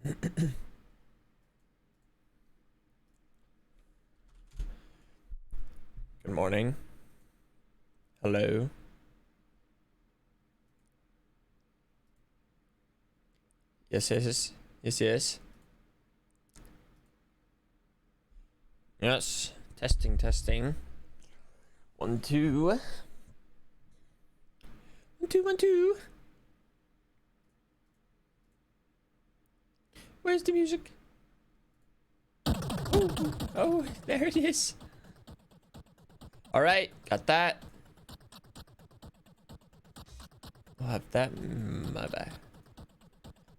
Good morning. Hello. Yes, yes, yes, yes. Yes. Testing, testing. 1, 2. 1, 2, 1, 2. Where's the music? Oh, oh, there it is. All right, got that. We'll have that. My bad.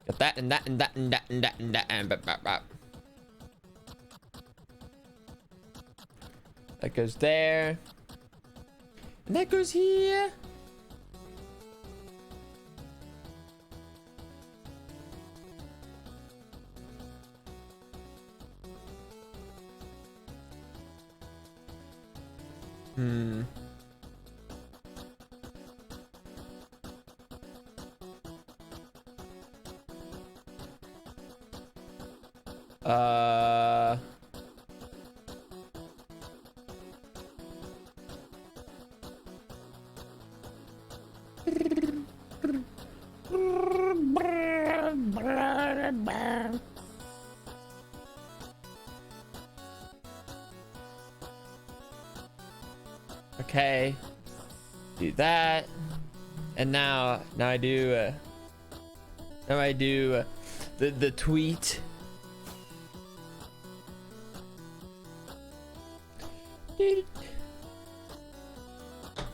Got that and that and that and that and that and that and bop. That goes there. And that goes here. Okay, do that, and now I do the tweet.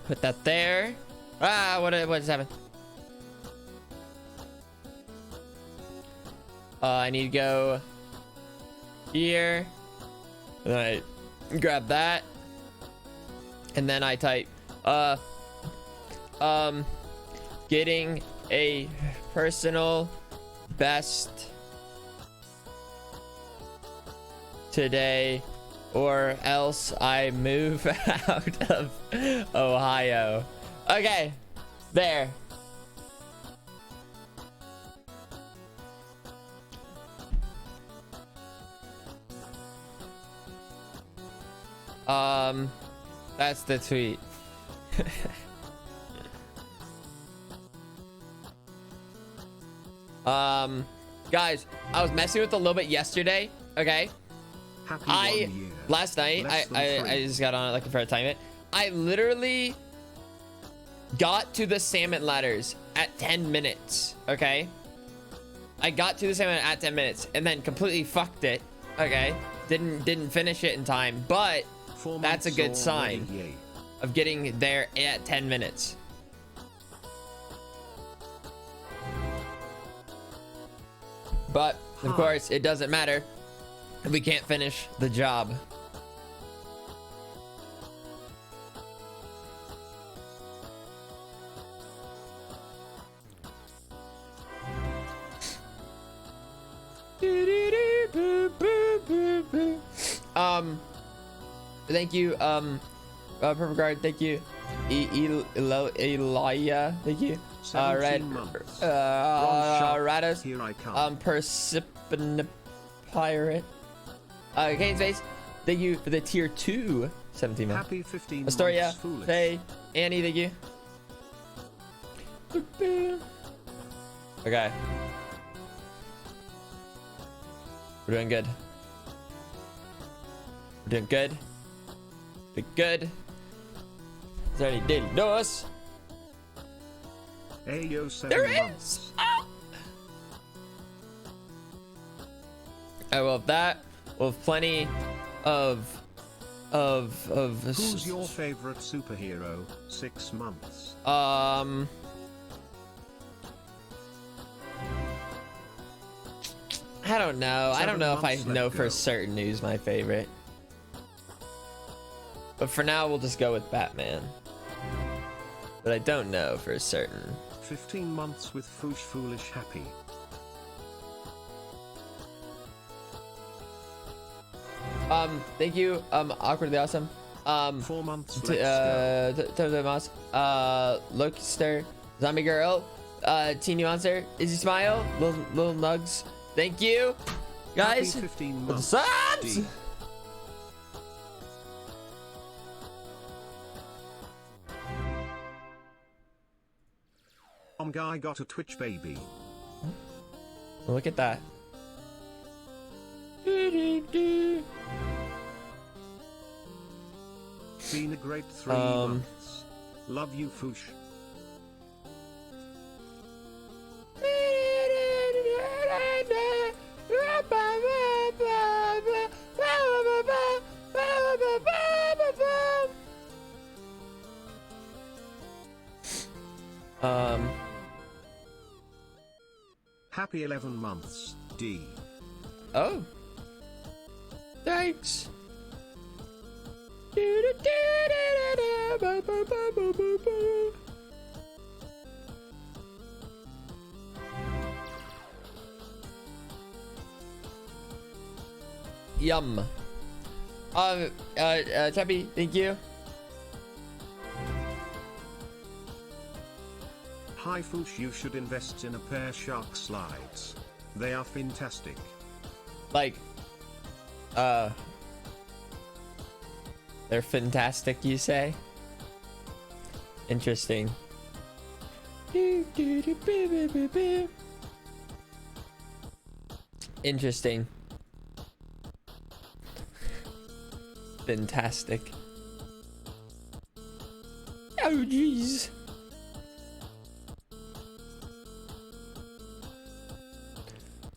Put that there. Ah, what just happened? I need to go here. And I grab that. And then I type, getting a personal best today, or else I move out of Ohio. Okay, there. That's the tweet. Guys, I was messing with a little bit yesterday. Okay, last night I just got on it looking for a time it. I literally got to the salmon ladders at 10 minutes. Okay, I got to the salmon at 10 minutes and then completely fucked it. Okay, didn't finish it in time, but that's a good sign of getting there at 10 minutes. But of course it doesn't matter if we can't finish the job. Thank you, Perfect Guard, thank you. Elia, thank you. Red, Rados, Persipin Pirate, Kane's Face, thank you for the tier 2 17 months. Happy 15 Astoria, months, Faye, Annie, thank you. Okay, we're doing good. We're doing good. Doing good. Is there any daily news? There is. Oh. I will have that. We'll have plenty of. Who's your favorite superhero? 6 months. I don't know. I don't know if I know for certain who's my favorite. But for now, we'll just go with Batman. But I don't know for certain. 15 months with Foolish Happy. Thank you, Awkwardly Awesome. 4 months, Moss, Lokester, Zombie Girl, Teeny Monster, Izzy Smile, Little Nugs, Thank you, guys. Happy 15 For the months. subs. D. Guy got a Twitch baby. Look at that. Been a great 3 months. Love you, Foosh. Happy 11 months, D. Oh. Thanks. Yum. Chappy, thank you. Hi Foosh, you should invest in a pair shark slides. They are fantastic. Like, they're fantastic, you say? Interesting. Interesting. Fantastic. Oh, jeez.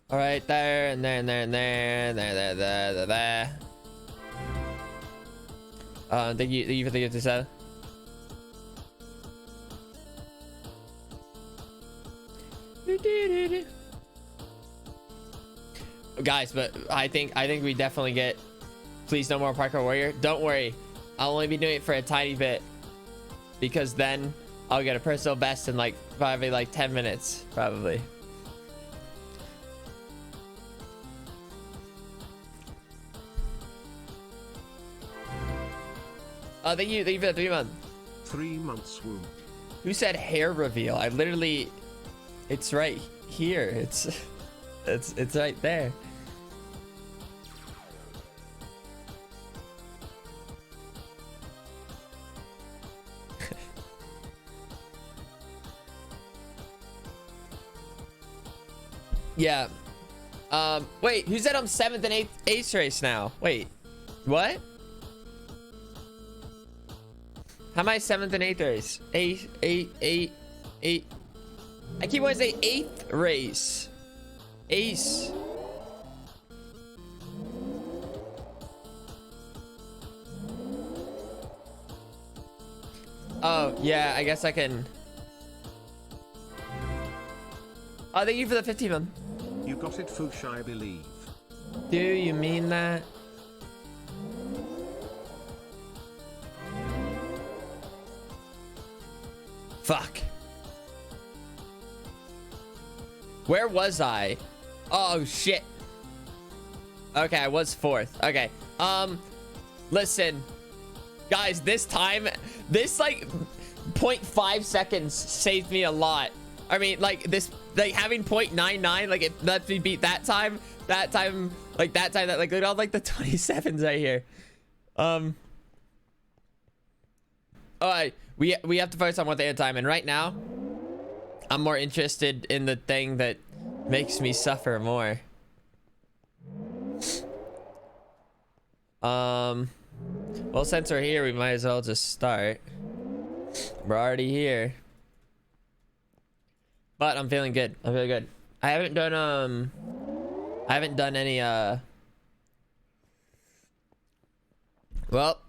All right, there and there and there and there, there. Thank you for the gift to sell. Guys, but I think we definitely get. Please no more Parkour Warrior. Don't worry, I'll only be doing it for a tiny bit, because then I'll get a personal best in like probably like 10 minutes, probably. Oh, thank you for the 3 months. 3 months womb. Who said hair reveal? I literally, it's right here. It's right there. Yeah. Wait, who said I'm 7th and 8th ace race now? Wait, what? How am I 7th and 8th race? 8. I keep wanting to say 8th race. Ace. Oh, yeah, I guess I can. Oh, thank you for the 15 month. You got it, Foosh, I believe. Do you mean that? Fuck. Where was I? Oh shit. Okay, I was 4th. Okay. Listen, guys, this time, this like 0.5 seconds saved me a lot. I mean, like this, like having 0.99, like it lets me beat that time, that like look at all like the 27s right here. All right, we have to focus on one thing at a time, and right now I'm more interested in the thing that makes me suffer more. Well, since we're here, we might as well just start. We're already here. But I'm feeling good. I'm feeling good. I haven't done any well,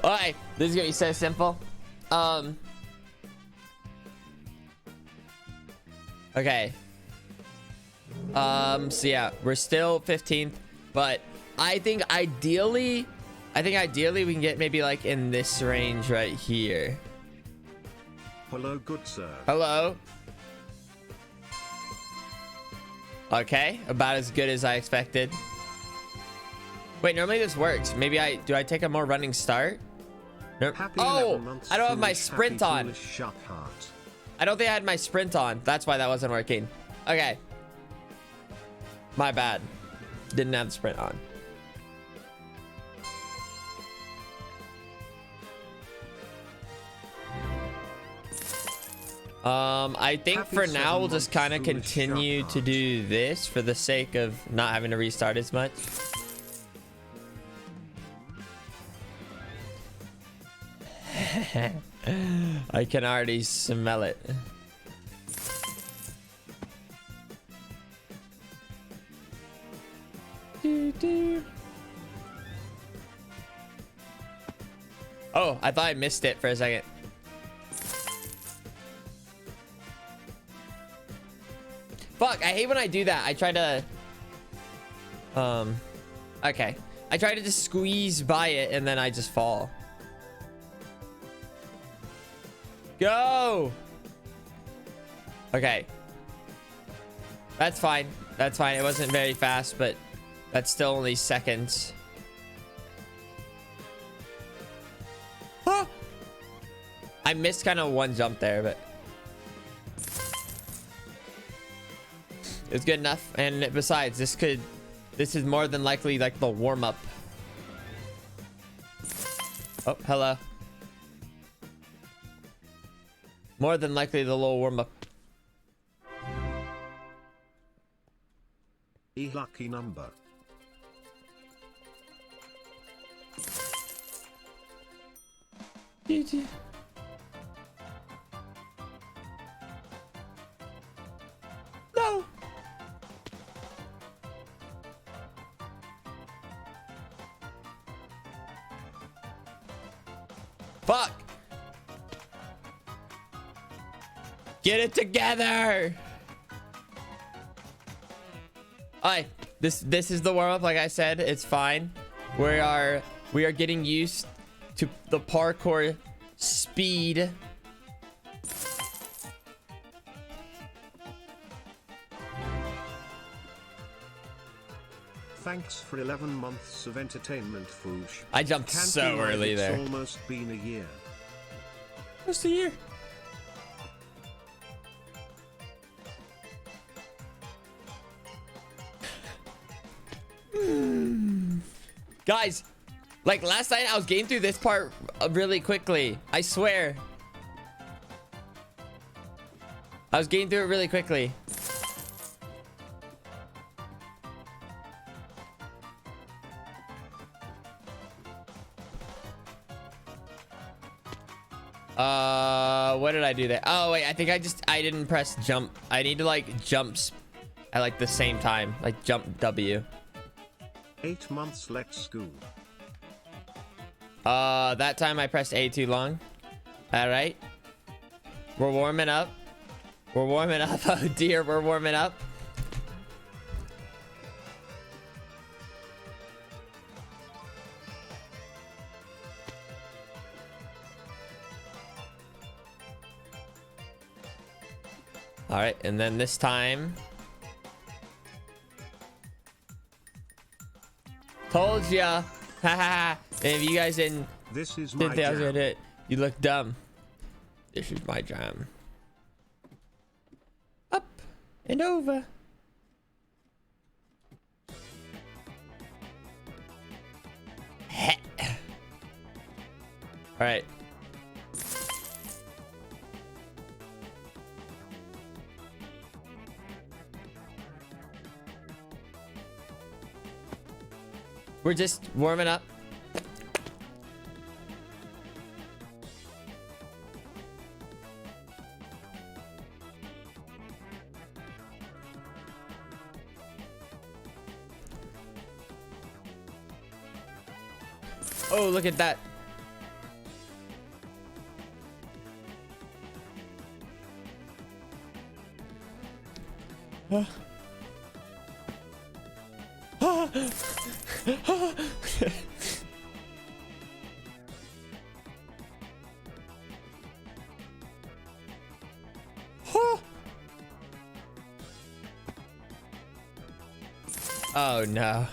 alright, this is gonna be so simple. Okay. So yeah, we're still 15th, but I think ideally we can get maybe like in this range right here. Hello, good sir. Hello. Okay, about as good as I expected. Wait, normally this works. Maybe do I take a more running start? Nope. Happy Oh, 11 months, I don't have my foolish, sprint happy, on. foolish, shark heart. I don't think I had my sprint on. That's why that wasn't working. Okay. My bad. Didn't have the sprint on. I think Happy for now 7 we'll just months, kind of foolish, continue shark to heart. do this for the sake of not having to restart as much. I can already smell it. Oh, I thought I missed it for a second. Fuck, I hate when I do that. I try to okay. I try to just squeeze by it and then I just fall. Go. Okay. That's fine. That's fine. It wasn't very fast, but that's still only seconds. Ah! I missed kind of one jump there, but it's good enough. And besides, this is more than likely like the warm-up. Oh, hello. More than likely the little warm-up. Lucky number. GG. No. Fuck. Get it together. Alright, this is the warm-up. Like I said, it's fine. We are getting used to the parkour speed. Thanks for 11 months of entertainment, Foosh. I jumped Can't so believe early it's there. almost been a year. What's the year? Guys, like last night I was getting through this part really quickly. I swear. I was getting through it really quickly. What did I do there? Oh wait, I think I didn't press jump. I need to like jumps at like the same time, like jump W. 8 months, let's go. That time I pressed A too long. All right, we're warming up. We're warming up. Oh dear, we're warming up. All right, and then this time. Told ya. Haha. If you guys didn't This is think my that I was gonna jam. do it, you look dumb. This is my jam. Up and over. Heh. All right. We're just warming up. Oh, look at that. Oh no.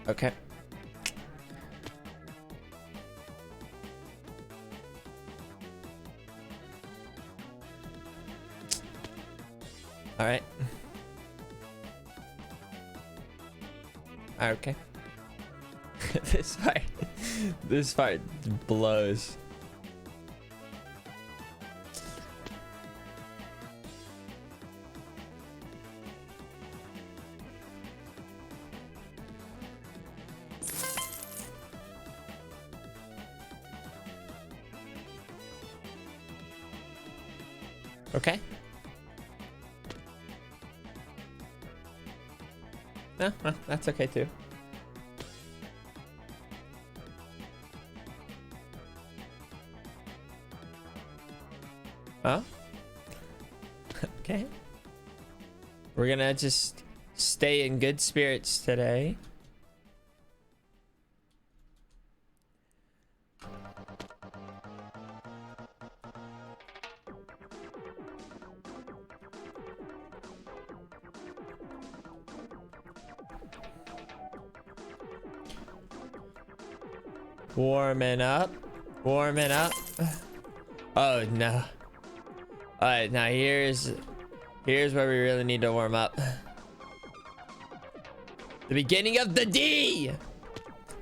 Okay. All right. Okay. This part blows. Okay. No, well, that's okay too. Oh. Okay. We're gonna just stay in good spirits today. Warming up. Warming up. Oh no. Alright, now here's where we really need to warm up. The beginning of the D!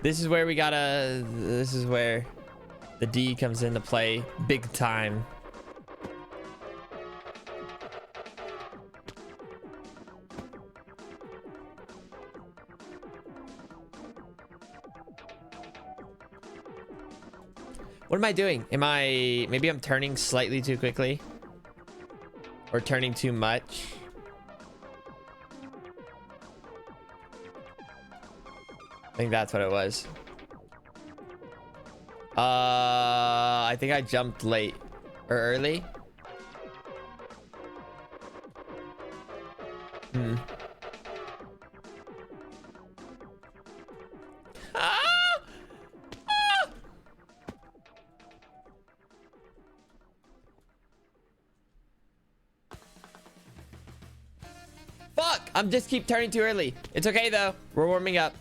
This is where this is where the D comes into play big time. What am I doing? Maybe I'm turning slightly too quickly? Or turning too much? I think that's what it was. I think I jumped late or early. Fuck! I'm just keep turning too early. It's okay though. We're warming up.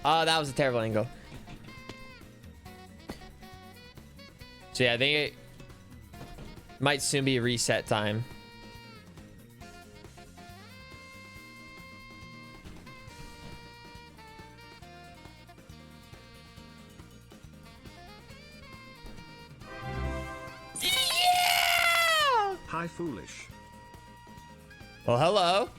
Oh, that was a terrible angle. So yeah, I think it might soon be reset time. Yeah! Hi, foolish. Well, hello.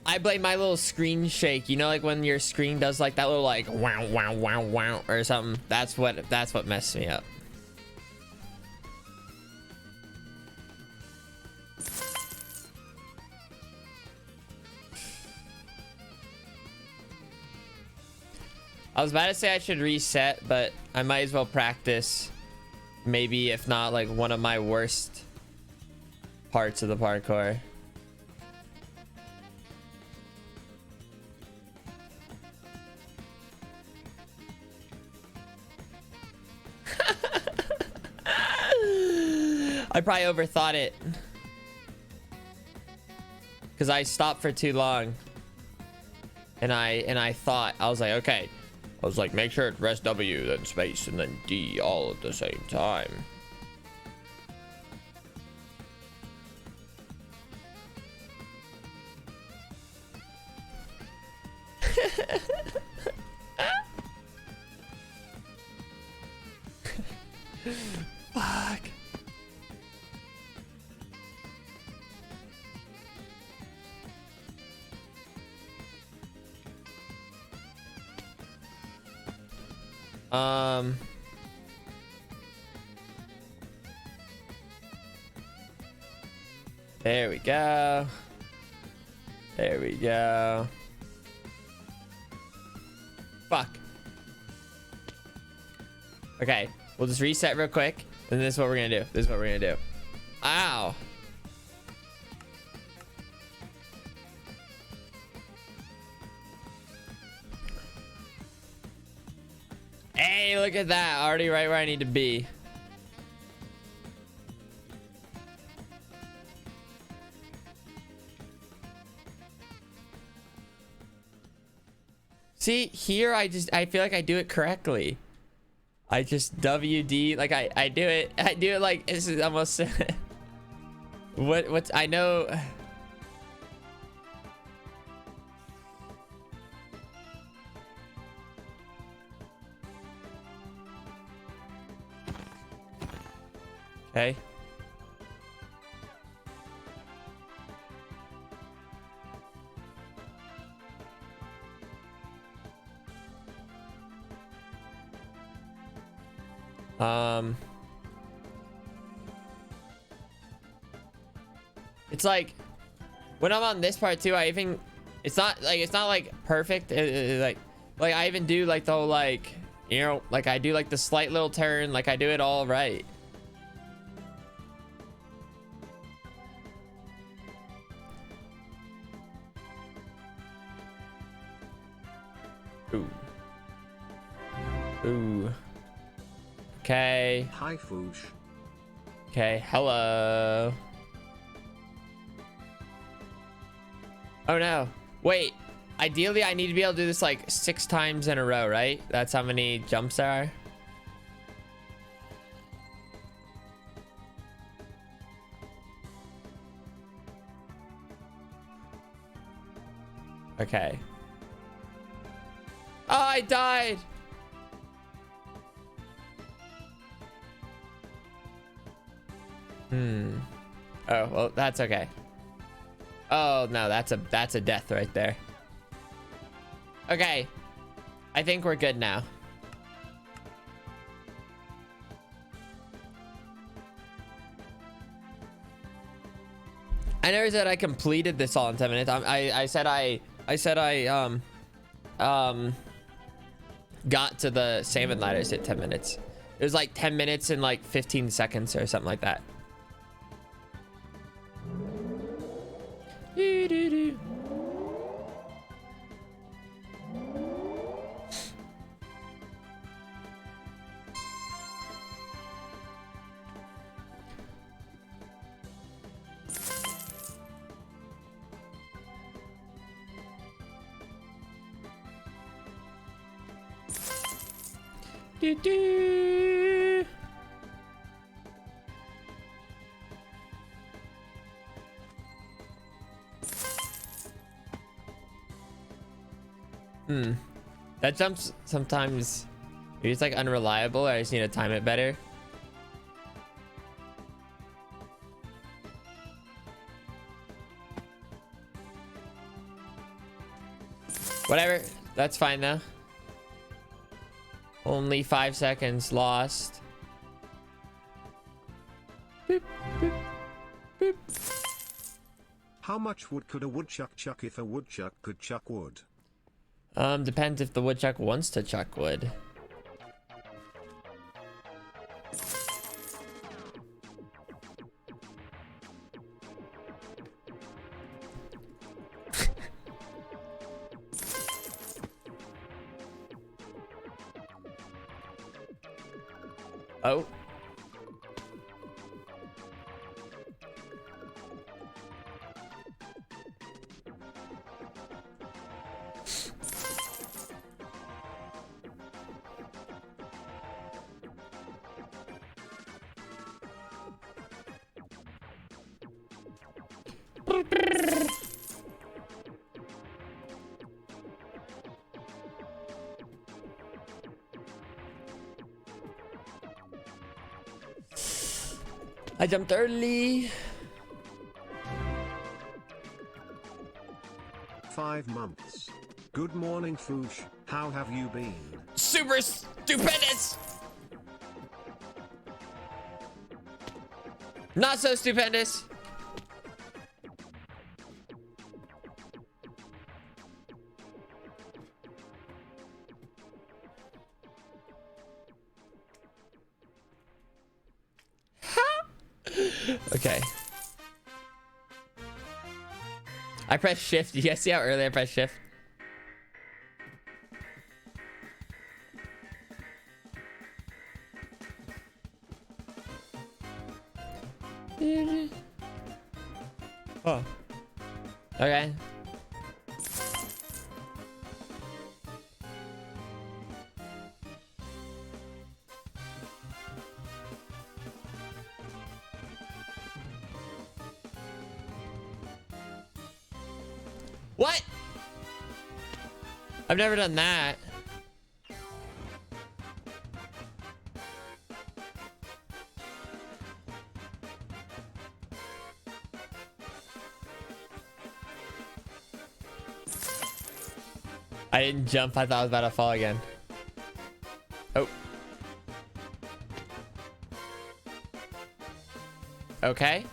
I blame my little screen shake. You know, like when your screen does like that little like wow wow wow wow or something. That's what messed me up. I was about to say I should reset, but I might as well practice. Maybe if not like one of my worst parts of the parkour. I probably overthought it because I stopped for too long, and I thought I was like, okay, I was like, make sure it press W, then space, and then D all at the same time. Fuck. There we go. There we go. Fuck. Okay, we'll just reset real quick. And this is what we're gonna do. This is what we're gonna do. Ow. Hey, look at that. Already right where I need to be. See, here I feel like I do it correctly. I just WD, like I do it like this is almost what's I know. Okay. It's like when I'm on this part too, I even it's not like perfect. Like I even do like the whole like, you know, like I do like the slight little turn, like I do it all right. Ooh. Ooh. Okay. Hi, Foosh. Okay, hello. Oh no. Wait. Ideally, I need to be able to do this like 6 times in a row, right? That's how many jumps there are. Okay. Oh, I died. Oh, well, that's okay. Oh, no, that's a death right there. Okay. I think we're good now. I never said I completed this all in 10 minutes. I said I got to the salmon ladders at 10 minutes. It was like 10 minutes and like 15 seconds or something like that. That jumps sometimes maybe it's like unreliable, or I just need to time it better. Whatever, that's fine though. Only 5 seconds lost. Boop, boop, boop. How much wood could a woodchuck chuck if a woodchuck could chuck wood? Depends if the woodchuck wants to chuck wood. Oh. I jumped early. 5 months. Good morning, Foosh. How have you been? Super stupendous. Not so stupendous. Okay. I press shift. You guys see how early I press shift? Oh. Okay. What? I've never done that. I didn't jump. I thought I was about to fall again. Oh. Okay.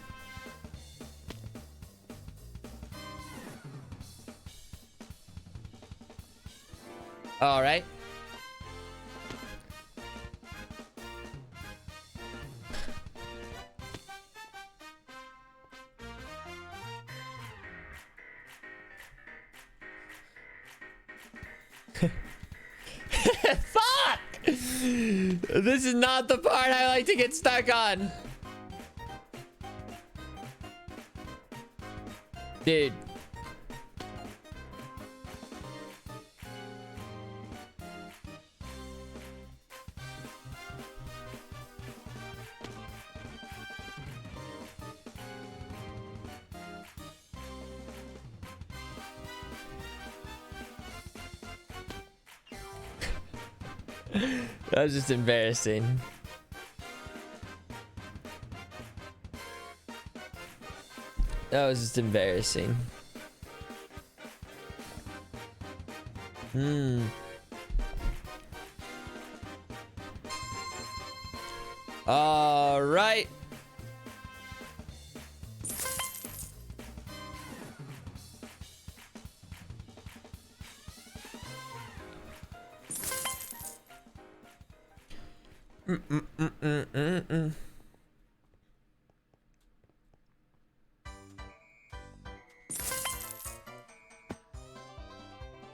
All right. Fuck! This is not the part I like to get stuck on. Dude. That was just embarrassing. That was just embarrassing. All right.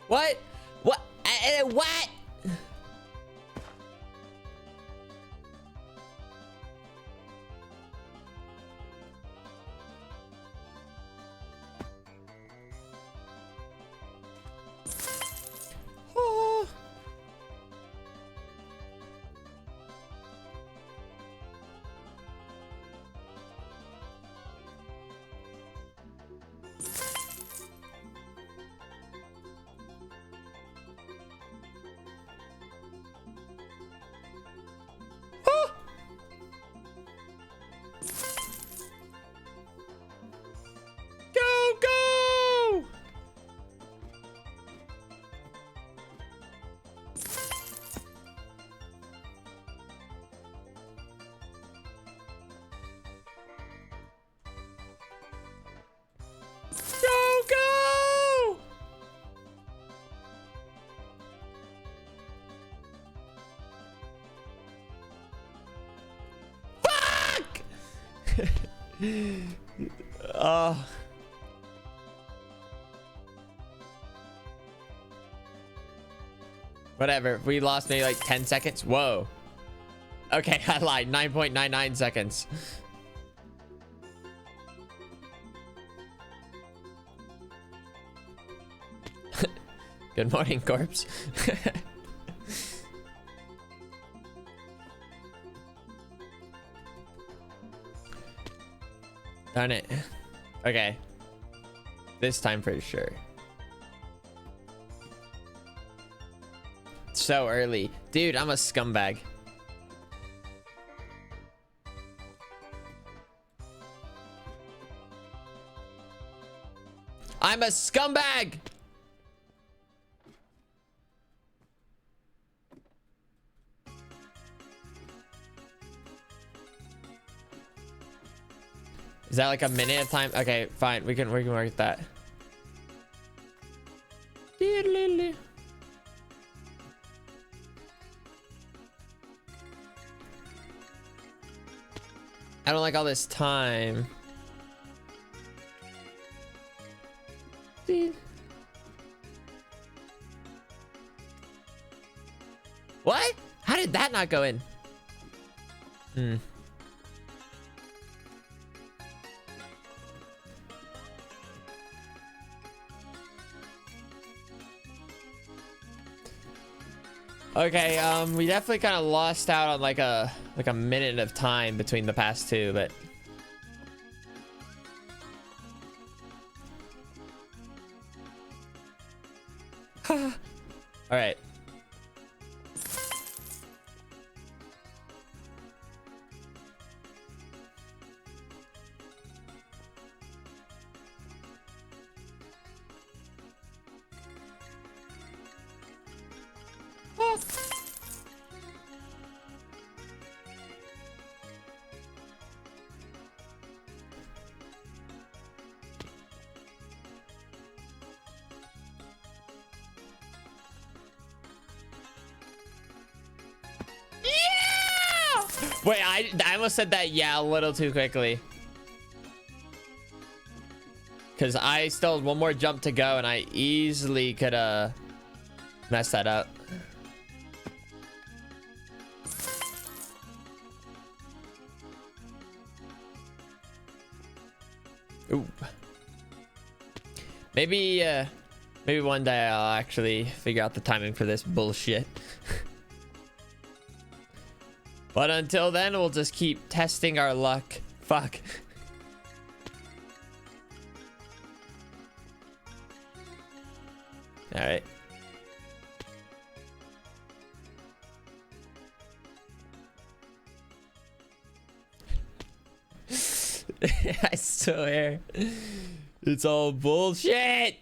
What? What? What? Oh. Go, go! Go, go! Fuck! Oh. Whatever. We lost maybe like 10 seconds. Whoa. Okay, I lied. 9.99 seconds. Good morning, corpse. Darn it. Okay. This time for sure. So early. Dude, I'm a scumbag. I'm a scumbag! Is that like a minute of time? Okay, fine. We can work with that. I don't like all this time. What? How did that not go in? Okay, we definitely kind of lost out on like a minute of time between the past two, but all right. Wait, I almost said that yeah a little too quickly. Because I still had one more jump to go and I easily could mess that up. Ooh. Maybe one day I'll actually figure out the timing for this bullshit. But until then, we'll just keep testing our luck. Fuck. All right. I swear. It's all bullshit.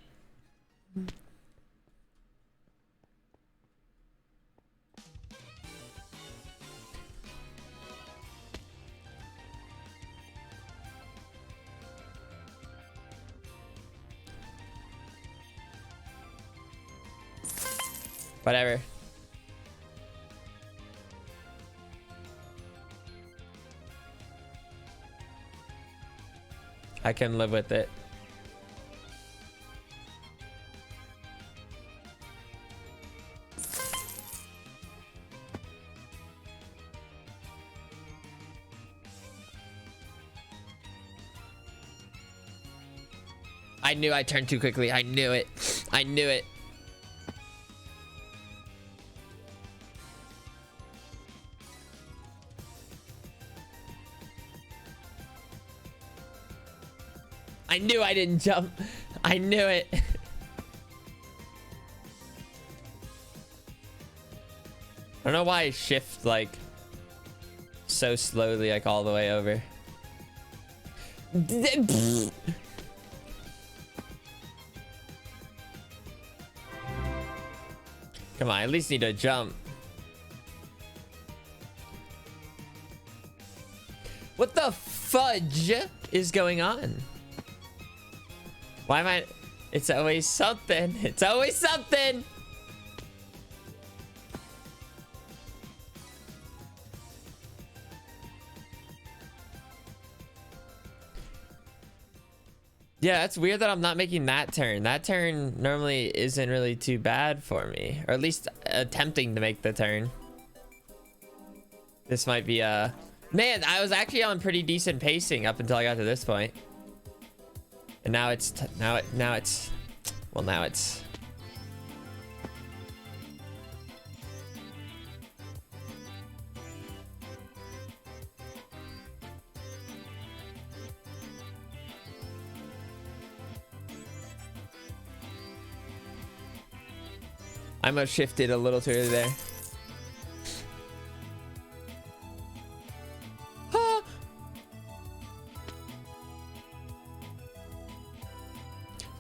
Whatever. I can live with it. I knew I turned too quickly. I knew it. I knew it. I knew I didn't jump. I knew it. I don't know why I shift like so slowly, like all the way over. Come on, I at least need to jump. What the fudge is going on? Why am I? It's always something. It's always something. Yeah, it's weird that I'm not making that turn. That turn normally isn't really too bad for me, or at least attempting to make the turn. This might be man, I was actually on pretty decent pacing up until I got to this point. And now it's now it's I must have shifted a little too early there.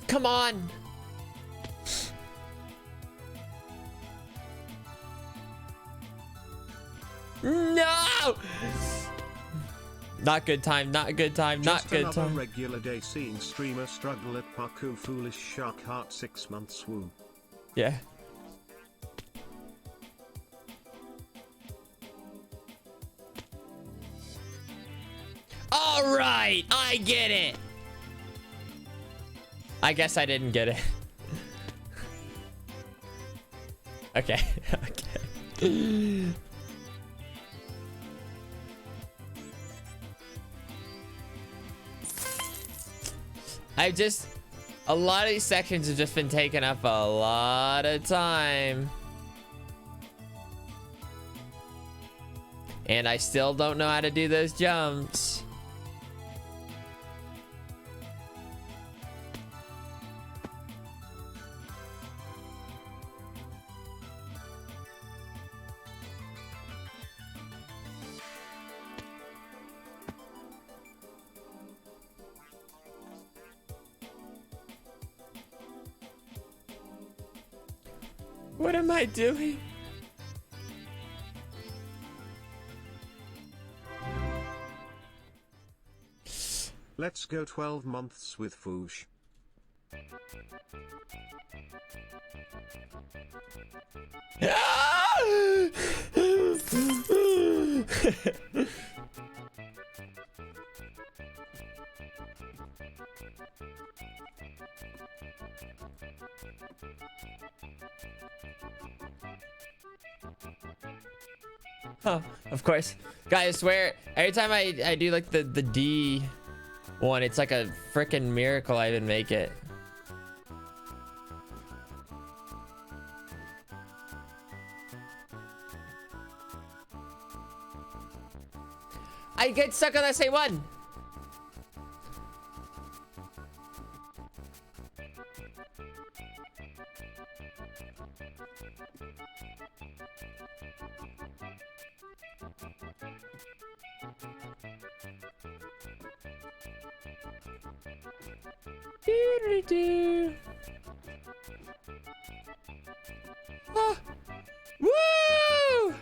Come on. No. Not good time. Not good time. Not good time. Regular day seeing streamer struggle at parkour. Foolish shark heart 6 months woo. Yeah. All right, I get it. I guess I didn't get it. Okay. Okay. A lot of these sections have just been taking up a lot of time. And I still don't know how to do those jumps. What am I doing? Let's go 12 months with Foosh. Oh, of course. Guys, I swear, every time I do like the D one, it's like a freaking miracle I even make it. I get stuck on that same one. Oh. Woo!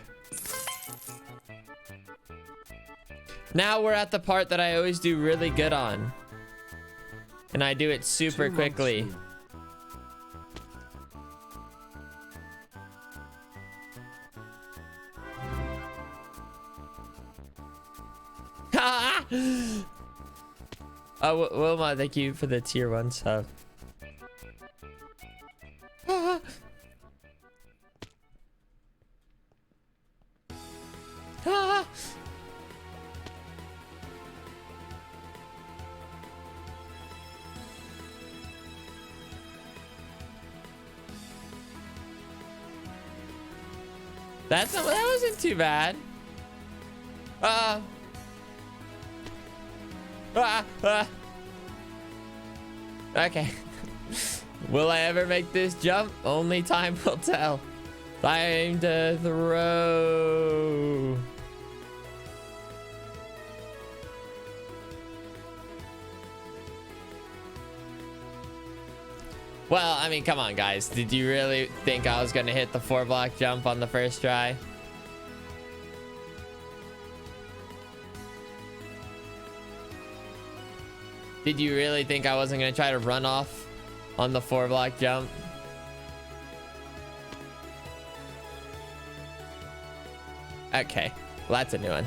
Now we're at the part that I always do really good on. And I do it super quickly. Oh, Wilma, thank you for the tier 1 sub. That wasn't too bad. Okay. Will I ever make this jump? Only time will tell. Time to throw. Well, I mean, come on, guys. Did you really think I was going to hit the 4-block jump on the first try? Did you really think I wasn't going to try to run off on the 4-block jump? Okay. Well, that's a new one.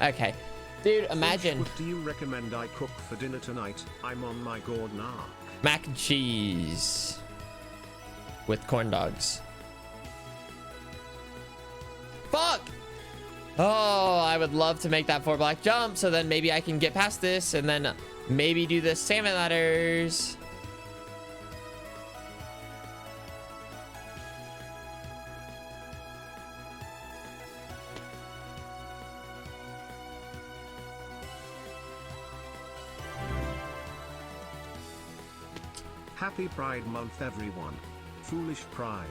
Okay. Dude, imagine. What do you recommend I cook for dinner tonight? I'm on my Gordon arc. Mac and cheese with corn dogs. Fuck! Oh, I would love to make that 4-block jump, so then maybe I can get past this and then maybe do the salmon ladders. Happy Pride Month, everyone. Foolish Pride.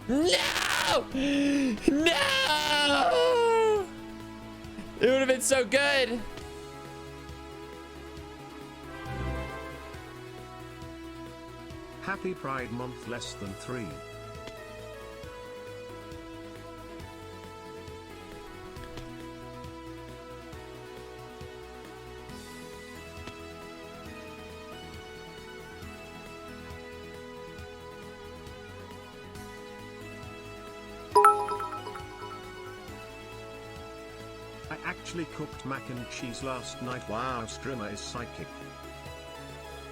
No! No! It would have been so good. Happy Pride Month, less than 3. actually cooked mac and cheese last night. Wow, streamer is psychic.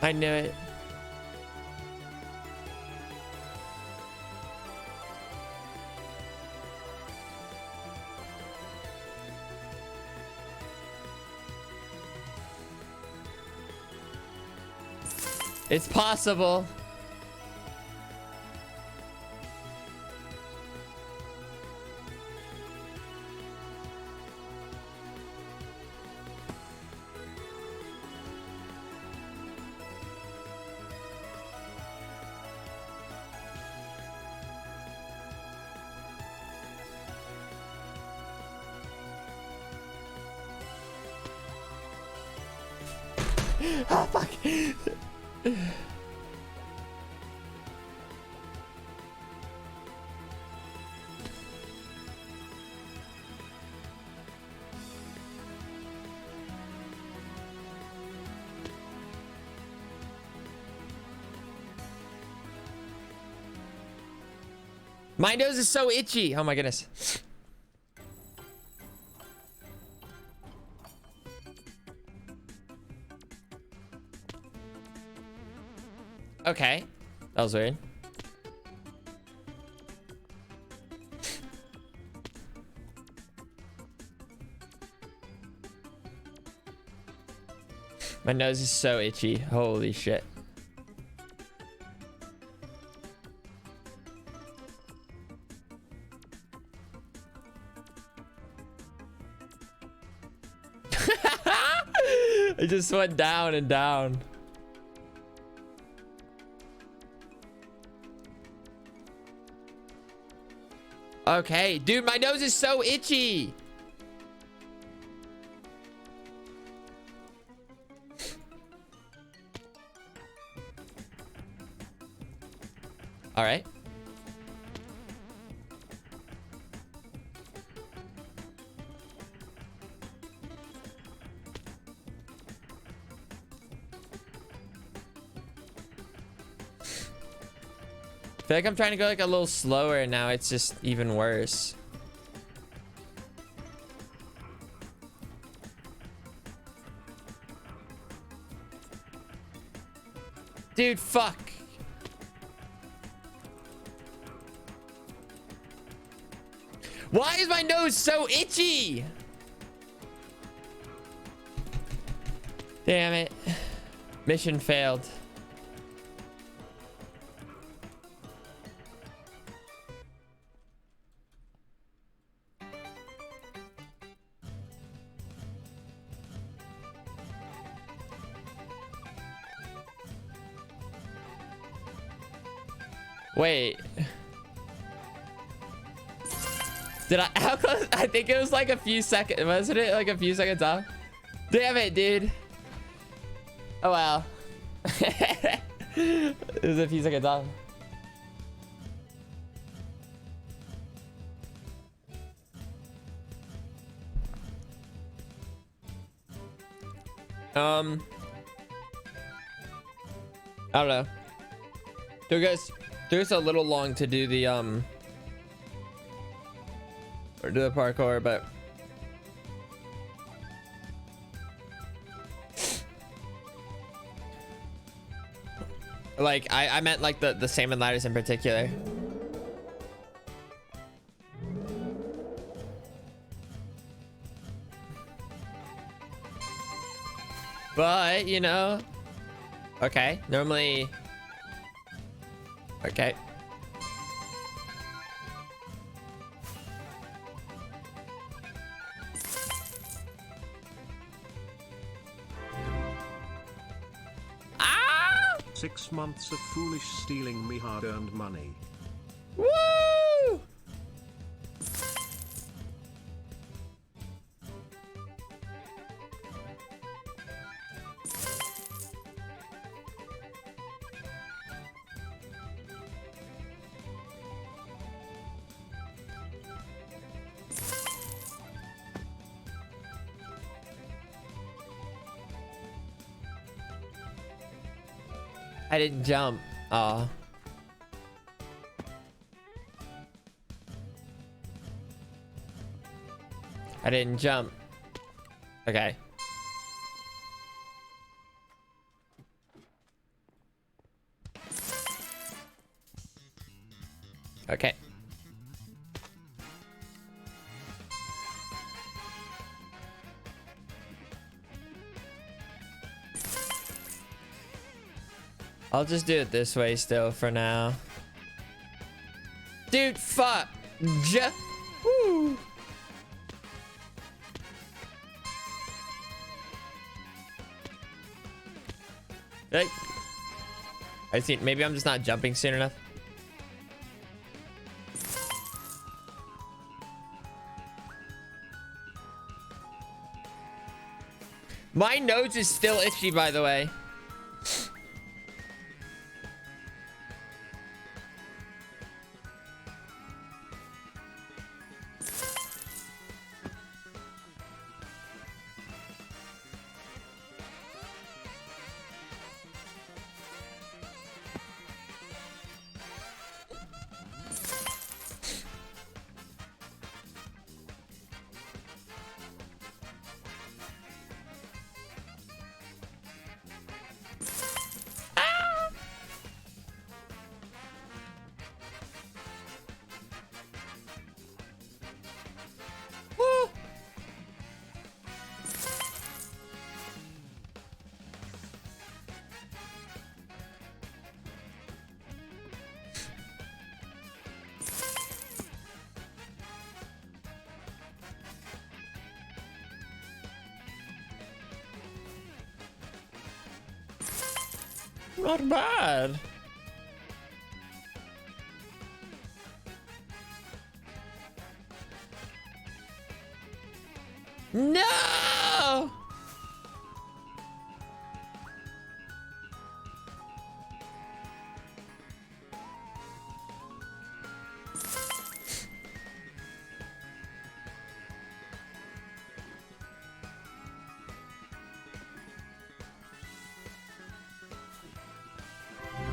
I knew it. It's possible. Oh, fuck. My nose is so itchy. Oh my goodness. Okay. That was weird. My nose is so itchy. Holy shit. It just went down and down. Okay, dude, my nose is so itchy. All right. I feel like I'm trying to go like a little slower and now it's just even worse. Dude, fuck. Why is my nose so itchy? Damn it. Mission failed. Wait. Did I? How close? I think it was like a few seconds. Wasn't it like a few seconds off? Damn it, dude. Oh, wow. It was a few seconds off. I don't know. Took us a little long to do the or do the parkour, but like I meant like the salmon ladders in particular. But you know, okay, normally. Okay. Ah! 6 months of foolish stealing me hard-earned money. Woo! I didn't jump. Aw. I didn't jump. Okay. Okay. I'll just do it this way still for now. Dude, fuck. Woo. Hey. I see. Maybe I'm just not jumping soon enough. My nose is still itchy, by the way. Not bad. No!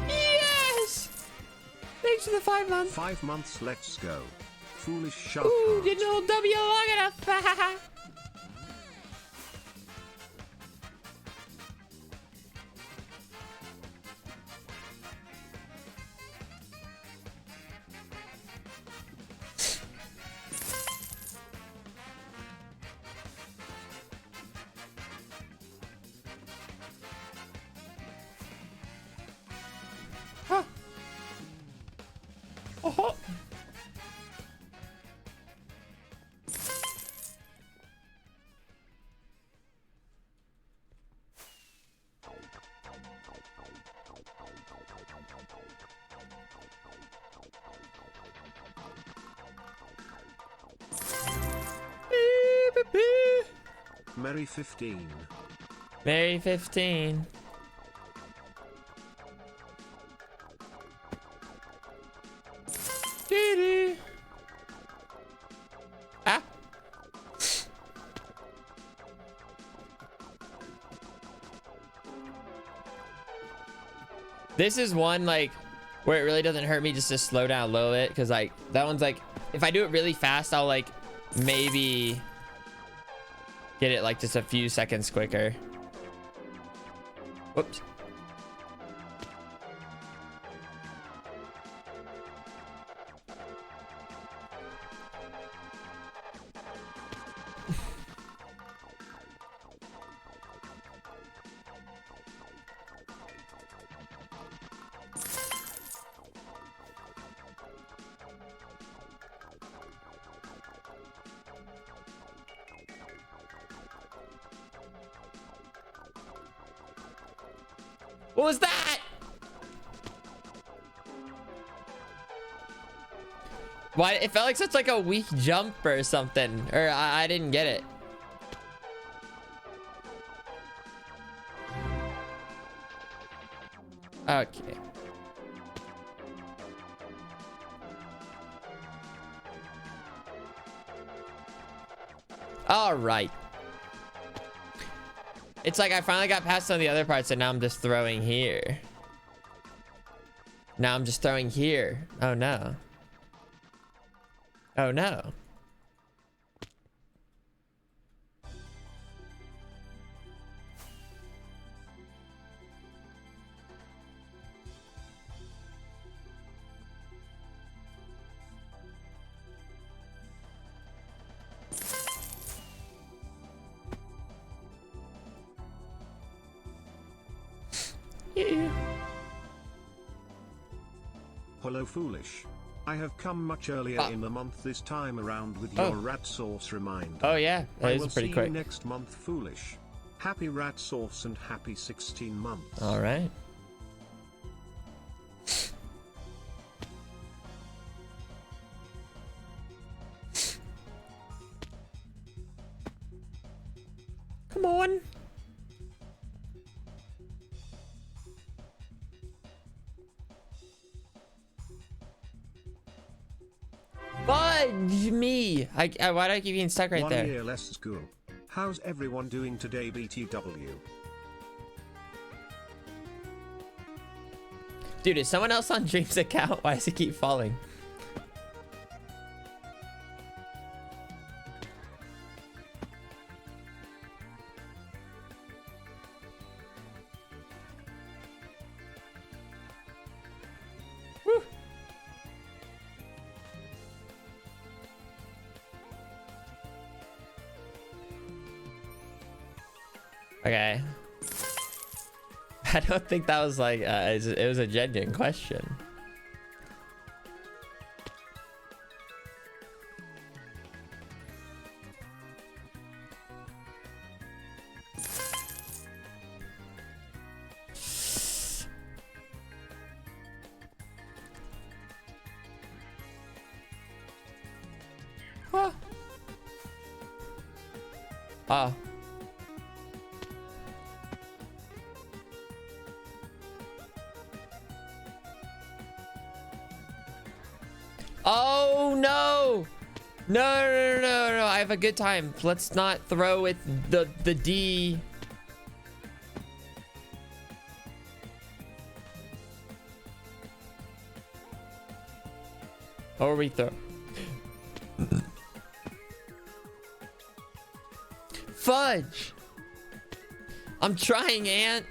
Yes! Thanks for the 5 months. 5 months, let's go. Foolish shark. Ooh, didn't hold W long enough. Huh. Oh. Merry 15. Merry 15. Dee-dee. Ah. This is one like where it really doesn't hurt me just to slow down a little bit, because like that one's like if I do it really fast I'll like maybe get it like just a few seconds quicker. Whoops. What was that? Why? It felt like such like a weak jump or something, or I didn't get it. Okay. All right. It's like I finally got past some of the other parts and now I'm just throwing here. Now I'm just throwing here. Oh no. Oh no. Yeah. Hello Foolish. I have come much earlier in the month this time around with your rat sauce reminder. Oh yeah, that I is will pretty see quick. you next month Foolish. Happy rat sauce and happy 16 months. All right. Come on. Fudge me. Why do I keep getting stuck right there? 1 year less school. How's everyone doing today BTW? Dude, is someone else on Dream's account? Why does it keep falling? Woo. Okay. I don't think that was like, it was a genuine question. Huh. Oh. Oh no! No! I have a good time. Let's not throw with the D. Or we throw. Fudge! I'm trying, Ant.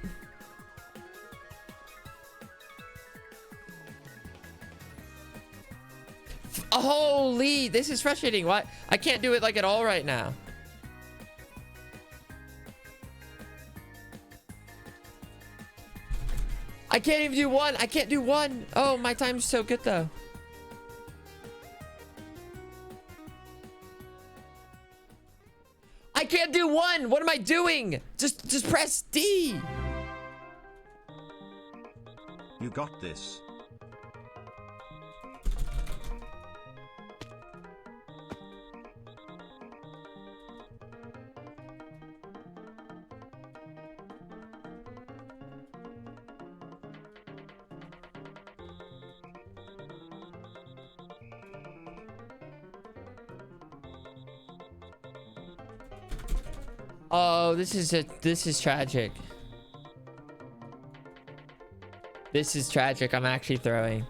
Holy, this is frustrating. Why? I can't do it like at all right now. I can't even do one. I can't do one. Oh, my time's so good though. I can't do one. What am I doing? Just press D. You got this. Oh, this is tragic. This is tragic. I'm actually throwing.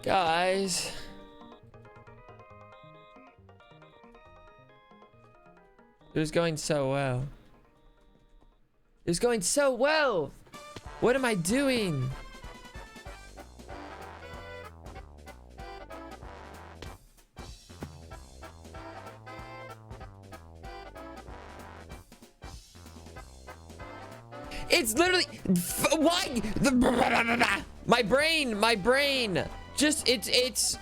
Guys. It was going so well. It was going so well. What am I doing? It's literally why my brain just it's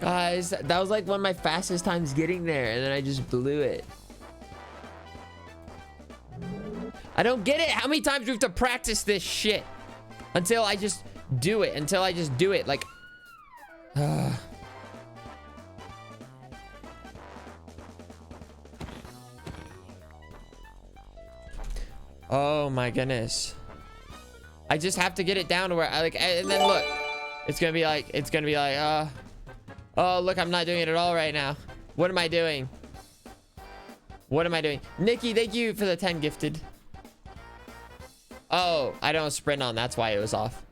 Guys, that was like one of my fastest times getting there, and then I just blew it. I don't get it. How many times do we have to practice this shit until I just do it? Until I just do it. Like, oh my goodness. I just have to get it down to where I like, and then look, it's gonna be like, oh, look, I'm not doing it at all right now. What am I doing? What am I doing? Nikki, thank you for the 10 gifted. Oh, I don't sprint on. That's why it was off.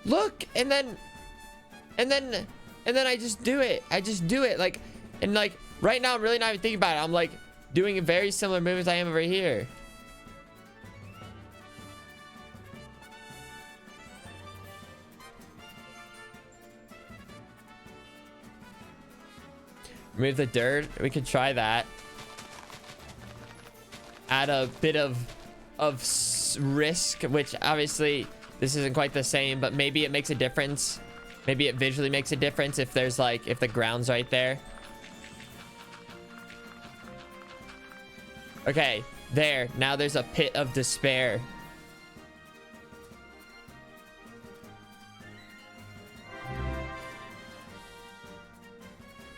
Look, and then I just do it. I just do it. Like, and like right now I'm really not even thinking about it. I'm like doing a very similar movements I am over here. Remove the dirt. We could try that. Add a bit of risk, which obviously this isn't quite the same, but maybe it makes a difference. Maybe it visually makes a difference if there's like, if the ground's right there. Okay, there. Now there's a pit of despair.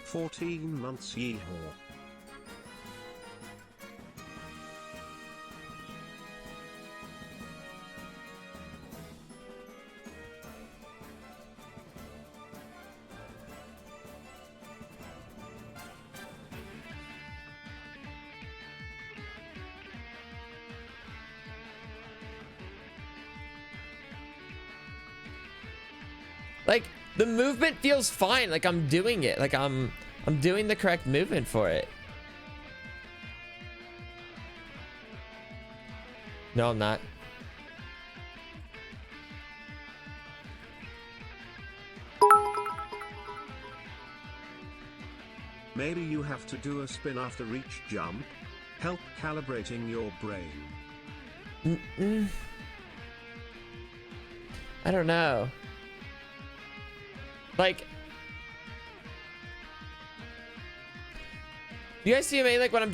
"14 months yeehaw." Like, the movement feels fine. Like, I'm doing it. Like, I'm doing the correct movement for it. No, I'm not. Maybe you have to do a spin after each jump. Help calibrating your brain. I don't know. Like, you guys see me? Like when I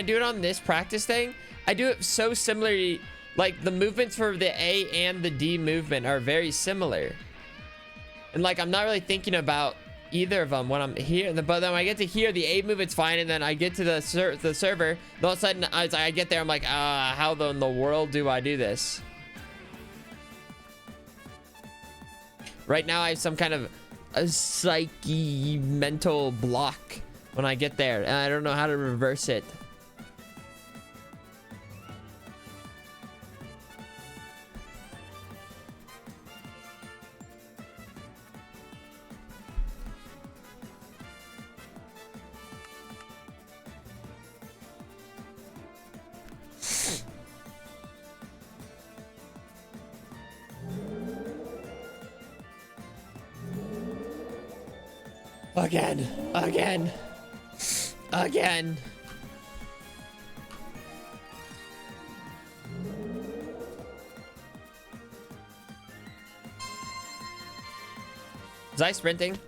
do it on this practice thing, I do it so similarly. Like the movements for the A and the D movement are very similar, and like I'm not really thinking about either of them when I'm here. But then when I get to here, the A movement's fine, and then I get to the server. And all of a sudden, I get there, I'm like, how in the world do I do this? Right now, I have some kind of a psyche mental block when I get there, and I don't know how to reverse it. Again. Was I sprinting?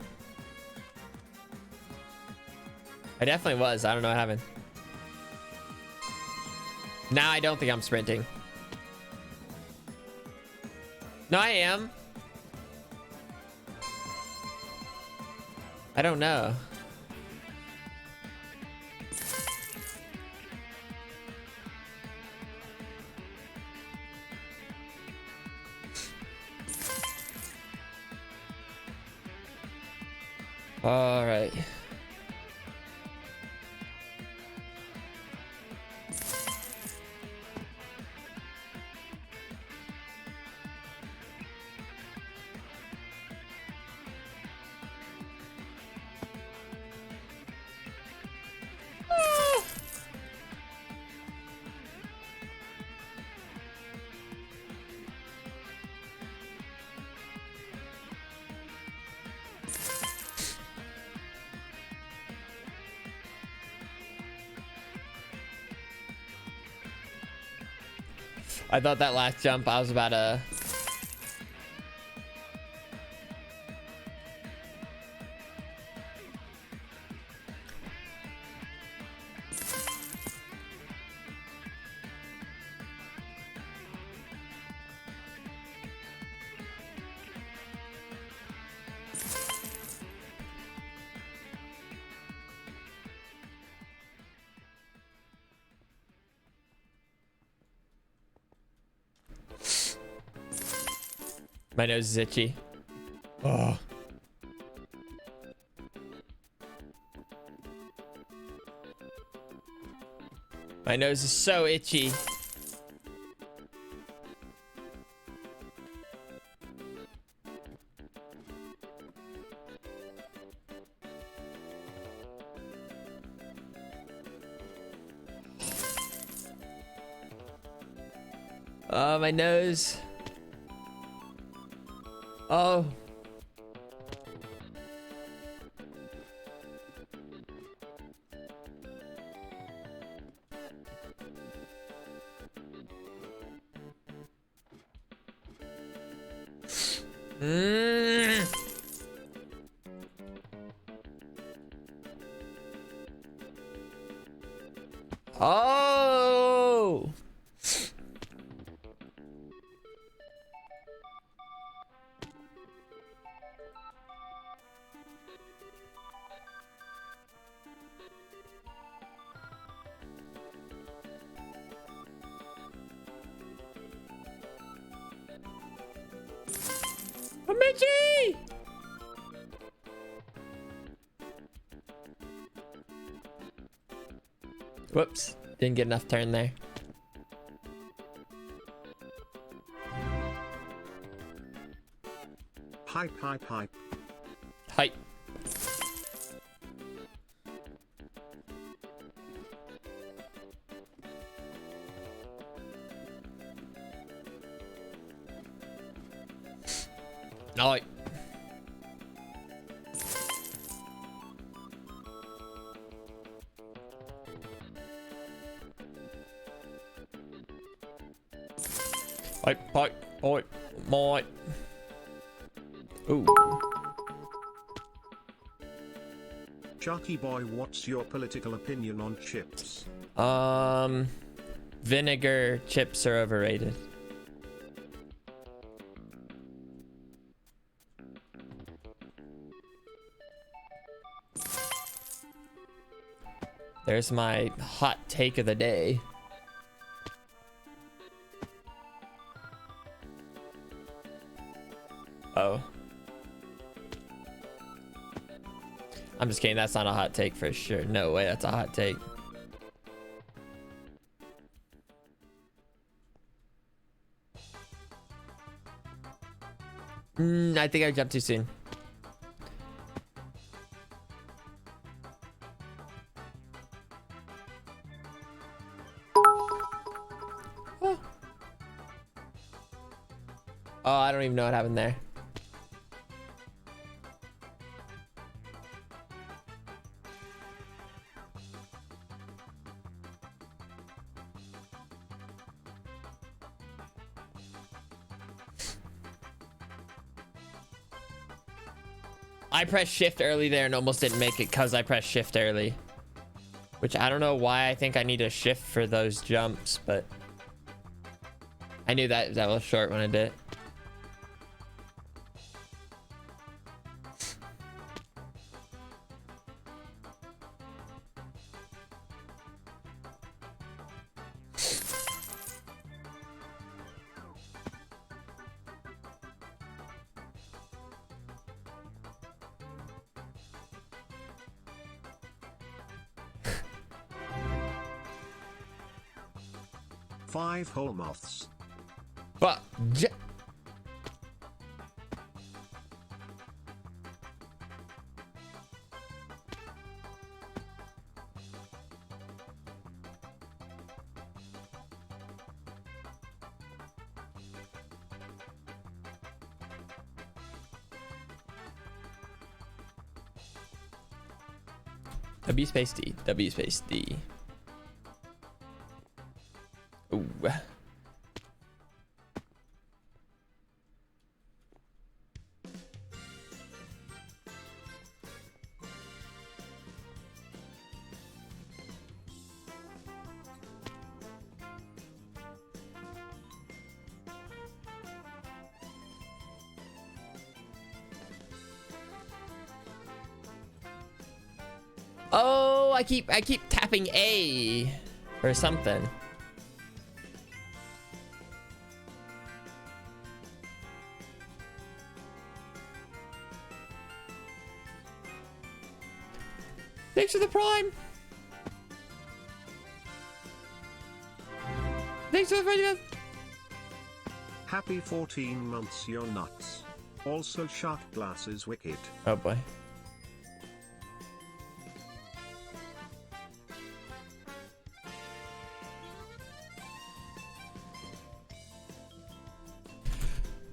I definitely was. I don't know what happened. Now I don't think I'm sprinting. No, I am. I don't know. All right. I thought that last jump I was about to... My nose is itchy. Oh. My nose is so itchy. Oh, my nose. Oh. Oh. Michi! Whoops, didn't get enough turn there. Hype, hype, hype. Hype. Alright. Oi, my. Ooh. Sharky boy, what's your political opinion on chips? Vinegar chips are overrated. There's my hot take of the day. Oh. I'm just kidding. That's not a hot take for sure. No way. That's a hot take. I think I jumped too soon. Oh, I don't even know what happened there. I pressed shift early there and almost didn't make it because I pressed shift early. Which I don't know why I think I need a shift for those jumps, but I knew that was short when I did it. Five whole moths. But W space D, W space D. Ooh. Oh, I keep tapping A or something. Thanks for the prime. Thanks for the prime. Happy 14 months, you're nuts. Also, shark glass is wicked. Oh boy.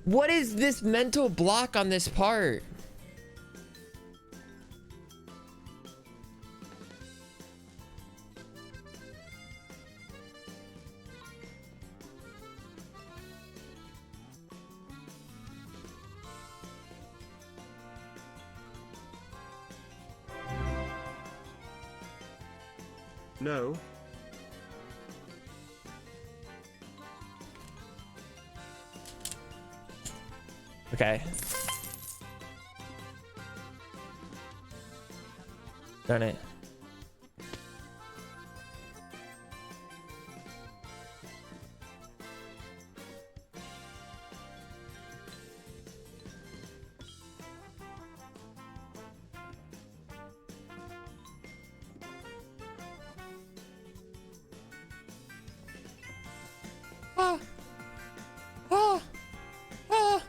What is this mental block on this part? No. Okay. Done it. Ah. Ah. Ah.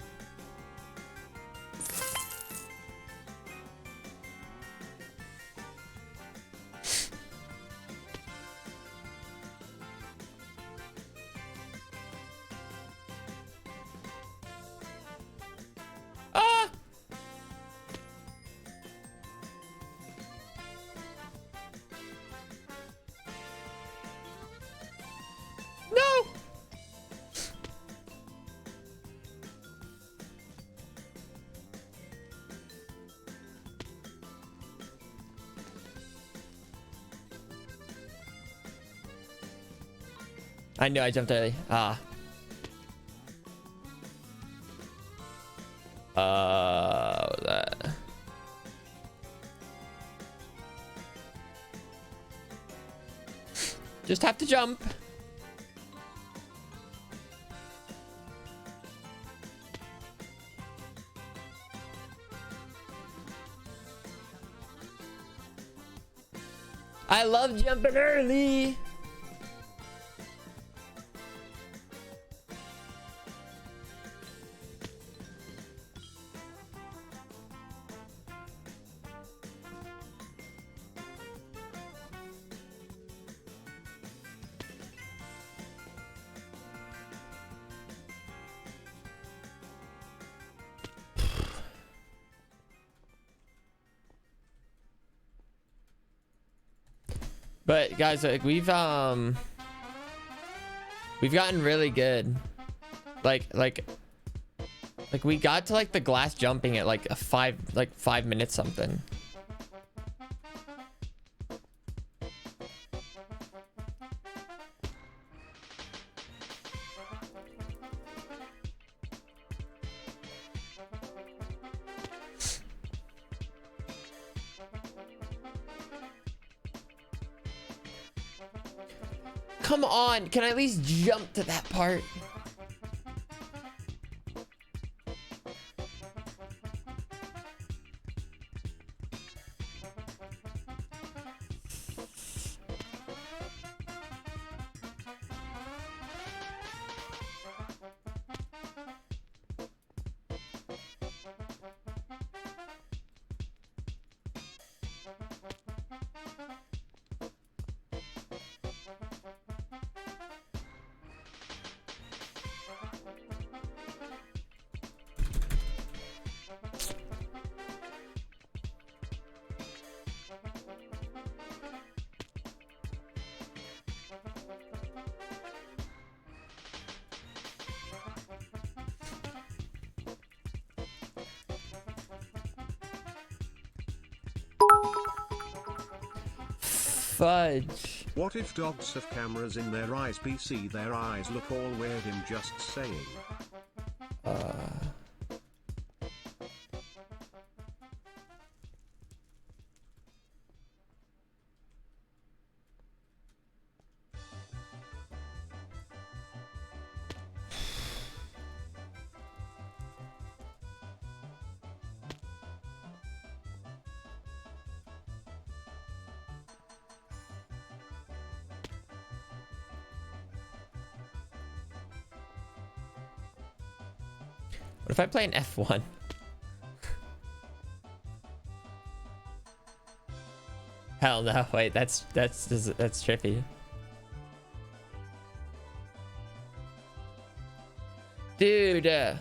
Ah. No. I knew I jumped early. Ah. What was that? Just have to jump. I love jumping early. But guys, like we've gotten really good. Like we got to like the glass jumping at like 5 minutes something. Come on, can I at least jump to that part? Fudge. What if dogs have cameras in their eyes? PC, their eyes look all weird. I'm just saying. What if I play an F1? Hell no! Wait, that's trippy. Dude.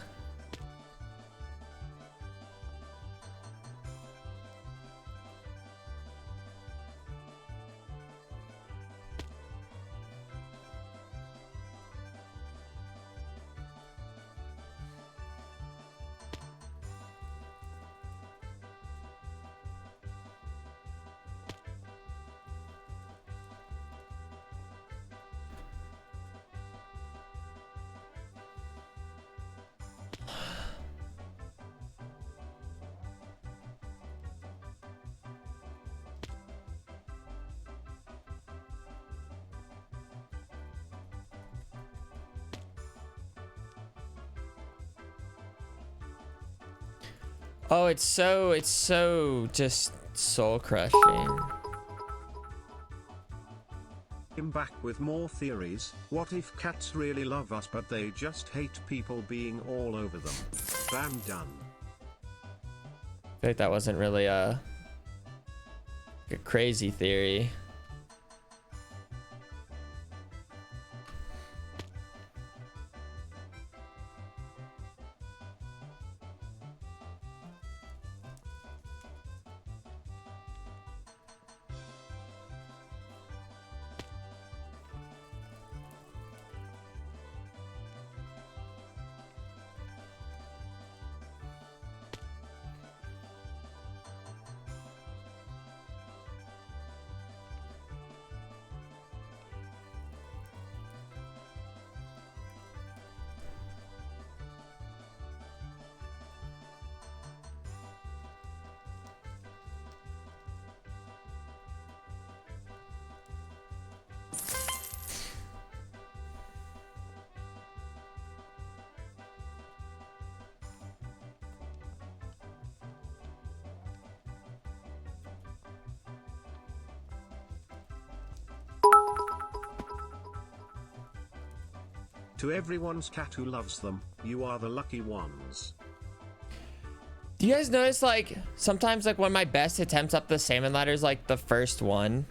Oh, it's so just soul crushing. I'm back with more theories. What if cats really love us but they just hate people being all over them? Bam, done. I feel like that wasn't really a crazy theory. To everyone's cat who loves them, you are the lucky ones. Do you guys notice, like, sometimes, like, when my best attempts up the salmon ladder is, like, the first one?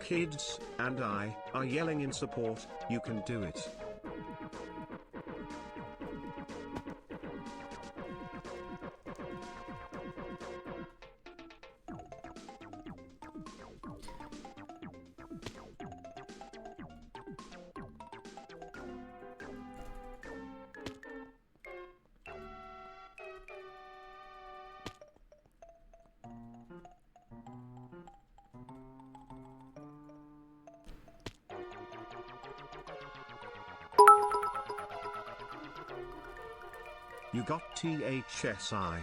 Kids, and I, are yelling in support, you can do it. You got THSI.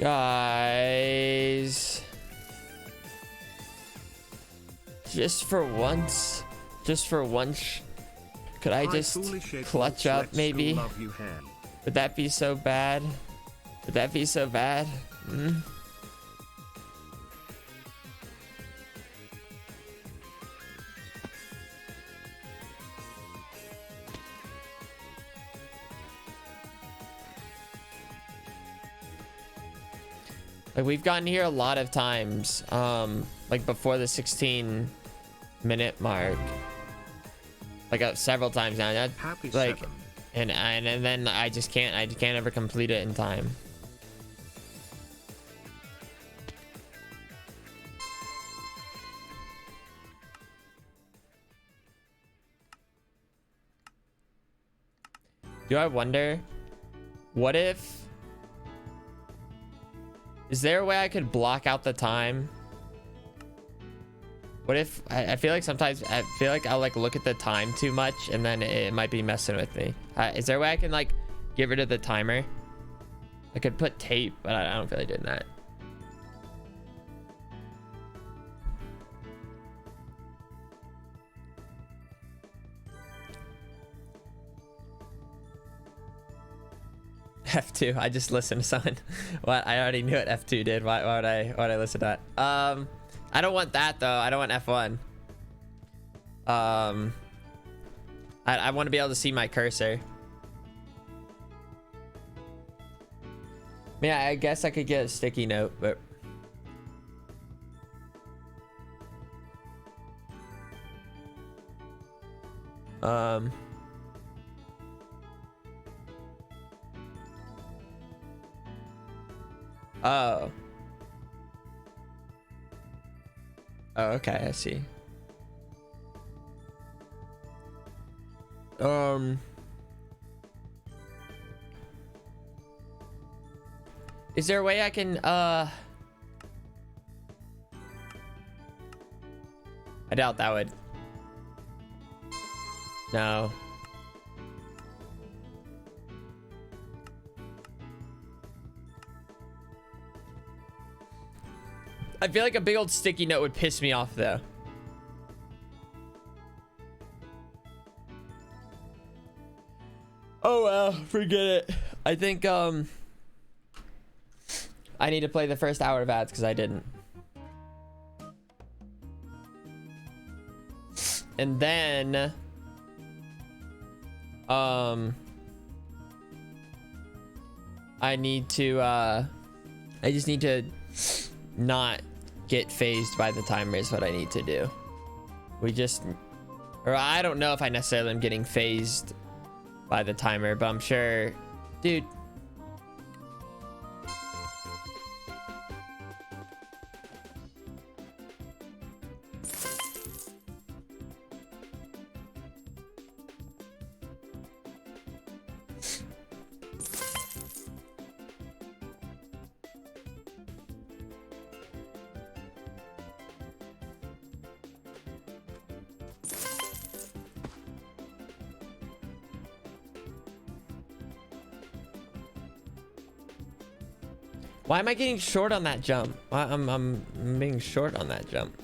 Guys, just for once, could I just clutch up maybe? Would that be so bad? Would that be so bad? Like, we've gotten here a lot of times, like before the 16-minute mark, like several times now. Happy like, 7. and then I can't ever complete it in time. Do I wonder, what if? Is there a way I could block out the time? What if I feel like sometimes I'll like look at the time too much and then it might be messing with me. Is there a way I can like get rid of the timer? I could put tape, but I don't feel like doing that. F2. I just listened to something. What? I already knew what F2 did. Why would I listen to that? I don't want that though. I don't want F1. I want to be able to see my cursor. Yeah, I guess I could get a sticky note, but oh. Oh, okay, I see. Is there a way I can I doubt that would. No. I feel like a big old sticky note would piss me off though. Oh well, forget it. I think I need to play the first hour of ads because I didn't. And then I need to I just need to not get phased by the timer is what I need to do. Or I don't know if I necessarily am getting phased by the timer, but I'm sure, dude. Why am I getting short on that jump? I'm being short on that jump.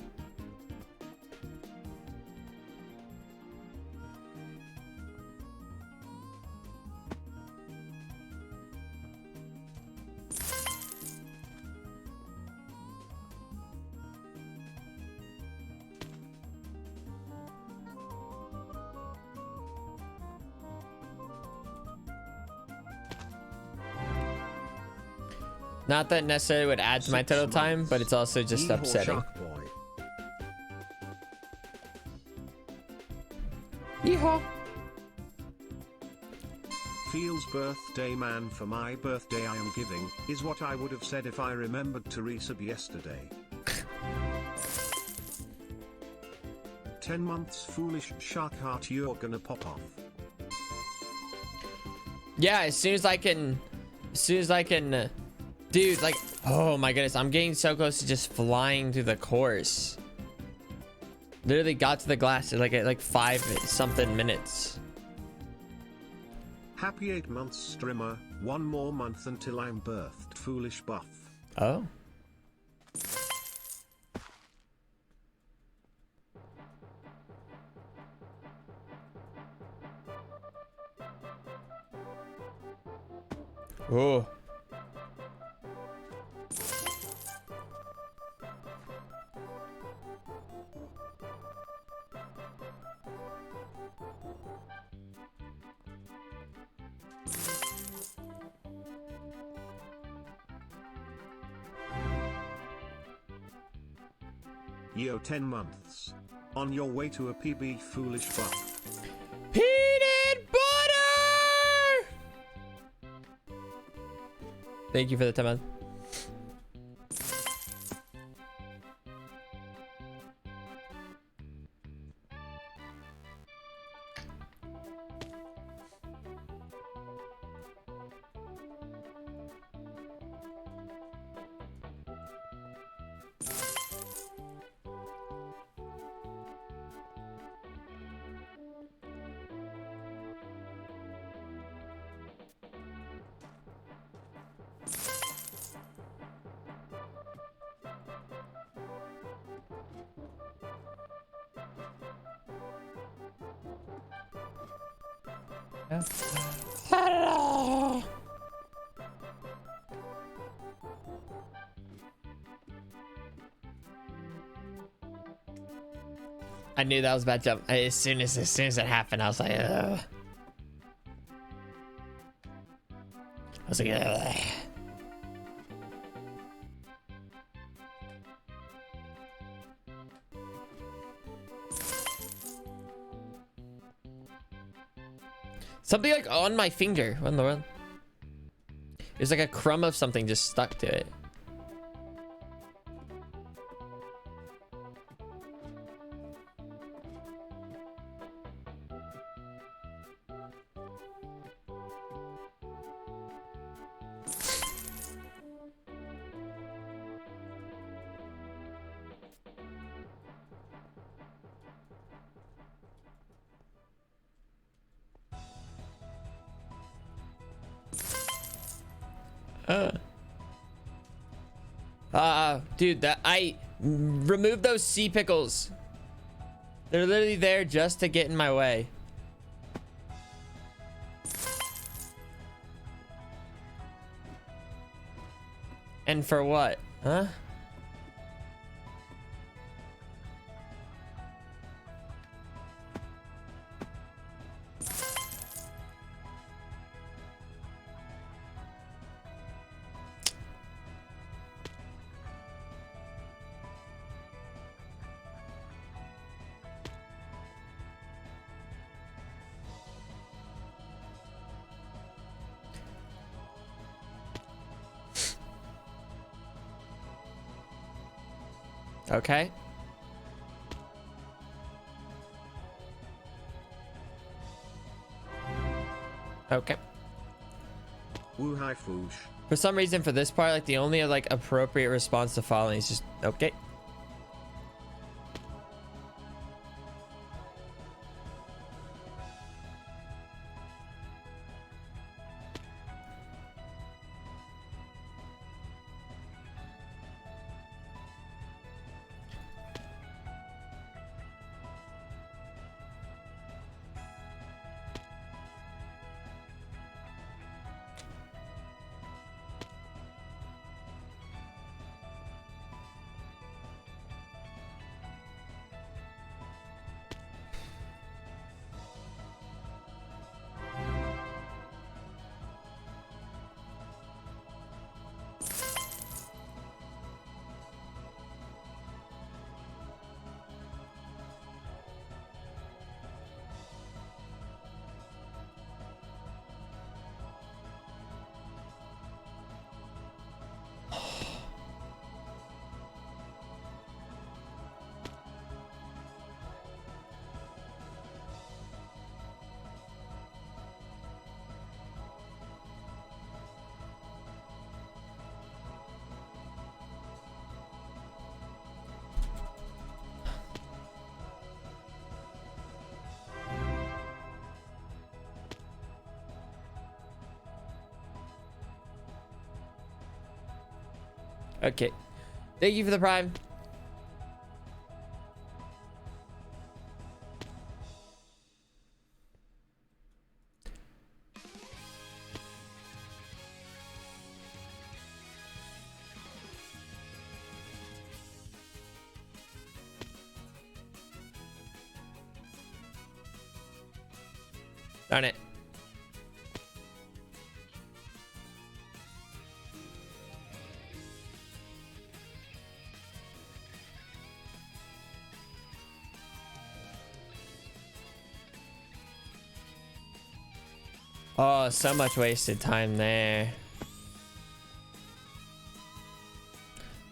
Not that necessarily would add to my total time, but it's also just upsetting. Yeehaw. Feels birthday man for my birthday I am giving, is what I would have said if I remembered to resub yesterday. 10 months foolish shark heart, you're gonna pop off. Yeah, as soon as I can, dude, like, oh my goodness, I'm getting so close to just flying through the course. Literally got to the glass at like 5 something minutes. Happy 8 months streamer, 1 more month until I'm birthed, foolish buff. Oh. Oh. Yo, 10 months. On your way to a PB foolish buck. Peanut butter! Thank you for the 10 months. I knew that was a bad jump. As soon as it happened, I was like, ugh. I was like, ugh. Something like on my finger. What in the world? There's like a crumb of something just stuck to it. Dude, that I removed those sea pickles. They're literally there just to get in my way. And for what? Huh? Okay. Okay. Woo hi foosh. For some reason, for this part, like the only like appropriate response to following is just okay. Okay. Thank you for the prime. Darn it. Oh, so much wasted time there.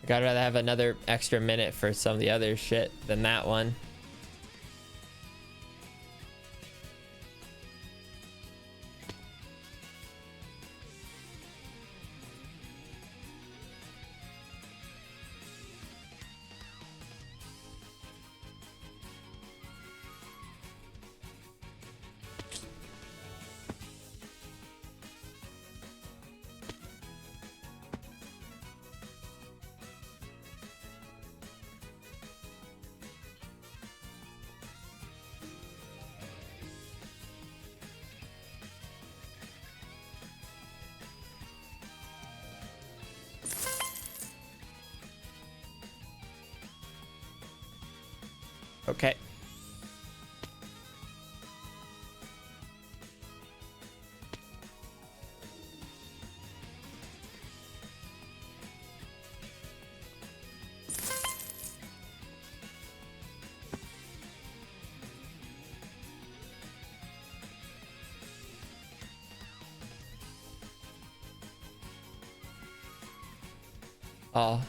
I'd rather have another extra minute for some of the other shit than that one. Okay. Oh.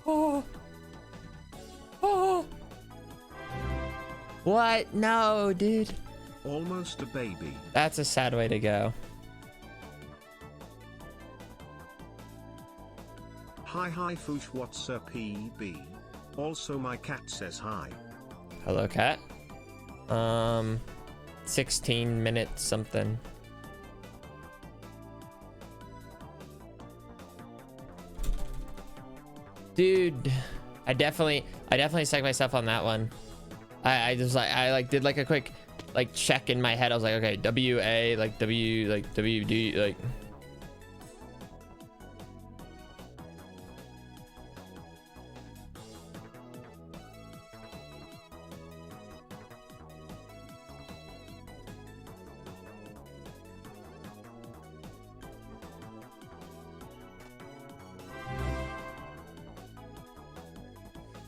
Oh. Oh. What? No, dude. Almost a baby. That's a sad way to go. Hi Foosh, what's up PB? Also my cat says hi. Hello, cat. 16 minutes something. Dude, I definitely psyched myself on that one. I just like did like a quick like check in my head. I was like, okay, WA, like W, like WD, like.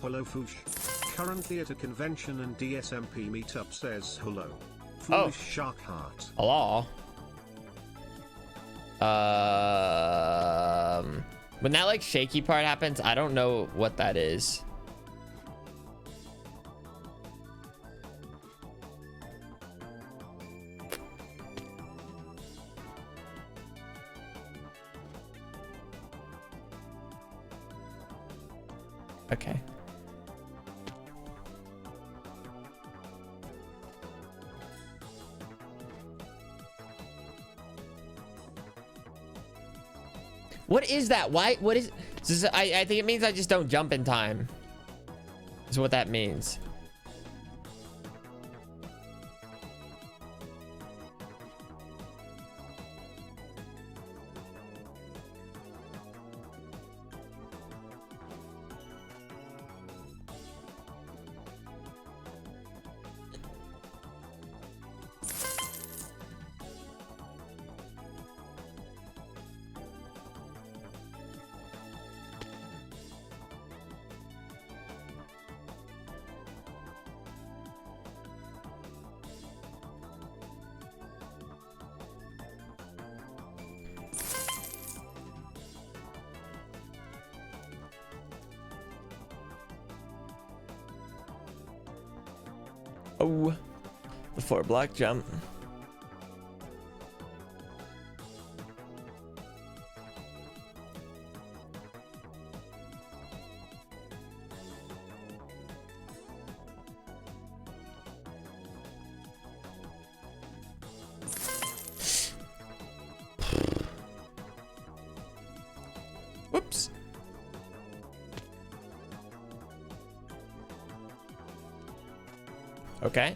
Hello Foosh. Currently at a convention and DSMP meetup says hello. Oh. Foolish shark heart. Hello. When that like shaky part happens, I don't know what that is. Okay. What is that? Why? What is this? I think it means I just don't jump in time. Is what that means. Oh, the 4-block jump. Okay.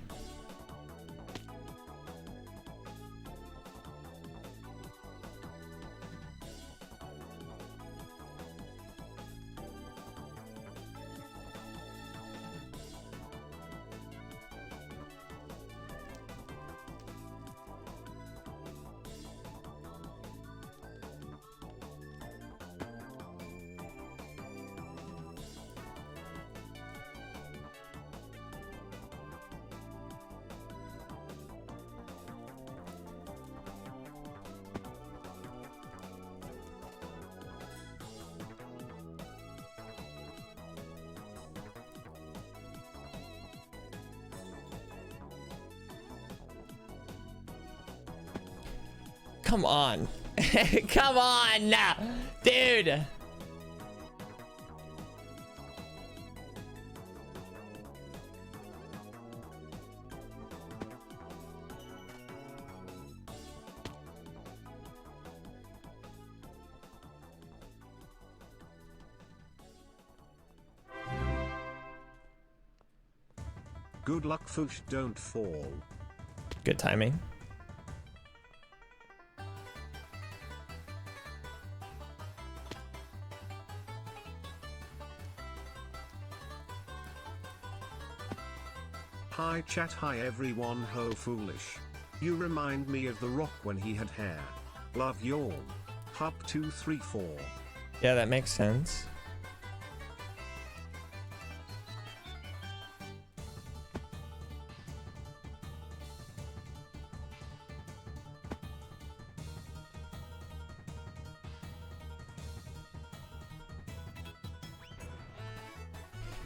Come on. Come on, dude. Good luck, Foosh, don't fall. Good timing. Hi chat, hi everyone, ho foolish. You remind me of The Rock when he had hair. Love y'all. Hub 234. Yeah, that makes sense.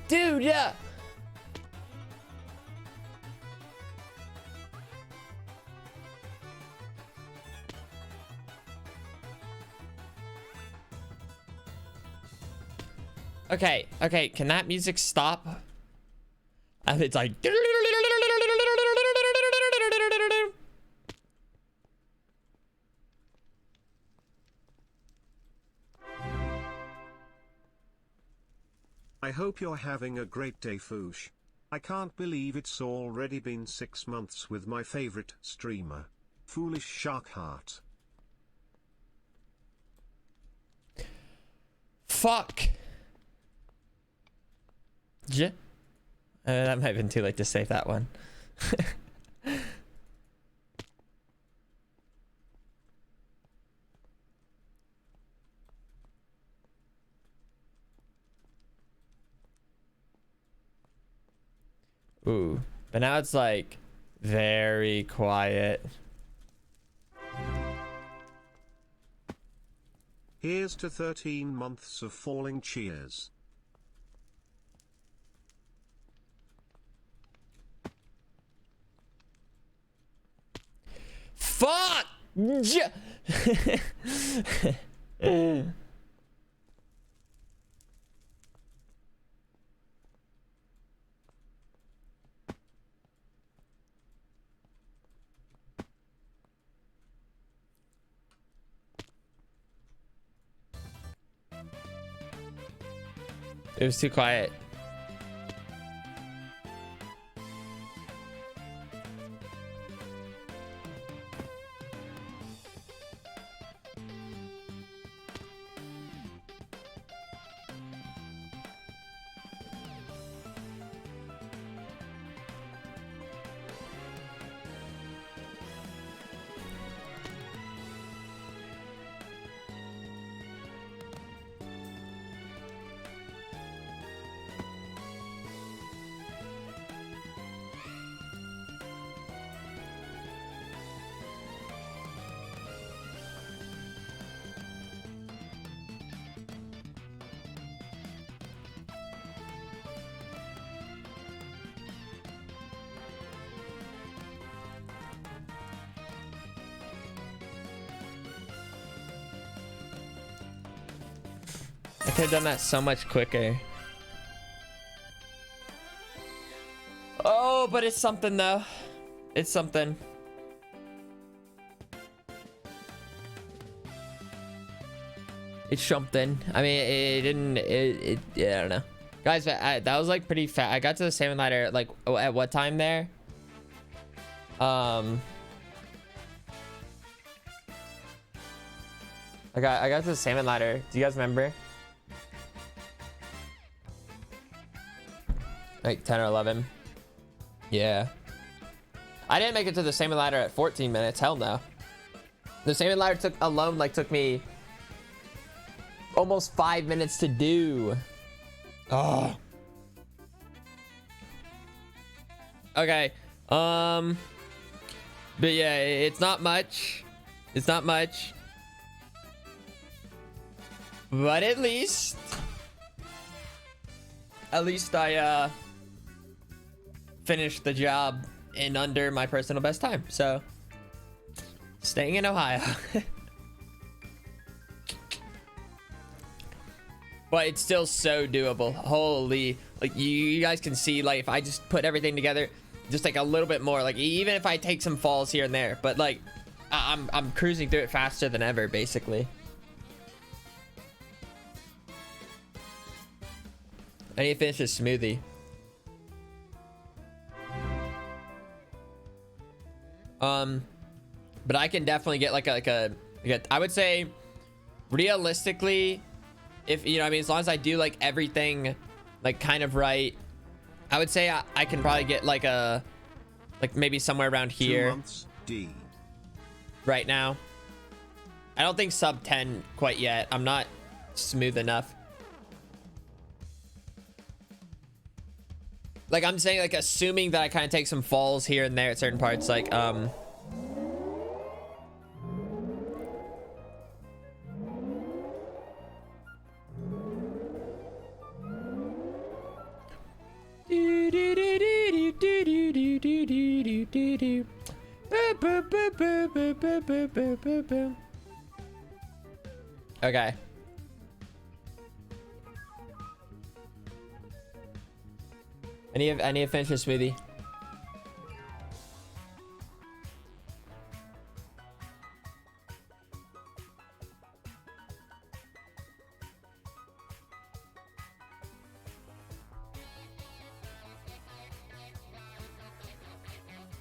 Dude, yeah. Okay, okay, can that music stop? And it's like I hope you're having a great day, Foosh. I can't believe it's already been 6 months with my favorite streamer. Foolish Shark Heart. fuck. Yeah. That might have been too late to save that one. Ooh, but now it's like very quiet. Here's to 13 months of falling cheers. Fuck! It was too quiet. I could have done that so much quicker. Oh, but it's something though. It's something. It's something. I mean, it didn't. Yeah, I don't know. Guys, that was like pretty fast. I got to the salmon ladder like at what time there? I got to the salmon ladder. Do you guys remember? Like 10 or 11. Yeah. I didn't make it to the salmon ladder at 14 minutes. Hell no. The salmon ladder took me almost 5 minutes to do. Oh. Okay. But yeah, it's not much. It's not much. But at least I finished the job in under my personal best time. So staying in Ohio. But it's still so doable. Holy, like you guys can see, like if I just put everything together just like a little bit more, like even if I take some falls here and there, but like I'm cruising through it faster than ever basically. I need to finish this smoothie. But I can definitely get like a I would say realistically, if you know, I mean, as long as I do like everything like kind of right, I would say I can probably get like maybe somewhere around here. 2 months, D. Right now. I don't think sub 10 quite yet. I'm not smooth enough. Like I'm saying, like assuming that I kind of take some falls here and there at certain parts, like okay. I need to finish this smoothie.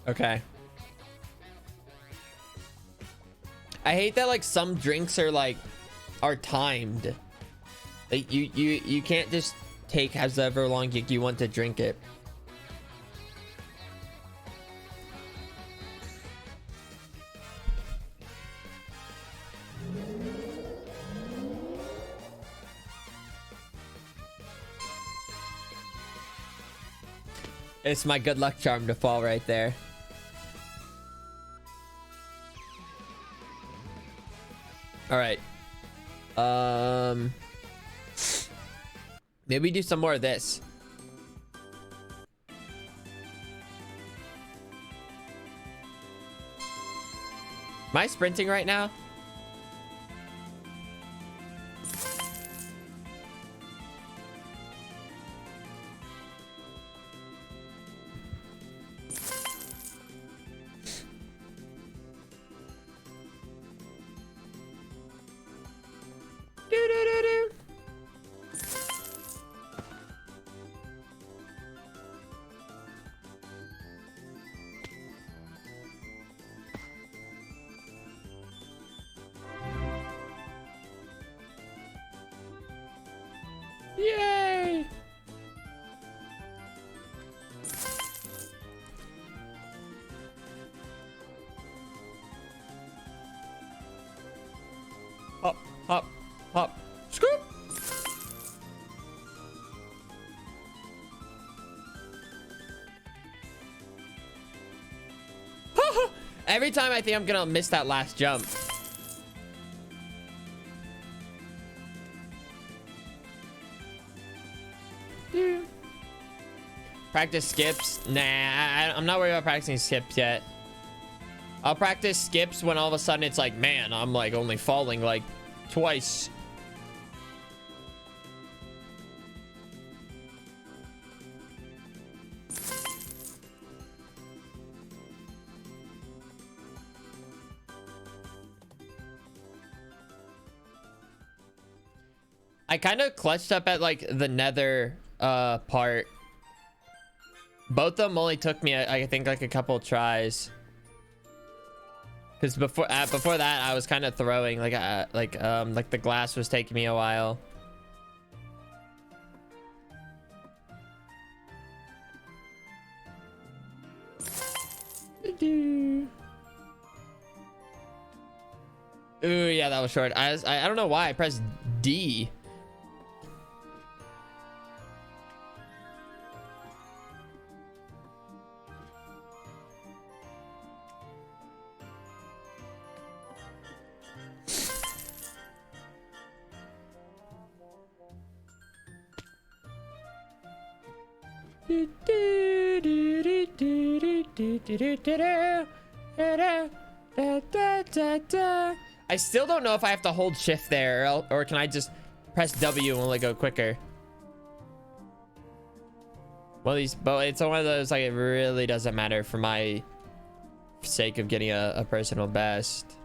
Okay. I hate that like some drinks are timed. Like you can't just take however long you want to drink it. It's my good luck charm to fall right there. All right. Maybe do some more of this. Am I sprinting right now? Yay! Hop, hop, hop, scoop! Every time I think I'm gonna miss that last jump. Practice skips? Nah, I'm not worried about practicing skips yet. I'll practice skips when all of a sudden it's like, man, I'm like only falling like twice. I kind of clutched up at like the nether part. Both of them only took me, I think, like a couple tries. Because before that, I was kind of throwing like the glass was taking me a while. Ooh, yeah, that was short. I don't know why I pressed D. I still don't know if I have to hold shift there or can I just press W and will it go quicker. Well, but it's one of those, like, it really doesn't matter for my sake of getting a personal best.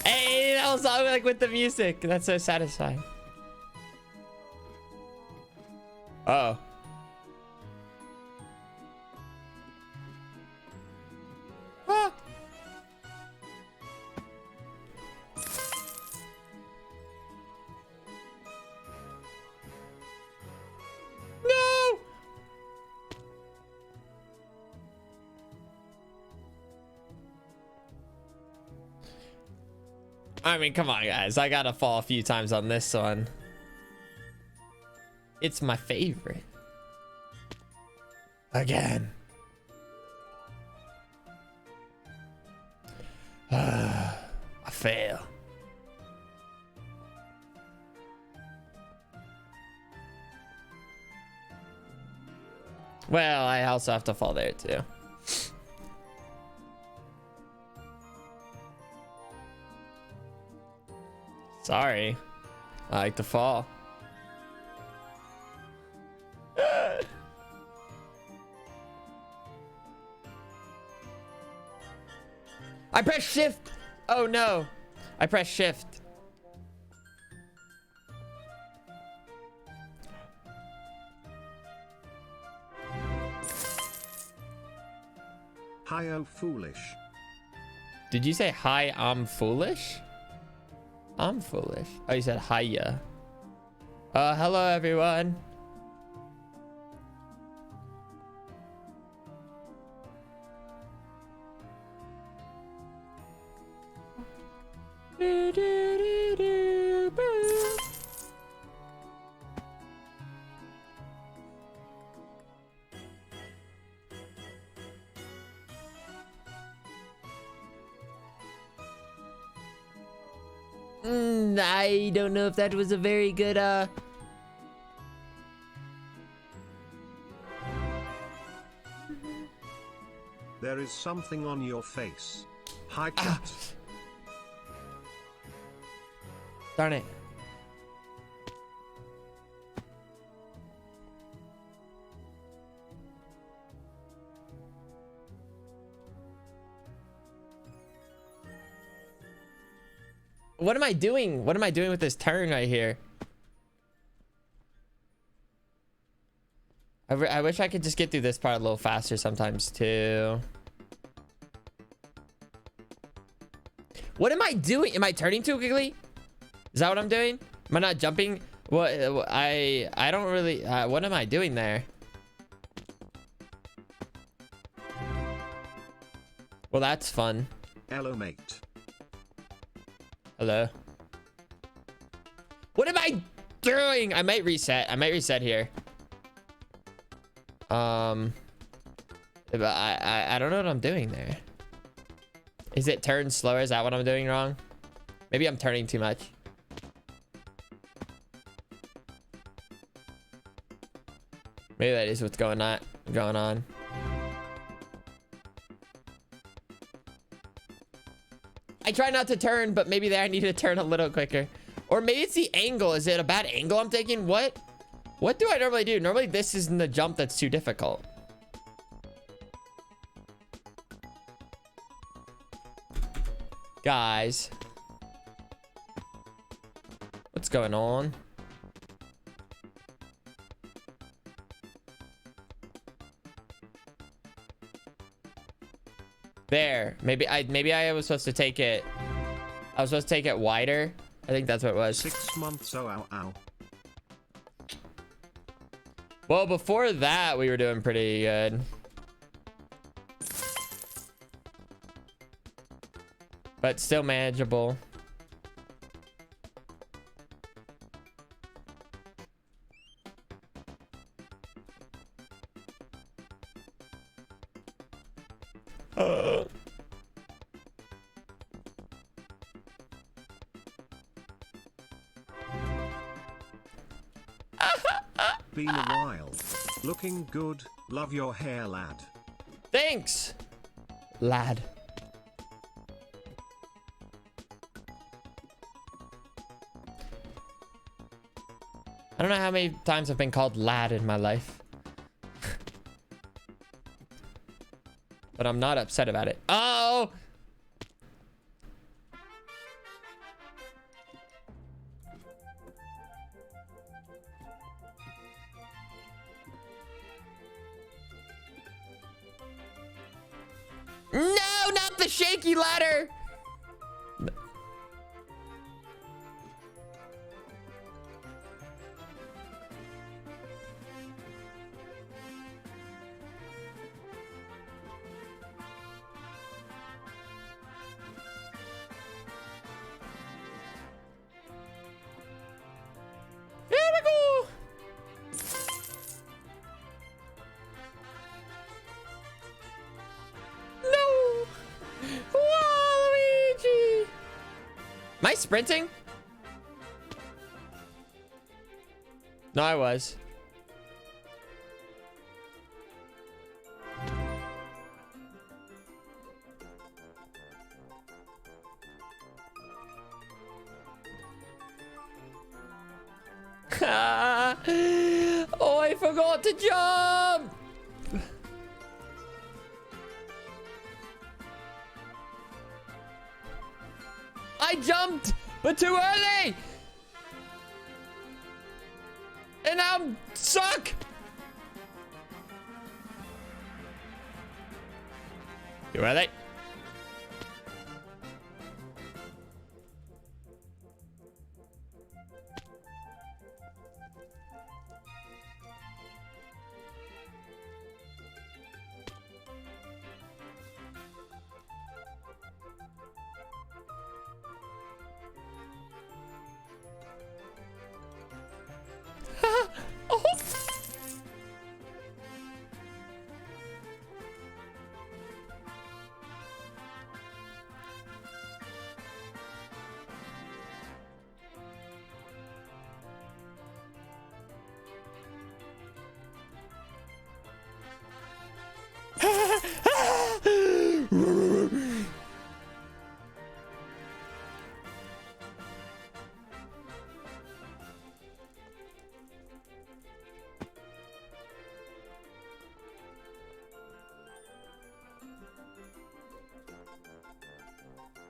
Hey, that was all like with the music. That's so satisfying. Uh-oh. Ah. No. I mean, come on, guys. I gotta fall a few times on this one. It's my favorite. Again. I fail. Well, I also have to fall there too. Sorry. I like to fall. I pressed shift. Oh no. I pressed shift. Hi-oh foolish. Did you say hi, I'm foolish? I'm foolish. Oh, you said hiya. Hello everyone. I don't know if that was a very good There is something on your face. Hi, cat. Darn it. What am I doing? What am I doing with this turn right here? I wish I could just get through this part a little faster sometimes too. What am I doing? Am I turning too quickly? Is that what I'm doing? Am I not jumping? What? I don't really. What am I doing there? Well, that's fun. Hello, mate. Hello. What am I doing? I might reset. I might reset here. But I don't know what I'm doing there. Is it turn slower? Is that what I'm doing wrong? Maybe I'm turning too much. Maybe that is what's going on. I try not to turn, but maybe there I need to turn a little quicker. Or maybe it's the angle. Is it a bad angle I'm taking? What What do I normally do? Normally this isn't the jump that's too difficult. Guys. What's going on? There. Maybe I was supposed to take it. I was supposed to take it wider. I think that's what it was. 6 months. Oh, ow, ow. Well, before that, we were doing pretty good. But still manageable. Been a while. Looking good. Love your hair, lad. Thanks, lad. I don't know how many times I've been called lad in my life. But I'm not upset about it. Oh! No, not the shaky ladder! Here we go! No! Waluigi! Am I sprinting? No, I was. Oh, I forgot to jump! I jumped, but too early! And I'm stuck! Too early. Oh.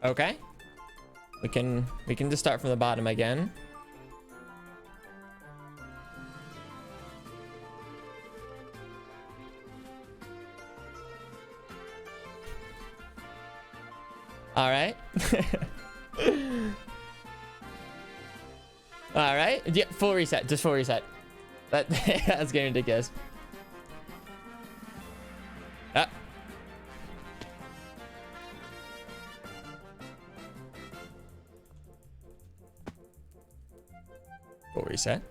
Okay. We can just start from the bottom again. All right. All right. Yeah, full reset. Just full reset. That's getting ridiculous. Ah. Full reset.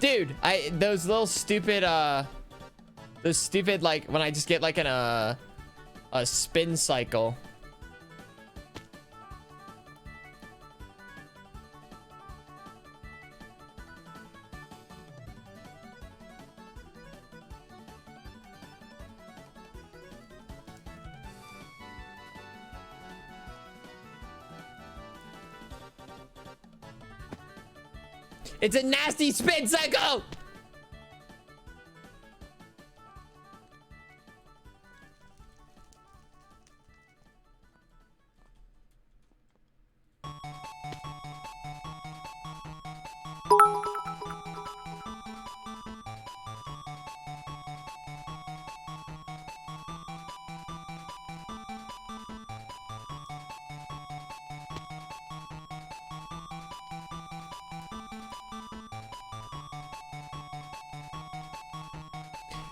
Dude, those little stupid like when I just get like a spin cycle. It's a nasty spin cycle.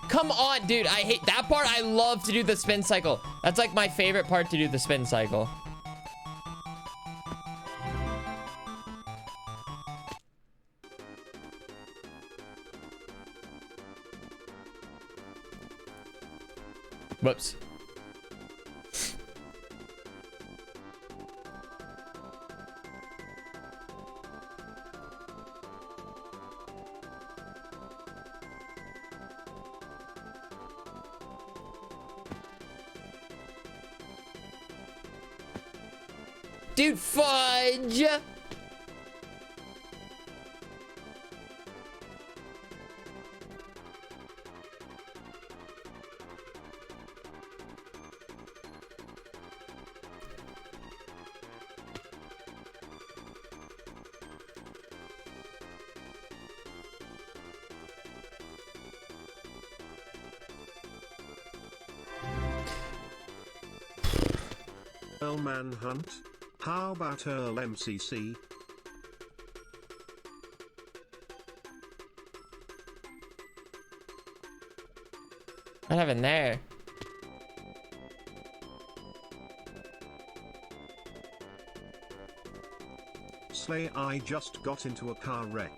Come on, dude. I hate that part. I love to do the spin cycle. That's like my favorite part, to do the spin cycle. Whoops. Dude, fudge. Earl Manhunt? How about Earl MCC? What happened there? Slay, I just got into a car wreck.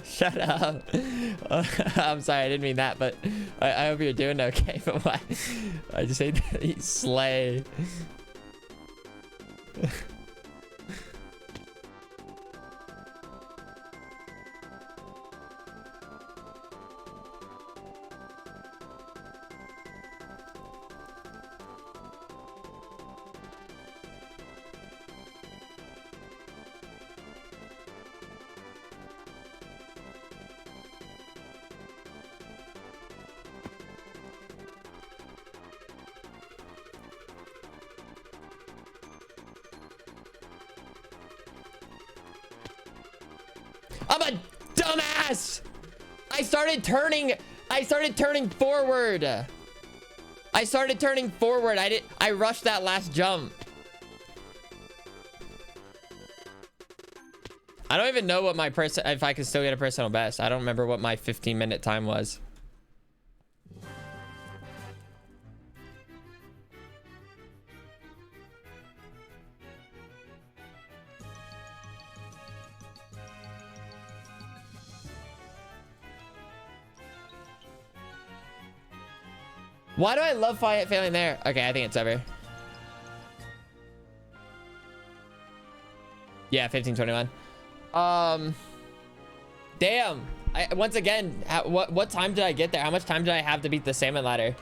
Shut up. I'm sorry, I didn't mean that, but I hope you're doing okay. But why? I just hate that you slay. I'm a dumbass. I started turning forward. I rushed that last jump. I don't even know what my if I could still get a personal best. I don't remember what my 15-minute time was. Why do I love failing there? Okay, I think it's over. Yeah, 15:21. Damn. Once again, what time did I get there? How much time did I have to beat the salmon ladder?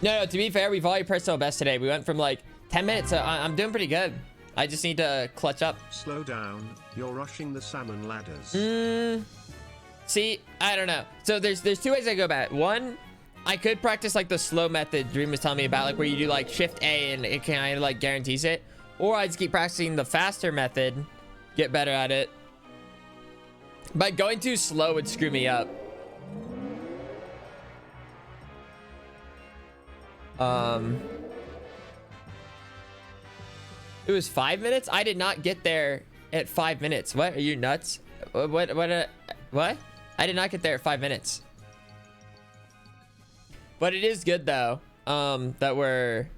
No, to be fair, we've already personal best today. We went from like 10 minutes. I'm doing pretty good. I just need to clutch up. Slow down. You're rushing the salmon ladders. See, I don't know. So there's two ways I go about it. One, I could practice like the slow method Dream was telling me about, like where you do like shift A and it kind of like guarantees it. Or I just keep practicing the faster method, get better at it. But going too slow would screw me up. It was 5 minutes. I did not get there at 5 minutes. What? Are you nuts? What? I did not get there at 5 minutes. But it is good though. That we're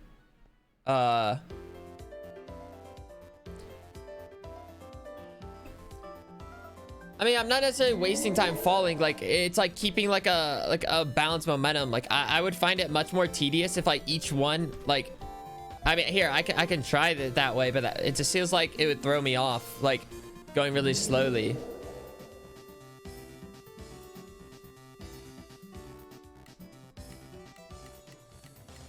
I mean, I'm not necessarily wasting time falling. Like, it's like keeping like a balanced momentum. Like, I would find it much more tedious if like each one, like, I mean, here, I can try it that way, but it just feels like it would throw me off, like going really slowly.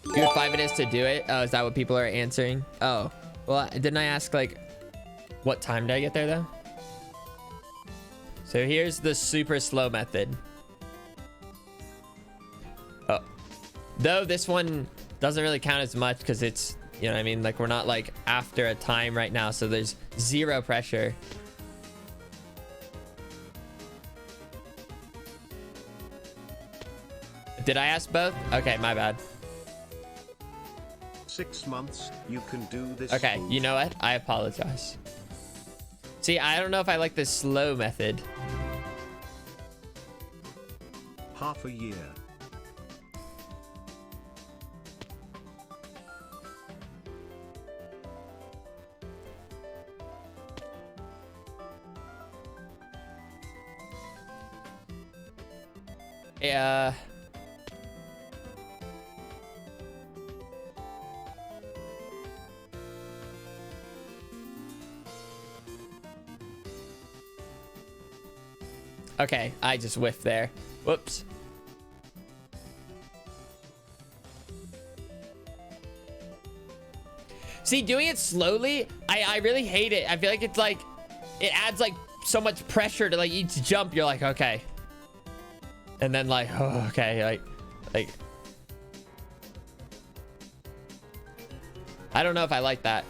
You had 5 minutes to do it. Oh, is that what people are answering? Oh, well, didn't I ask like what time did I get there though? So here's the super slow method. Oh, though this one doesn't really count as much because it's, you know what I mean? Like, we're not like after a time right now, so there's 0 pressure. Did I ask both? Okay, my bad. 6 months, you can do this. Okay, you know what? I apologize. See, I don't know if I like the slow method. Half a year. Yeah. Okay, I just whiffed there. Whoops. See, doing it slowly, I really hate it. I feel like it's like, it adds like so much pressure to like each jump. You're like, okay. And then like, oh, okay, like, I don't know if I like that.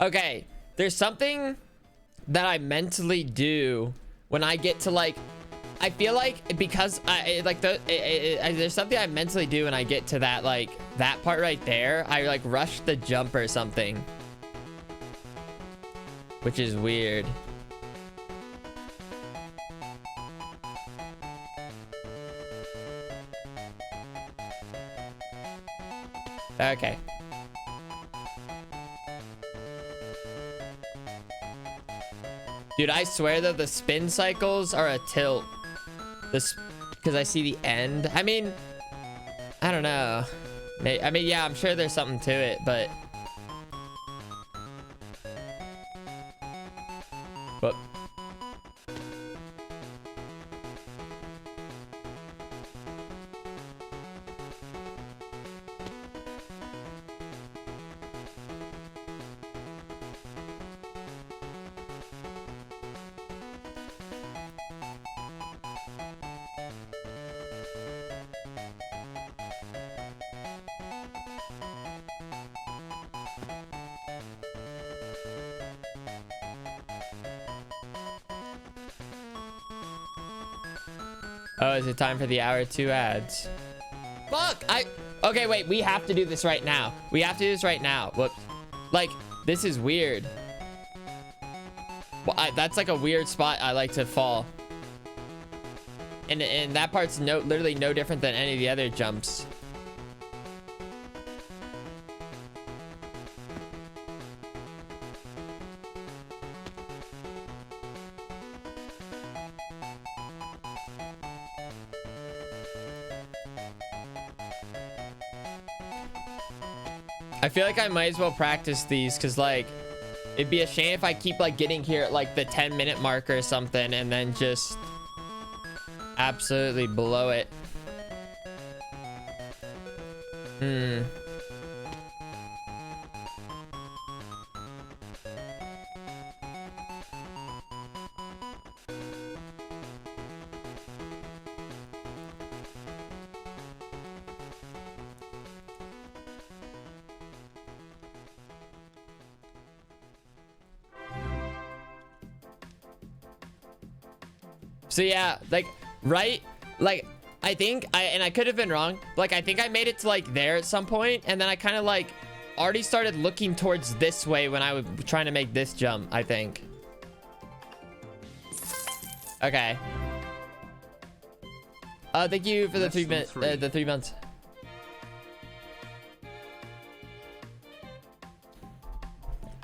Okay, there's something that I mentally do when I get to like, I feel like because there's something I mentally do when I get to that, like that part right there. I like rush the jump or something, which is weird. Okay. Dude, I swear that the spin cycles are a tilt. This, because I see the end. I mean, I don't know. I mean, yeah, I'm sure there's something to it, but. Whoop. Oh, is it time for the hour 2 ads? Fuck! Okay, wait. We have to do this right now. We have to do this right now. Whoops. Like, this is weird. Well, that's like a weird spot I like to fall. And that part's literally no different than any of the other jumps. I feel like I might as well practice these because like it'd be a shame if I keep like getting here at like the 10-minute mark or something and then just absolutely blow it. So yeah, like, right? Like, I think I could have been wrong. Like, I think I made it to like there at some point, and then I kind of like already started looking towards this way when I was trying to make this jump, I think. Okay. Thank you for the 3 minutes, the 3 months.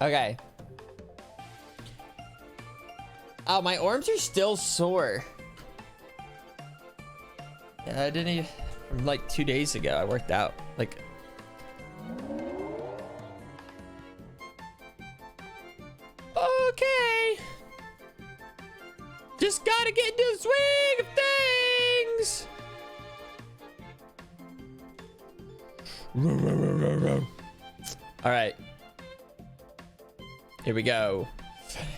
Okay. Oh, my arms are still sore. Yeah, I didn't even, from like 2 days ago, I worked out. Like, okay. Just gotta get into the swing of things. All right. Here we go.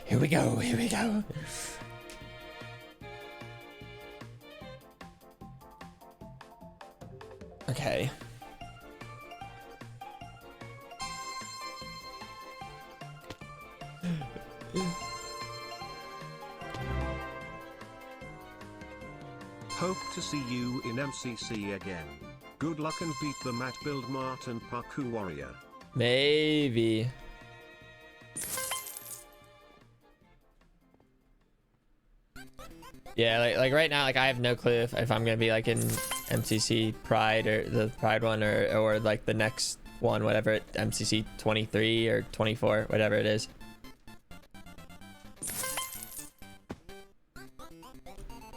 Here we go. Here we go. Okay. Hope to see you in MCC again. Good luck and beat the Matt Build Martin Parkour Warrior. Maybe. Yeah, like right now, like I have no clue if I'm gonna be like in MCC Pride or the Pride one or like the next one, whatever, MCC 23 or 24, whatever it is.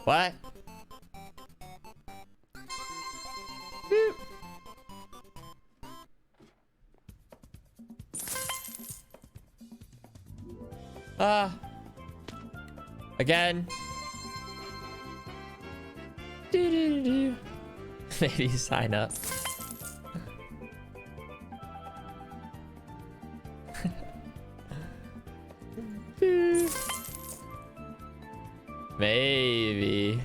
What? Again. Maybe sign up. Maybe.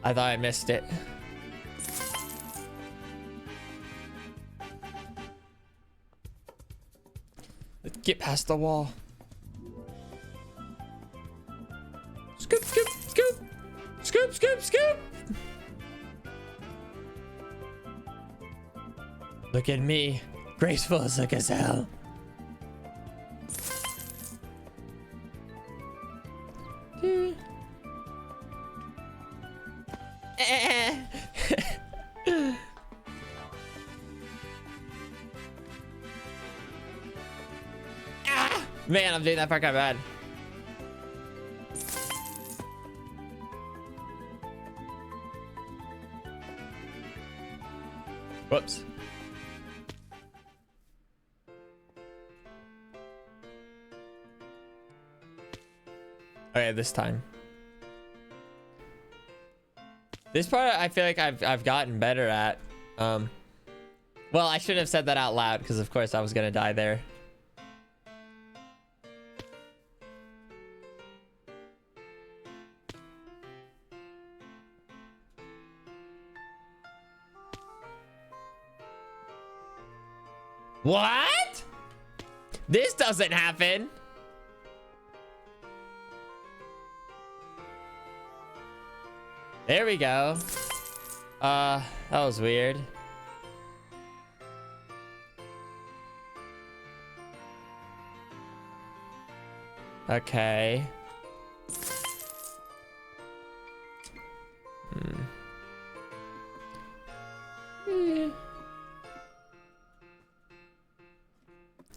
I thought I missed it. Let's get past the wall. Scoop, scoop, scoop. Scoop, scoop, scoop. Look at me, graceful as a gazelle. Man, I'm doing that part kind of bad. Whoops. Okay, this time. This part I feel like I've gotten better at. Well, I shouldn't have said that out loud because of course I was gonna die there. What? This doesn't happen. There we go. That was weird. Okay.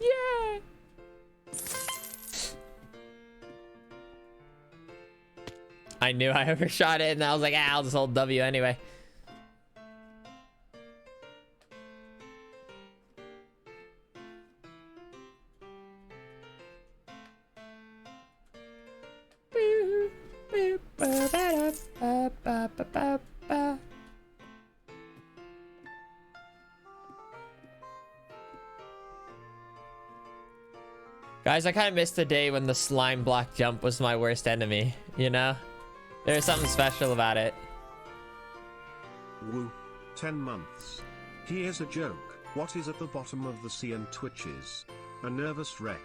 Yeah. I knew I overshot it and I was like, ah, I'll just hold W anyway. Guys, I kind of missed the day when the slime block jump was my worst enemy, you know? There's something special about it. Woo. 10 months. Here's a joke. What is at the bottom of the sea and twitches? A nervous wreck.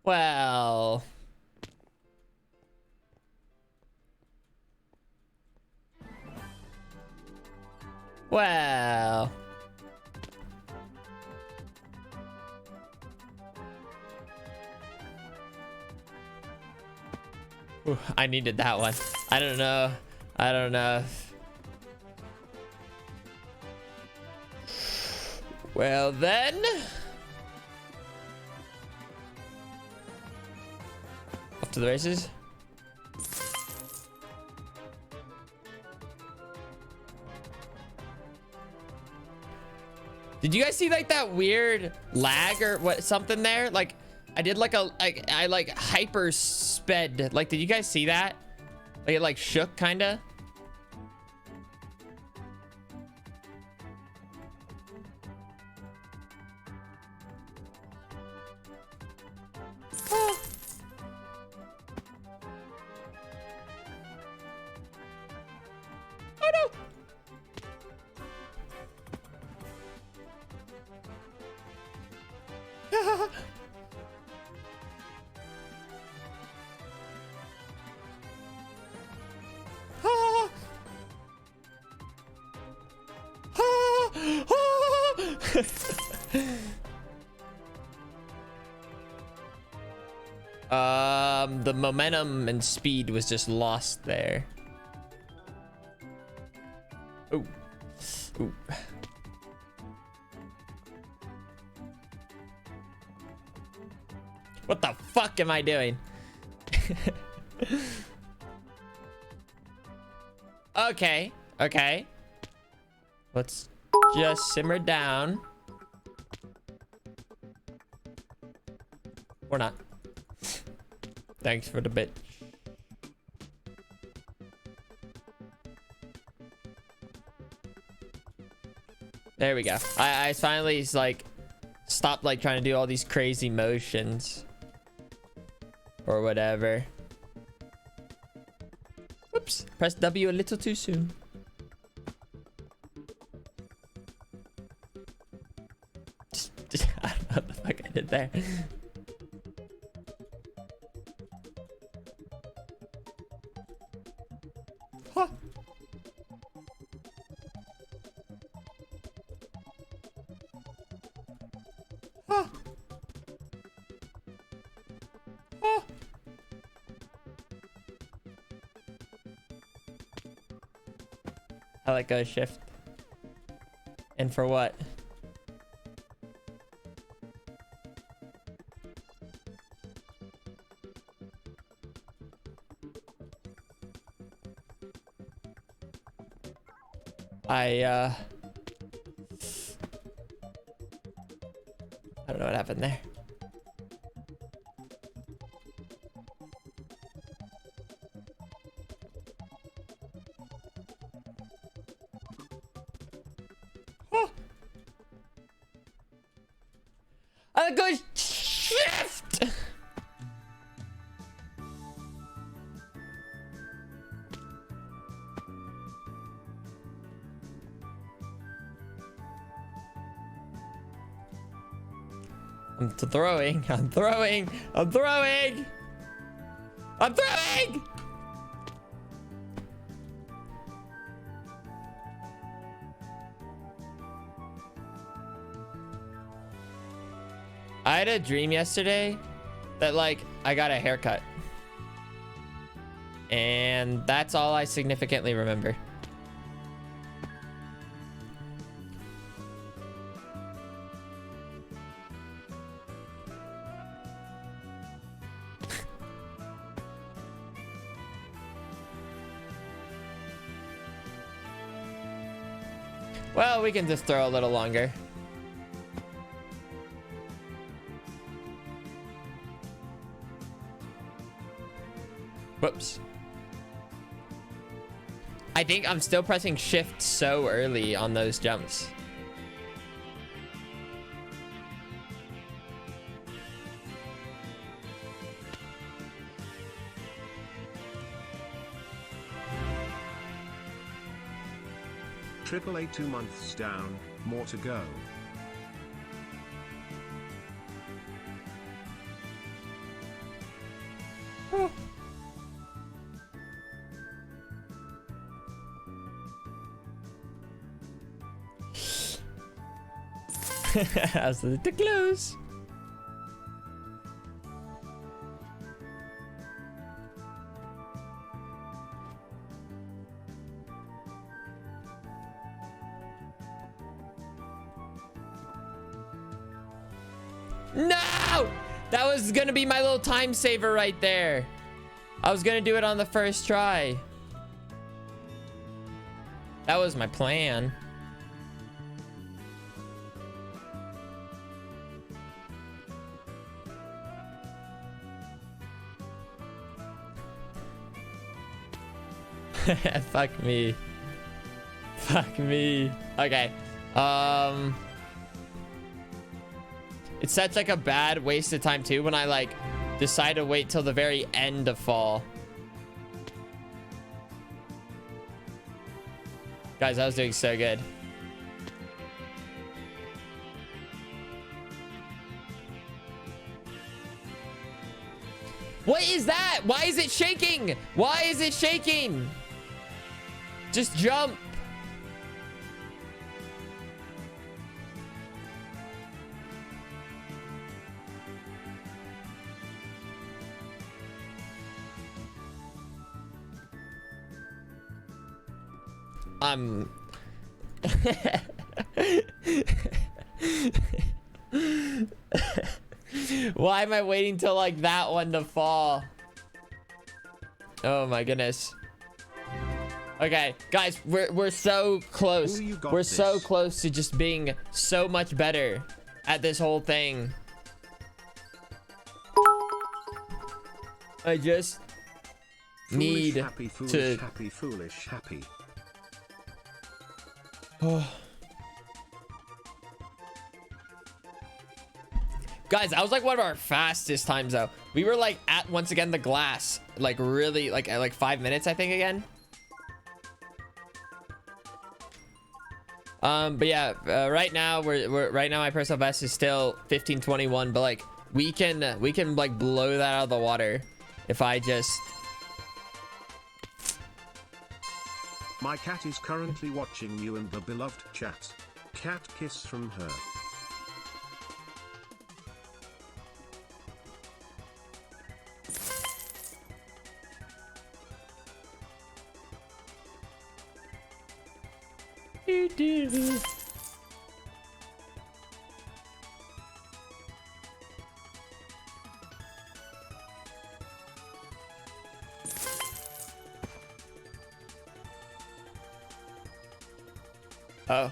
Well. Well. Ooh, I needed that one. I don't know. I don't know. Well then. Off to the races. Did you guys see like that weird lag or what something there? Like I did like I like hyper sped. Like did you guys see that? Like it like shook kinda. Oh. Oh no. The momentum and speed was just lost there. Ooh. Ooh. What the fuck am I doing? Okay. Okay. Let's just simmer down. Or not. Thanks for the bit. There we go. I finally like stopped like trying to do all these crazy motions or whatever. Whoops, press W a little too soon. I don't know what the fuck I did there. Huh. Huh. Huh. I like a shift. And for what? I don't know what happened there. Oh. I go shift. I'm throwing. I'm throwing. I'm throwing. I'm throwing. I had a dream yesterday that like I got a haircut. And that's all I significantly remember. Well, we can just throw a little longer. Whoops. I think I'm still pressing shift so early on those jumps. AAA 2 months down, more to go. I was a little close. No! That was gonna be my little time saver right there. I was gonna do it on the first try. That was my plan. Fuck me. Fuck me. Okay. It's such like a bad waste of time too when I like decide to wait till the very end to fall. Guys, I was doing so good. What is that? Why is it shaking? Why is it shaking? Just jump. Why am I waiting till like that one to fall? Oh my goodness. Okay, guys, we're so close. We're so close to just being so much better at this whole thing. I just need happy, foolish, to happy, foolish, happy. Oh. Guys, that was like one of our fastest times though. We were like at once again the glass, like really like at like 5 minutes I think again. But yeah, right now right now my personal best is still 15:21, but like we can like blow that out of the water if I just. My cat is currently watching you and the beloved chat. Cat kiss from her. Oh.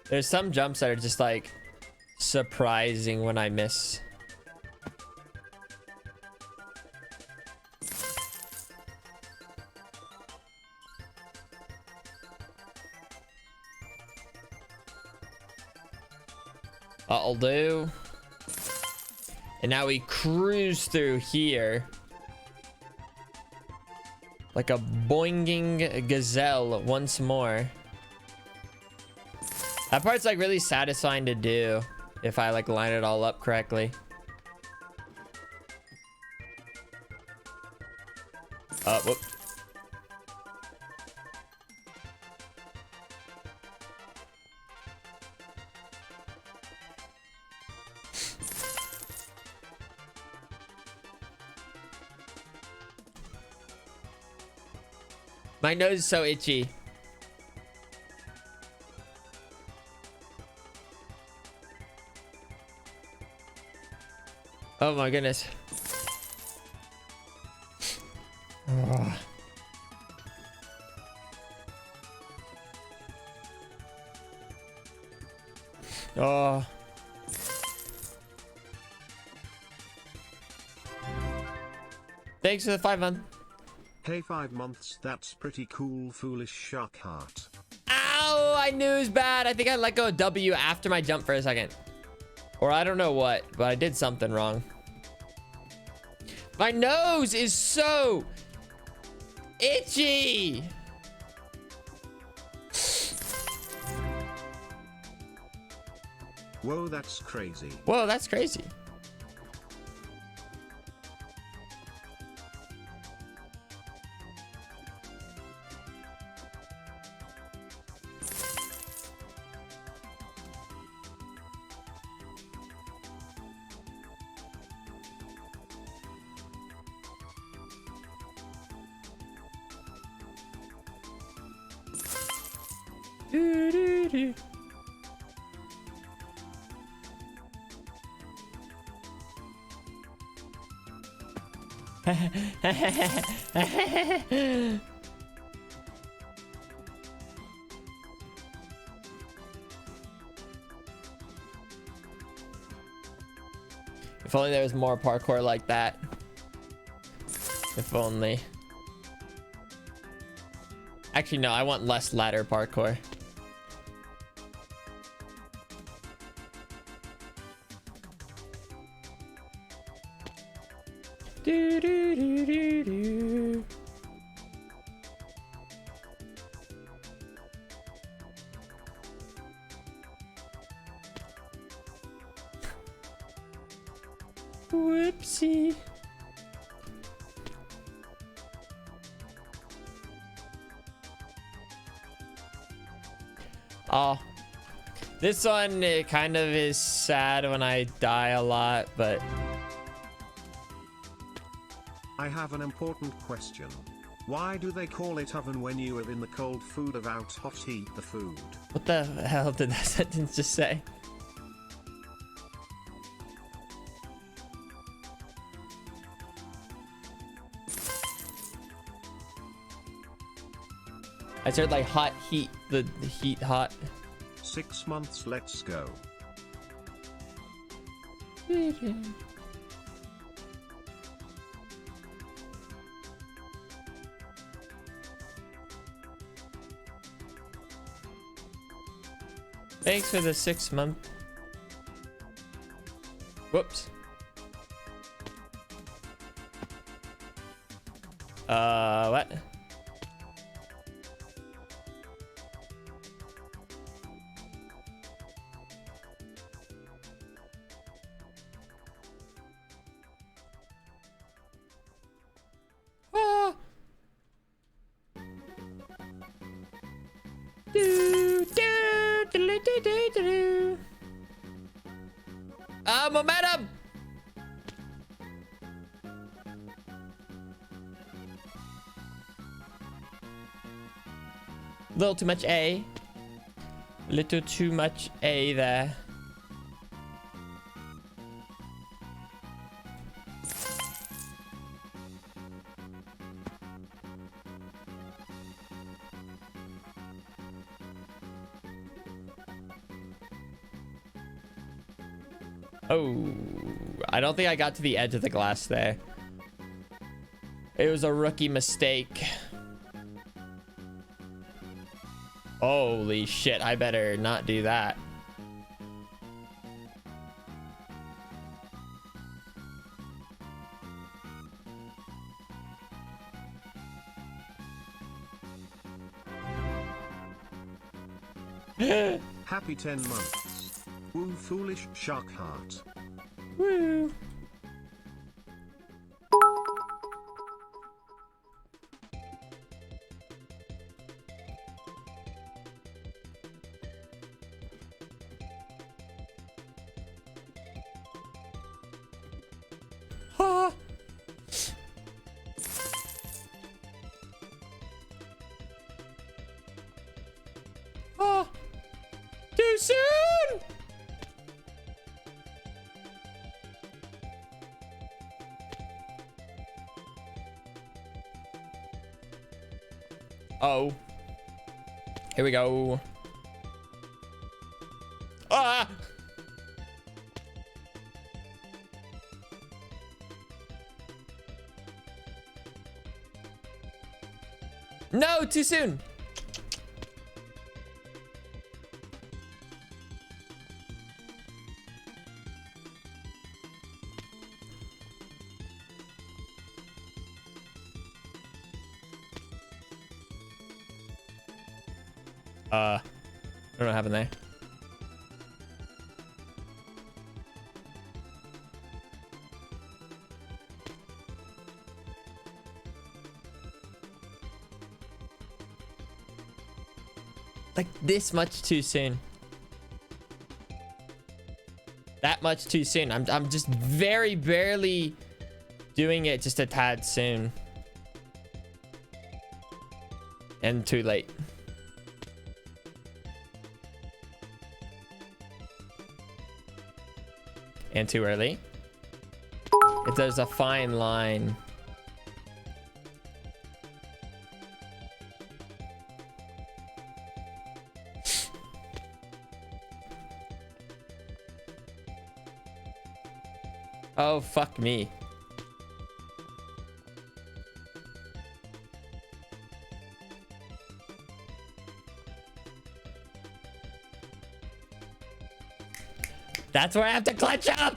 There's some jumps that are just like surprising when I miss. That'll do. And now we cruise through here. Like a boinging gazelle once more. That part's like really satisfying to do if I like line it all up correctly. Whoop. My nose is so itchy. Oh my goodness. Oh. Oh. Thanks for the 5-month. Hey, 5 months, that's pretty cool, foolish shark heart. Ow, I knew it was bad. I think I let go of W after my jump for a second. Or I don't know what, but I did something wrong. My nose is so itchy. Whoa, that's crazy. Whoa, that's crazy. Do, do, do. If only there was more parkour like that. If only. Actually, no, I want less ladder parkour. Do, do, do, do, do. Whoopsie. Oh, this one, it kind of is sad when I die a lot, but I have an important question. Why do they call it oven when you are in the cold food about hot heat the food? what the hell did that sentence just say? I said like hot heat, the heat hot. 6 months, let's go. Thanks for the 6-month. Whoops. What? Ah. Do, do, do, do, do, do, do. Momentum. Little too much A. Little too much A there. Oh, I don't think I got to the edge of the glass there. It was a rookie mistake. Holy shit, I better not do that. Happy 10 months. Woo, foolish shark heart. Woo. Ah. Ah. Too soon. Oh. Here we go. Ah! No, too soon. I don't know what happened there. Like this much too soon. That much too soon. I'm just very barely doing it just a tad soon. And too late. And too early. If there's a fine line. Oh, fuck me. That's where I have to clutch up.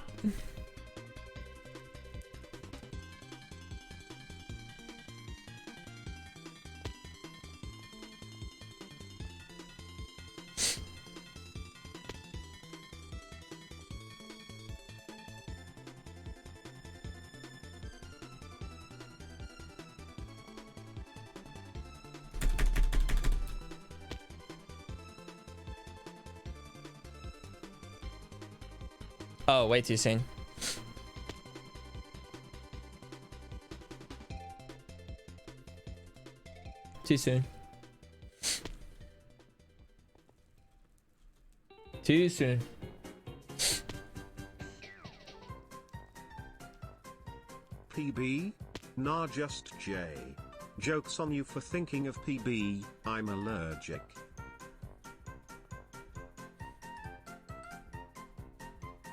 Oh, way too soon. Too soon. Too soon. PB? Nah, just J. Joke's on you for thinking of PB, I'm allergic.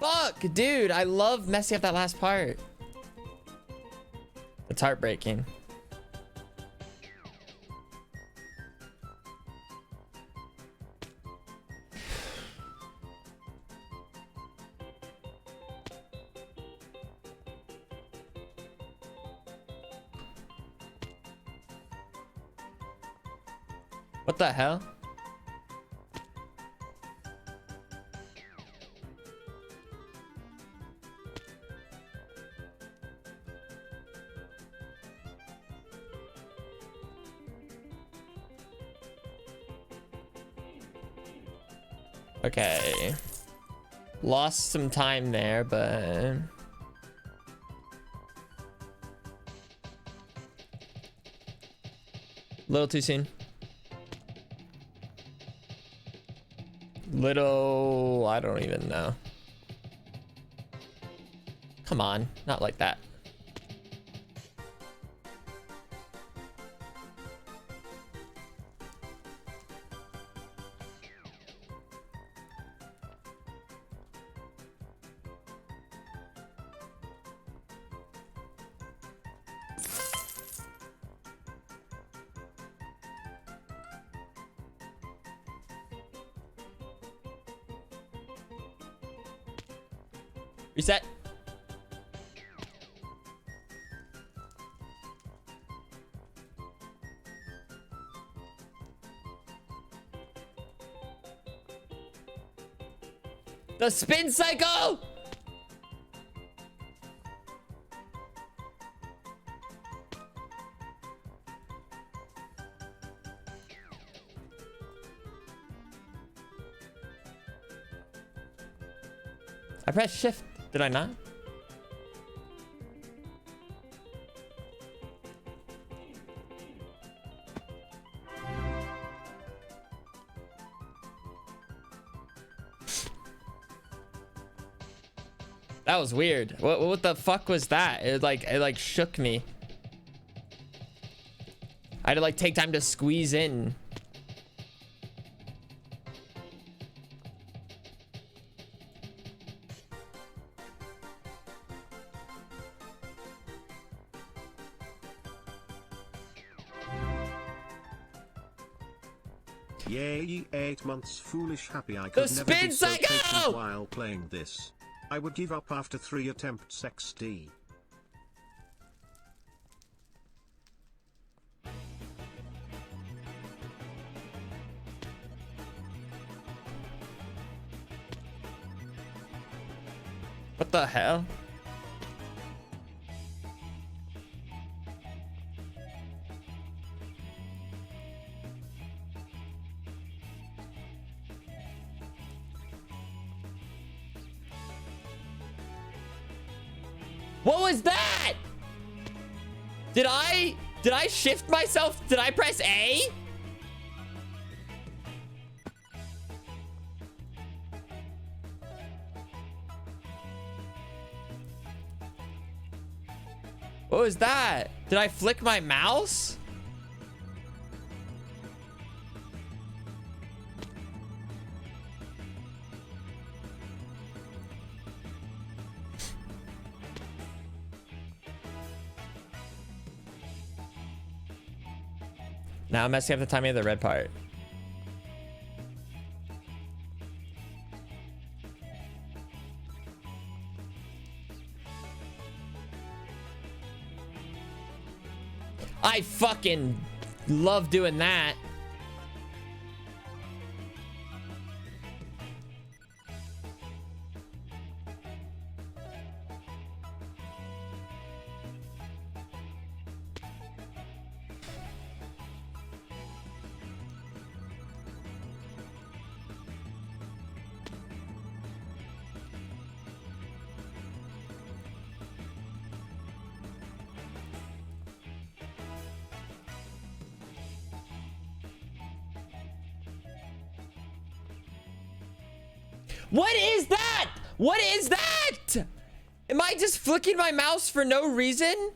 Fuck, dude, I love messing up that last part. It's heartbreaking. What the hell? Okay. Lost some time there, but... little too soon. Little... I don't even know. Come on, not like that. Reset. The spin cycle. I pressed shift. Did I not? That was weird. What the fuck was that? It like shook me. I had to like take time to squeeze in. Yay, 8 months foolish happy. I The could never spin be so cycle! patient while playing this. I would give up after 3 attempts XD. What the hell? What was that? Did I shift myself? Did I press A? What was that? Did I flick my mouse? Now I'm messing up the timing of the red part. I fucking love doing that. What is that? What is that? Am I just flicking my mouse for no reason?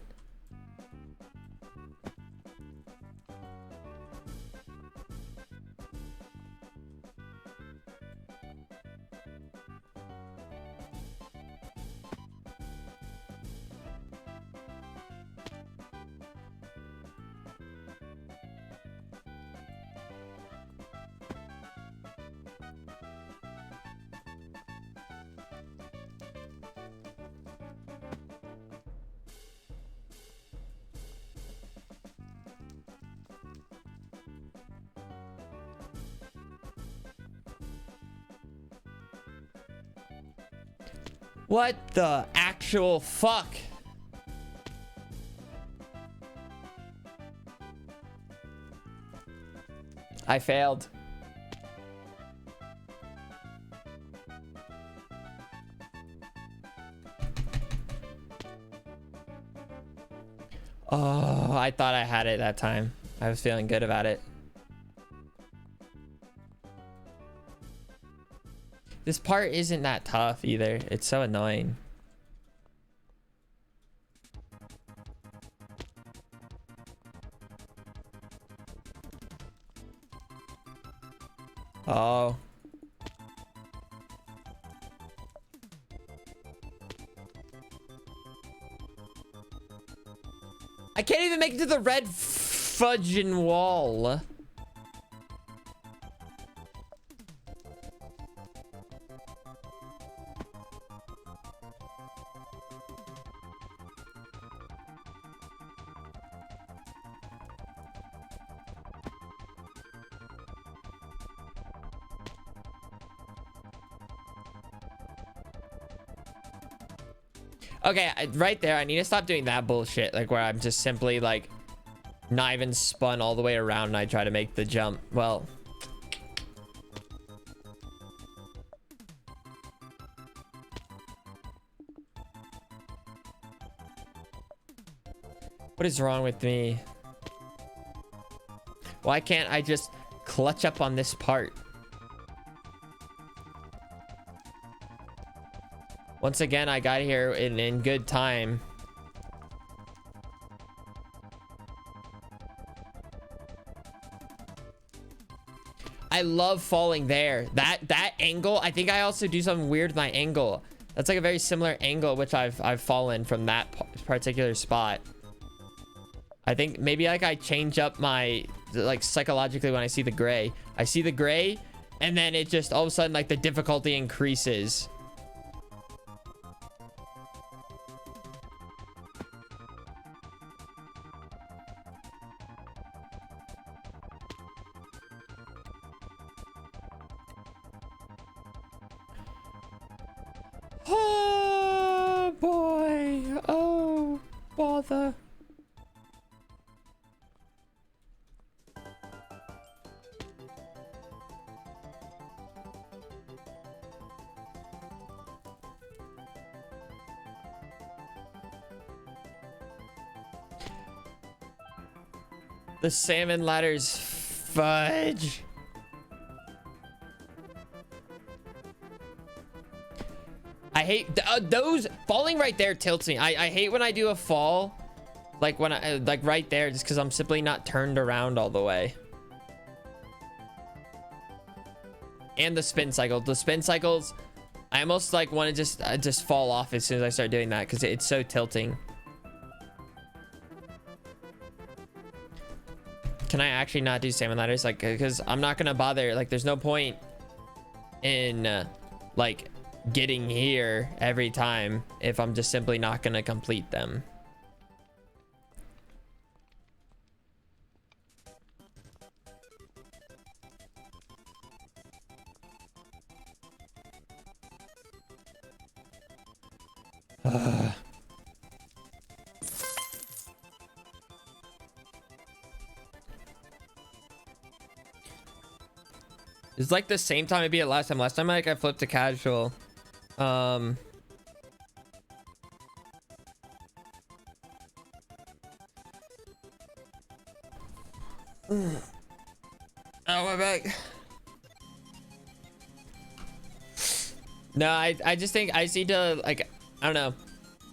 What the actual fuck? I failed. Oh, I thought I had it that time. I was feeling good about it. This part isn't that tough either. It's so annoying. Oh. I can't even make it to the red fudging wall. Okay, right there, I need to stop doing that bullshit, like where I'm just simply like not even spun all the way around and I try to make the jump. Well, what is wrong with me? Why can't I just clutch up on this part? Once again, I got here in good time. I love falling there. That angle, I think I also do something weird with my angle. That's like a very similar angle which I've fallen from that particular spot. I think maybe like I change up my, like, psychologically when I see the gray. I see the gray, and then it just all of a sudden, like, the difficulty increases. Oh boy. Oh bother. The salmon ladder's fudge. I hate those falling right there tilts me. I hate when I do a fall, like when I like right there, just because I'm simply not turned around all the way. And the spin cycles, I almost like want to just fall off as soon as I start doing that because it's so tilting. Can I actually not do salmon ladders? Like, because I'm not gonna bother. Like, there's no point in like getting here every time if I'm just simply not gonna complete them. It's like the same time I beat it last time. Last time like I flipped to casual. Oh, my back. No, I just think I just need to, like, I don't know.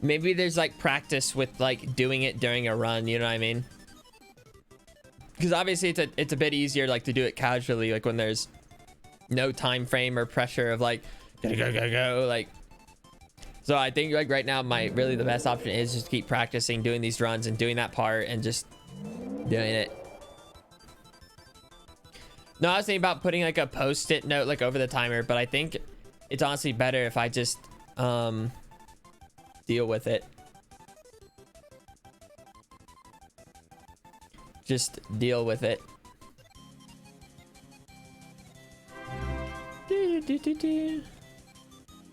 Maybe there's like practice with like doing it during a run, you know what I mean? Because obviously it's a bit easier like to do it casually, like when there's no time frame or pressure of like go like. So I think like right now really the best option is just keep practicing doing these runs and doing that part and just doing it. No, I was thinking about putting like a post-it note like over the timer, but I think it's honestly better if I just deal with it. Just deal with it.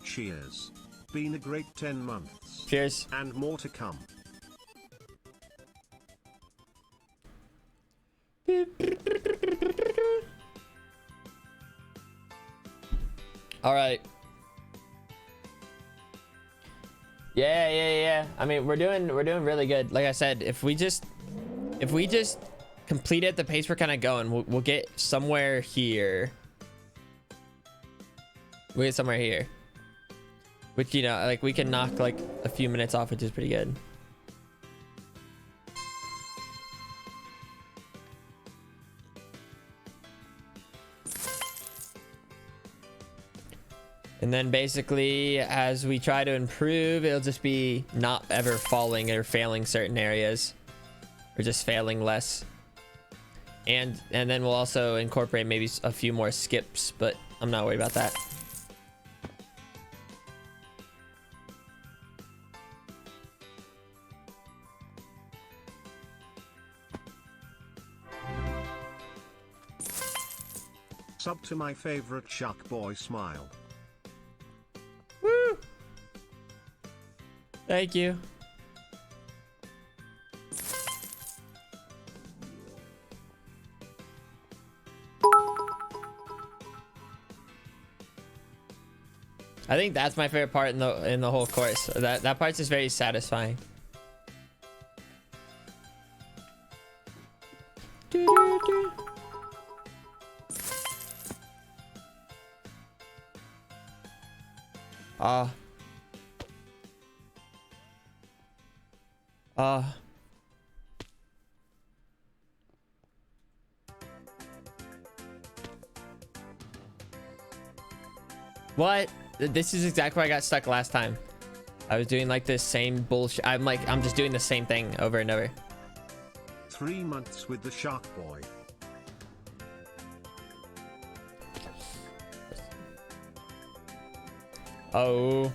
Cheers. Been a great 10 months. Cheers. And more to come. All right. Yeah. I mean, we're doing really good. Like I said, if we just complete it at the pace we're kind of going, we'll get somewhere here. We'll get somewhere here. Which, you know, like we can knock like a few minutes off, which is pretty good. And then basically, as we try to improve, it'll just be not ever falling or failing certain areas, or just failing less. And then we'll also incorporate maybe a few more skips, but I'm not worried about that. Sub to my favorite Shark Boy smile. Woo! Thank you. I think that's my favorite part in the whole course. That part's just very satisfying. What? This is exactly where I got stuck last time. I was doing like this same bullshit. I'm just doing the same thing over and over. 3 months with the Shark Boy. Oh.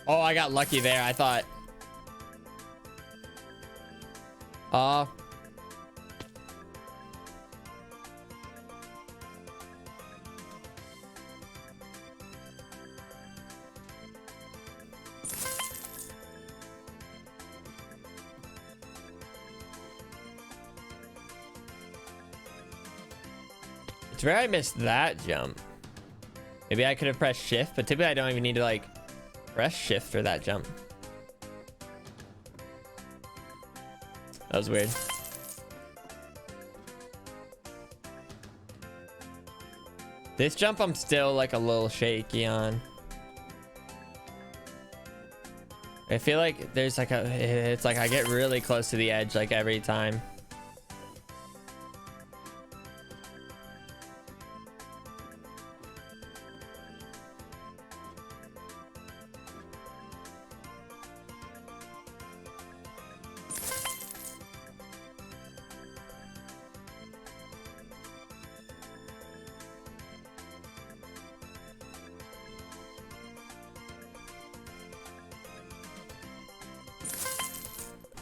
Oh, I got lucky there. I thought. It's where I missed that jump. Maybe I could have pressed shift, but typically I don't even need to like press shift for that jump. That was weird. This jump I'm still like a little shaky on. I feel like there's like it's like I get really close to the edge like every time.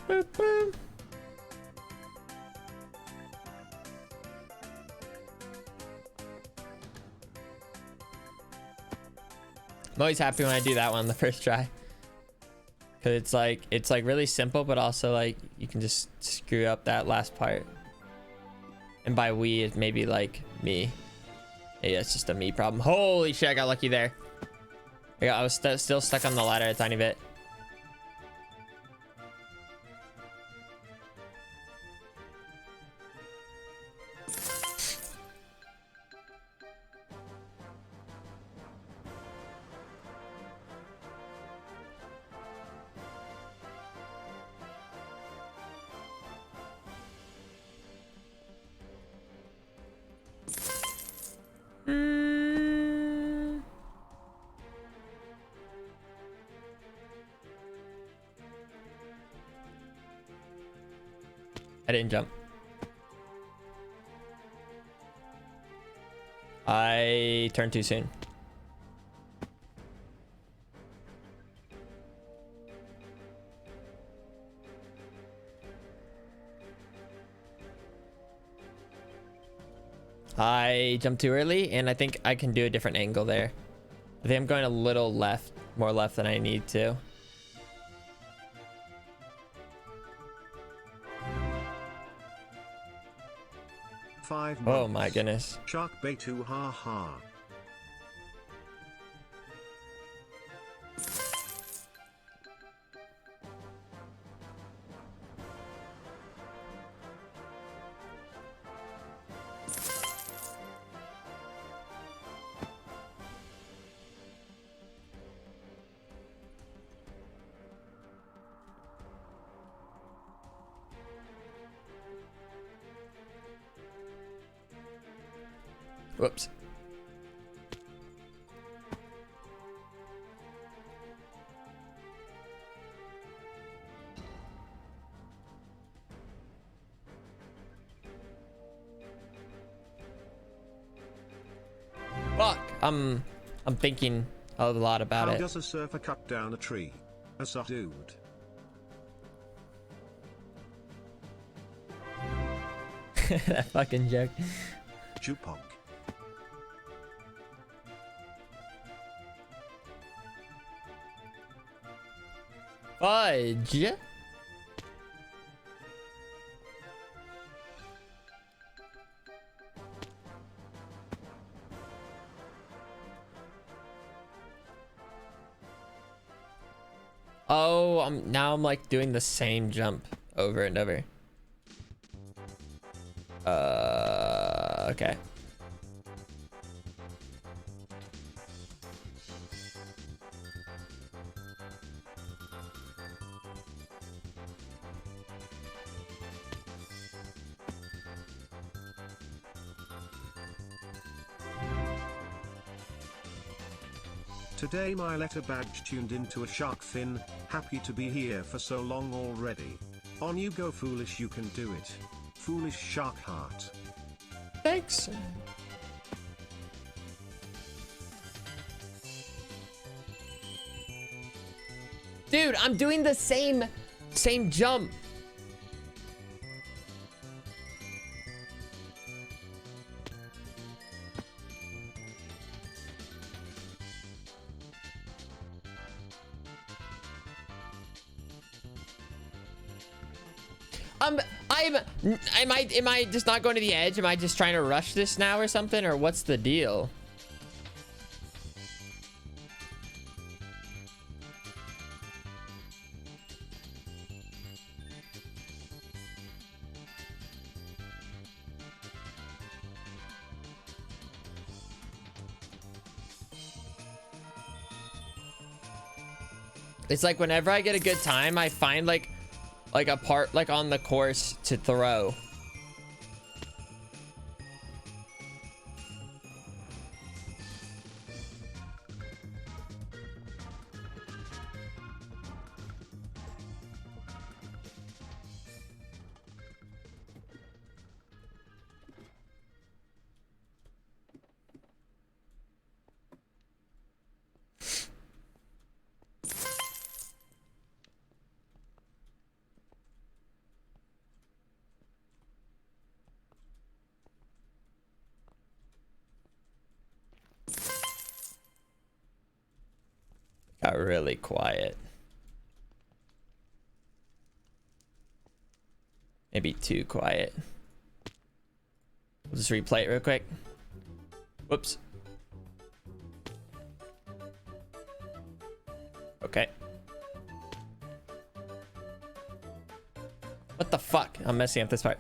Boop, boop. I'm always happy when I do that one the first try, because it's like really simple, but also like you can just screw up that last part. And by we, it may be like me. Maybe it's just a me problem. Holy shit, I got lucky there. I was still stuck on the ladder a tiny bit. I didn't jump. I turned too soon. I jumped too early, and I think I can do a different angle there. I think I'm going a little left, more left than I need to. Oh my goodness. Shark Bay 2 haha. Whoops. Fuck. I'm thinking a lot about it. How does a surfer cut down a tree? As a dude. That fucking joke. Jupok. Fudge. Oh, now I'm like doing the same jump over and over. Okay. Today my letter badge tuned into a shark fin. Happy to be here for so long already. On you go, Foolish, you can do it. Foolish shark heart. Thanks. Dude, I'm doing the same jump. Am I just not going to the edge? Am I just trying to rush this now or something? Or what's the deal? It's like whenever I get a good time, I find like a part like on the course to throw. Got really quiet. Maybe too quiet. We'll just replay it real quick. Whoops. Okay. What the fuck? I'm messing up this part.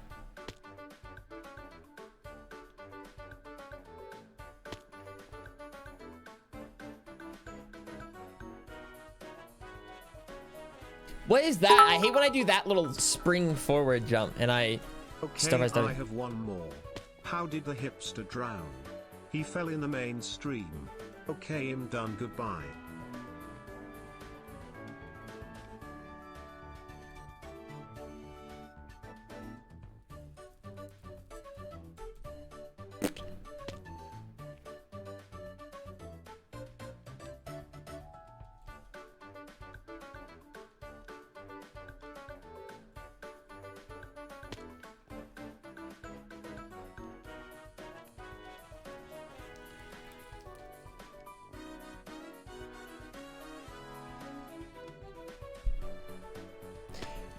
What is that? I hate when I do that little spring forward jump and I... Okay, I have one more. How did the hipster drown? He fell in the mainstream. Okay, I'm done. Goodbye.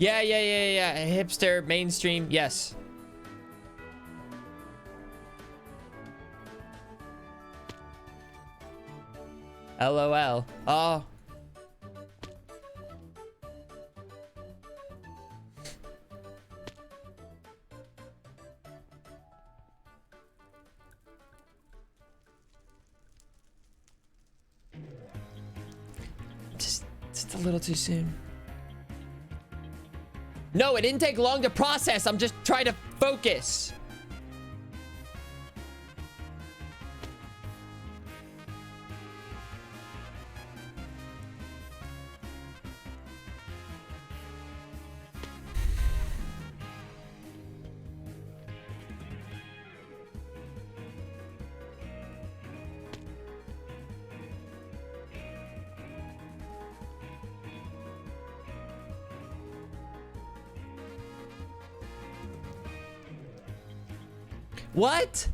Yeah. Hipster, mainstream, yes. LOL. Oh. Just a little too soon. No, it didn't take long to process. I'm just trying to focus. What?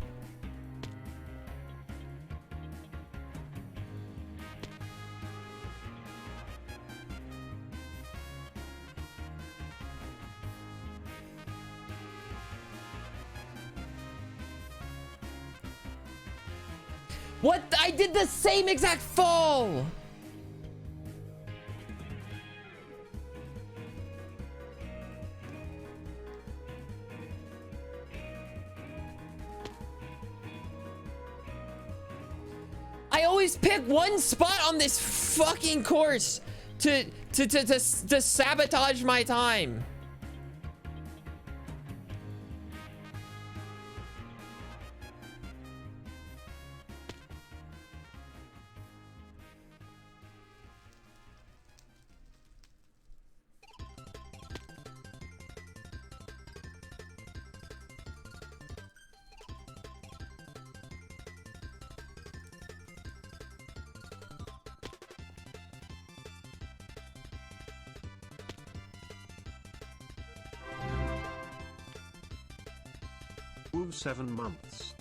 What? I did the same exact fall. I always pick one spot on this fucking course to sabotage my time. Oh, 7 months.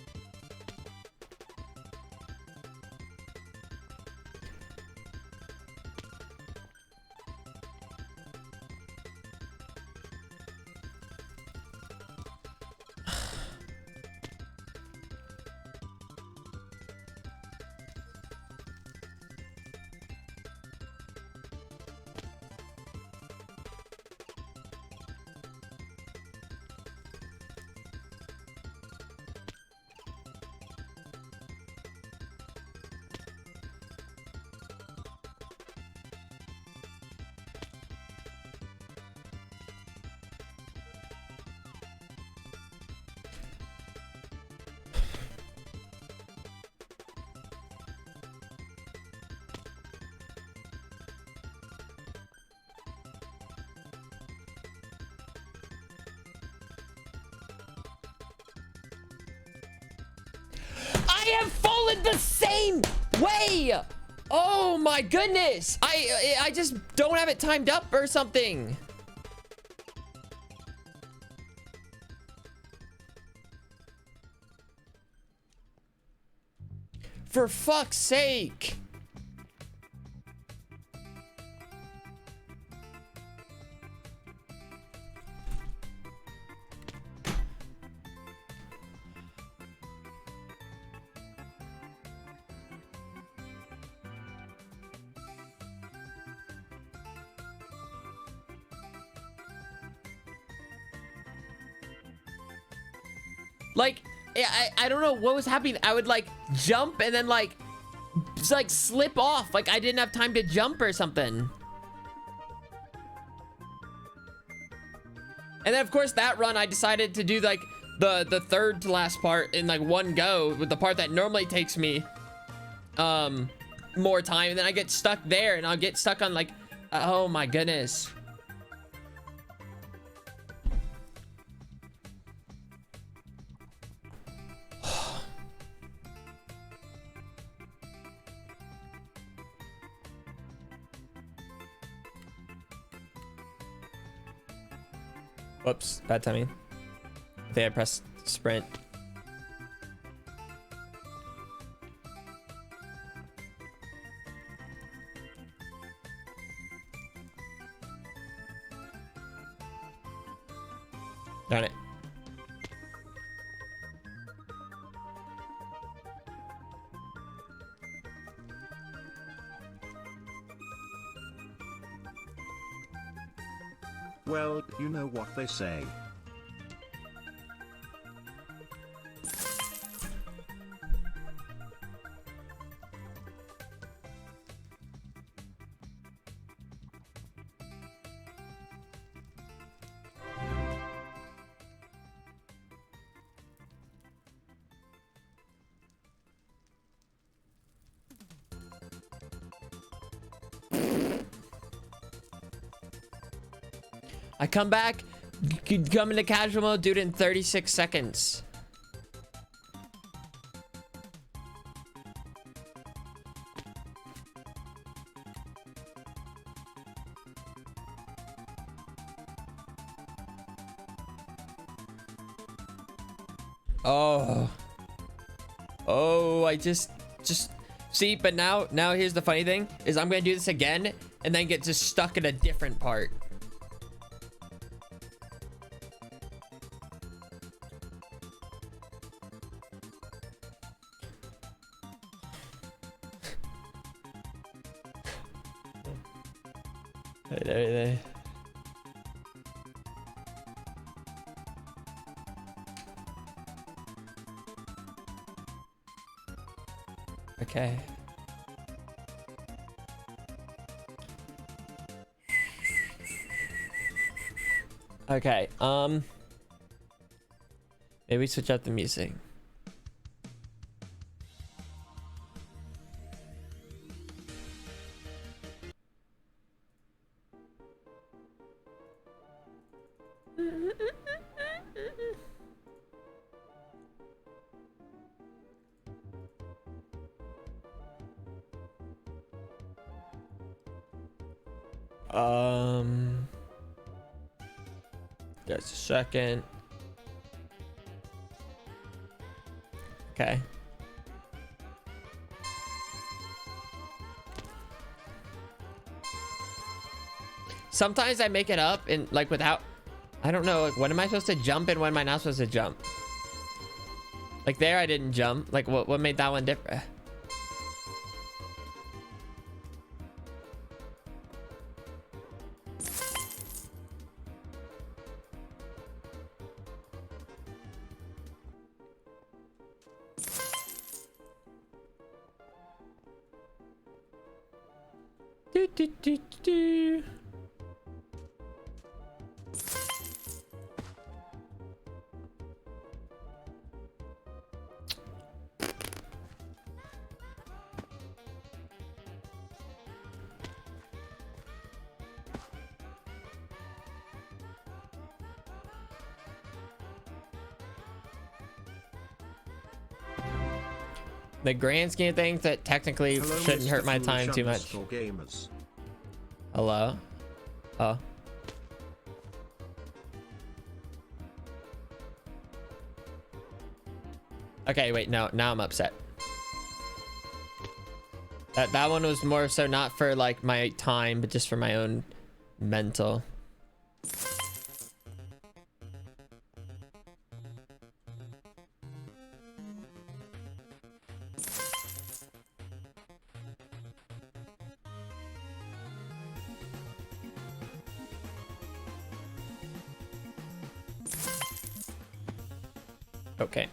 I have fallen the same way. Oh my goodness. I just don't have it timed up or something. For fuck's sake. Like, I don't know what was happening. I would like jump and then like slip off. Like I didn't have time to jump or something. And then of course that run, I decided to do like the third to last part in like one go with the part that normally takes me more time. And then I get stuck there and I'll get stuck on like, oh my goodness. Whoops, bad timing. I think I pressed sprint. Darn it. Well, you know what they say. I come back, come into casual mode, do it in 36 seconds. Oh. Oh, I just see, but now here's the funny thing is I'm gonna do this again and then get just stuck in a different part. There. Okay. Okay, maybe switch out the music. Just a second. Okay. Sometimes I make it up and like without, I don't know, like when am I supposed to jump and when am I not supposed to jump? Like there I didn't jump. Like what made that one different? Do, do, do, do. The grand scheme of things, that technically shouldn't hurt my time too much. Hello? Oh. Okay, wait, no, now I'm upset. That one was more so not for like my time, but just for my own mental. Okay.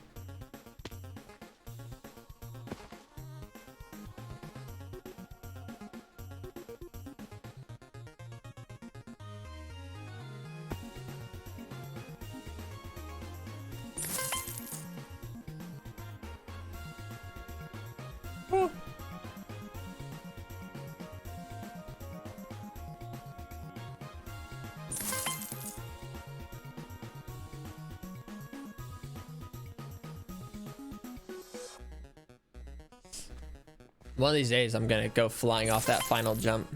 Oh. One of these days, I'm gonna go flying off that final jump.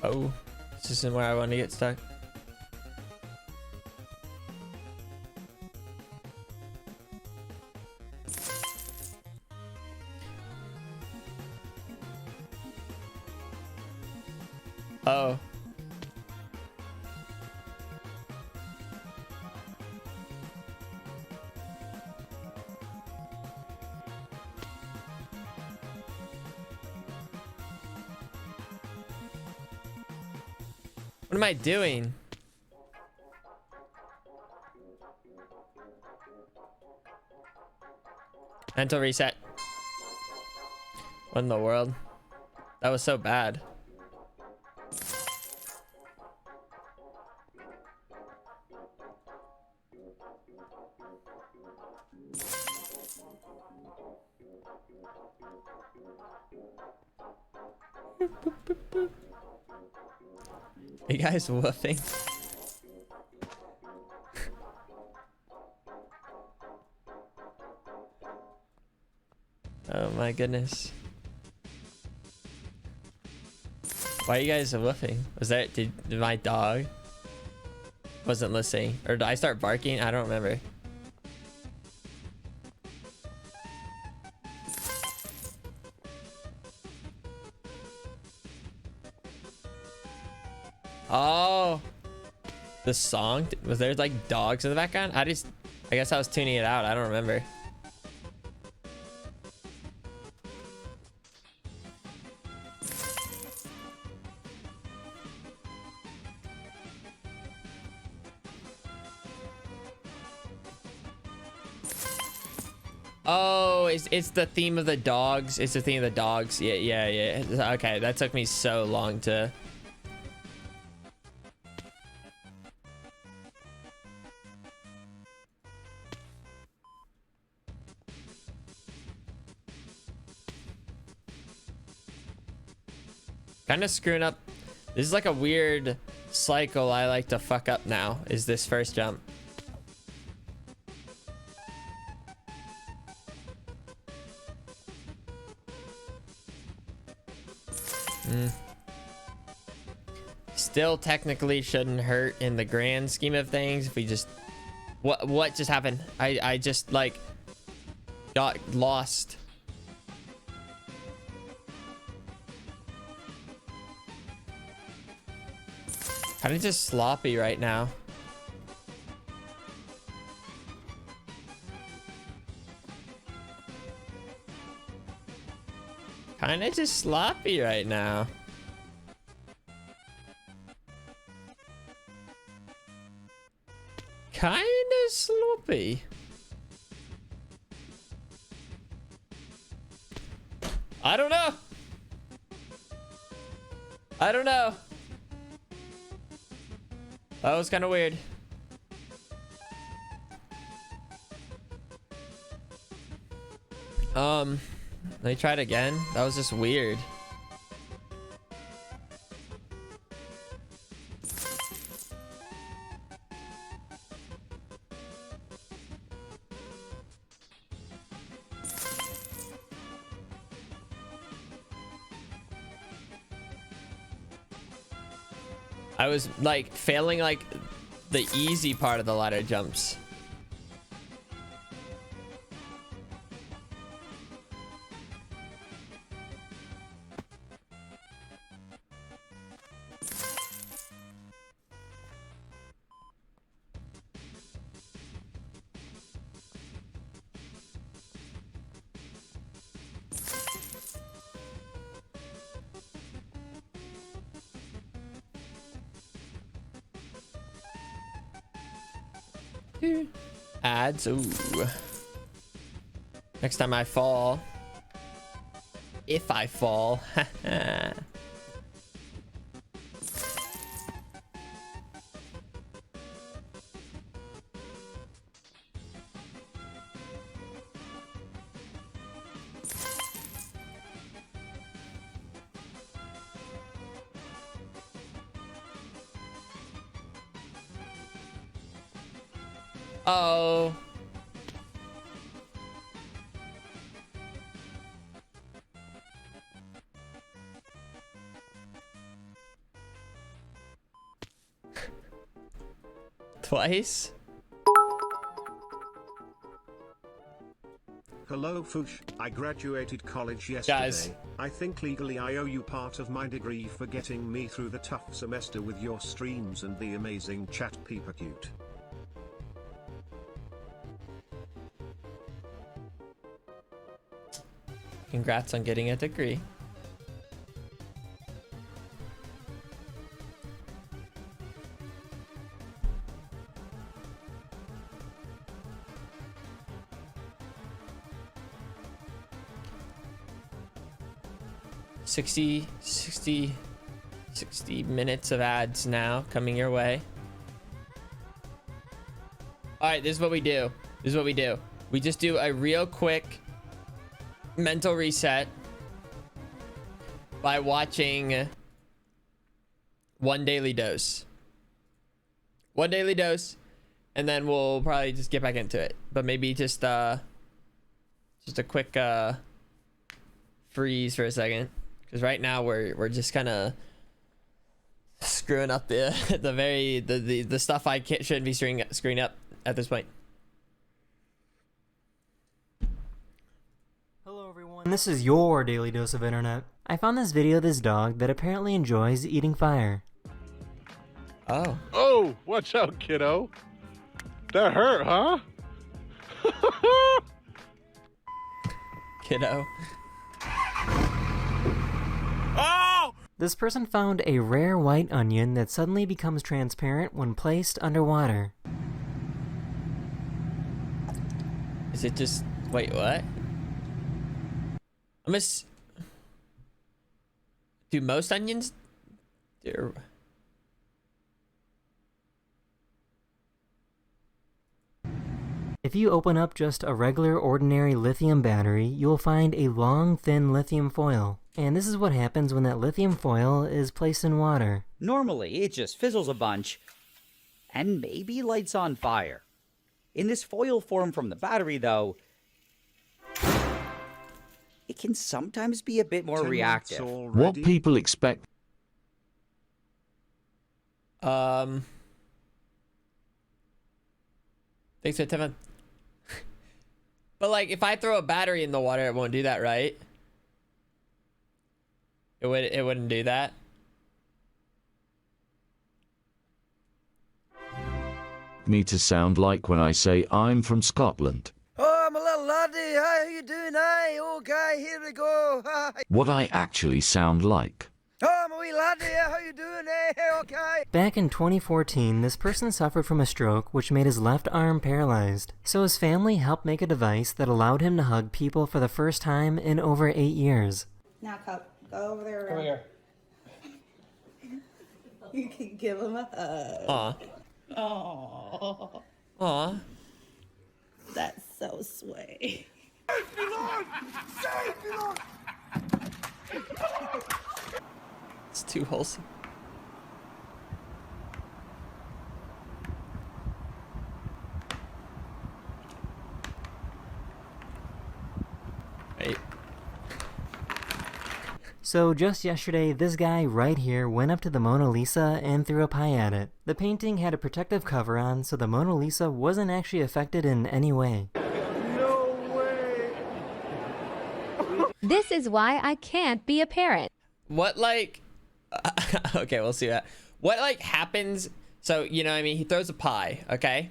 Oh, this isn't where I want to get stuck. Oh. What am I doing? Mental reset. What in the world? That was so bad. Are you guys woofing? Oh my goodness. Why are you guys woofing? Was that, did my dog wasn't listening? Or did I start barking? I don't remember. Oh, the song, was there like dogs in the background? I guess I was tuning it out. I don't remember. Oh, it's the theme of the dogs. It's the theme of the dogs. Yeah. Okay, that took me so long to. Kind of screwing up. This is like a weird cycle I like to fuck up now, is this first jump. Still technically shouldn't hurt in the grand scheme of things if we just... What just happened? I just, like, got lost. Kind of just sloppy right now. Kind of just sloppy right now. Kind of sloppy. I don't know. I don't know. That was kind of weird. Let me try it again. That was just weird. I was like failing like the easy part of the ladder jumps. Ads. Ooh. Next time I fall. If I fall. Oh. Twice? Hello Foosh, I graduated college yesterday. Guys. I think legally I owe you part of my degree for getting me through the tough semester with your streams and the amazing chat Pt.1. Congrats on getting a degree. Sixty minutes of ads now coming your way. All right, this is what we do. This is what we do. We just do a real quick mental reset by watching One Daily Dose. One Daily Dose, and then we'll probably just get back into it. But maybe just a quick freeze for a second, because right now we're just kind of screwing up the the stuff I shouldn't be screwing up at this point. And this is your daily dose of internet. I found this video of this dog that apparently enjoys eating fire. Oh. Oh, watch out, kiddo. That hurt, huh? Kiddo. Oh! This person found a rare white onion that suddenly becomes transparent when placed underwater. Is it just... Wait, what? Do most onions... If you open up just a regular ordinary lithium battery, you will find a long, thin lithium foil. And this is what happens when that lithium foil is placed in water. Normally, it just fizzles a bunch and maybe lights on fire. In this foil form from the battery, though, it it can sometimes be a bit more 10 months reactive. already? What people expect. Thanks for 10 months. But like, if I throw a battery in the water, it won't do that, right? It wouldn't do that. Me to sound like when I say I'm from Scotland. Oh, I'm a little laddie. Hi, how you doing? Hi, okay, here we go. Hi. What I actually sound like. Oh, I'm a wee laddie. How you doing? Hey, okay. Back in 2014, this person suffered from a stroke which made his left arm paralyzed. So his family helped make a device that allowed him to hug people for the first time in over 8 years. Now, Cup, go over there. Over here. You can give him a hug. Aw. Aww. Aw. That's so sweet. It's too wholesome. Wait. So just yesterday, this guy right here went up to the Mona Lisa and threw a pie at it. The painting had a protective cover on, so the Mona Lisa wasn't actually affected in any way. This is why I can't be a parent. What, like... okay, we'll see that. What, like, happens... So, you know what I mean? He throws a pie, okay?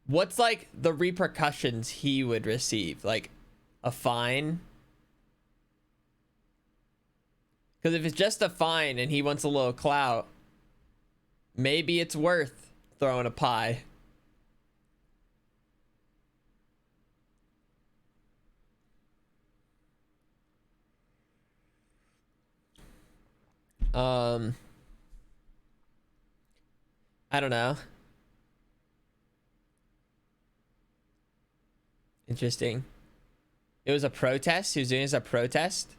What's, like, the repercussions he would receive? Like, a fine? Because if it's just a fine and he wants a little clout, maybe it's worth throwing a pie. I don't know. Interesting. It was a protest. He was doing it as a protest.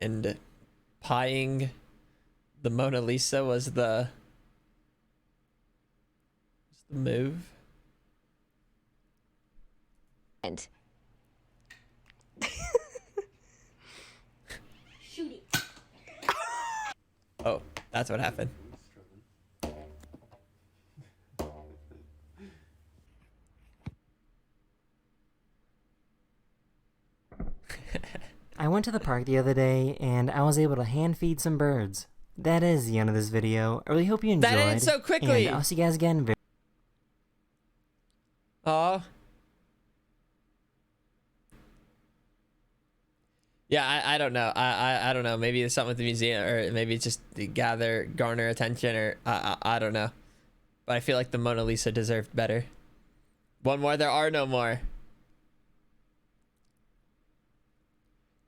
And pieing the Mona Lisa was the move. And Oh, that's what happened. I went to the park the other day, and I was able to hand feed some birds. That is the end of this video. I really hope you enjoyed. That ended so quickly. And I'll see you guys again very Aw. Yeah, I don't know. I don't know. Maybe it's something with the museum, or maybe it's just to garner attention, or I don't know. But I feel like the Mona Lisa deserved better. One more. There are no more.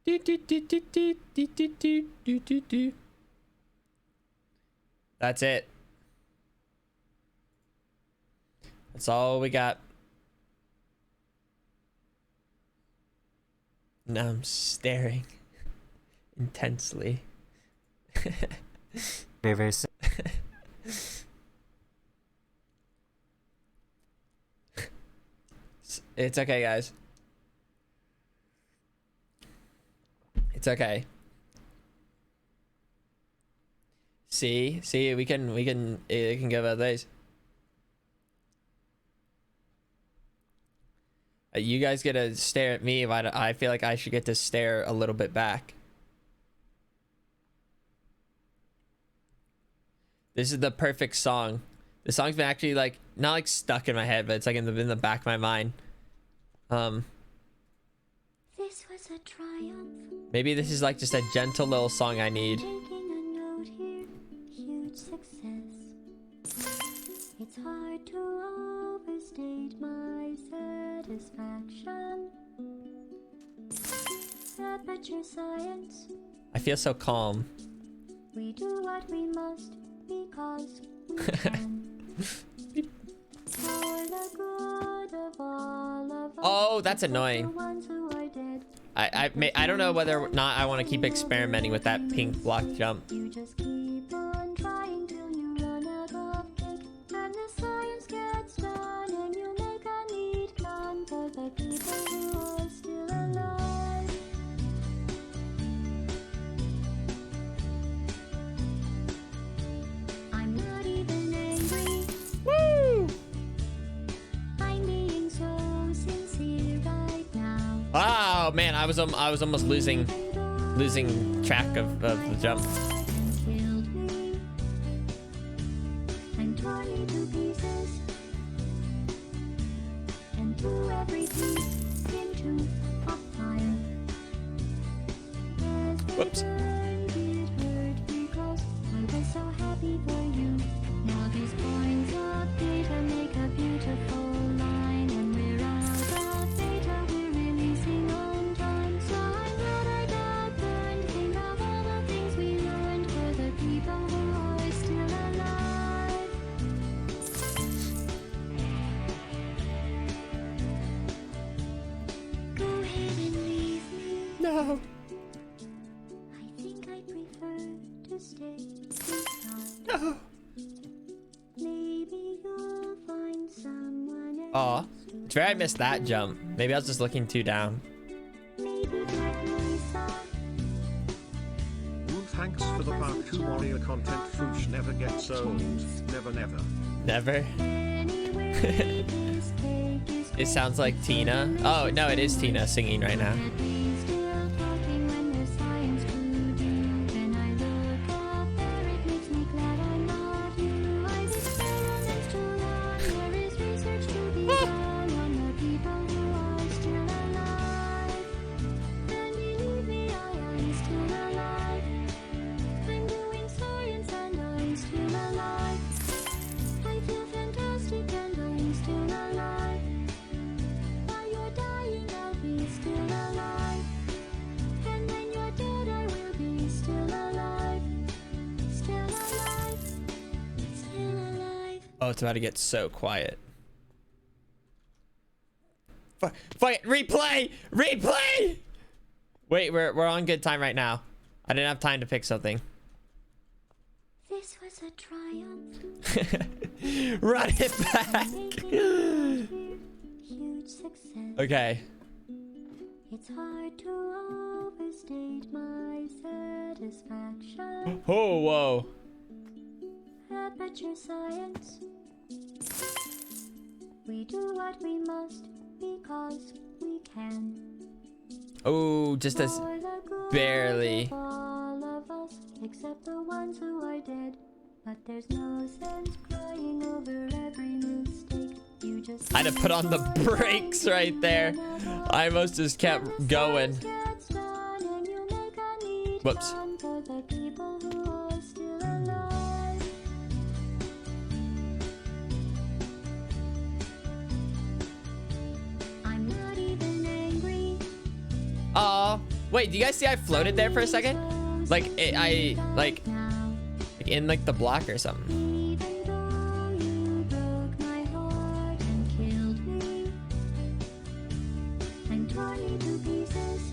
Do, do, do, do, do, do, do, do, do, do, do. That's it. That's all we got. Now I'm staring intensely. very, very soon. It's okay, guys. It's okay. See, we can give out these. You guys get to stare at me, but I feel like I should get to stare a little bit back. This is the perfect song. The song's been actually like not like stuck in my head, but it's like in the back of my mind. this was a triumph. Maybe this is like just a gentle little song I need. Taking a note here, huge success. It's hard to overstate my satisfaction. Aperture science. I feel so calm. We do what we must because we can. For the good of all of us. Oh, that's annoying. The ones who are dead. I don't know whether or not I want to keep experimenting with that pink block jump. You just keep on trying till you run out of ink, and the science gets done, and you make a neat gun for the people who Oh man, I was almost losing track of the jump. Killed me and tore me to pieces and threw every piece into a fire. Whoops. It hurt because I was so happy for you. Now these points of data make a beautiful line, and we're out of data. We're releasing on time, so I'm glad I got burned. Think of all the things we learned for the people who are still alive. Go ahead and leave me. No. I think I prefer to stay inside. No. Maybe you'll find someone else. Aw. It's fair I missed that jump. Maybe I was just looking too down. Maybe that Lisa. Ooh, thanks for the Parkour Warrior content. Foosh never gets old. Never, never. Never. Anyway, this cake is It sounds like Tina. Oh, no, it is Tina singing right now. we still talking when there's science to do. When I look up there, it makes me glad I'm not you. I've experiments to run. There is research to be done on the people who are still alive. And believe me, I am still alive. I'm doing science and I'm still alive. I feel fantastic and I'm still alive. While you're dying, I'll be still alive. And when you're dead, I will be still alive. Still alive. Still alive. Oh, it's about to get so quiet. Fight! Replay! Replay! Wait, we're on good time right now. I didn't have time to pick something. This was a triumph. Run it back. Huge success. Okay. It's hard to overstate my satisfaction. Oh, whoa. Aperture science. We do what we must because we can. Oh, just as For the good barely. of all of us, except the ones who are dead. But there's no sense crying over every mistake. You just I had to put on the brakes right there. I almost just kept going. Whoops. For the people who are still alive. I'm not even angry. Wait, do you guys see I floated there for a second? Like, like in like the block or something. Even though you broke my heart and killed me and tore me to pieces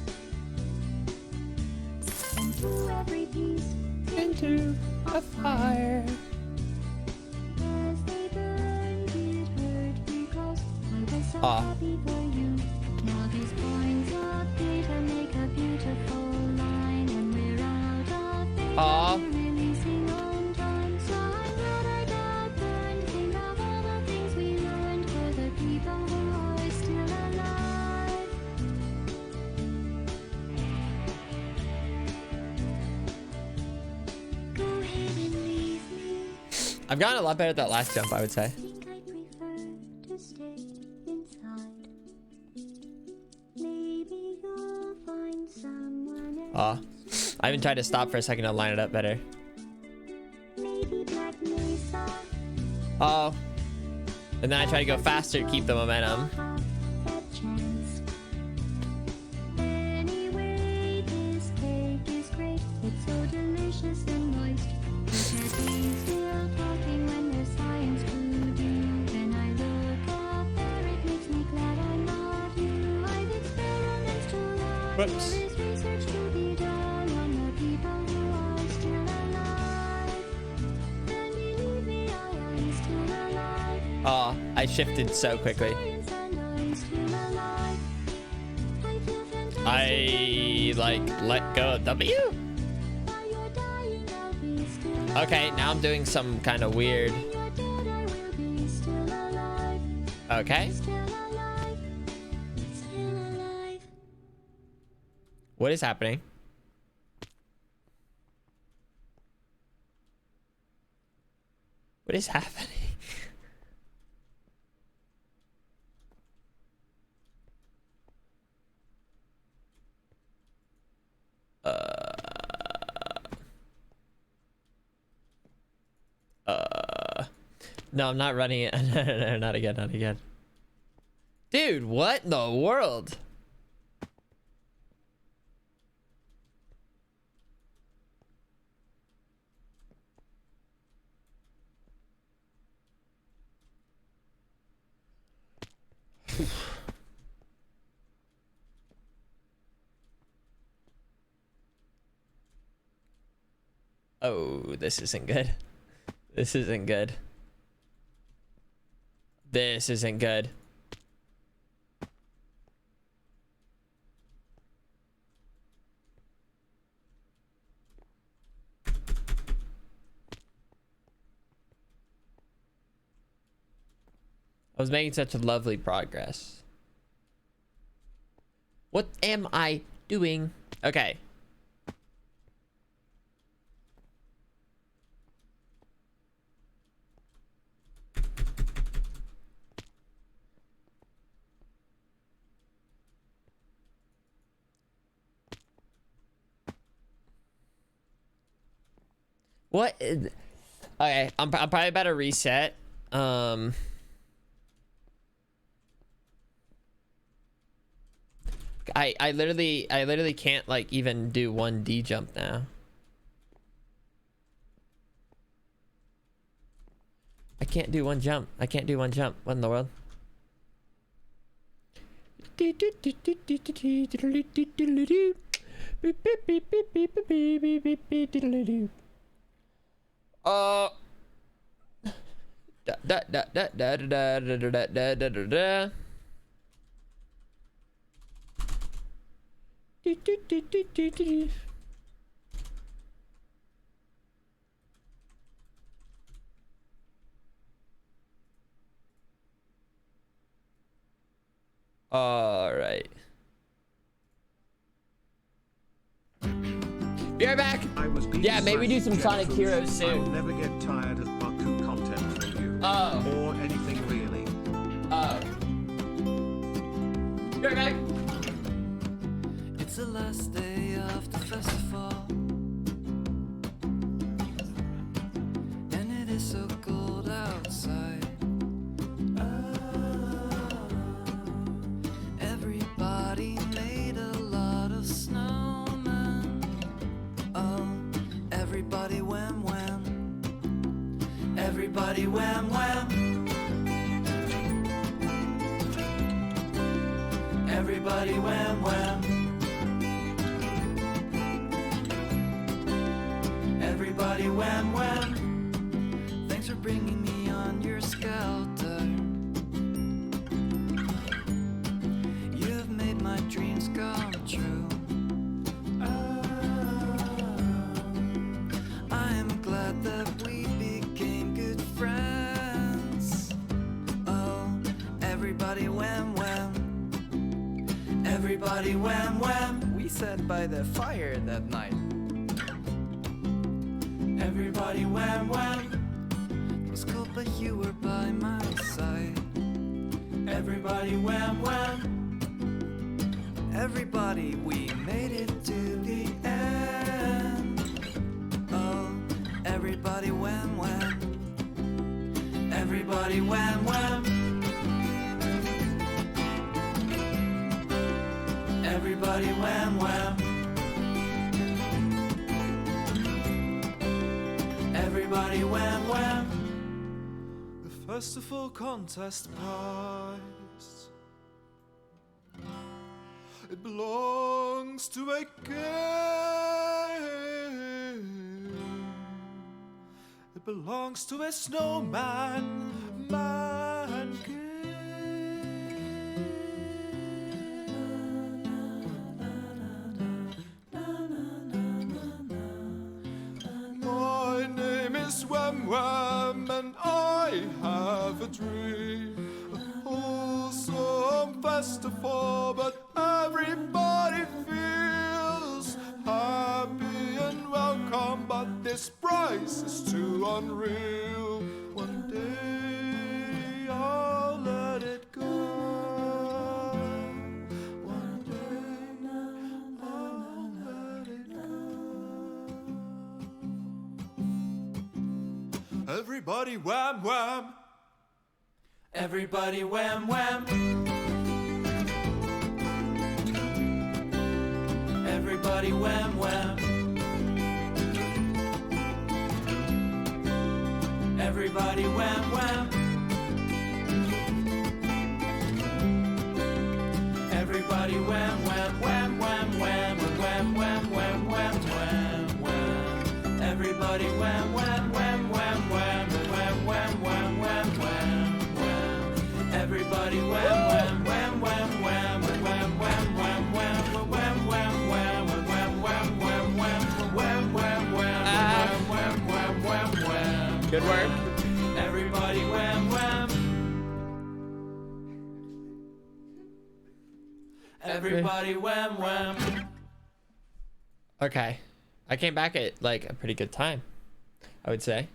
and threw every piece Into a fire. as they burned, it hurt because I was so happy for you. Now these points of data make a beautiful line, and we're out of data. We're releasing on time, so I'm glad I got burned. Think of all the things we learned for the people who are still alive. Go ahead and leave me. I've gotten a lot better at that last jump, I would say. I think I prefer to stay inside. Maybe you'll find someone else. I even tried to stop for a second to line it up better. Maybe Black Mesa. And then I try to go faster to keep the momentum. Have that chance. Anyway, this cake is great. It's so delicious and moist. Look at me still talking when there's science to do. When I look up there, it makes me glad I'm not you. I've experiments to run. Whoops. There is research to be done on the people who are still alive. And believe me, I am still alive. I shifted so quickly. I like let go of W. Okay, now I'm doing some kind of weird. Okay. What is happening? What is happening? No, I'm not running it. No, not again, not again. Dude, what in the world? Oh, this isn't good. This isn't good. This isn't good. I was making such a lovely progress. What am I doing? Okay. What is... Okay, I'm probably about to reset. I literally can't like even do 1D jump now. I can't do one jump. I can't do one jump. What in the world? All right. Be right back. Yeah, maybe do some Sonic Heroes soon. I'll never get tired of Baku content from you. Oh. Or anything really. Oh. Be right back. It's the last day of the festival, and it is so cold outside. Everybody made a lot of snowmen. Oh, everybody wham wham. Everybody wham wham. Everybody wham wham. Everybody wham wham. Thanks for bringing me on your scouter. You've made my dreams come true. I am glad that we became good friends. Oh, everybody wham wham. Everybody wham wham. We sat by the fire that night. Everybody wham wham. It was cold but you were by my side. Everybody wham wham. Everybody, we made it to the end. Oh, everybody wham wham. Everybody wham wham. Everybody wham wham. Everybody wham wham. The festival contest prize, it belongs to a game. It belongs to a snowman man game. My name is Wham Wham and I have a dream. A wholesome festival, but everybody feels this price is too unreal. One day I'll let it go. One day I'll let it go. Everybody wham wham. Everybody wham wham. Everybody wham wham. Everybody wham wham. Everybody wham wham wham wham wham wham wham wham wham wham wham. Everybody wham wham wham wham wham wham wham wham wham wham. Everybody wham wham wham wham wham wham wham wham wham wham wham wham. Good work. Everybody wham wham. Everybody wham wham. Okay. I came back at like a pretty good time, I would say.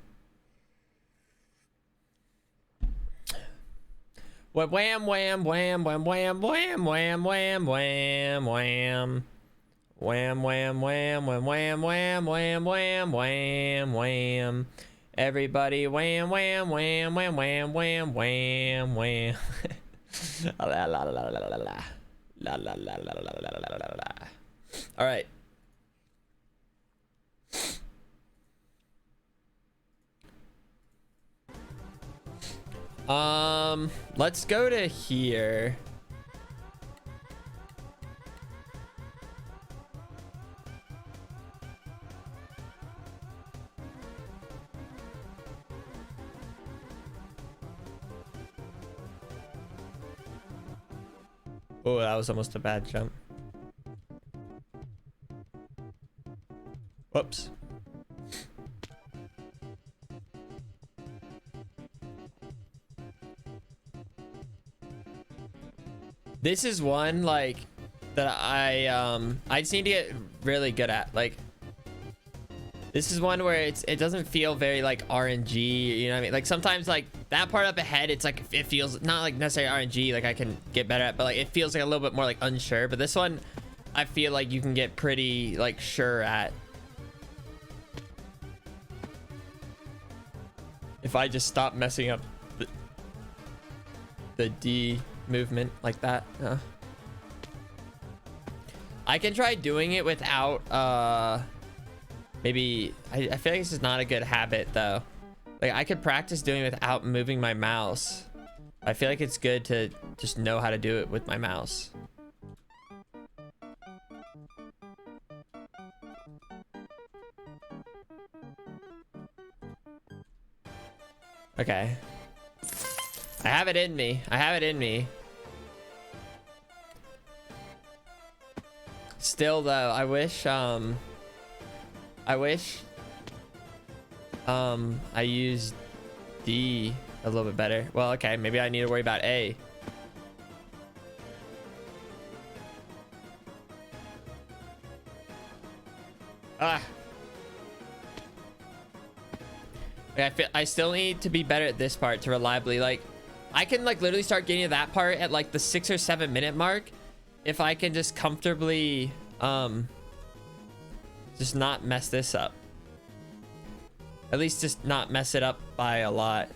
Wham wham wham wham wham wham wham wham wham wham wham. Wham wham wham wham wham wham wham wham wham wham. Everybody wham wham wham wham wham wham wham wham. La la la la la la la la la la la la la la. All right. Let's go to here. Oh, that was almost a bad jump. Whoops. This is one like that I just need to get really good at. Like this is one where it doesn't feel very like RNG, you know what I mean? Like sometimes like that part up ahead, it's like it feels not like necessarily RNG, like I can get better at, but like it feels like a little bit more like unsure. But this one I feel like you can get pretty like sure at. If I just stop messing up the D movement like that. I can try doing it without maybe I feel like this is not a good habit though. Like I could practice doing it without moving my mouse. I feel like it's good to just know how to do it with my mouse. Okay. I have it in me. I have it in me. Still though, I wish I used D a little bit better. Well, okay, maybe I need to worry about A. Okay, I still need to be better at this part to reliably, like, I can like literally start getting to that part at like the 6 or 7 minute mark if I can just comfortably just not mess this up. At least just not mess it up by a lot.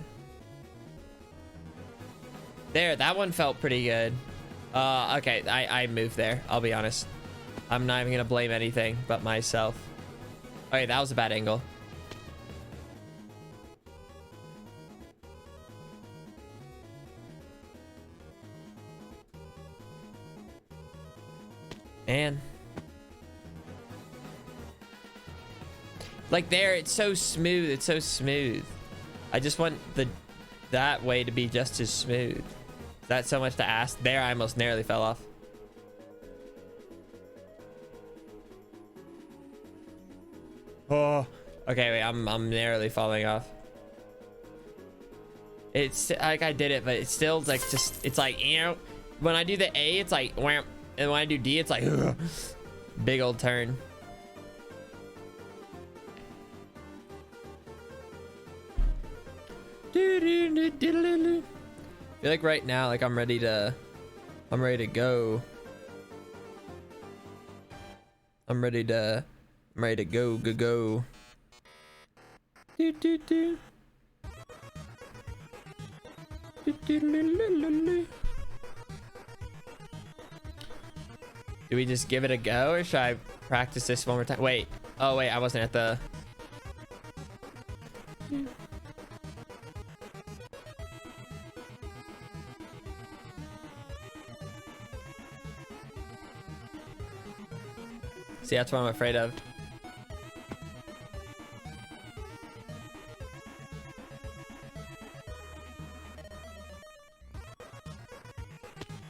There, that one felt pretty good. Okay, I moved there, I'll be honest. I'm not even gonna blame anything but myself. Okay, that was a bad angle. Man. Like there, it's so smooth. It's so smooth. I just want that way to be just as smooth. Is that so much to ask? There, I almost narrowly fell off. Oh, okay, wait, I'm narrowly falling off. It's like I did it, but it's still like just, it's like, you know, when I do the A, it's like, wham, and when I do D, it's like, ugh, big old turn. I feel like right now, like I'm ready to go. I'm ready to go. Do we just give it a go, or should I practice this one more time? Wait. Oh wait, I wasn't at the. See, that's what I'm afraid of.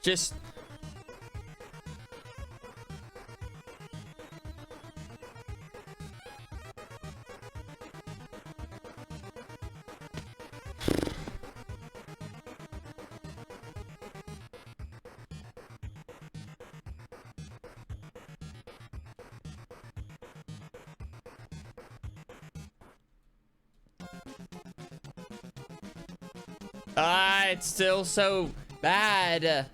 Just it's still so bad.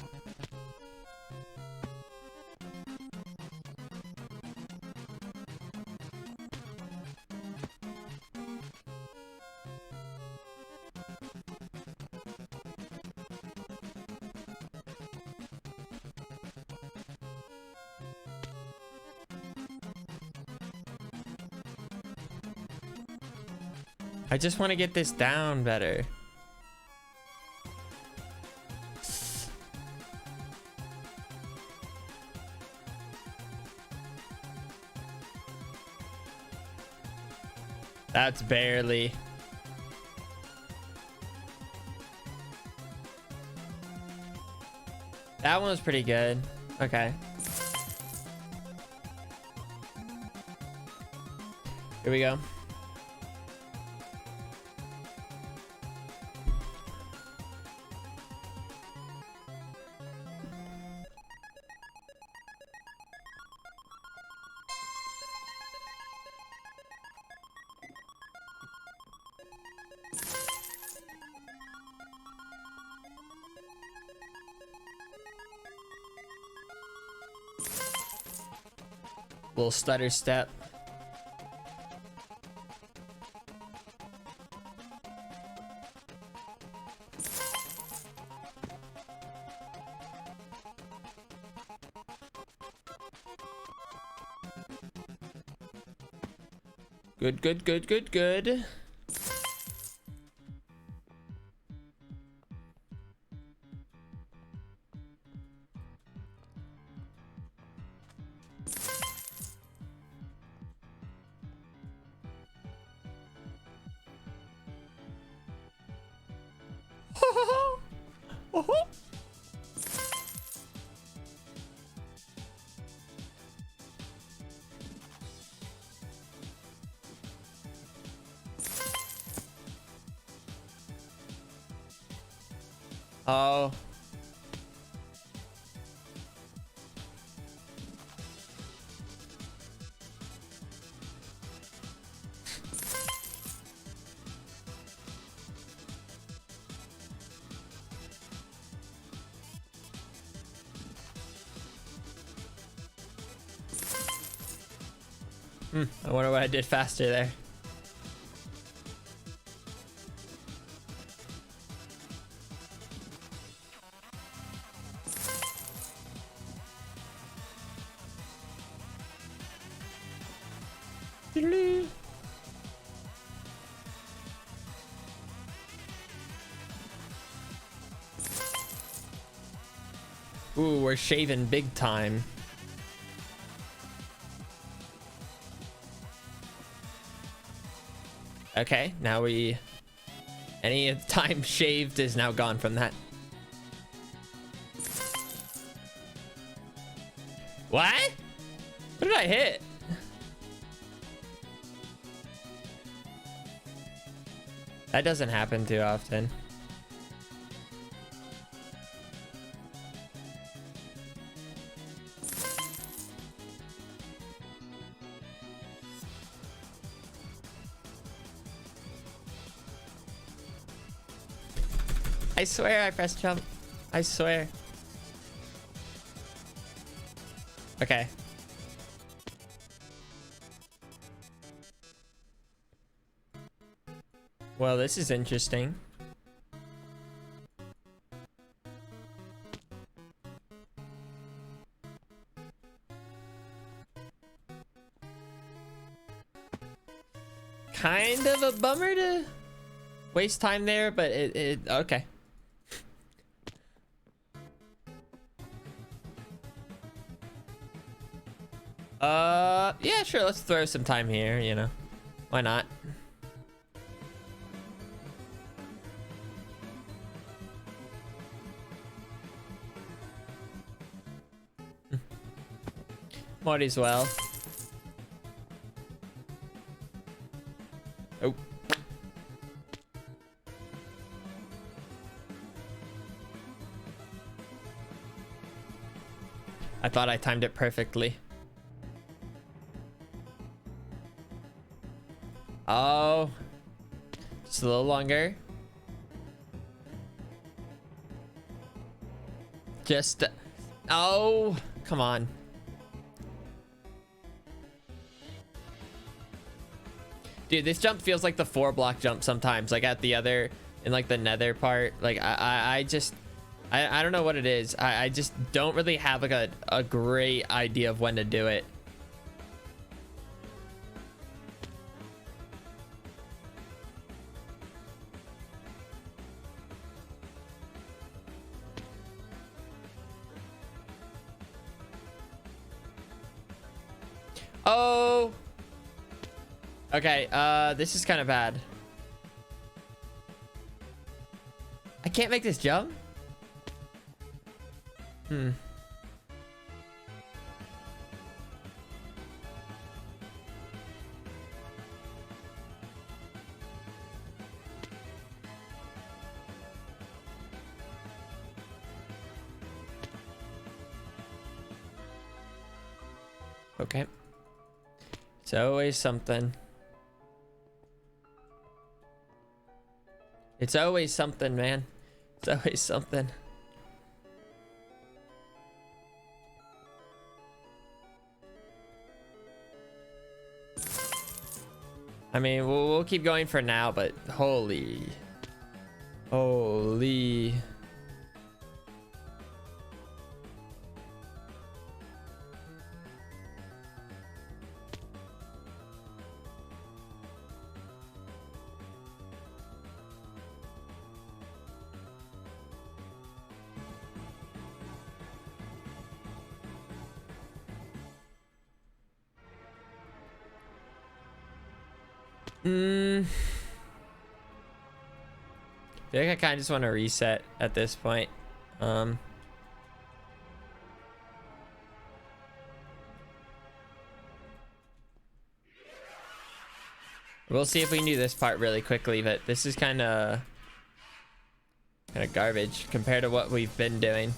I just want to get this down better. That's barely. That one was pretty good. Okay. Here we go. Little stutter step. Good. Oh. I wonder what I did faster there. Ooh, we're shaving big time. Okay, now any time shaved is now gone from that. What? What did I hit? That doesn't happen too often. I swear I pressed jump. I swear. Okay. Well, this is interesting. Kind of a bummer to waste time there, but it okay. Yeah, sure, let's throw some time here, you know. Why not? Might as well. Oh. I thought I timed it perfectly. Oh. Just a little longer. Just... Oh, come on. Dude, this jump feels like the 4-block jump sometimes, like at the other, in like the nether part. Like I don't know what it is. I just don't really have like a great idea of when to do it. Oh. Okay, this is kind of bad. I can't make this jump? Okay. It's always something. It's always something, man. It's always something. I mean, we'll keep going for now, but holy. Holy. I feel like I kind of just want to reset at this point. We'll see if we can do this part really quickly, but this is kind of garbage compared to what we've been doing.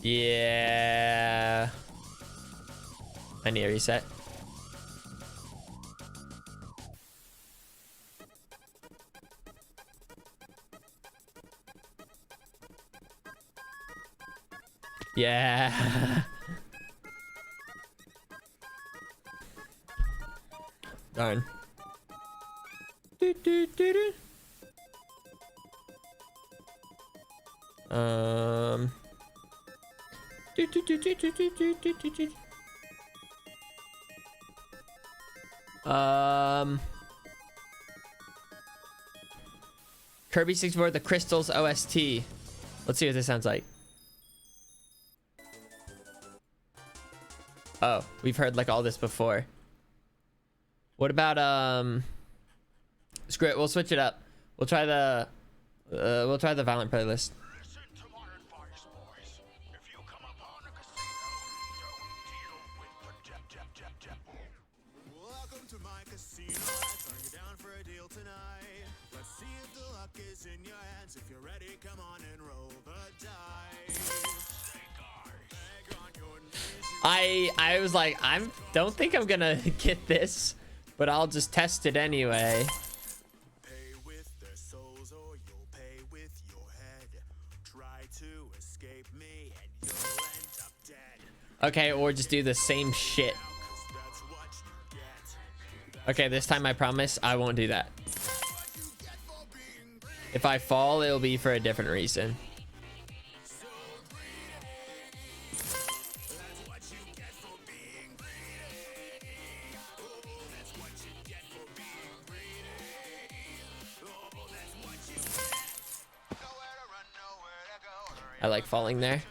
Yeah. I need a reset. Yeah. Darn. Do, do, do, do. Kirby 64, the Crystals OST. Let's see what this sounds like. Oh, we've heard like all this before. What about screw it, we'll switch it up. We'll try the Violent playlist. Listen to my advice, boys. If you come upon a casino, don't deal with the Welcome to my casino. I was like, don't think I'm gonna get this, but I'll just test it anyway. Okay, or just do the same shit. Okay, this time I promise I won't do that. If I fall, it'll be for a different reason. I like falling there.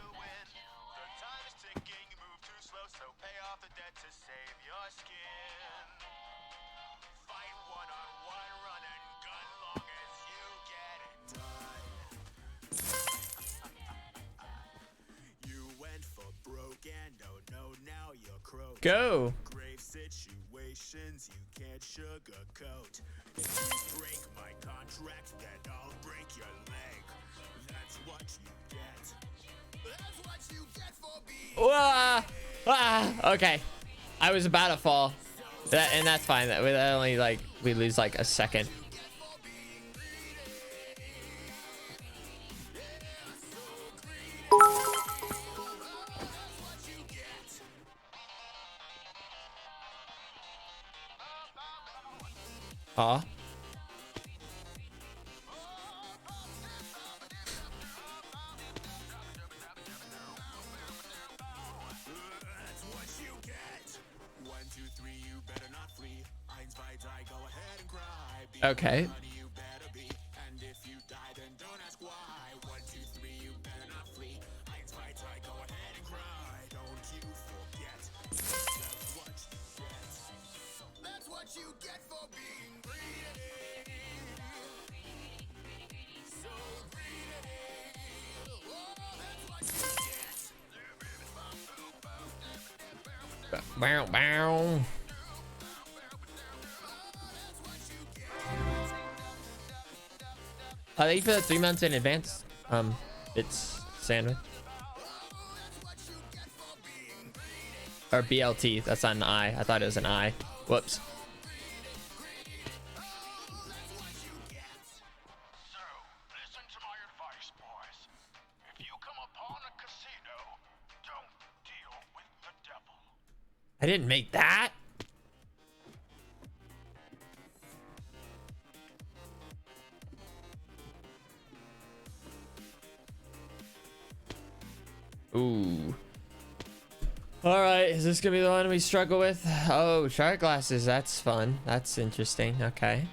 Go. Grave situations you can't sugarcoat. If you break my contract, then I'll break your leg. That's what you get. That's what you get for being. Okay. I was about to fall. And that's fine. That only like we lose like a second. Huh? Okay. Bow, bow. Thank you for the 3 months in advance. It's sandwich. Or BLT. That's not an I. I thought it was an I. Whoops. I didn't make that. Ooh. All right, is this gonna be the one we struggle with? Oh, shark glasses. That's fun. That's interesting. Okay.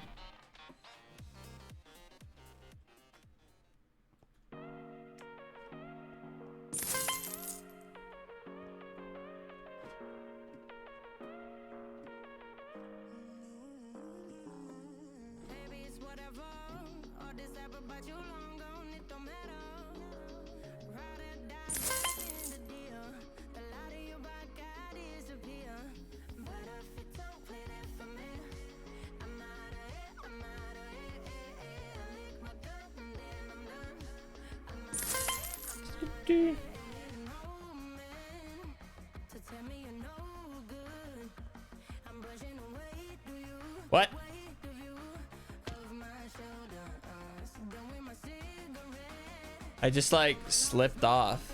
What? I just like slipped off.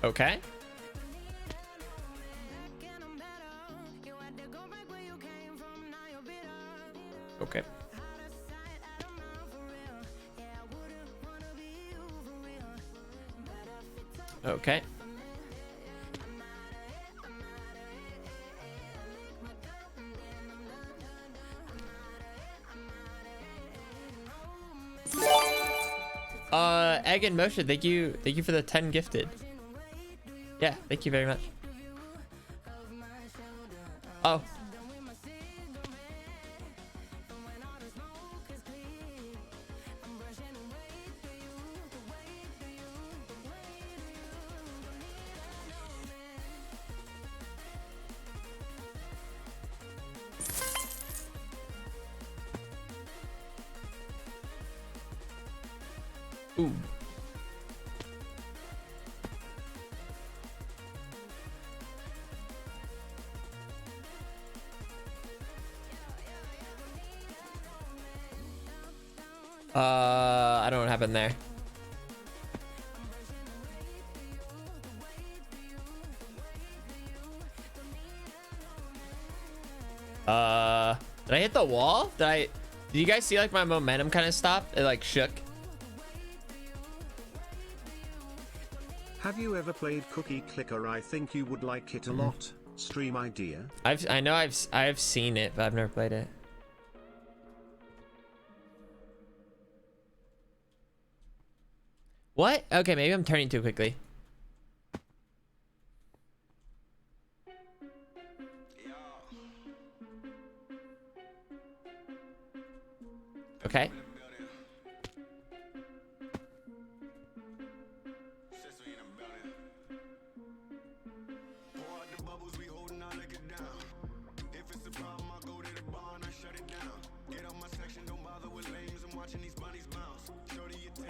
Okay. Okay. Okay. Egg in Motion, thank you for the 10 gifted. Yeah, thank you very much. Oh. Ooh. I don't know what happened there. Did I hit the wall? Did you guys see like my momentum kind of stopped? It like shook. Have you ever played Cookie Clicker? I think you would like it a lot. Stream idea. I know I've seen it, but I've never played it. What? Okay, maybe I'm turning too quickly. Okay.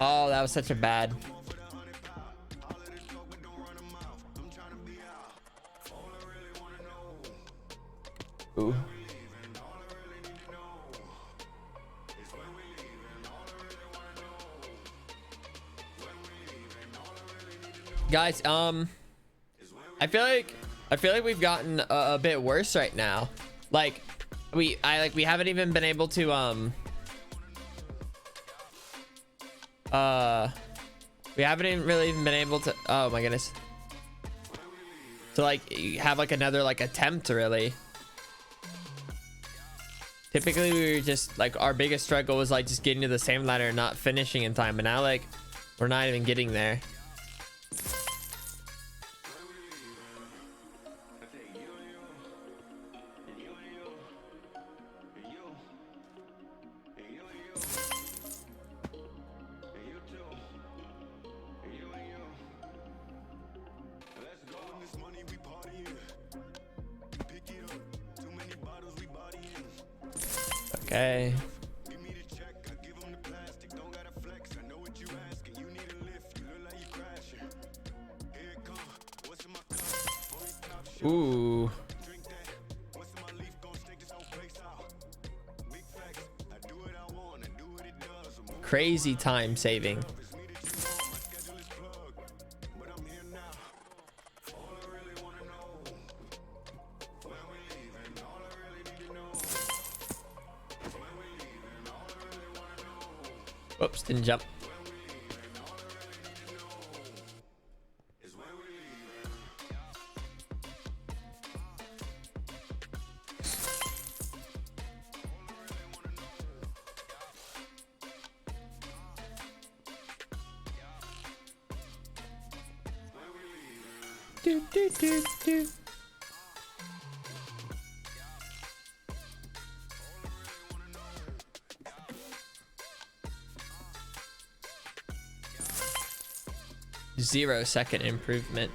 Oh, that was such a bad. Ooh. Guys, I feel like we've gotten a bit worse right now. Like we haven't even been able to we haven't even really been able to, oh my goodness, to like have like another like attempt really. Typically we were just like, our biggest struggle was like just getting to the same ladder and not finishing in time, but now like we're not even getting there. Okay. Ooh. Crazy time saving. Whoops, didn't jump. Do, do, do, do. Zero-second improvement.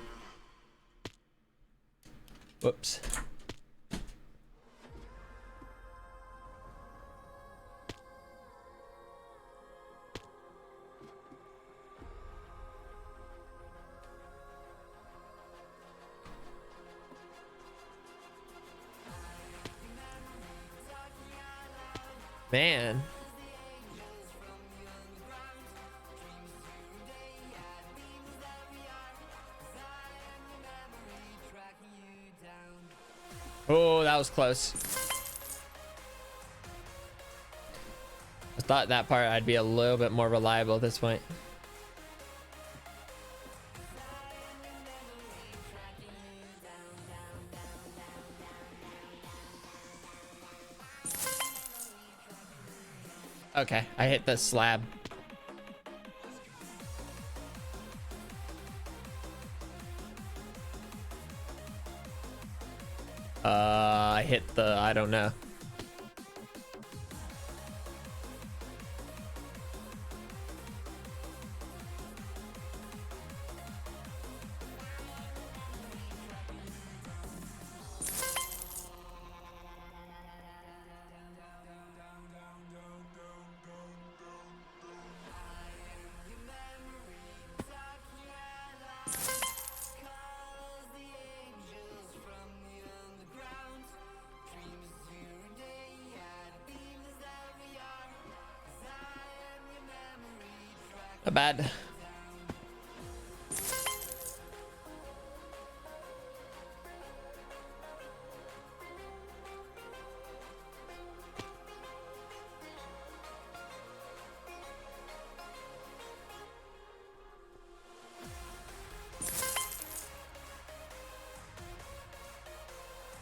Whoops. Man. Oh, that was close. I thought that part I'd be a little bit more reliable at this point. Okay, I hit the slab. I hit the, I don't know. Not bad.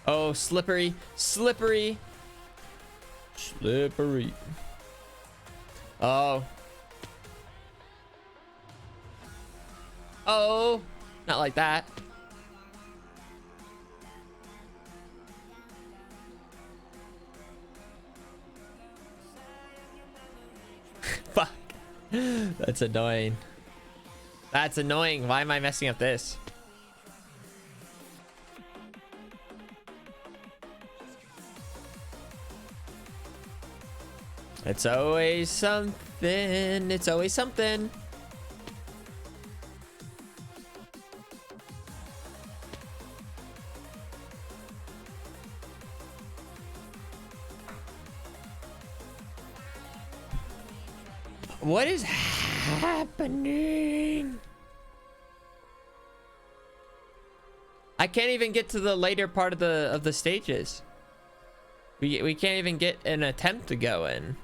Oh, slippery, slippery, slippery. Oh. Oh, not like that. Fuck. That's annoying. That's annoying. Why am I messing up this? It's always something. It's always something. What is happening? I can't even get to the later part of the stages. We can't even get an attempt to go in.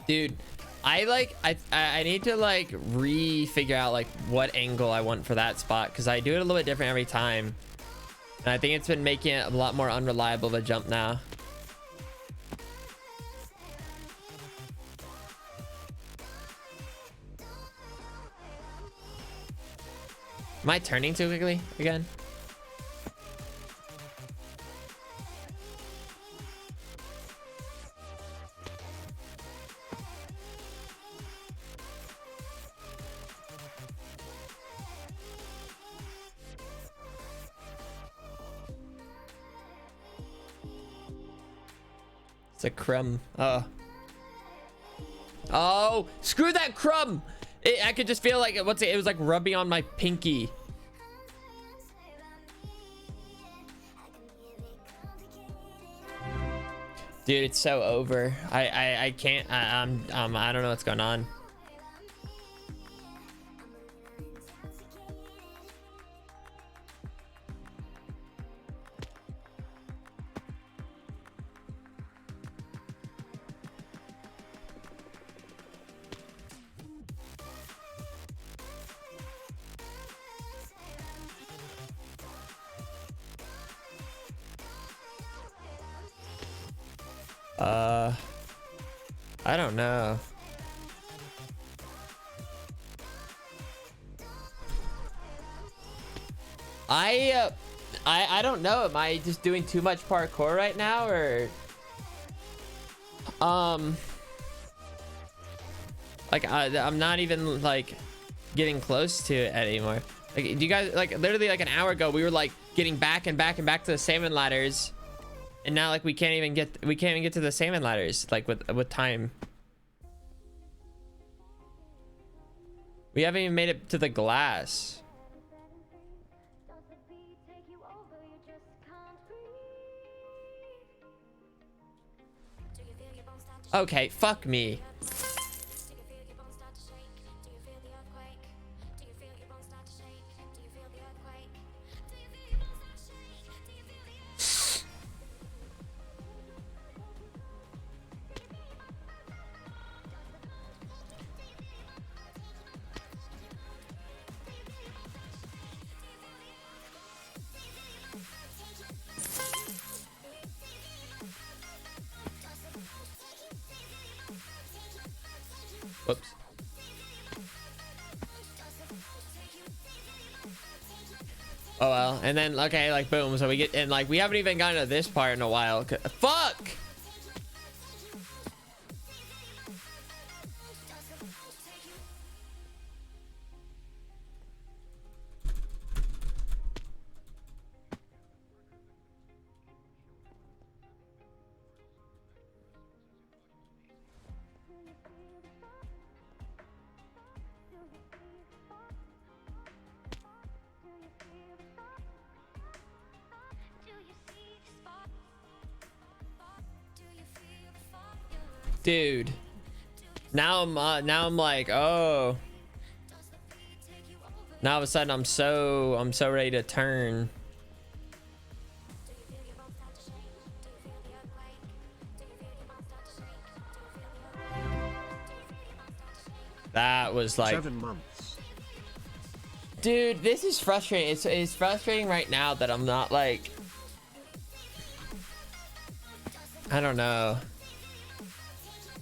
Dude, I need to like figure out like what angle I want for that spot, because I do it a little bit different every time, and I think it's been making it a lot more unreliable to jump now. Am I turning too quickly again? It's a crumb. Oh, screw that crumb. I could just feel like it was like rubbing on my pinky. Dude, it's so over. I can't. I don't know what's going on. I don't know. I don't know. Am I just doing too much parkour right now, or like I'm not even like getting close to it anymore. Like, do you guys like literally like an hour ago we were like getting back and back and back to the salmon ladders, and now like we can't even get to the salmon ladders like with time. We haven't even made it to the glass. Okay, fuck me. Whoops. Oh well, and then okay, like boom, so we get, and like we haven't even gotten to this part in a while. Fuck. Dude, now I'm like, oh, now all of a sudden I'm so ready to turn. That was like 7 months. Dude, this is frustrating. It's frustrating right now that I'm not like, I don't know.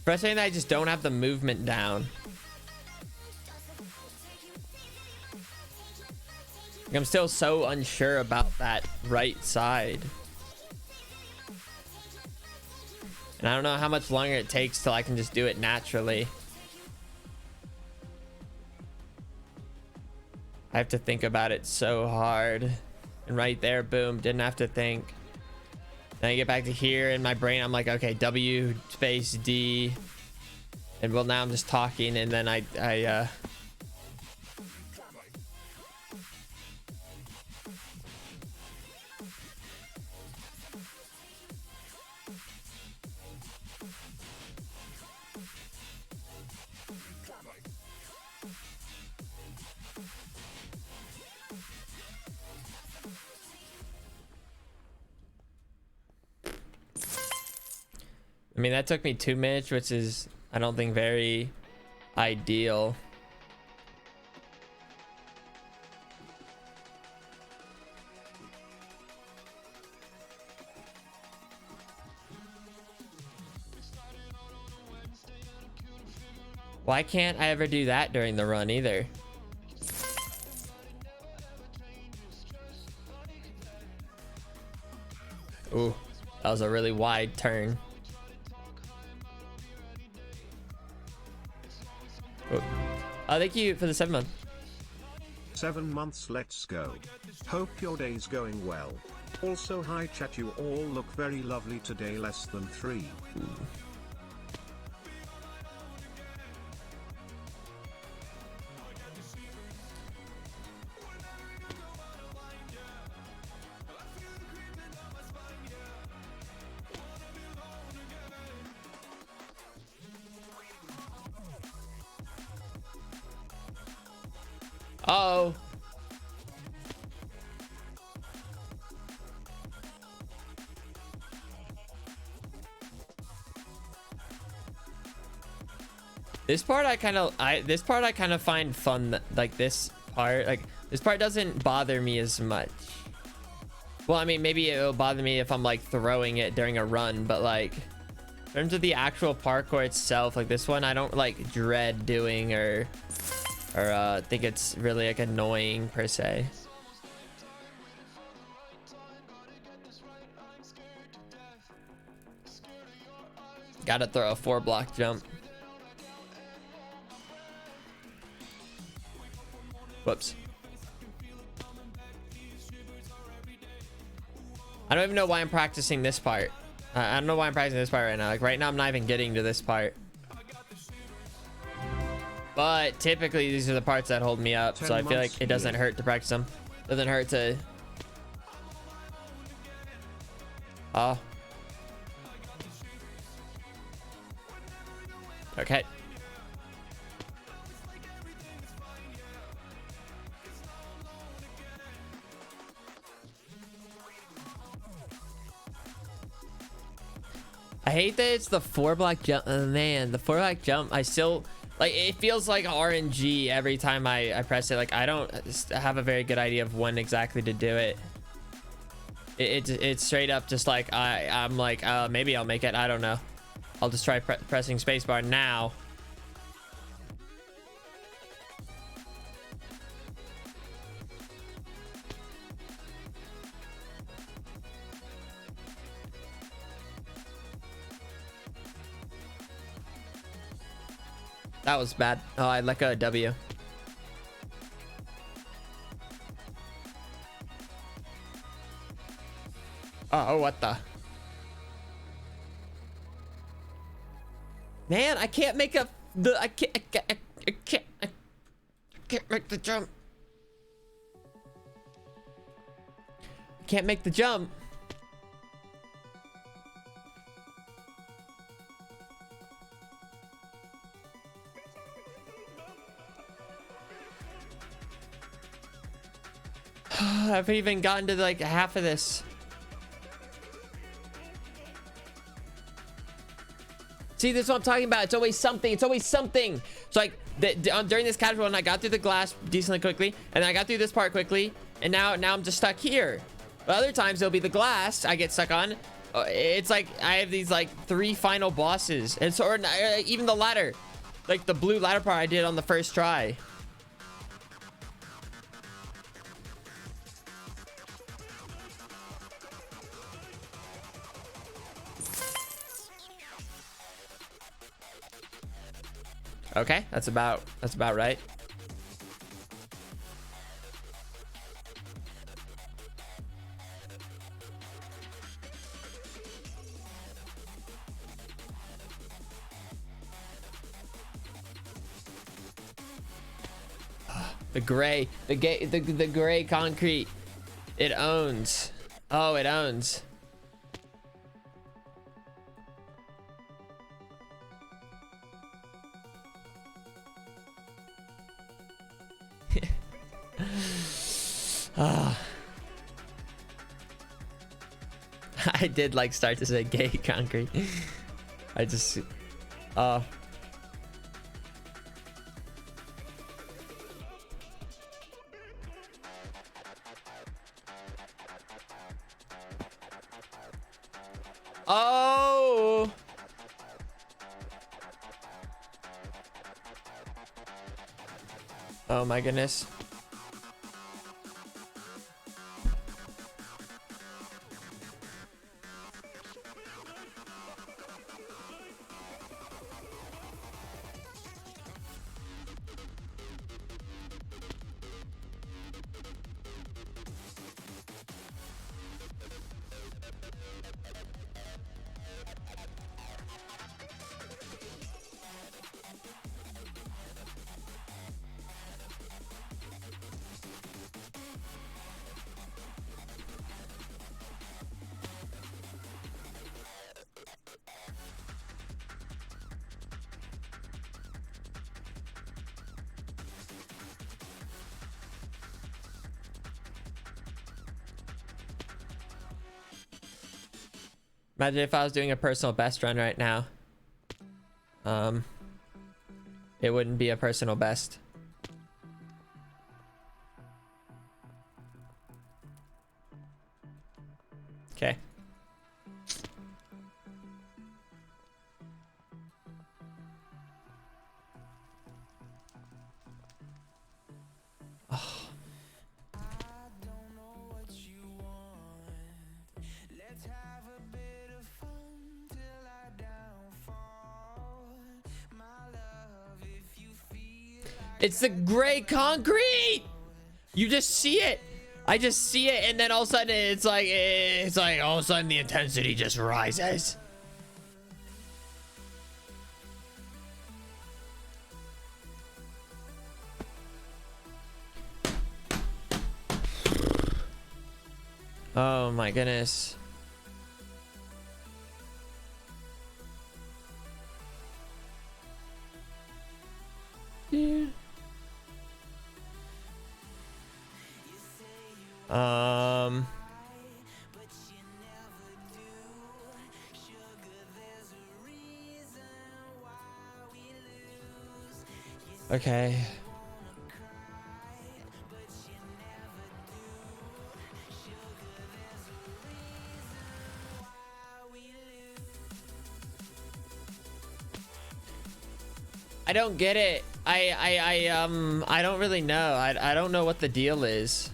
Frustrating that I just don't have the movement down. I'm still so unsure about that right side. And I don't know how much longer it takes till I can just do it naturally. I have to think about it so hard. And right there, boom, didn't have to think. Then I get back to here in my brain, I'm like, okay, W space D. And well, now I'm just talking, and then I mean, that took me 2 minutes, which is, I don't think, very ideal. Why can't I ever do that during the run either? Ooh, that was a really wide turn. Oh, thank you for the 7 month. 7 months, let's go. Hope your day's going well. Also, hi chat, you all look very lovely today, less than 3. Ooh. Uh-oh. This part I kind of find fun, like this part doesn't bother me as much. Well, I mean, maybe it'll bother me if I'm like throwing it during a run, but like in terms of the actual parkour itself, like this one I don't like dread doing or think it's really like annoying per se. Gotta throw a 4-block jump. Whoops. I don't even know why I'm practicing this part. I don't know why I'm practicing this part right now. Like right now I'm not even getting to this part. But typically these are the parts that hold me up, so I feel like it doesn't hurt to practice them. Doesn't hurt to... Oh. Okay. I hate that it's the 4-block jump. Man, the 4-block jump, I still like, it feels like RNG every time I press it. Like, I don't have a very good idea of when exactly to do it. It's straight up just like I'm like, maybe I'll make it. I don't know. I'll just try pressing spacebar now. That was bad. Oh, I let go of W. Oh, what the? Man, I can't make a I can't make the jump. I can't make the jump. I haven't even gotten to like half of this. See, this is what I'm talking about. It's always something. It's always something. So like during this casual run, I got through the glass decently quickly, and then I got through this part quickly, and now I'm just stuck here. But other times it'll be the glass I get stuck on. It's like I have these like 3 final bosses, and so or even the ladder, like the blue ladder part I did on the first try. Okay, that's about right. The gray, the gray concrete. It owns. Oh, it owns. I did like start to say gay concrete. I just oh, oh my goodness. Imagine if I was doing a personal best run right now. It wouldn't be a personal best. Okay. It's the gray concrete. You just see it. I just see it, and then all of a sudden it's like all of a sudden the intensity just rises. Oh my goodness. Yeah. Okay. I don't get it. I don't really know. I don't know what the deal is.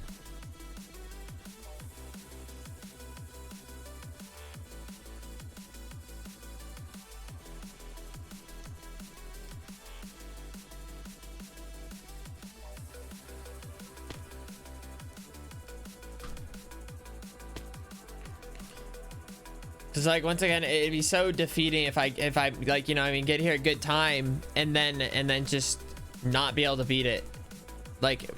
Cause like once again, it'd be so defeating if I like, you know, I mean, get here a good time and then just not be able to beat it. Like,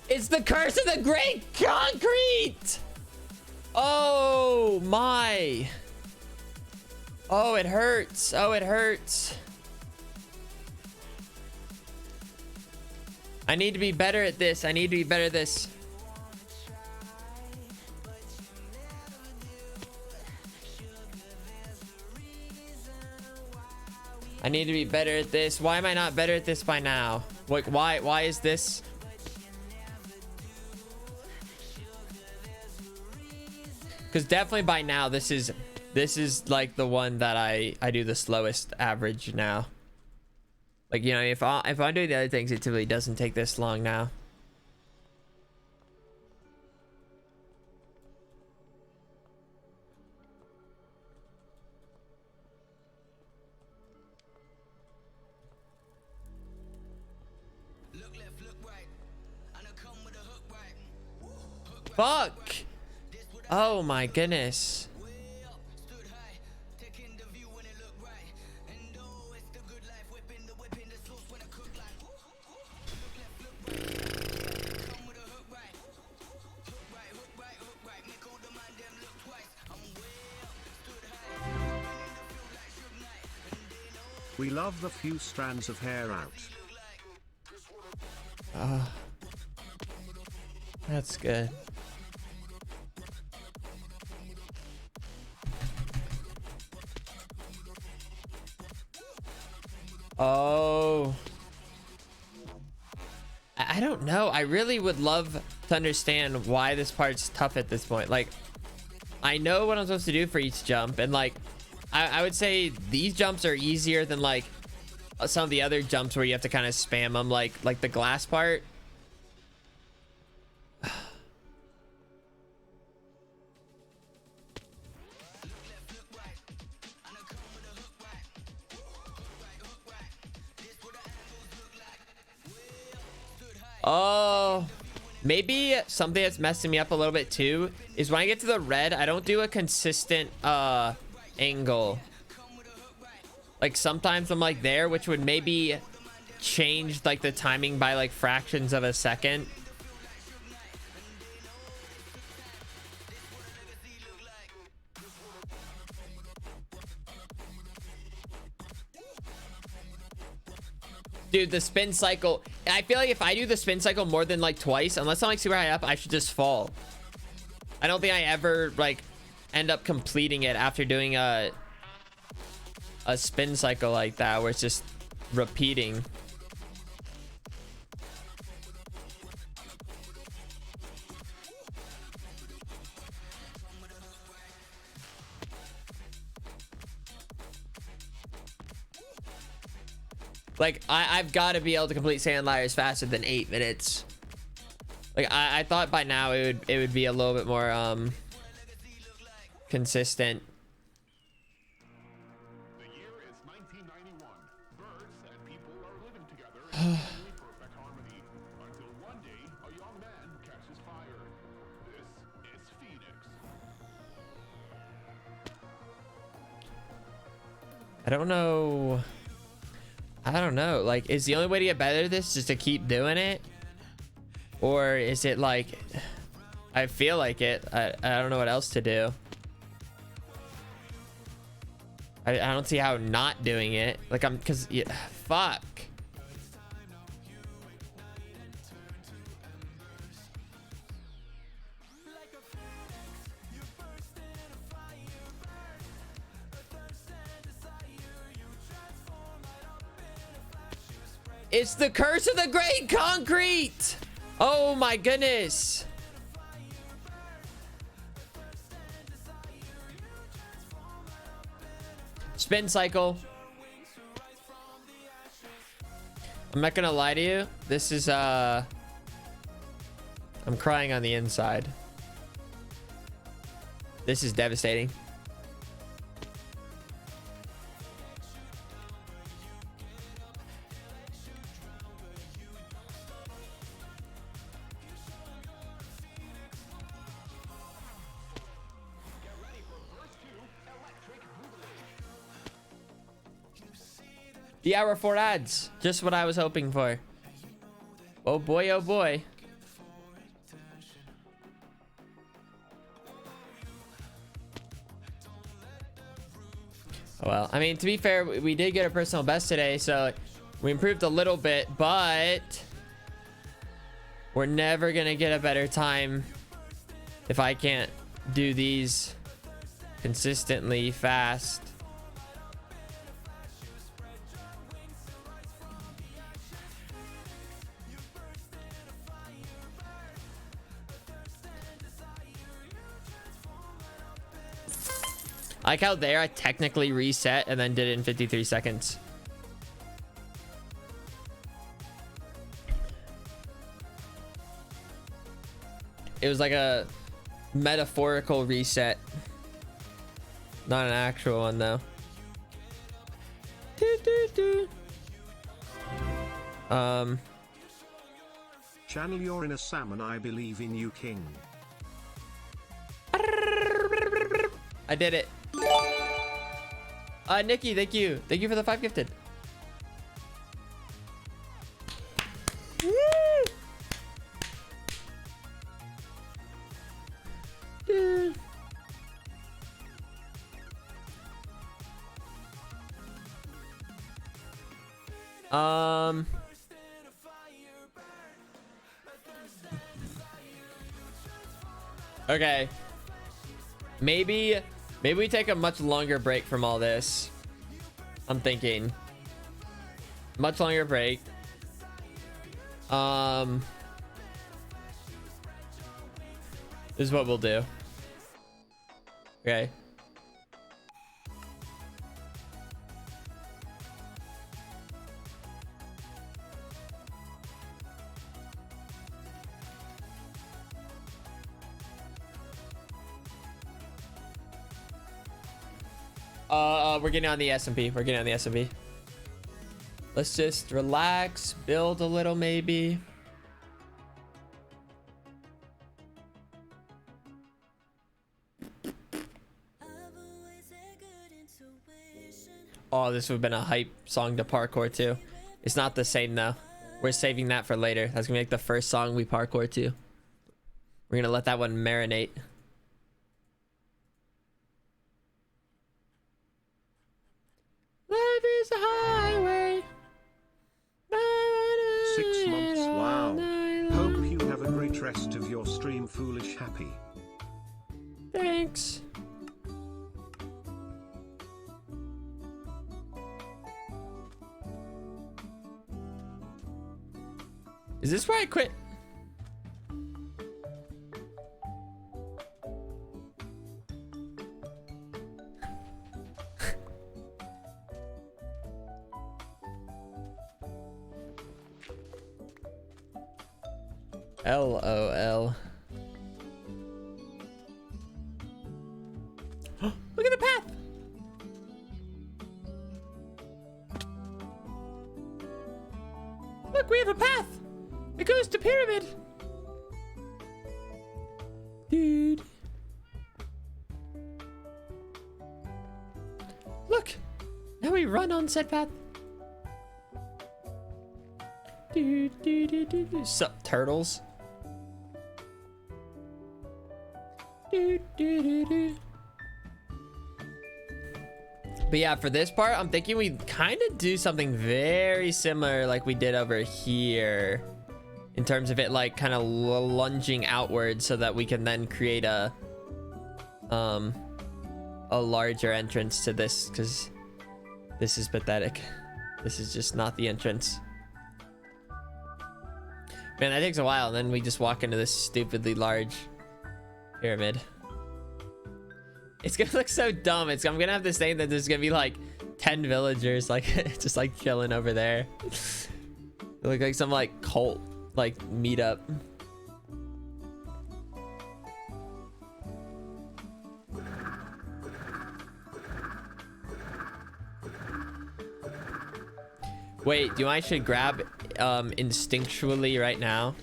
it's the curse of the great concrete. Oh my. Oh, it hurts. Oh, it hurts. I need to be better at this. I need to be better at this. I need to be better at this. Why am I not better at this by now? Like, why is this? Because definitely by now, this is like the one that I do the slowest average now. Like, you know, if I'm doing the other things, it typically doesn't take this long now. Fuck! Oh my goodness. We love the few strands of hair out. That's good. Oh, I don't know. I really would love to understand why this part's tough at this point. Like, I know what I'm supposed to do for each jump, and like I would say these jumps are easier than like some of the other jumps where you have to kind of spam them, like the glass part. Oh, maybe something that's messing me up a little bit too is when I get to the red, I don't do a consistent angle. Like sometimes I'm like there, which would maybe change like the timing by like fractions of a second. Dude, the spin cycle. I feel like if I do the spin cycle more than like twice, unless I'm like super high up, I should just fall. I don't think I ever like end up completing it after doing a spin cycle like that where it's just repeating. Like, I've got to be able to complete Sand Liars faster than 8 minutes. Like, I thought by now it would be a little bit more consistent. The year is 1991. Birds and people are living together in seemingly perfect harmony. Until one day, a young man catches fire. This is Phoenix. I don't know. I don't know. Like, is the only way to get better at this just to keep doing it? Or is it like... I feel like it. I don't know what else to do. I don't see how not doing it. Like, I'm... Because... Yeah, fuck. It's the curse of the great concrete. Oh my goodness. Spin cycle. I'm not gonna lie to you. This is I'm crying on the inside. This is devastating. The hour 4 ads. Just what I was hoping for. Oh boy, oh boy. Well, I mean, to be fair, we did get a personal best today, so we improved a little bit, but we're never gonna get a better time if I can't do these consistently fast. I like how there I technically reset and then did it in 53 seconds. It was like a metaphorical reset. Not an actual one though. Channel, you're in a salmon. I believe in you, king. I did it. Nikki, thank you. Thank you for the 5 gifted. Okay. Maybe we take a much longer break from all this. I'm thinking. Much longer break. This is what we'll do. Okay. We're getting on the S&P. We're getting on the S&P. Let's just relax, build a little maybe. Oh, this would have been a hype song to parkour to. It's not the same though. We're saving that for later. That's gonna be like the first song we parkour to. We're gonna let that one marinate. Life is a highway. 6 months, wow. Hope you have a great rest of your stream, foolish happy. Thanks. Is this where I quit? LOL. Look at the path. Look, we have a path. It goes to pyramid. Dude. Look. Now we run on said path. Sup, turtles? But yeah, for this part, I'm thinking we kind of do something very similar like we did over here. In terms of it like kind of lunging outwards so that we can then create a larger entrance to this, because this is pathetic. This is just not the entrance. Man, that takes a while, and then we just walk into this stupidly large pyramid. It's gonna look so dumb. I'm gonna have this thing that there's gonna be like 10 villagers like just like chilling over there. It look like some like cult like meetup. Wait, do I should grab instinctually right now?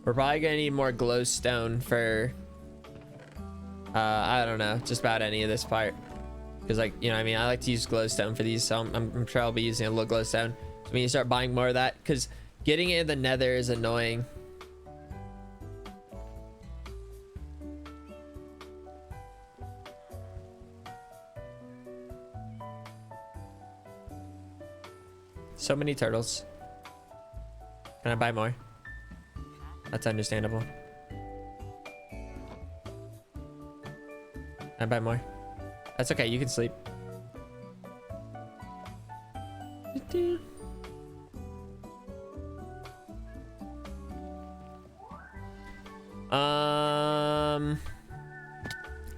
We're probably gonna need more glowstone for I don't know, just about any of this part, because like, you know what I mean, I like to use glowstone for these, so I'm sure I'll be using a little glowstone. So we need to start buying more of that, because getting it in the nether is annoying. So many turtles. Can I buy more? That's understandable. Can I buy more? That's okay, you can sleep.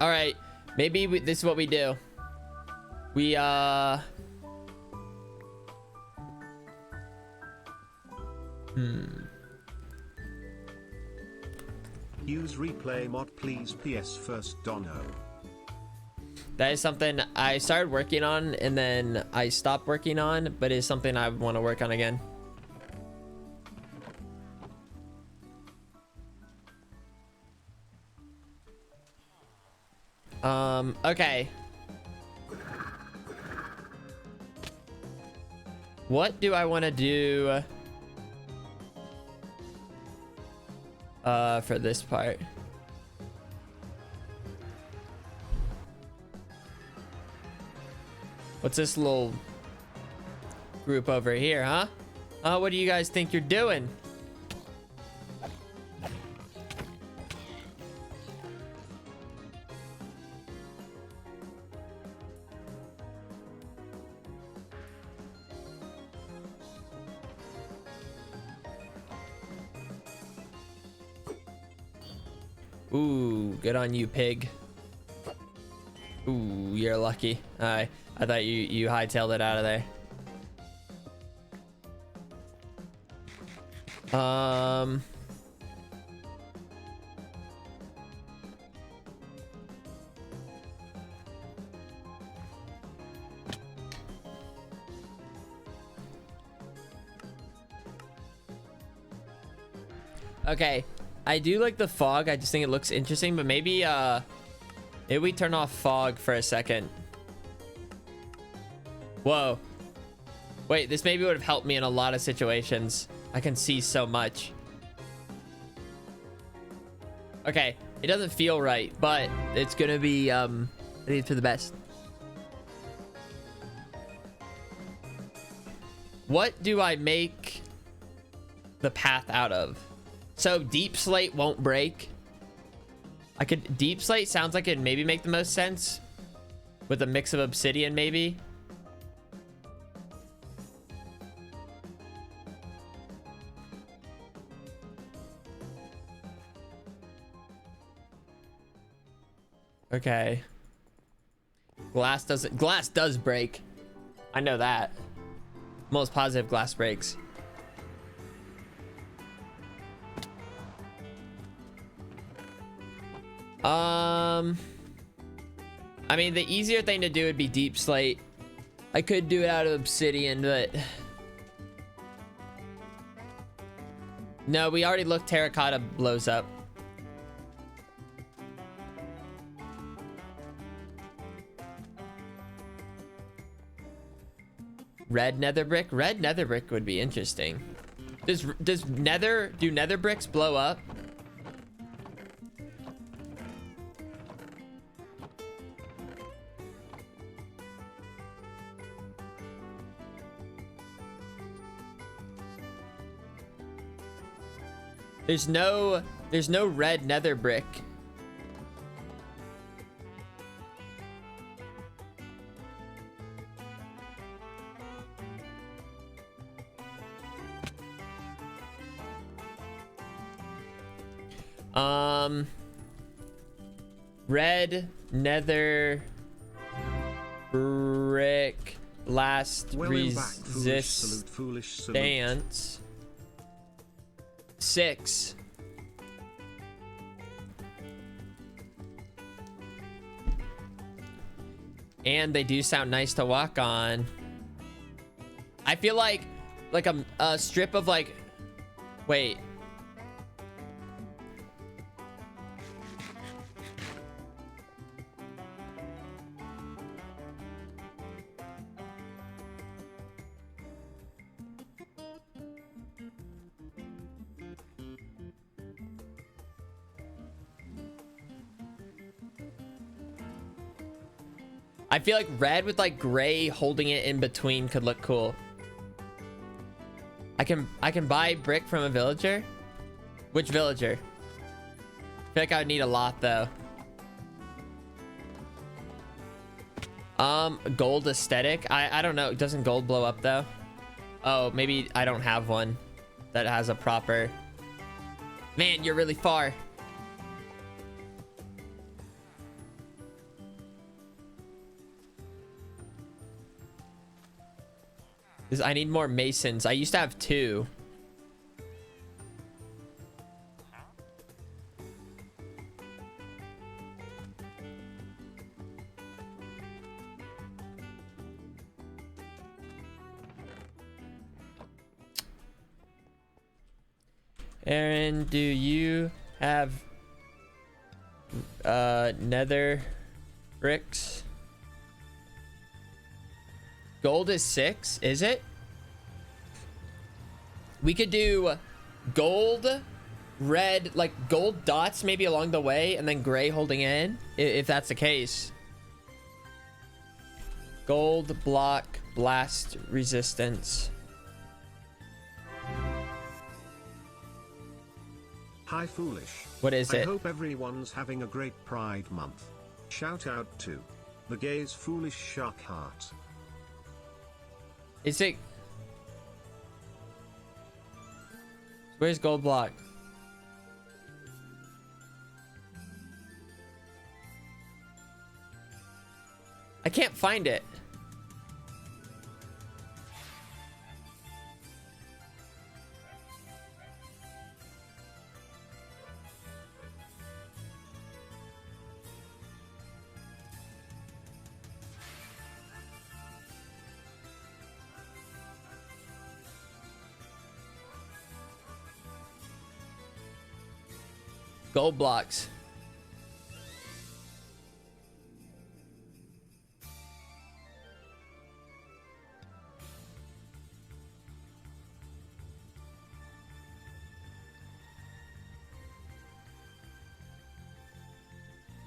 All right, maybe this is what we do. We Use replay mod please, PS first Dono. That is something I started working on and then I stopped working on, but it's something I want to work on again. Okay. What do I want to do for this part? What's this little group over here, huh? What do you guys think you're doing? Ooh, good on you, pig. Ooh, you're lucky. I thought you hightailed it out of there. Okay, I do like the fog. I just think it looks interesting, but maybe we turn off fog for a second. Whoa. Wait, this maybe would have helped me in a lot of situations. I can see so much. Okay, it doesn't feel right, but it's gonna be I think it's for the best. What do I make the path out of? So deep slate won't break. Deep slate sounds like it'd maybe make the most sense with a mix of obsidian, maybe. Okay. Glass does break. I know that. Most positive glass breaks. I mean, the easier thing to do would be deep slate. I could do it out of obsidian, but no, we already looked. Terracotta blows up. Red nether brick. Red nether brick would be interesting. Do nether bricks blow up? There's no red nether brick. Red nether brick last resistance 6. And they do sound nice to walk on. I feel like a strip of like, wait. I feel like red with like gray holding it in between could look cool. I can buy brick from a villager. Which villager? I feel like I would need a lot though. Gold aesthetic. I don't know. Doesn't gold blow up though? Oh, maybe I don't have one that has a proper. Man, you're really far. I need more masons. I used to have 2. Aaron, do you have nether bricks? Gold is 6, is it? We could do gold, red, like gold dots maybe along the way, and then gray holding in, if that's the case. Gold block blast resistance. Hi Foolish. What is it? I hope everyone's having a great Pride Month. Shout out to the gays Foolish Shark Heart. Is it? Where's gold block? I can't find it. Gold blocks.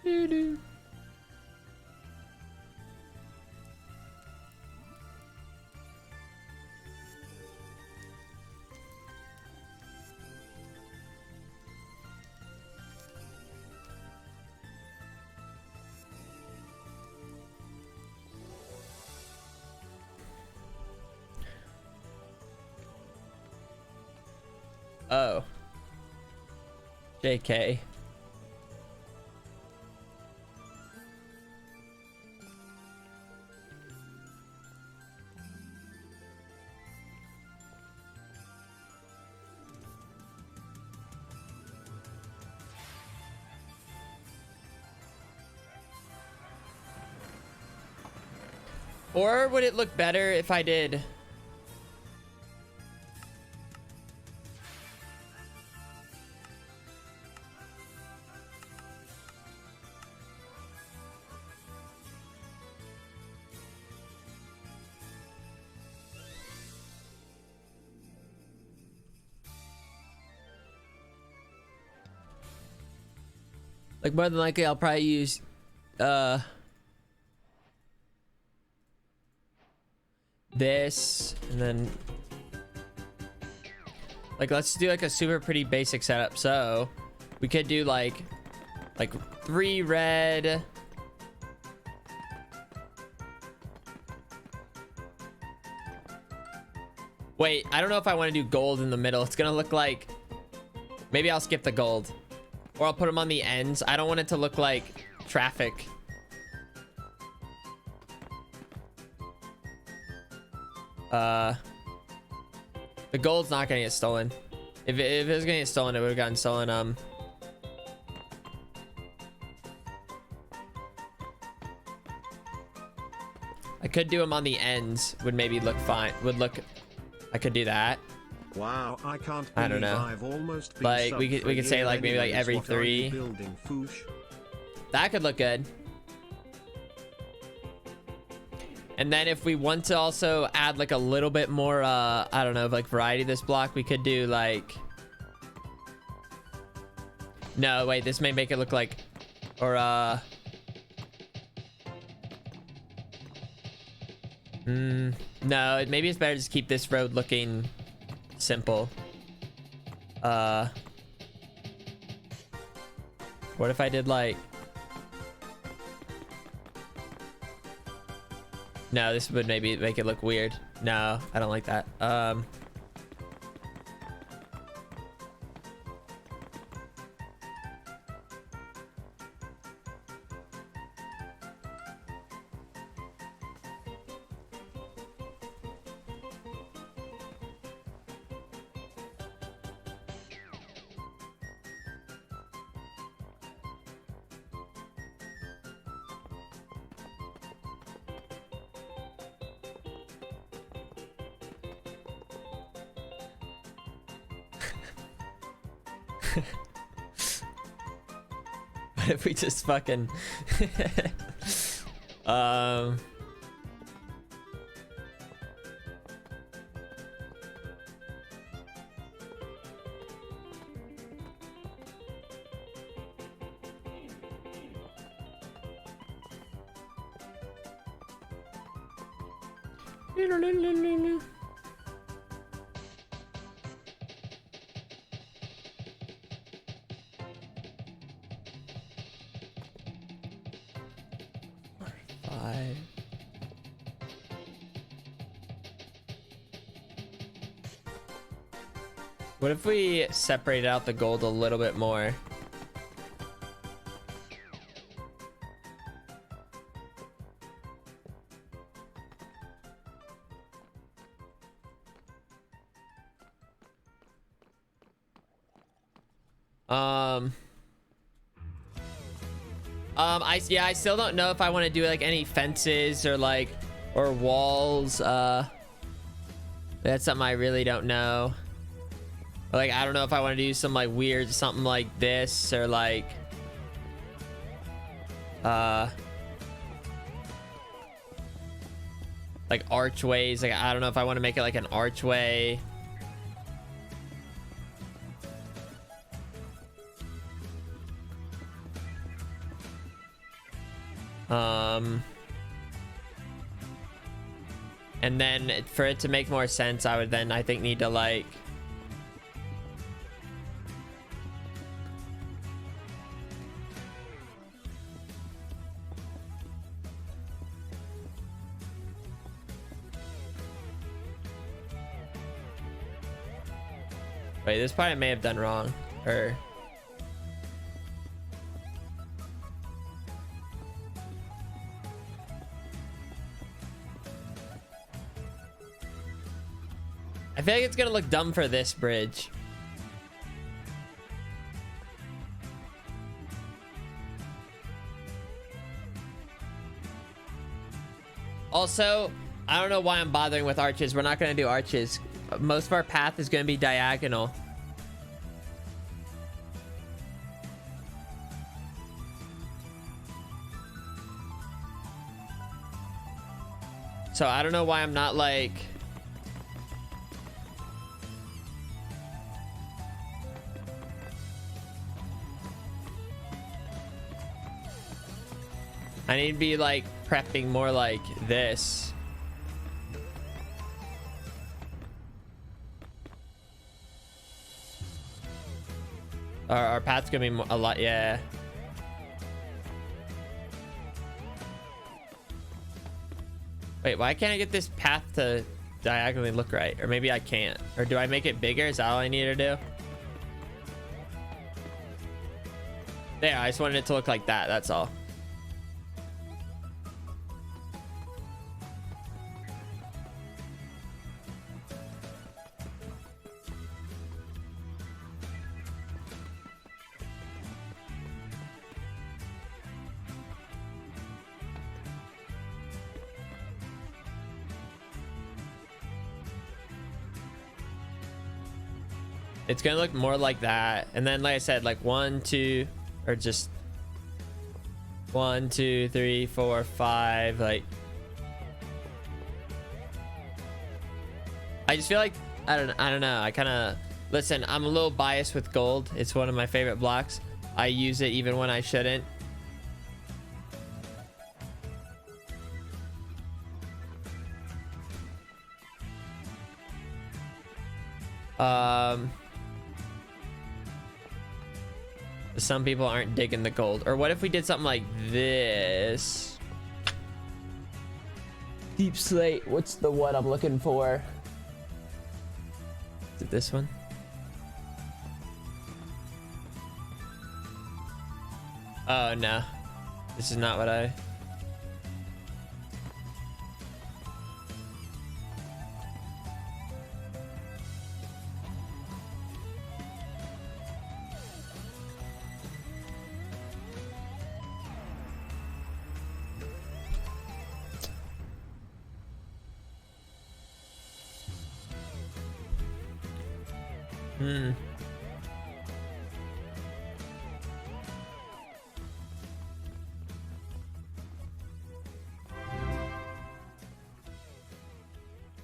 Doo-doo. Oh. JK. Or would it look better if I did... Like, more than likely, I'll probably use, this, and then, like, let's do, like, a super pretty basic setup. So, we could do, like 3 red. Wait, I don't know if I want to do gold in the middle. It's gonna look like... Maybe I'll skip the gold. Or I'll put them on the ends. I don't want it to look like traffic. The gold's not gonna get stolen. If it was gonna get stolen, it would have gotten stolen. I could do them on the ends. Would maybe look fine. I could do that. Wow, I can't believe I don't know. I've almost been Like we could say like maybe like every What are you 3. building, Foosh? That could look good. And then if we want to also add like a little bit more I don't know, like variety to this block, we could do like... No, wait, this may make it look like... Or no, maybe it's better to just keep this road looking simple. What if I did like... No, this would maybe make it look weird. No, I don't like that. What if we just fucking five. What if we separate out the gold a little bit more? I still don't know if I want to do like any fences or like or walls. That's something I really don't know. Like I don't know if I want to do some like weird something like this or like archways. Like I don't know if I want to make it like an archway. And then for it to make more sense, I would then I think need to like wait, this part I may have done wrong or I feel like it's gonna look dumb for this bridge. Also, I don't know why I'm bothering with arches. We're not going to do arches. Most of our path is going to be diagonal. So I don't know why I'm not like... I need to be like prepping more like this. Our path's gonna be a lot, yeah. Wait, why can't I get this path to diagonally look right? Or maybe I can't. Or do I make it bigger? Is that all I need to do? There, I just wanted it to look like that, that's all. It's gonna look more like that, and then like I said, like 1, 2, or just 1, 2, 3, 4, 5. Like, I just feel like I don't know. I kind of listen. I'm a little biased with gold. It's one of my favorite blocks. I use it even when I shouldn't. Some people aren't digging the gold. Or what if we did something like this? Deep slate. What's the one I'm looking for? Is it this one? Oh no, this is not what I...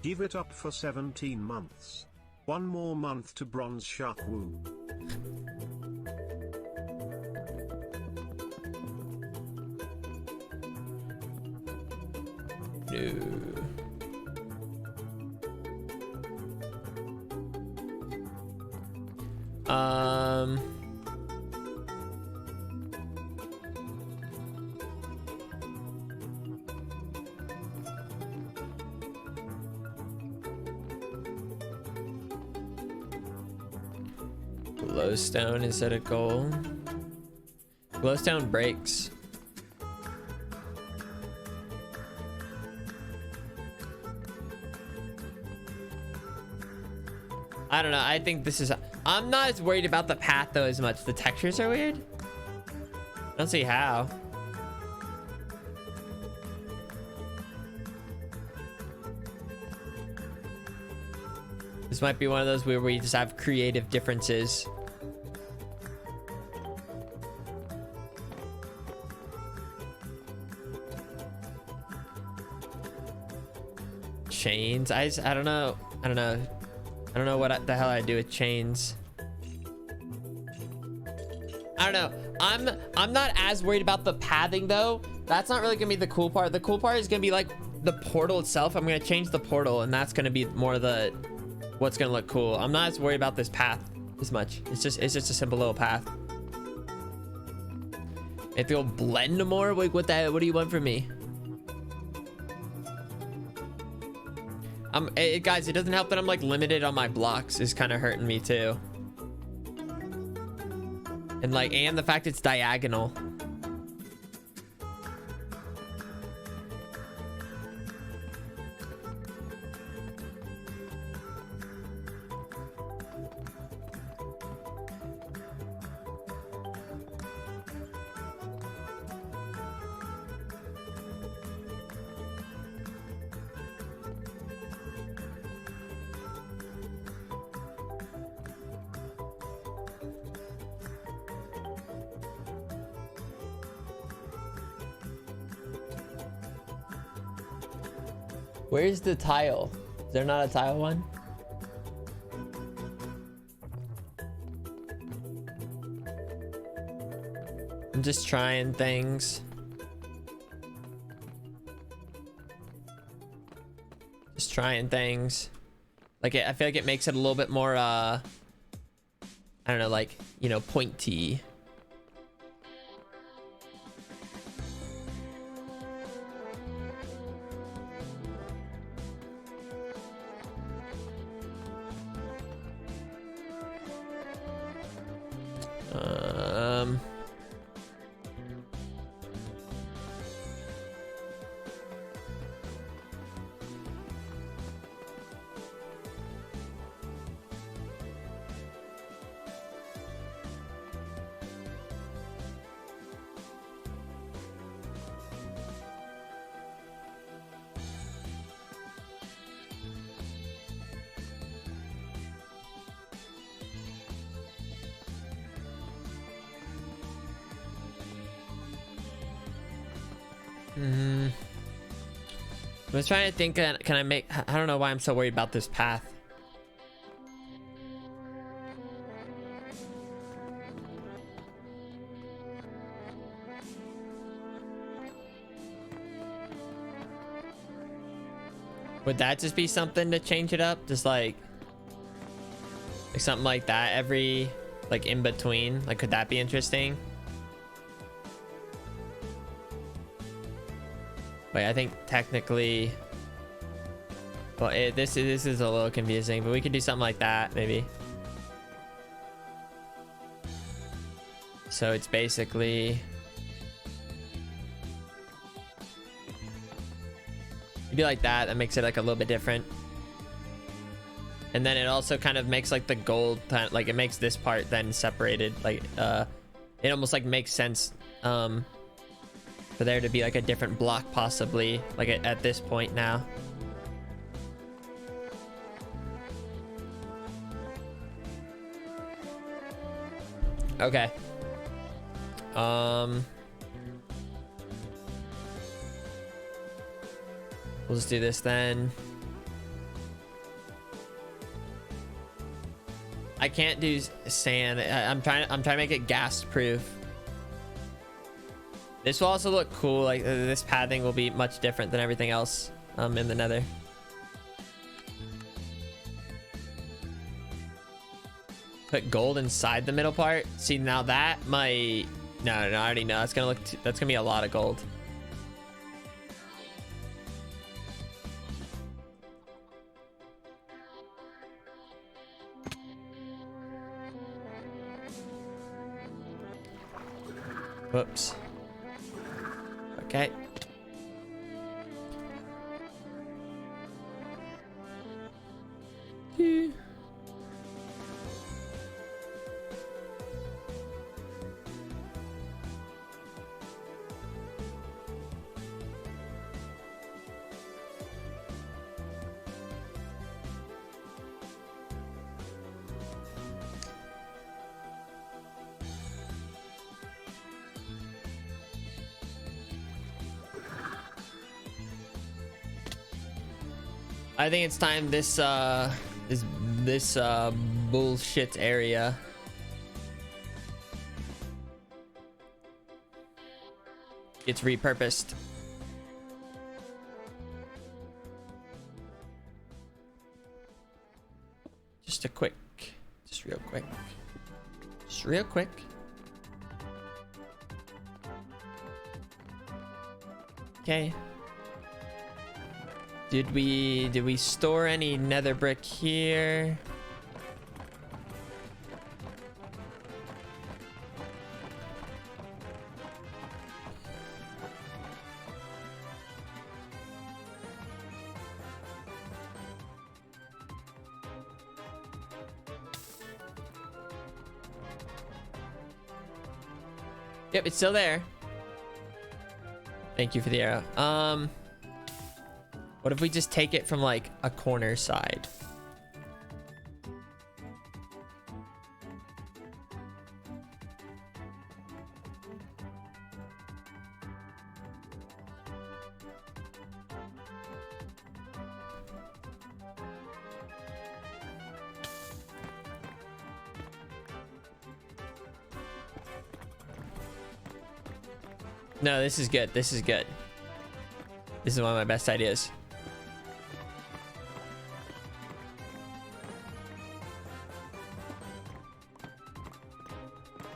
Give it up for 17 months. One more month to bronze shark woo. No. Glowstone instead of gold. Glowstone breaks. I don't know. I think this is... I'm not as worried about the path though as much. The textures are weird. I don't see how. This might be one of those where we just have creative differences. Chains. I don't know. I don't know what the hell I do with chains. I don't know. I'm not as worried about the pathing though. That's not really gonna be the cool part. The cool part is gonna be like the portal itself. I'm gonna change the portal, and that's gonna be more the what's gonna look cool. I'm not as worried about this path as much. It's just a simple little path. If they'll blend more, like what do you want from me? Guys, it doesn't help that I'm like limited on my blocks is kind of hurting me too. And the fact it's diagonal. Where's the tile? Is there not a tile one? I'm just trying things. Just trying things. Like, I feel like it makes it a little bit more, I don't know, like, you know, pointy. I was trying to think, can I make, I don't know why I'm so worried about this path. Would that just be something to change it up? Just like something like that every, like in between, like could that be interesting? Wait, I think technically, well, this is a little confusing, but we could do something like that maybe. So it's basically, you do like that. That makes it like a little bit different. And then it also kind of makes like the gold, like it makes this part then separated. Like it almost like makes sense for there to be like a different block possibly, like at this point now. Okay. We'll just do this then. I can't do sand. I'm trying to make it gas proof. This will also look cool. Like this pathing will be much different than everything else in the nether. Put gold inside the middle part. See, now that might, no, I already know. It's gonna look, that's gonna be a lot of gold. Whoops. Okay. I think it's time this bullshit area gets repurposed. Just real quick. Okay. Did we store any nether brick here? Yep, it's still there. Thank you for the arrow. What if we just take it from like a corner side? No, this is good. This is good. This is one of my best ideas.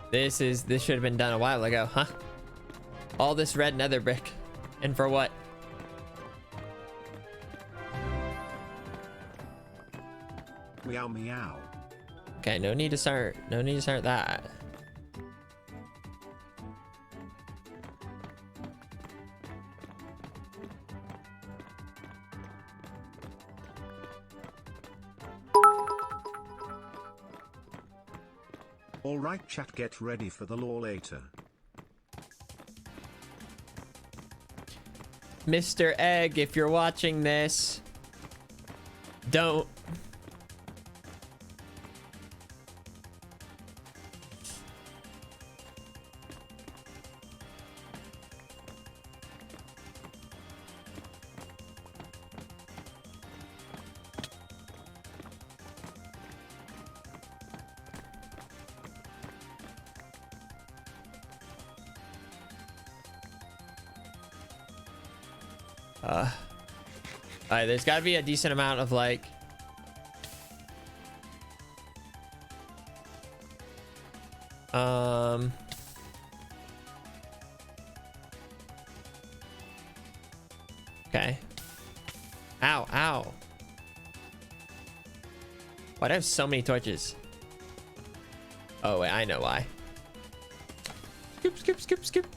This should have been done a while ago, huh? All this red nether brick. And for what? Meow meow. Okay, no need to start that. Alright chat, get ready for the law later. Mr. Egg, if you're watching this, don't. Alright, there's got to be a decent amount of like okay. Ow, ow. Why do I have so many torches? Oh wait, I know why. Scoop, scoop, scoop, scoop.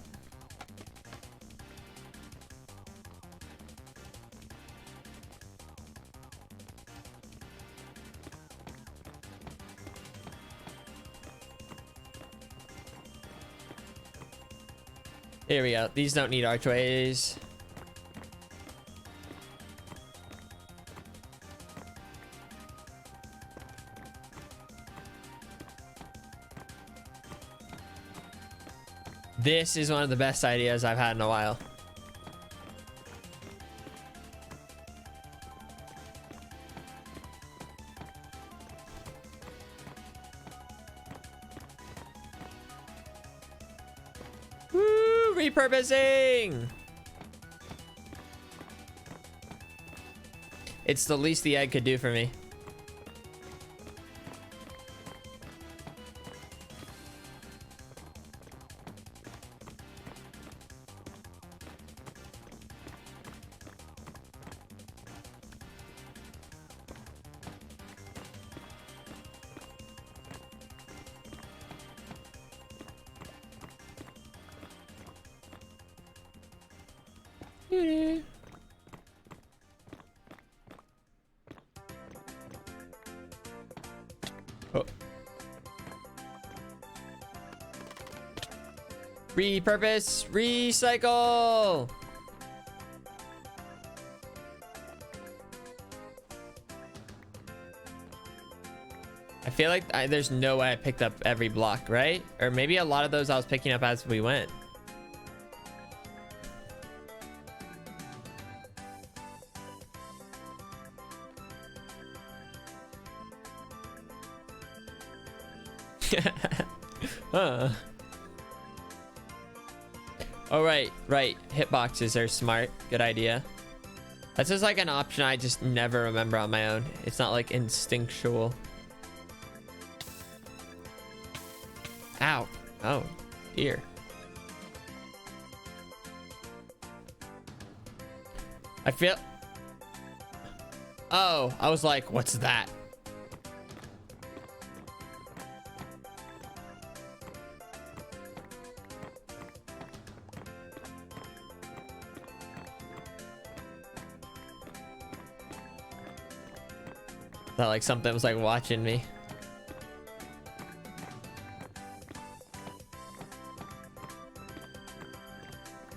Here we go. These don't need archways. This is one of the best ideas I've had in a while. Woo! Repurposing! It's the least the egg could do for me. Oh. Repurpose, recycle. I feel like there's no way I picked up every block, right? Or maybe a lot of those I was picking up as we went. Huh. Oh, right. Hitboxes are smart. Good idea. That's just like an option I just never remember on my own. It's not like instinctual. Ow. Oh, dear. I feel... Oh, I was like, what's that? Felt like something was like watching me.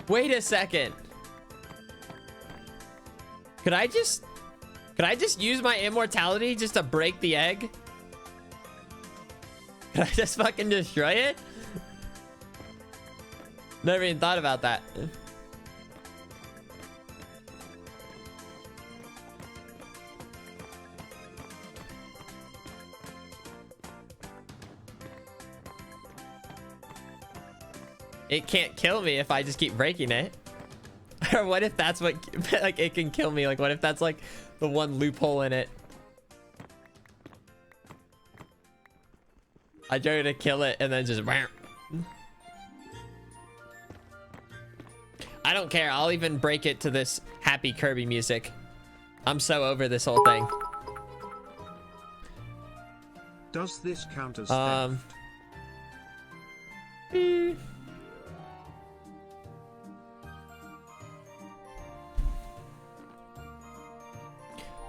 Wait a second. Could I just use my immortality just to break the egg? Could I just fucking destroy it? Never even thought about that. it can't kill me if I just keep breaking it. Or what if that's what, like, it can kill me? Like, what if that's like the one loophole in it? I try to kill it and then just. I don't care. I'll even break it to this happy Kirby music. I'm so over this whole thing. Does this count as theft?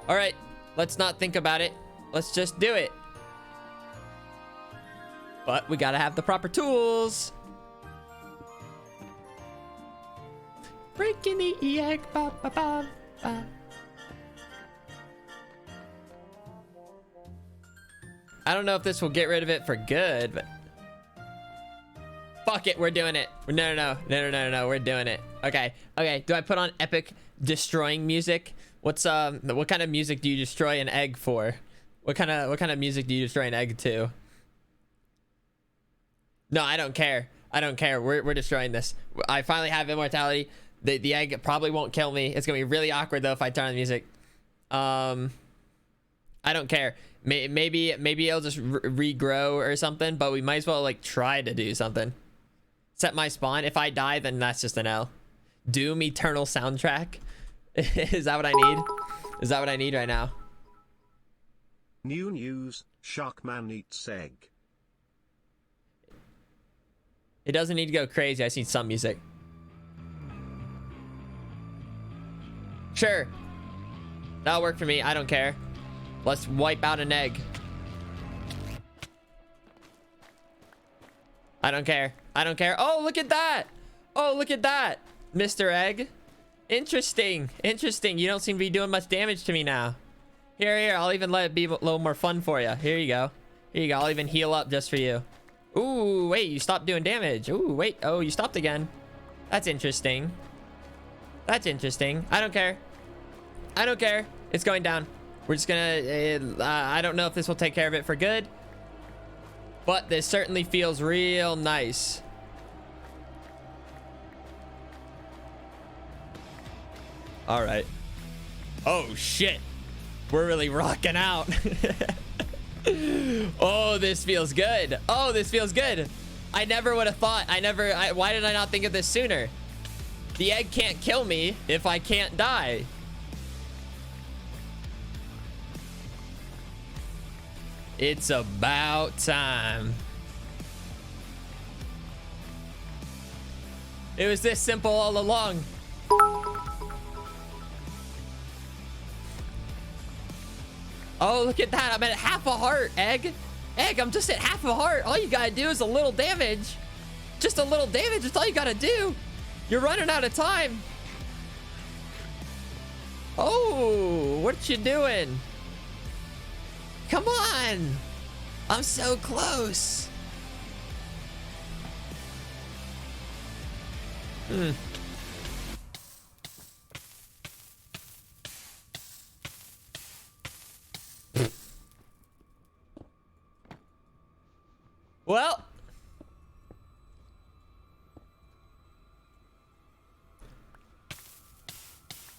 All right, let's not think about it. Let's just do it. But we gotta have the proper tools. Breaking the egg. Ba, ba, ba, ba. I don't know if this will get rid of it for good, but fuck it, we're doing it. No, we're doing it. Okay. Do I put on epic destroying music? What kind of music do you destroy an egg for? What kind of music do you destroy an egg to? No, I don't care. We're destroying this. I finally have immortality. The egg probably won't kill me. It's gonna be really awkward though if I turn on the music. I don't care. Maybe it'll just regrow or something, but we might as well like try to do something. Set my spawn. If I die, then that's just an L. Doom Eternal soundtrack. Is that what I need? Is that what I need right now? New news, Sharkman eats egg. It doesn't need to go crazy. I just need some music. Sure. That'll work for me. I don't care. Let's wipe out an egg. I don't care. Oh, look at that. Mr. Egg. Interesting. You don't seem to be doing much damage to me now. Here. I'll even let it be a little more fun for you. Here you go. I'll even heal up just for you. Ooh, wait. You stopped doing damage. Ooh, wait. Oh, you stopped again. That's interesting. I don't care. It's going down. We're just gonna, I don't know if this will take care of it for good, but this certainly feels real nice. All right. Oh shit. We're really rocking out. Oh, this feels good. I never would have thought. Why did I not think of this sooner? The egg can't kill me if I can't die. It's about time. It was this simple all along. Oh, look at that. I'm at half a heart, Egg. I'm just at half a heart. All you gotta do is a little damage. Just a little damage. That's all you gotta do. You're running out of time. Oh, what you doing? Come on. I'm so close. Well,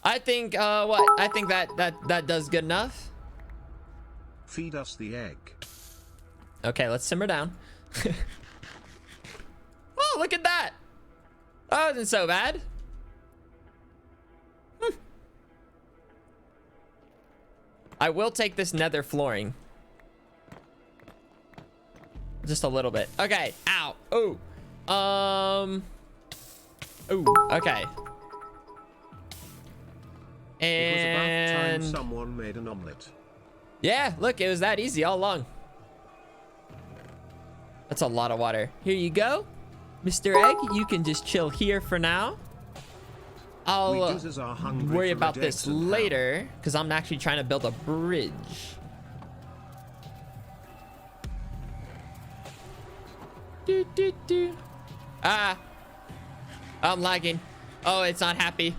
I think I think that does good enough. Feed us the egg. Okay, let's simmer down. Oh, look at that. That wasn't so bad. I will take this nether flooring. Just a little bit. Okay. Ow. Ooh. Ooh. Okay. It was about And time someone made an omelet. yeah, look, it was that easy all along. That's a lot of water. Here you go, Mr. Egg. You can just chill here for now. I'll worry about this later because I'm actually trying to build a bridge. Ah, I'm lagging. Oh, it's not happy.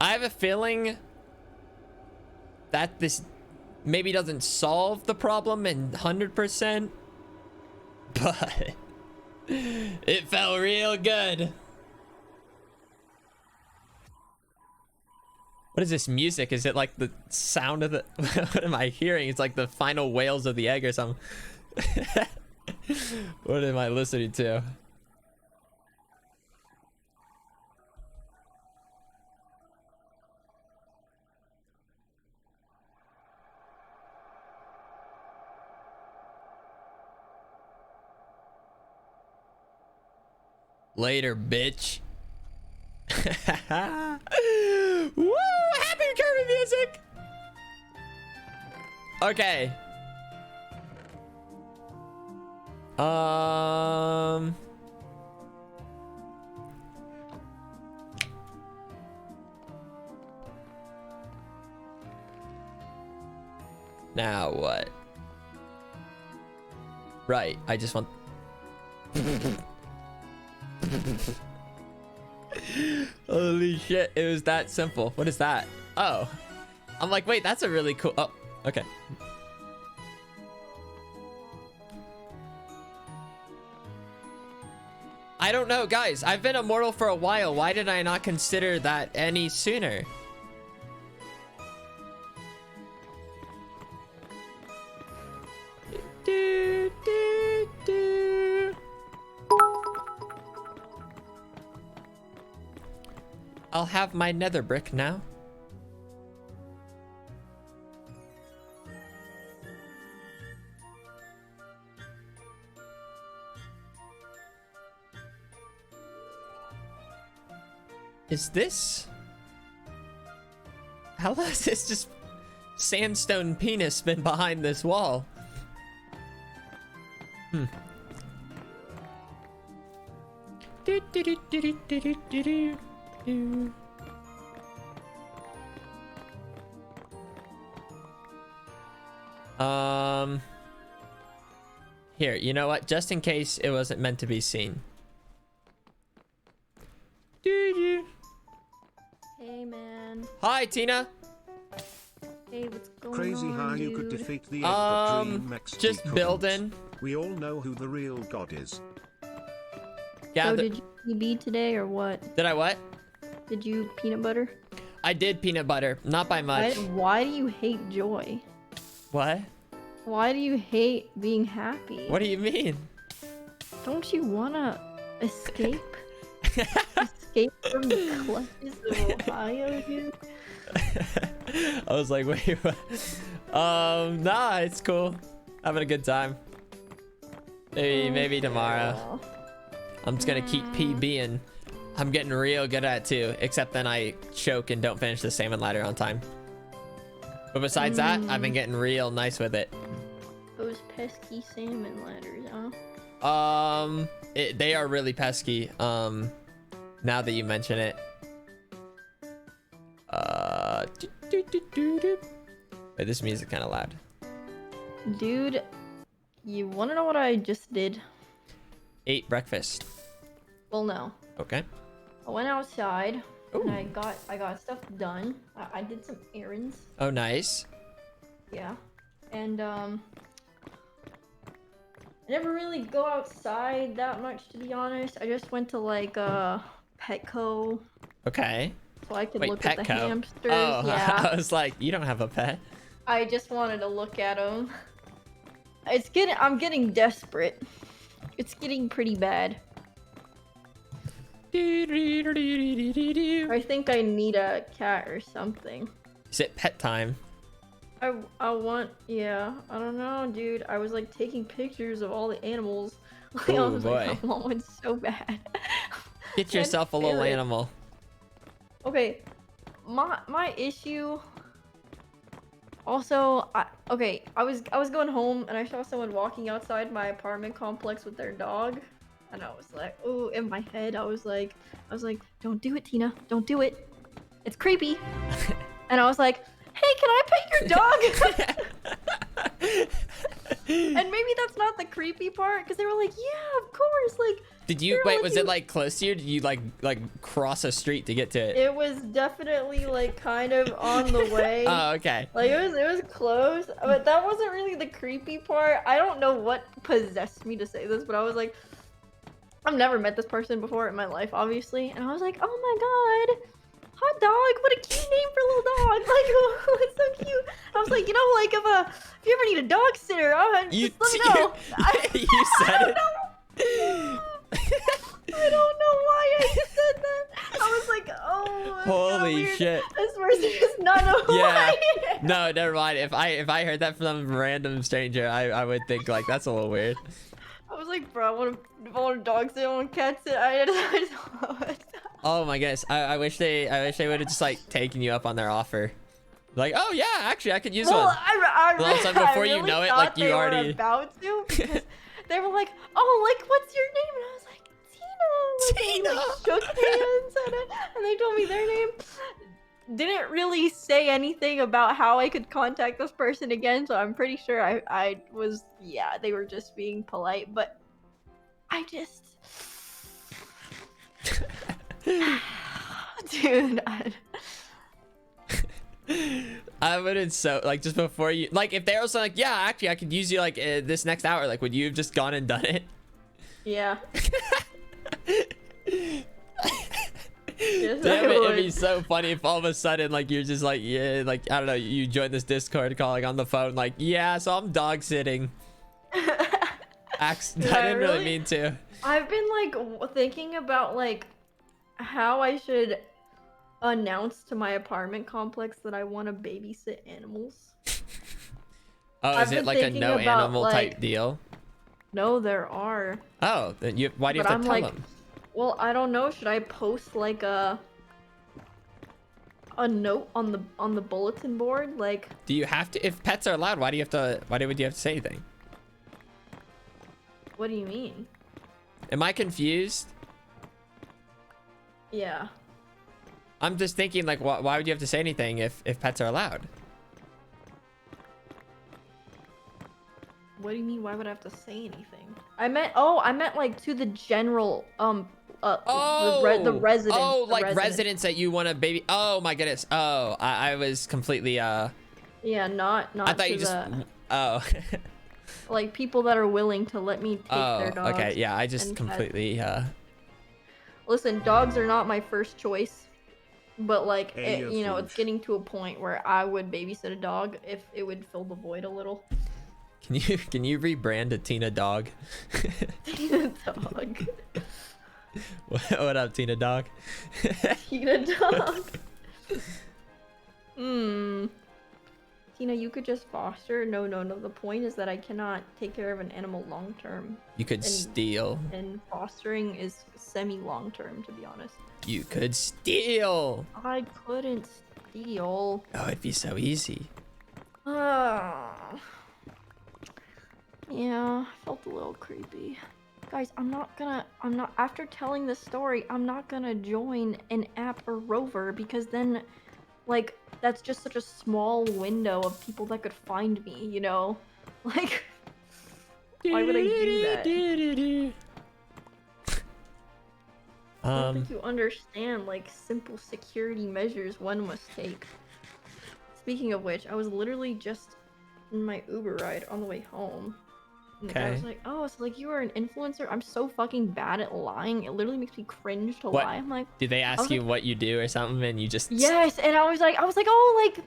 I have a feeling that this maybe doesn't solve the problem in 100%, but it felt real good. What is this music? Is it like the sound of the... What am I hearing? It's like the final wails of the egg or something. What am I listening to? Later, bitch. Woo! Happy Kirby music. Okay. Now what? Right, I just want... Holy shit, it was that simple. What is that? Oh. I'm like, wait, that's a really cool... Oh, okay. I don't know, guys. I've been immortal for a while. Why did I not consider that any sooner? Do, do, do. I'll have my nether brick now. Is this? How long has this just sandstone penis been behind this wall? Do, do, do, do, do, do, do, do, do. Here, you know what? Just in case it wasn't meant to be seen. Hey, man. Hi, Tina. Hey, what's going Crazy on, how you could dude? defeat the egg but dream XP just couldn't. building. We all know who the real god is. Yeah. So did you PB today or what? Did I what? Did you peanut butter? I did peanut butter, not by much. Why do you hate joy? What? Why do you hate being happy? What do you mean? Don't you wanna escape? Escape from the clutches of Ohio, dude? I was like, wait, what? Nah, it's cool. Having a good time. Maybe tomorrow. I'm just gonna keep PBing. I'm getting real good at it too, except then I choke and don't finish the salmon ladder on time. But besides that, I've been getting real nice with it. Those pesky salmon ladders, huh? They are really pesky. Now that you mention it. Wait, this music kind of loud. Dude, you wanna know what I just did? Ate breakfast. Well, no. Okay. I went outside Ooh. and I got stuff done. I did some errands. Oh, nice. Yeah. And I never really go outside that much, to be honest. I just went to like Petco Okay. so I could Wait, look at the Petco. hamsters. Oh, Yeah. I was like, you don't have a pet. I just wanted to look at them. I'm getting desperate. It's getting pretty bad. I think I need a cat or something. Is it pet time? I want, yeah, I don't know, dude. I was like taking pictures of all the animals. I Oh, was like, I want one so bad. Get yourself a little animal. Okay, my issue. Also, I was going home and I saw someone walking outside my apartment complex with their dog, and I was like, oh, in my head, I was like, don't do it, Tina, don't do it. It's creepy. And I was like, hey, can I pet your dog? And maybe that's not the creepy part, because they were like, yeah, of course. Like, Did you wait? Was it like close to you? Did you like cross a street to get to it? it was definitely like kind of on the way. Oh, okay. Like it was close, but that wasn't really the creepy part. I don't know what possessed me to say this, but I was like, I've never met this person before in my life, obviously, and I was like, oh my god, hot dog! What a cute name for a little dog! Like, it's so cute. I was like, you know, like if you ever need a dog sitter, You just let me know. you said it. I don't know why I said that. I was like, oh. Holy shit. This person does not know who Yeah. I am. No, never mind. If I heard that from some random stranger, I would think like that's a little weird. I was like, bro, I want a dog sit, I want a cat sit. I just Oh my goodness. I wish they would have just like taken you up on their offer. Like, oh yeah, actually I could use well, one. I All of a sudden, before you really know it, thought like you they already were about to, because they were like, oh, like what's your name? And I was like, Tina. Like, we, like, shook hands and they told me their name. Didn't really say anything about how I could contact this person again, so I'm pretty sure I was, yeah, they were just being polite, but I just dude, I wouldn't so like just before you like if they were so like, yeah, actually I could use you like this next hour, like would you have just gone and done it? yeah. Yes, Damn I it, would. it'd be so funny if all of a sudden like you're just like, yeah, like I don't know, you join this Discord calling on the phone like, yeah, so I'm dog sitting. I didn't really mean to. I've been like thinking about like how I should announce to my apartment complex that I want to babysit animals. Oh, I've is it been like a thinking no about, animal like- type deal? No, there are. Oh, then why do you But have to I'm tell like, them? well, I don't know. Should I post like a note on the bulletin board? Like, Do you have to? If pets are allowed, why would you have to say anything? what do you mean? Am I confused? Yeah. I'm just thinking like, why would you have to say anything if pets are allowed? What do you mean? Why would I have to say anything? I meant like to the general the residents. Oh, the like residents. residents that you want to baby. Oh my goodness. Oh, I was completely Yeah, not I thought to you just. the, Oh. like people that are willing to let me take their dogs. Okay. Yeah, I just and completely. Listen, dogs are not my first choice, but like Hey, you know, it's Foosh. getting to a point where I would babysit a dog if it would fill the void a little. Can you rebrand a Tina dog? Tina dog. What up, Tina dog? Tina dog. Tina, you could just foster. No. The point is that I cannot take care of an animal long term. You could steal. And fostering is semi long term, to be honest. You could steal. I couldn't steal. Oh, it'd be so easy. Yeah, I felt a little creepy. Guys, after telling this story, I'm not gonna join an app or rover because then, like, that's just such a small window of people that could find me, you know? Like, why would I do that? I don't think you understand, like, simple security measures one must take. Speaking of which, I was literally just in my Uber ride on the way home. And I was like, oh, so like you are an influencer? I'm so fucking bad at lying. It literally makes me cringe to lie. I'm like, did they ask you what you do or something and you just yes, and I was like, oh, like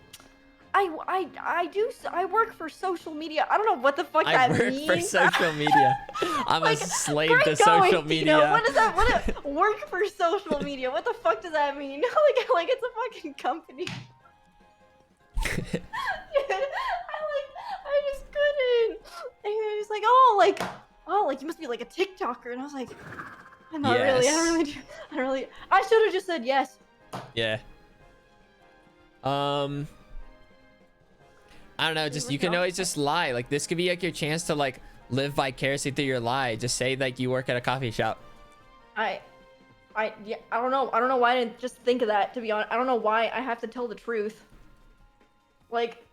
I work for social media. I don't know what the fuck that means. I work for social media. I'm like, a slave great to going, social Tina. media. What is that? What work for social media? What the fuck does that mean? like it's a fucking company. I just couldn't. And he was like, oh, like you must be like a TikToker, and I was like, I'm not really. I don't really. I should have just said yes. Yeah. I don't know. Just you can always just lie. Like this could be like your chance to like live vicariously through your lie. Just say like you work at a coffee shop. I don't know. I don't know why I didn't just think of that. To be honest, I don't know why I have to tell the truth. Like,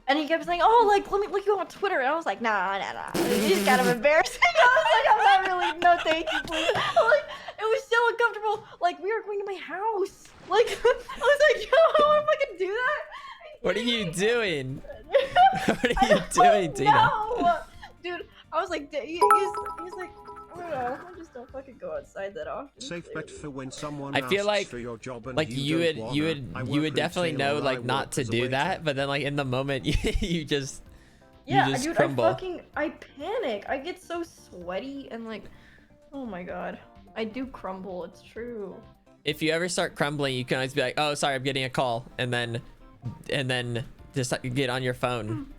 And he kept saying, "Oh, like let me look you on Twitter." And I was like, "Nah." He's kind of embarrassing. I was like, "I'm not really. No, thank you, please." Like, it was so uncomfortable. Like we were going to my house. Like I was like, "Yo, I don't know if I can do that." What are you doing? What are you doing, Tina? No, dude. I was like, he's like, I don't know. I just don't fucking go outside that often. Safe bet for when someone I feel asks like for your job and like you don't would wanna. you would definitely retail know or like I not work to as a do waiter. that, but then like in the moment you just Yeah, just dude, crumble. I panic. I get so sweaty and like, oh my god, I do crumble. It's true. If you ever start crumbling, you can always be like, "Oh, sorry, I'm getting a call," and then just get on your phone.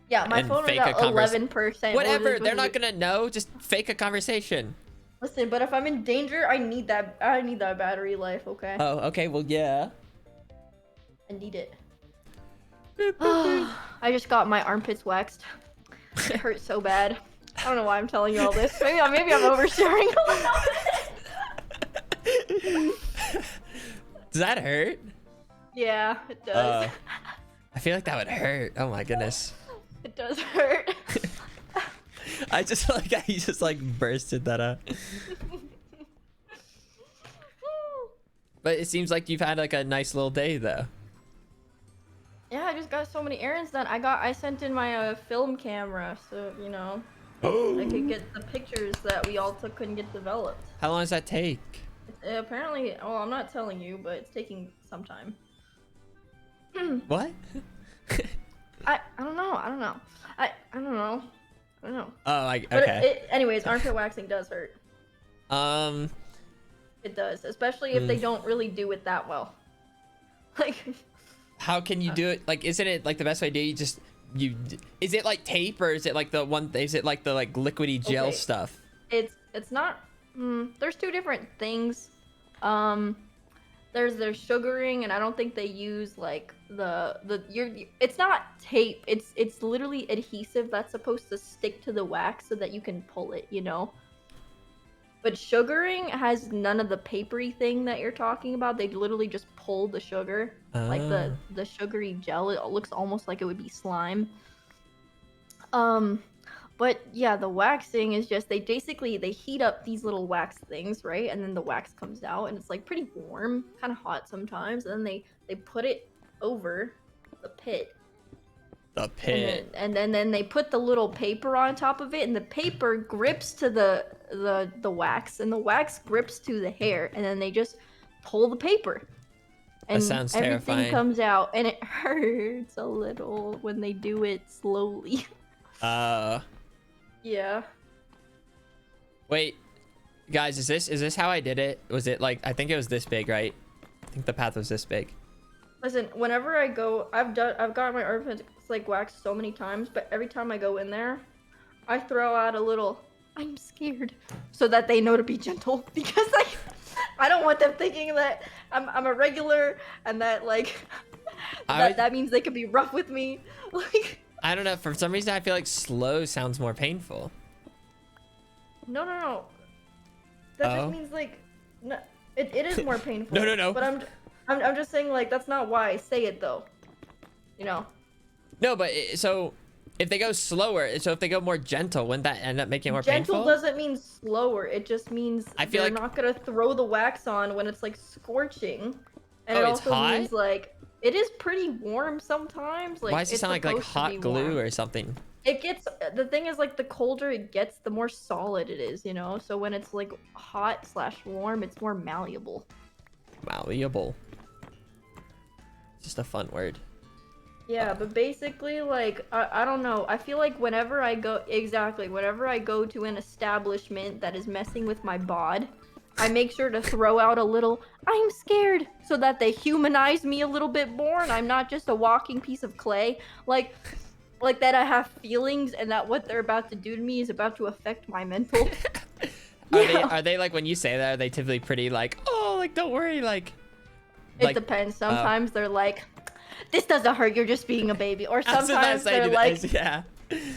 Yeah, my and phone was fake at a convers- 11%. Whatever, they're not gonna know. Just fake a conversation. Listen, but if I'm in danger, I need that battery life. Okay. Oh, okay. Well, yeah. I need it. I just got my armpits waxed. It hurts so bad. I don't know why I'm telling you all this. Maybe I'm oversharing a little bit. Does that hurt? Yeah, it does. I feel like that would hurt. Oh my goodness. It does hurt. I just like how you just like bursted that up. But it seems like you've had like a nice little day though. Yeah, I just got so many errands done. I sent in my film camera, so you know, I could get the pictures that we all took couldn't get developed. How long does that take? Apparently, well, I'm not telling you, but it's taking some time. What? I don't know. I don't know. I don't know. I don't know. Oh, okay. But anyways, armpit waxing does hurt. It does, especially if they don't really do it that well. Like, how can you do it? Like, isn't it like the best way to do it? Is it like tape or is it like is it like the like liquidy gel stuff? It's not. There's two different things. There's sugaring, and I don't think they use like it's not tape. It's literally adhesive that's supposed to stick to the wax so that you can pull it, you know. But sugaring has none of the papery thing that you're talking about. They literally just pull the sugar, like the sugary gel. It looks almost like it would be slime. But yeah, the waxing is just they heat up these little wax things, right? And then the wax comes out, and it's like pretty warm, kind of hot sometimes. And then they put it over the pit. The pit. And then they put the little paper on top of it, and the paper grips to the wax, and the wax grips to the hair, and then they just pull the paper. And that sounds everything terrifying. comes out, and it hurts a little when they do it slowly. Yeah. Wait, guys, is this how I did it? Was it like I think it was this big, right? I think the path was this big. Listen, whenever I go, I've got my armpits like waxed so many times, but every time I go in there, I throw out a little "I'm scared," so that they know to be gentle, because like I don't want them thinking that I'm a regular and that like that means they could be rough with me. Like, I don't know. For some reason, I feel like slow sounds more painful. no. That just means like, no, it is more painful. No. But I'm just saying like that's not why I say it though. You know. No, but so if they go slower, so if they go more gentle, wouldn't that end up making it more painful? Gentle doesn't mean slower. It just means I feel they're like not gonna throw the wax on when it's like scorching. And Oh, it it's also hot? means like it is pretty warm sometimes. Like, why does it it's sound like supposed to hot be glue warm. or something? It gets, the thing is like the colder it gets, the more solid it is, you know? So when it's like hot / warm, it's more malleable. Malleable. Just a fun word. Yeah, but basically like, I don't know. I feel like whenever I go to an establishment that is messing with my bod, I make sure to throw out a little "I'm scared" so that they humanize me a little bit more and I'm not just a walking piece of clay. Like that I have feelings and that what they're about to do to me is about to affect my mental. Are they like, when you say that, are they typically pretty like, oh, like don't worry, like It depends. Sometimes they're like, "This doesn't hurt, you're just being a baby." Or sometimes they're like, yeah.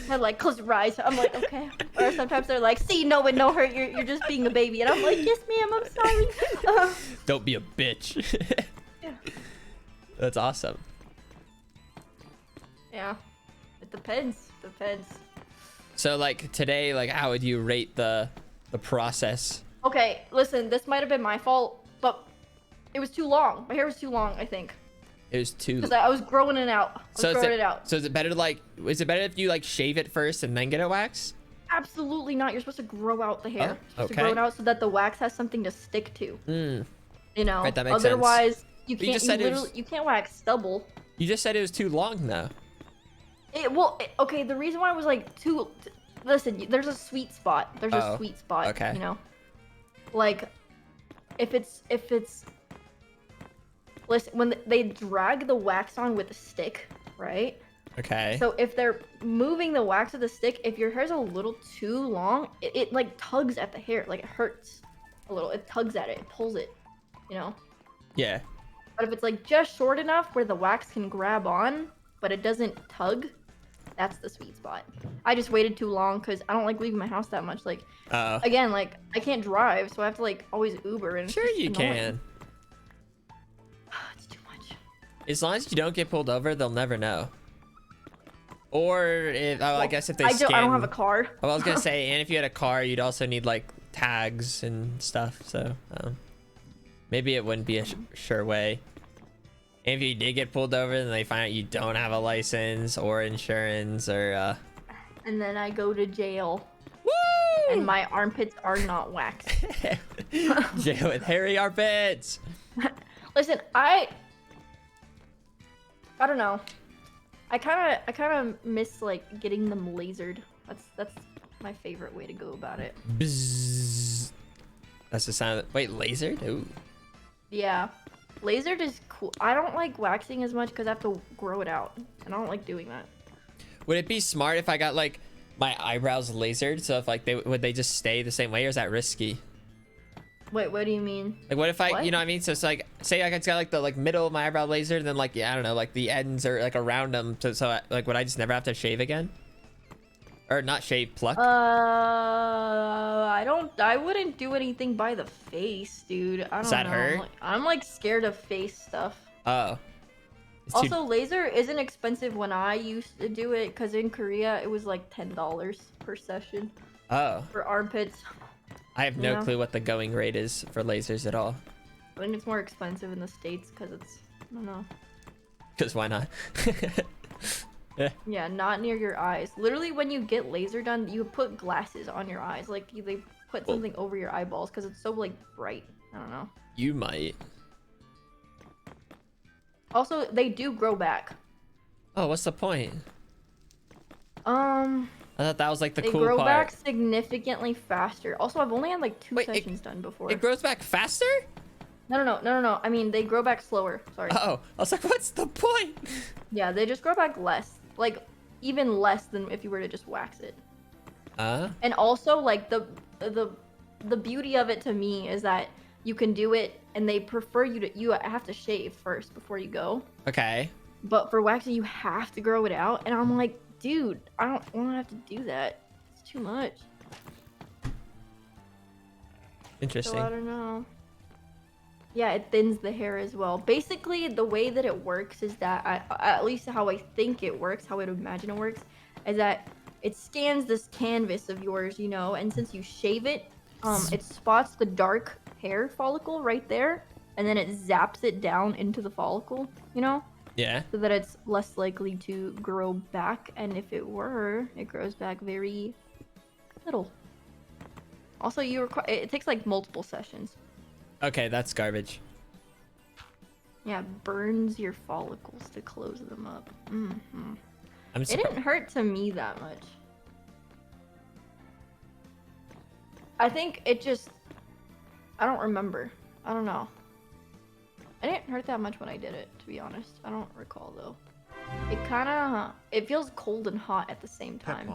They're like, "Close your eyes." I'm like, okay. Or sometimes they're like, "See, no, it no hurt. You're just being a baby." And I'm like, "Yes, ma'am. I'm sorry." Don't be a bitch. Yeah. That's awesome. Yeah. It depends. Depends. So like today, like how would you rate the process? Okay, listen, this might have been my fault, but it was too long. My hair was too long, I think. It was too. Because I was growing it out. So is it better to like? Is it better if you like shave it first and then get it waxed? Absolutely not. You're supposed to grow out the hair. Oh, You're supposed to okay. grow it out so that the wax has something to stick to. You know. Right, that makes Otherwise, sense. you But you can't. just You, said it was- literally, you can't wax stubble. You just said it was too long though. Okay. The reason why I was like too. Listen, there's a sweet spot. There's a sweet spot. Okay. You know. Like, if it's. Listen, when they drag the wax on with a stick, right? Okay. So if they're moving the wax with the stick, if your hair's a little too long, it like tugs at the hair, like it hurts a little. It tugs at it, it pulls it, you know? Yeah. But if it's like just short enough where the wax can grab on, but it doesn't tug, that's the sweet spot. I just waited too long because I don't like leaving my house that much. Like, again, like I can't drive, so I have to like always Uber. And Sure you can. It's too much. As long as you don't get pulled over, they'll never know. Or if I guess if they I scan. don't have a car. Well, I was gonna say, and if you had a car, you'd also need like tags and stuff. So maybe it wouldn't be a sure way. And if you did get pulled over, then they find out you don't have a license or insurance or. And then I go to jail. Woo! And my armpits are not waxed. Jail with hairy armpits. Listen, I don't know. I kind of miss like getting them lasered. That's my favorite way to go about it. Bzzz. That's the sound. Wait, lasered? Ooh. Yeah, lasered is cool. I don't like waxing as much because I have to grow it out, and I don't like doing that. Would it be smart if I got like my eyebrows lasered? So if like would they just stay the same way, or is that risky? Wait, what do you mean? Like what if you know what I mean? So it's like, say I got like the like middle of my eyebrow lasered, and then like, yeah, I don't know, like the ends are like around them. So like would I just never have to shave again? Or not shave, pluck? I wouldn't do anything by the face, dude. I don't know. Does that hurt? I'm like scared of face stuff. Oh. Also, laser isn't expensive when I used to do it, because in Korea it was like $10 per session. Oh. For armpits. I have no Yeah. clue what the going rate is for lasers at all. I think it's more expensive in the States because it's, I don't know. Because why not? Yeah, not near your eyes. Literally, when you get laser done, you put glasses on your eyes. Like, they put something over your eyeballs because it's so, like, bright. I don't know. You might. Also, they do grow back. Oh, what's the point? I thought that was like the they cool grow part. back significantly faster. Also, I've only had like 2 sessions done before. It grows back faster? No. I mean, they grow back slower. Sorry. Oh, I was like, what's the point? Yeah, they just grow back less. Like, even less than if you were to just wax it. And also, like, the beauty of it to me is that you can do it, and they prefer you have to shave first before you go. Okay. But for waxing, you have to grow it out, and I'm like, dude, I don't want to have to do that. It's too much. Interesting. So I don't know. Yeah, it thins the hair as well. Basically, the way that it works is that, at least how I think it works, how I'd imagine it works, is that it scans this canvas of yours, you know, and since you shave it, it spots the dark hair follicle right there, and then it zaps it down into the follicle, you know? Yeah. So that it's less likely to grow back, and if it were, it grows back very little. Also, it takes like multiple sessions. Okay, that's garbage. Yeah, burns your follicles to close them up. Mm-hmm. I'm It surprised. didn't hurt to me that much. I think it just... I don't remember. I don't know. It didn't hurt that much when I did it, to be honest. I don't recall, though. It kind of... It feels cold and hot at the same time.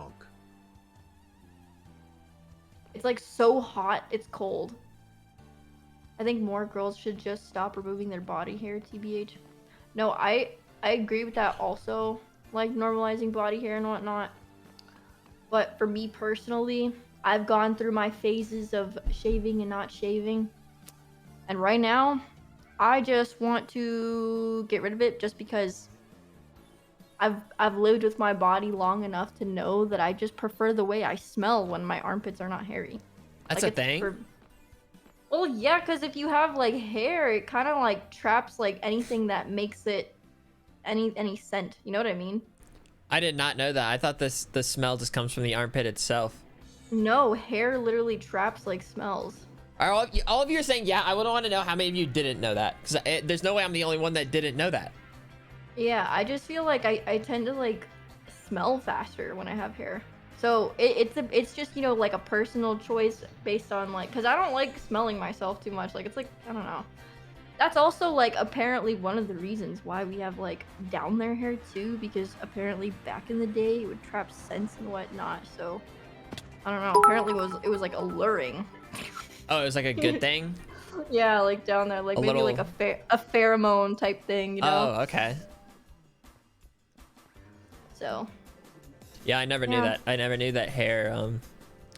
It's like so hot, it's cold. I think more girls should just stop removing their body hair, TBH. No, I agree with that also, like normalizing body hair and whatnot. But for me personally, I've gone through my phases of shaving and not shaving. And right now, I just want to get rid of it just because I've lived with my body long enough to know that I just prefer the way I smell when my armpits are not hairy. That's Like, a thing? Well, yeah, because if you have like hair, it kind of like traps like anything that makes it any scent. You know what I mean? I did not know that. I thought the smell just comes from the armpit itself. No, hair literally traps like smells. All of you are saying, yeah, I would want to know how many of you didn't know that. Because there's no way I'm the only one that didn't know that. Yeah, I just feel like I tend to like smell faster when I have hair. So it's just, you know, like a personal choice based on like, because I don't like smelling myself too much. Like, it's like, I don't know. That's also like apparently one of the reasons why we have like down there hair too, because apparently back in the day it would trap scents and whatnot. So I don't know. Apparently it was like alluring. Oh, it was like a good thing? Yeah, like down there, like maybe like a pheromone type thing, you know? Oh, okay. So. Yeah, I never knew that. I never knew that hair.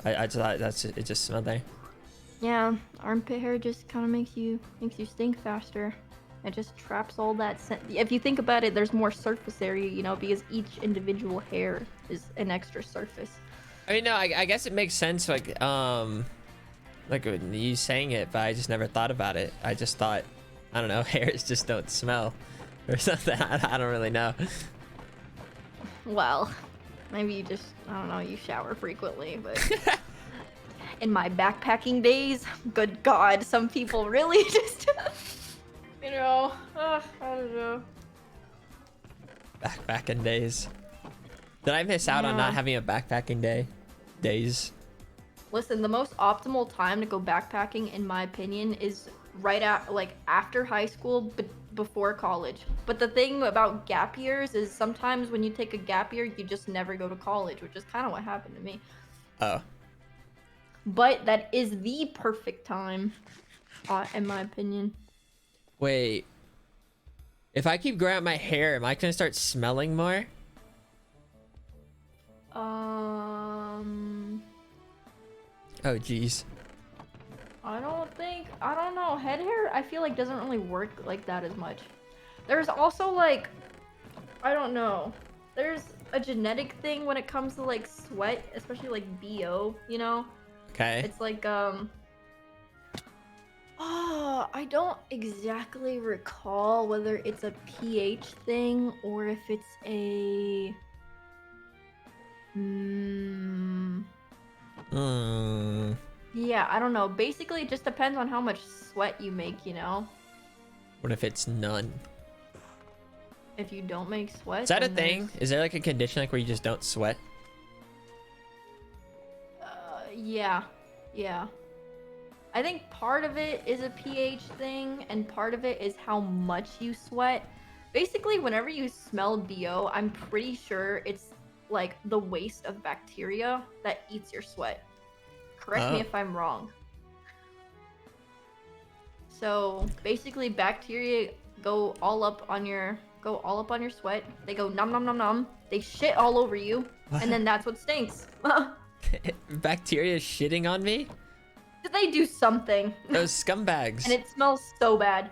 I just thought it just smelled there. Yeah, armpit hair just kind of makes you stink faster. It just traps all that scent. If you think about it, there's more surface area, you know, because each individual hair is an extra surface. I mean, no, I guess it makes sense, like you saying it, but I just never thought about it. I just thought, I don't know, hairs just don't smell or something. I don't really know. Well, maybe you just, I don't know, you shower frequently, but in my backpacking days, good God, some people really just, you know, I don't know. Backpacking days. Did I miss out on not having a backpacking days? Listen, the most optimal time to go backpacking, in my opinion, is right at like after high school, but before college. But the thing about gap years is sometimes when you take a gap year, you just never go to college, which is kind of what happened to me. Oh. But that is the perfect time, in my opinion. Wait. If I keep growing out my hair, am I gonna start smelling more? Oh, jeez. I don't know. Head hair, I feel like doesn't really work like that as much. There's also like, I don't know. There's a genetic thing when it comes to like sweat, especially like BO, you know? Okay. It's like, I don't exactly recall whether it's a pH thing or if it's a, yeah, I don't know. Basically, it just depends on how much sweat you make, you know? What if it's none? If you don't make sweat... Is that a then thing? Is there like a condition like where you just don't sweat? Yeah. Yeah. I think part of it is a pH thing, and part of it is how much you sweat. Basically, whenever you smell BO, I'm pretty sure it's like the waste of bacteria that eats your sweat. Correct me if I'm wrong. So basically, bacteria go all up on your sweat. They go nom nom nom nom. They shit all over you, and then that's what stinks. Bacteria shitting on me? They do something. Those scumbags. And it smells so bad.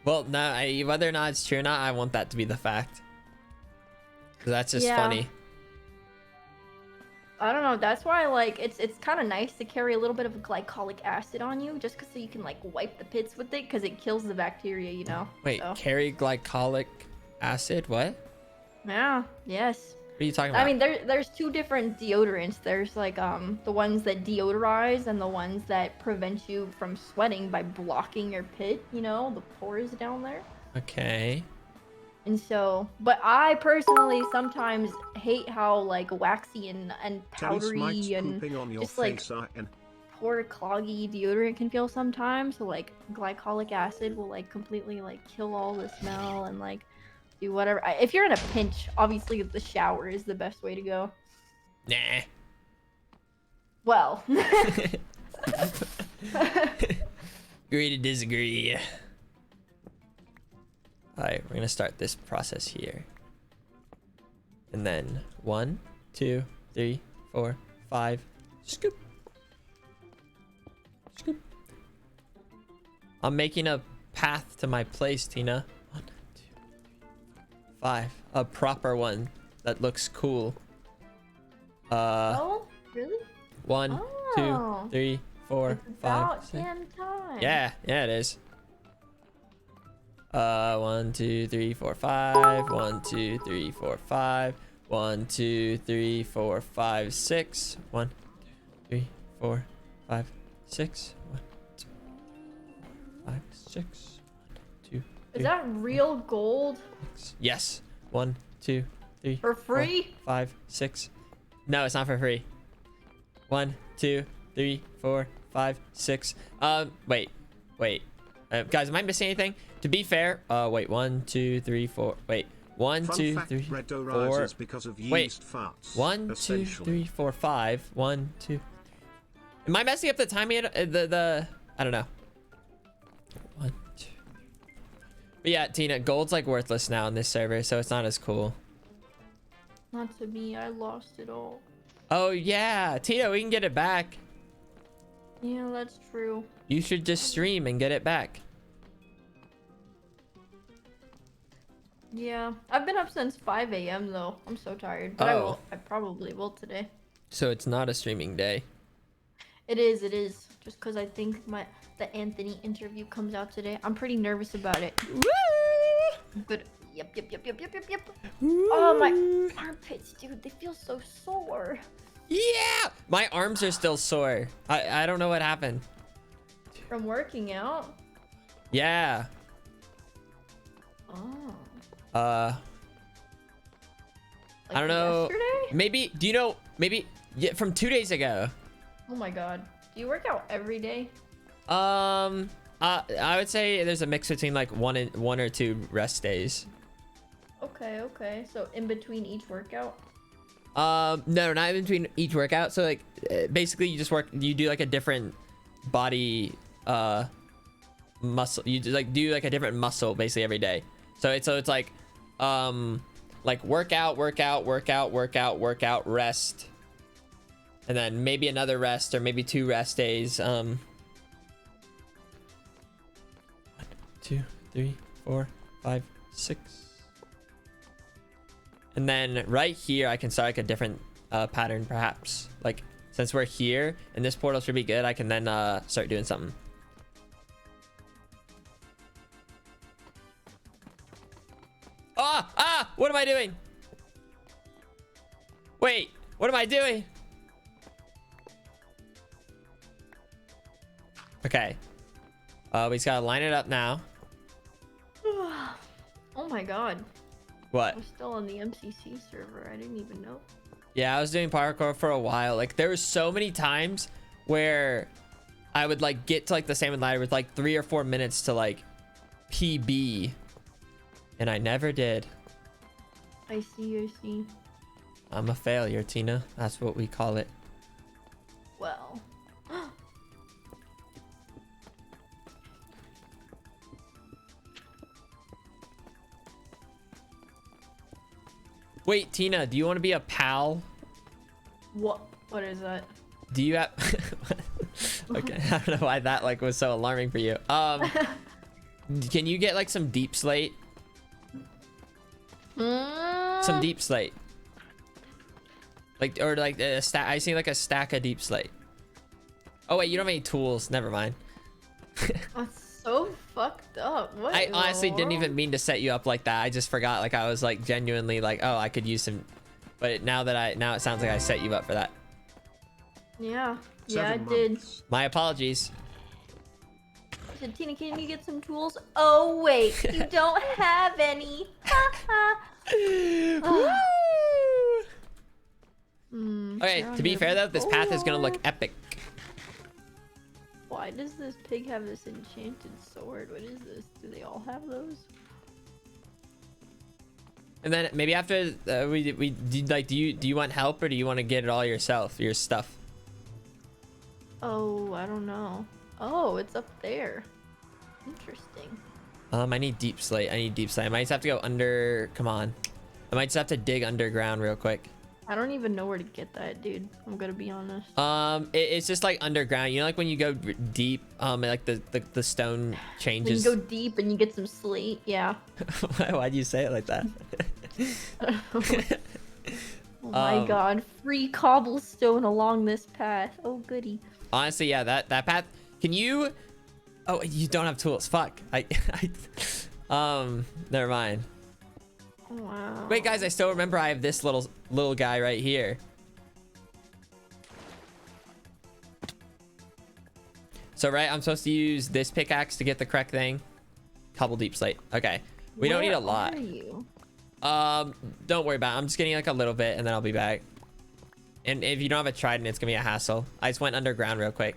Well, no, whether or not it's true or not, I want that to be the fact. 'Cause that's just funny. I don't know. That's why, like, it's kind of nice to carry a little bit of glycolic acid on you, just so you can like wipe the pits with it, because it kills the bacteria, you know. Wait, so. Carry glycolic acid? What? Yeah. Yes. What are you talking about? I mean, there's two different deodorants. There's like the ones that deodorize and the ones that prevent you from sweating by blocking your pit. You know, the pores down there. Okay. And so, but I personally sometimes hate how like waxy and powdery and just like poor cloggy deodorant can feel sometimes. So like glycolic acid will like completely like kill all the smell and like do whatever. If you're in a pinch, obviously the shower is the best way to go. Nah. Well. Agree to disagree. Alright, we're gonna start this process here. And then 1, 2, 3, 4, 5. Scoop. Scoop. I'm making a path to my place, Tina. 1, 2, 3, 4, 5. A proper one that looks cool. Oh, really? 1, Oh. 2, 3, 4, It's 5, about 6. damn time. Yeah, it is. 1, 2, 3, 4, 5. 1, 2, 3, 4, 5. 1, 2, 3, 4, 5, 6. 1, 2, 3, 4, 5, 6. 1, 2, 5, 6. 2, Is that real gold? 6. Yes. 1, 2, 3. For free? 4, 5, 6. No, it's not for free. 1, 2, 3, 4, 5, 6. Wait. Guys, am I missing anything? To be fair, wait. 1, 2, 3, 4. Wait. 1, Fun 2, fact, 3, bread dough 4. rises because of Wait. yeast farts. 1, 2, essentially. 3, 4, 5. 1, 2. Am I messing up the timing? The I don't know. 1, 2. But yeah, Tina, gold's like worthless now on this server, so it's not as cool. Not to me. I lost it all. Oh yeah, Tina, we can get it back. Yeah, that's true. You should just stream and get it back. Yeah, I've been up since 5 a.m. though. I'm so tired, but Oh. I probably will today. So it's not a streaming day. It is. Just because I think the Anthony interview comes out today. I'm pretty nervous about it. Woo! But yep. Oh, my armpits, dude. They feel so sore. Yeah! My arms are still sore. I don't know what happened. From working out? Yeah. Oh. I Like don't know. Yesterday? Maybe, do you know, maybe yeah, from 2 days ago. Oh my god. Do you work out every day? I would say there's a mix between like one or 2 rest days. Okay. So in between each workout? No, not in between each workout. So like basically you do like a different body muscle. You just like do like a different muscle basically every day. So it's like workout, rest, and then maybe another rest or maybe 2 rest days. 1, 2, 3, 4, 5, 6. And then right here, I can start like a different pattern, perhaps. Like since we're here and this portal should be good, I can then start doing something. What am I doing? Wait, what am I doing? Okay. We just gotta line it up now. Oh my god. What? I'm still on the MCC server. I didn't even know. Yeah, I was doing parkour for a while. Like there were so many times where I would like get to like the salmon ladder with like 3 or 4 minutes to like PB, and I never did. I see. I'm a failure, Tina. That's what we call it. Well. Wait, Tina, do you want to be a pal? What is that? Do you have okay, I don't know why that like was so alarming for you. Can you get like some deep slate? Some deep slate. Like or like a stack. I see like a stack of deep slate. Oh wait, you don't have any tools. Never mind. That's so fucked up. What I in the honestly didn't world? even mean to set you up like that. I just forgot. Like I was like genuinely like, oh, I could use some. But now it sounds like I set you up for that. Yeah, I 7 did. months. My apologies. I said, Tina, can you get some tools? Oh wait, you don't have any. Okay, to be fair though, this path is gonna look epic. Why does this pig have this enchanted sword? What is this? Do they all have those? And then maybe after we do like, do you want help or do you want to get it all yourself, your stuff? Oh, I don't know. Oh, it's up there. Interesting. I need deep slate. I might just have to go under. Come on. I might just have to dig underground real quick. I don't even know where to get that, dude. I'm gonna be honest. It's just like underground. You know, like when you go deep, like the stone When changes. you go deep and you get some slate, yeah. Why'd you say it like that? Oh my Um, god, free cobblestone along this path. Oh goody. Honestly, yeah, that path. Can you? Oh, you don't have tools. Fuck. Never mind. Wow. Wait, guys, I still remember I have this little guy right here. So, right, I'm supposed to use this pickaxe to get the correct thing. Cobble deep slate. Okay. We don't need a lot. Where are you? Don't worry about it. I'm just getting like a little bit and then I'll be back. And if you don't have a trident, it's gonna be a hassle. I just went underground real quick.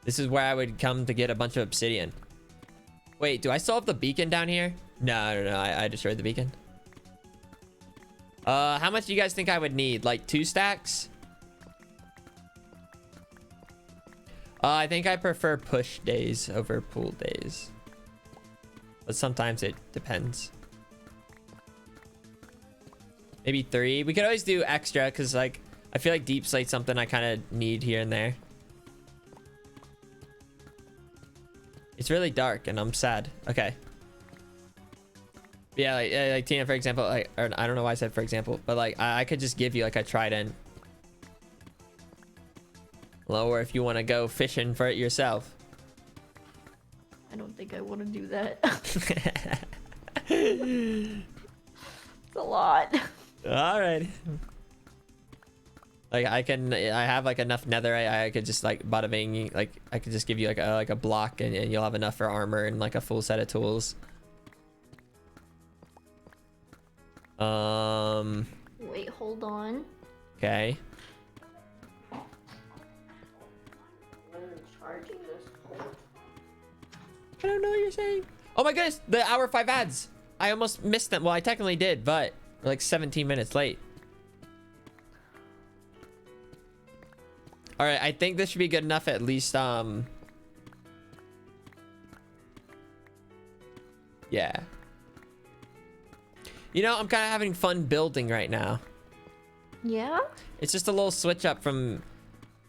This is where I would come to get a bunch of obsidian. Wait, do I still have the beacon down here? No, I destroyed the beacon. How much do you guys think I would need? Like 2 stacks? I think I prefer push days over pool days. But sometimes it depends. Maybe 3. We could always do extra because like I feel like deep slate's something I kind of need here and there. It's really dark and I'm sad. Okay. Yeah, like Tina, for example, like, or I don't know why I said for example, but like I could just give you like a trident. Or if you want to go fishing for it yourself. I don't think I want to do that. It's a lot. All right. Like I have like enough netherite. I could just like bada bing, like I could just give you like a block and you'll have enough for armor and like a full set of tools. Wait, hold on. Okay. Charging this pole. I don't know what you're saying. Oh my goodness, the hour 5 ads. I almost missed them. Well, I technically did, but we're like 17 minutes late. All right, I think this should be good enough at least. Yeah. You know, I'm kind of having fun building right now. Yeah? It's just a little switch up from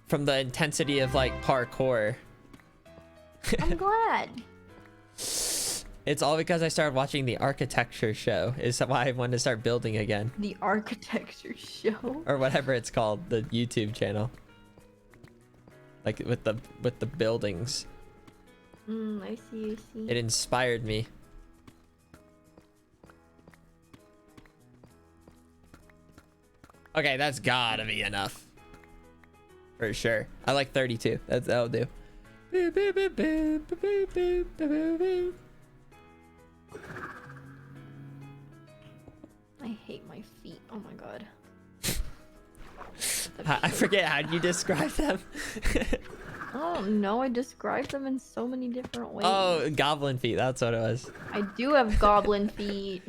the intensity of like parkour. I'm glad. It's all because I started watching the architecture show. Is why I wanted to start building again. The architecture show. Or whatever it's called, the YouTube channel. Like with the buildings. I see, I see. It inspired me. Okay, that's gotta be enough. For sure. I like 32. That'll do. I hate my feet. Oh my god. I forget, how do you describe them? Oh no, I described them in so many different ways. Oh, goblin feet. That's what it was. I do have goblin feet.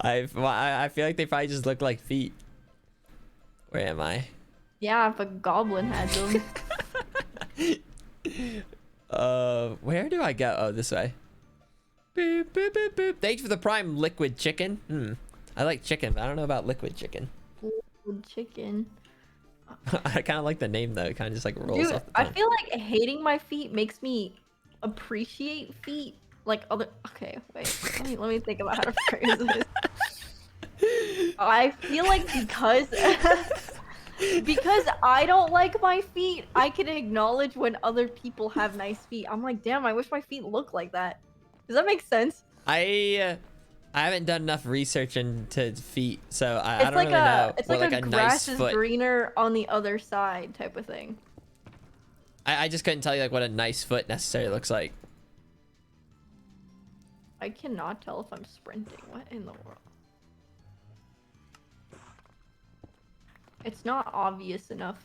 I feel like they probably just look like feet. Where am I? Yeah, if a goblin had them. Where do I go? Oh, this way. Boop, boop, boop, boop. Thanks for the prime liquid chicken. I like chicken, but I don't know about liquid chicken. Liquid chicken. I kind of like the name though. It kind of just like rolls Dude, off the I tongue. feel like hating my feet makes me appreciate feet like other. Okay, wait. Let me think about how to phrase this. I feel like because I don't like my feet, I can acknowledge when other people have nice feet. I'm like, damn, I wish my feet looked like that. Does that make sense? I haven't done enough research into feet, so I don't like really know. It's what, like a grass nice is foot. greener on the other side type of thing. I just couldn't tell you like what a nice foot necessarily looks like. I cannot tell if I'm sprinting. What in the world? It's not obvious enough.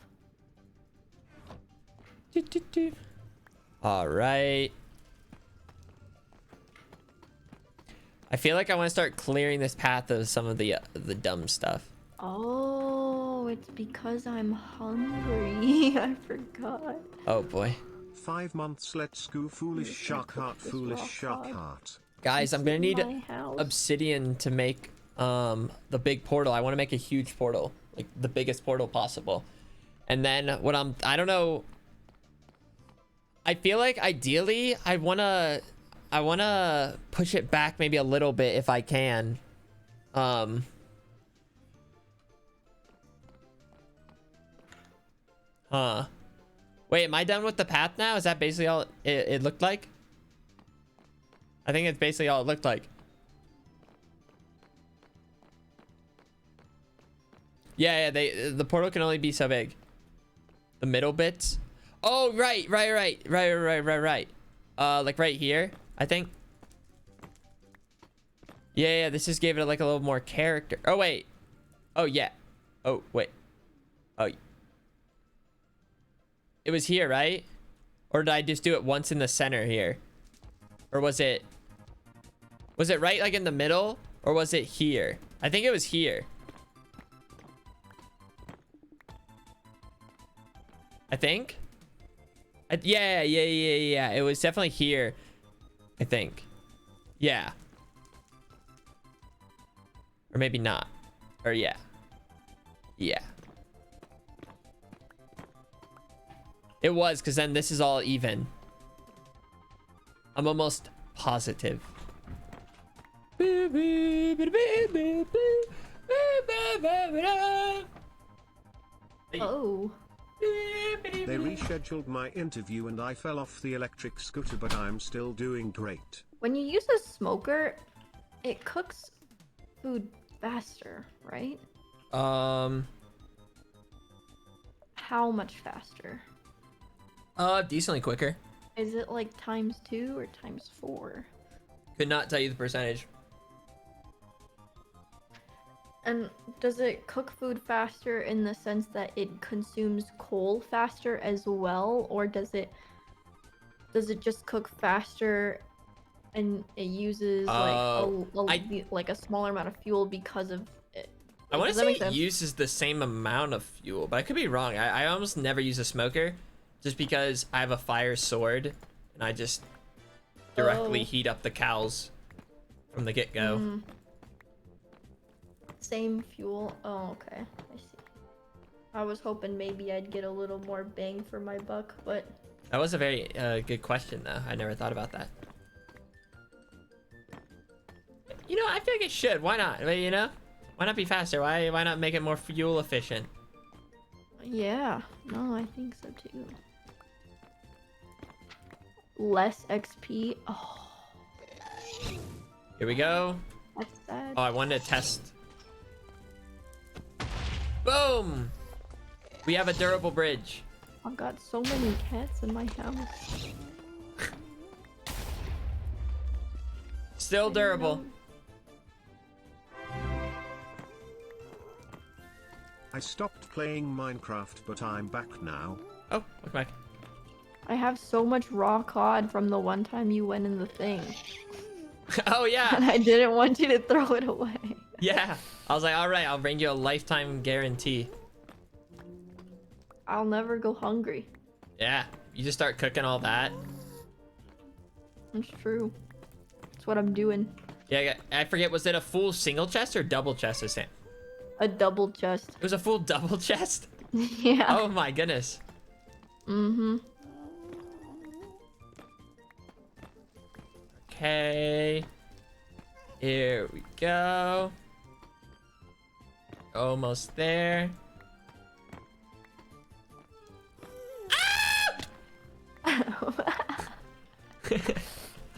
All right. I feel like I want to start clearing this path of some of the dumb stuff. Oh, it's because I'm hungry. I forgot. Oh boy. 5 months, let's go, foolish shark heart, foolish shark heart. Guys, I'm gonna need my house. obsidian to make the big portal. I want to make a huge portal, like the biggest portal possible. And then I don't know. I feel like ideally I want to wanna push it back maybe a little bit if I can. Wait, am I done with the path now? Is that basically all it looked like? I think it's basically all it looked like. Yeah, the portal can only be so big. The middle bits. Oh, right. Like right here, I think. Yeah, this just gave it like a little more character. Oh, wait. Oh, yeah. Oh, wait. Oh. It was here, right? Or did I just do it once in the center here? Or was it right like in the middle? Or was it here? I think it was here. I think. Yeah. It was definitely here. I think. Yeah. Or maybe not. Or yeah. Yeah. It was, because then this is all even. I'm almost positive. Oh. They rescheduled my interview and I fell off the electric scooter, but I'm still doing great. When you use a smoker, it cooks food faster, right? How much faster? Decently quicker. Is it like ×2 or ×4? Could not tell you the percentage. And does it cook food faster in the sense that it consumes coal faster as well, or does it just cook faster and it uses like a smaller amount of fuel because of it? I want to Does that say make it sense? uses the same amount of fuel, but I could be wrong. I almost never use a smoker just because I have a fire sword and I just directly heat up the cows from the get-go. Same fuel. Oh, okay. I see. I was hoping maybe I'd get a little more bang for my buck, but That was a very good question, though. I never thought about that. You know, I feel like it should. Why not? You know, why not be faster? Why not make it more fuel efficient? yeah. No, I think so too. Less XP. Oh, Here we go. that's sad. Oh, I wanted to test. Boom! We have a durable bridge. I've got so many cats in my house. Still durable. I stopped playing Minecraft, but I'm back now. Oh, look back. I have so much raw cod from the one time you went in the thing. Oh, yeah. And I didn't want you to throw it away. Yeah. I was like, all right, I'll bring you a lifetime guarantee. I'll never go hungry. Yeah. You just start cooking all that. It's true. That's what I'm doing. Yeah, I forget, was it a full single chest or double chest this time? A double chest. It was a full double chest? Yeah. Oh my goodness. Mm-hmm. Okay. Here we go. Almost there.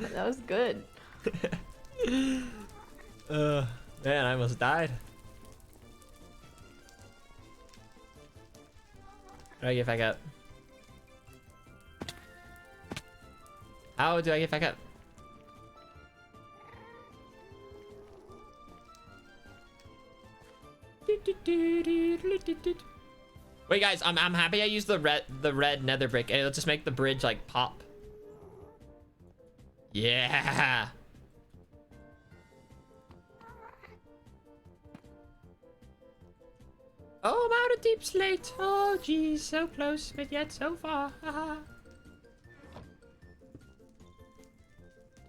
That was good. Man, I almost died. How do I get back up? How do I get back up? Wait, guys, I'm happy I used the red nether brick. It'll just make the bridge like pop. Yeah. Oh, I'm out of deep slate. Oh, geez, so close, but yet so far.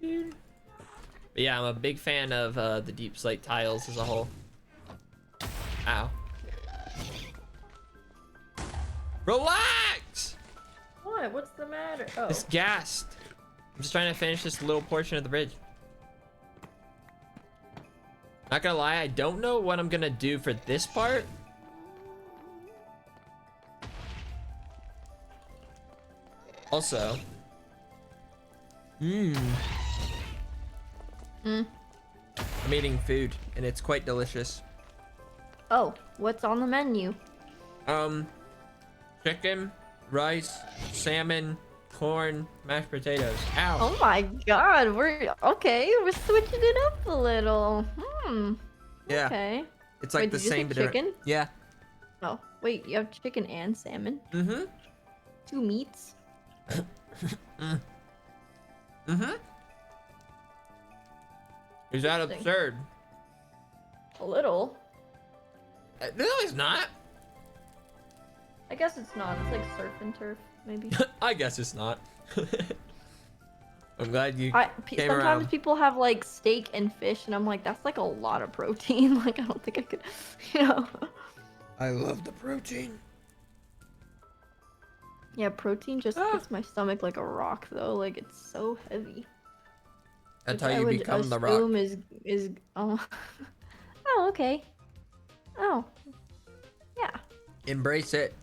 Dude. But yeah, I'm a big fan of the deep slate tiles as a whole. Ow. Relax! What? What's the matter? Oh. It's gassed. I'm just trying to finish this little portion of the bridge. Not gonna lie, I don't know what I'm gonna do for this part. Also, I'm eating food and it's quite delicious. Oh, what's on the menu? Chicken, rice, salmon, corn, mashed potatoes. Ow. Oh my god, we're switching it up a little. Yeah. Okay. It's like Wait, the did you say same but different. chicken? Yeah. Oh, wait, you have chicken and salmon? Mm-hmm. 2 meats? Is that Interesting. absurd? A little. No, it's not. I guess it's not. It's like surf and turf, maybe. I guess it's not. I'm glad you came Sometimes around. people have like steak and fish, and I'm like, that's like a lot of protein. Like, I don't think I could, you know. I love the protein. Yeah, protein just hits my stomach like a rock, though. Like, it's so heavy. That's Which how I you would become the rock. assume is oh. Oh, okay. Oh. Yeah. Embrace it.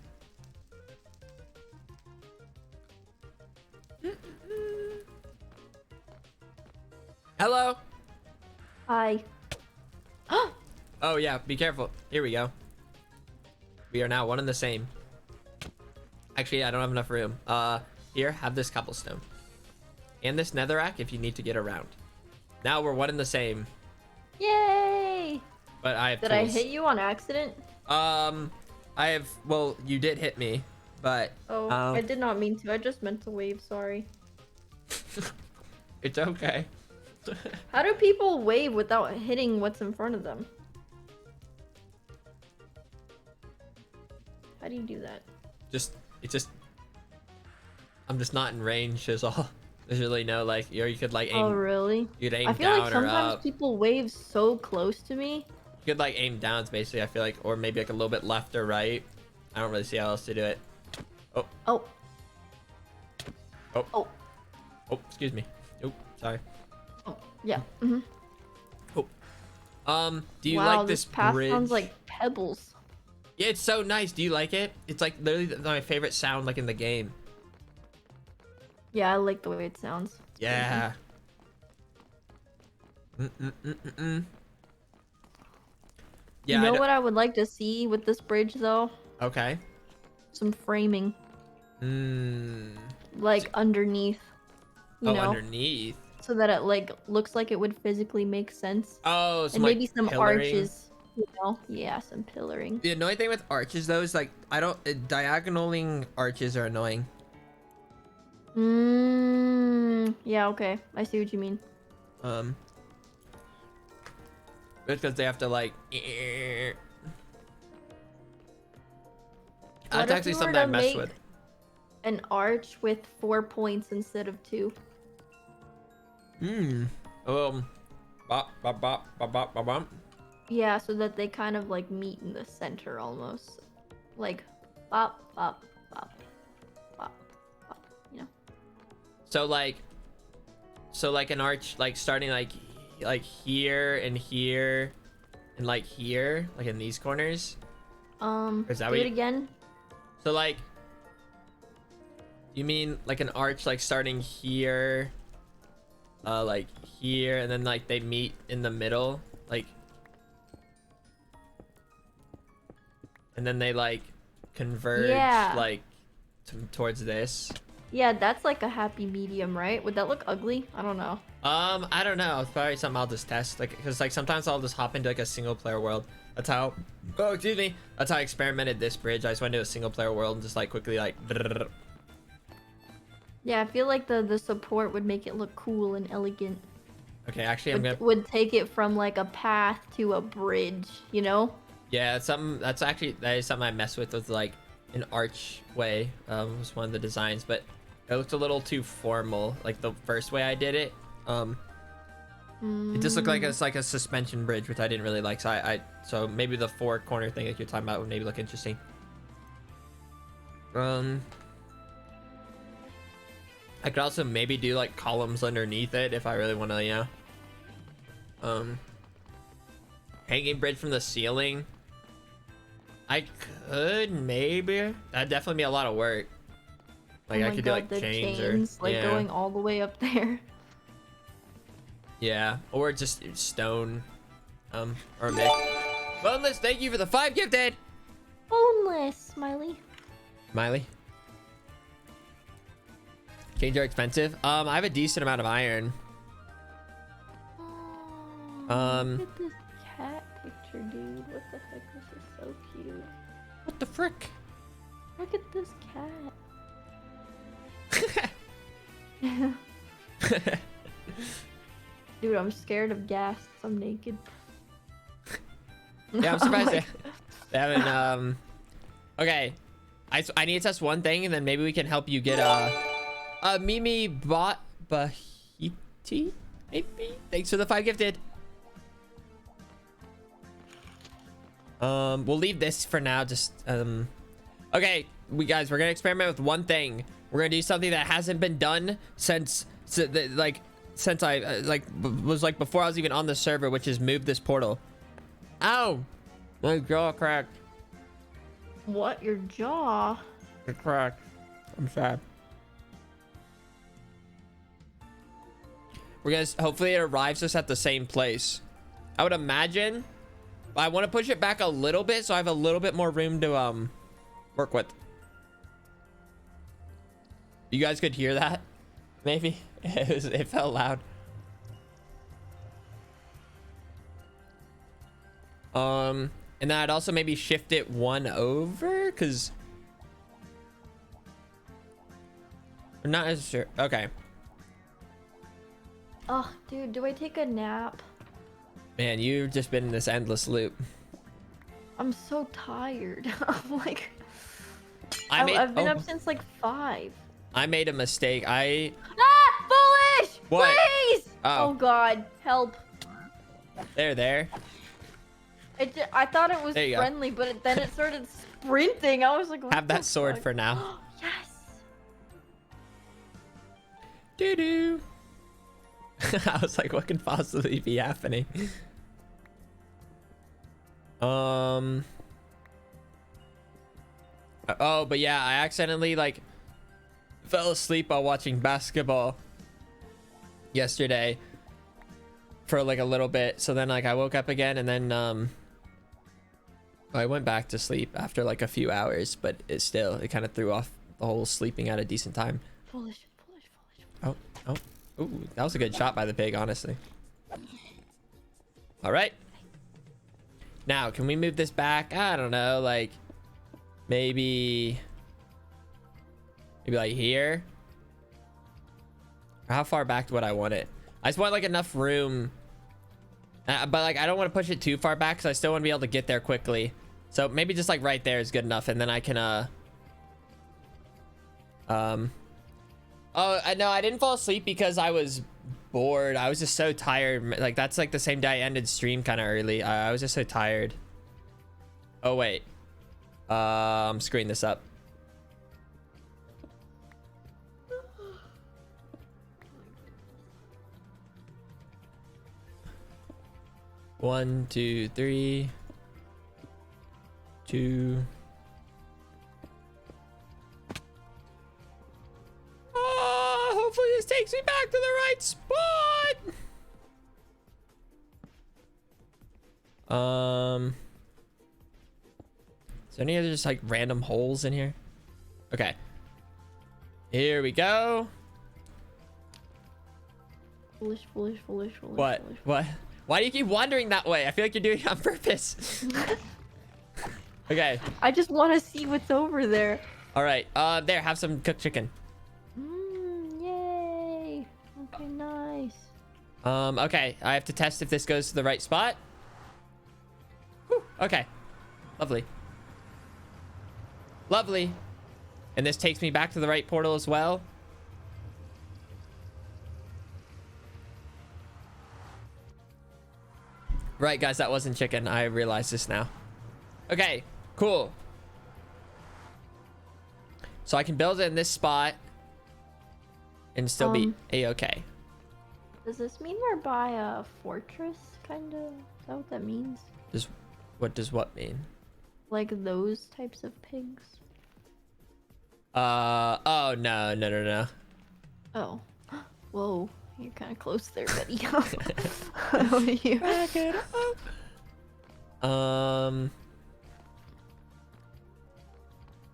Hello. Hi. Oh yeah, be careful. Here we go. We are now one and the same. Actually, I don't have enough room. Here, have this cobblestone. And this netherrack if you need to get around. Now we're one and the same. Yay! But I have Did I tools. hit you on accident? I have, well, you did hit me, but Oh, I did not mean to. I just meant to wave, sorry. it's okay. How do people wave without hitting what's in front of them? How do you do that? I'm just not in range is all. There's really no like, or you could like aim. Oh, really? You'd aim I feel down like or sometimes up. people wave so close to me. You could like aim down, basically, I feel like, or maybe like a little bit left or right. I don't really see how else to do it. Oh. Oh. Oh. Oh. Oh, excuse me. Oh, sorry. Oh, yeah. Do you Wow, like this path bridge? sounds like pebbles. Yeah, it's so nice. Do you like it? It's like literally my favorite sound like in the game. Yeah, I like the way it sounds. It's Yeah. Yeah. You know what I would like to see with this bridge, though? Okay. Some framing. Like underneath. You know? Underneath. So that it like looks like it would physically make sense. Oh, and like maybe some pillaring. arches. You know? Yeah, some pillaring. The annoying thing with arches though is like diagonaling arches are annoying. Yeah, okay. I see what you mean. Because they have to like. What That's if actually you were something I to mess make with. an arch with 4 points instead of 2? Bop, bop, bop, bop, bop, bop, bop. Yeah, so that they kind of like meet in the center almost. Like, bop, bop, bop, bop, bop, you know? So like an arch like starting like here and here and like here, like in these corners. Is that do what it you- again. So like, you mean like an arch like starting here, like here, and then like they meet in the middle, like, and then they like converge, Yeah. like towards this. Yeah, that's like a happy medium, right? Would that look ugly? I don't know. I don't know. It's probably something I'll just test, like, because like sometimes I'll just hop into like a single player world. That's how. Oh, excuse me. That's how I experimented this bridge. I just went to a single player world and just like quickly like. Yeah, I feel like the support would make it look cool and elegant. Okay, actually, I'm gonna. Would take it from like a path to a bridge, you know? Yeah, that's something. That is something I mess with like an archway. Was one of the designs, but it looked a little too formal. Like the first way I did it. It just looked like it's like a suspension bridge, which I didn't really like. So so maybe the 4 corner thing that you're talking about would maybe look interesting. I could also maybe do like columns underneath it if I really want to, you know. Hanging bridge from the ceiling. I could maybe. That'd definitely be a lot of work. Like Oh I my could God, do like the chains, or like yeah. going all the way up there. Yeah, or just stone. Or mix. Boneless, thank you for the 5 gifted. Boneless, Smiley. Miley. Chains are expensive. I have a decent amount of iron. Look at this cat picture, dude. What the heck? This is so cute. What the frick? Look at this cat. Dude, I'm scared of gas. I'm naked. Yeah, I'm surprised they haven't. Okay, I need to test one thing, and then maybe we can help you get Mimi Bahiti, maybe. Thanks for the 5 gifted. We'll leave this for now. Just okay, we're gonna experiment with one thing. We're gonna do something that hasn't been done since I was like before I was even on the server, which is move this portal. Ow, my jaw cracked. What? Your jaw? It cracked. I'm sad. We're gonna hopefully it arrives us at the same place. I would imagine. I want to push it back a little bit so I have a little bit more room to work with. You guys could hear that? Maybe it felt loud. And then I'd also maybe shift it 1 over, because I'm not as sure. Okay. Oh, dude, do I take a nap? Man, you've just been in this endless loop. I'm so tired. I'm like, I've been up since like 5. I made a mistake. Ah, foolish! What? Please! Oh. Oh God, help! There. I thought it was There you go. friendly, but then it started sprinting. I was like, what Have the that sword fuck? for now. Yes. Doo-doo. I was like, what could possibly be happening? Oh, but yeah, I accidentally like fell asleep while watching basketball yesterday for like a little bit. So then like I woke up again, and then I went back to sleep after like a few hours, but it kind of threw off the whole sleeping at a decent time. Foolish. Oh. Ooh, that was a good shot by the pig, honestly. All right. Now, can we move this back? I don't know, like maybe like here. Or how far back would I want it? I just want like enough room, but like I don't want to push it too far back because I still want to be able to get there quickly. So maybe just like right there is good enough, and then I can oh, no, I didn't fall asleep because I was bored. I was just so tired. Like, that's like the same day I ended stream kind of early. I was just so tired. Oh, wait. I'm screwing this up. One, 2, 3. 2. Hopefully this takes me back to the right spot. Is there any other just like random holes in here? Okay. Here we go. Foolish. What? What? Why do you keep wandering that way? I feel like you're doing it on purpose. Okay. I just want to see what's over there. All right. There, have some cooked chicken. Yay. Okay, nice. Okay. I have to test if this goes to the right spot. Whew, okay. Lovely. And this takes me back to the right portal as well. Right, guys, that wasn't chicken. I realize this now. Okay, cool. So I can build it in this spot. and still be a-okay. Does this mean we're by a fortress, kind of? Is that what that means? What does what mean? Like those types of pigs? Oh, no. Oh. Whoa. You're kind of close there, buddy. How are you? Back it up.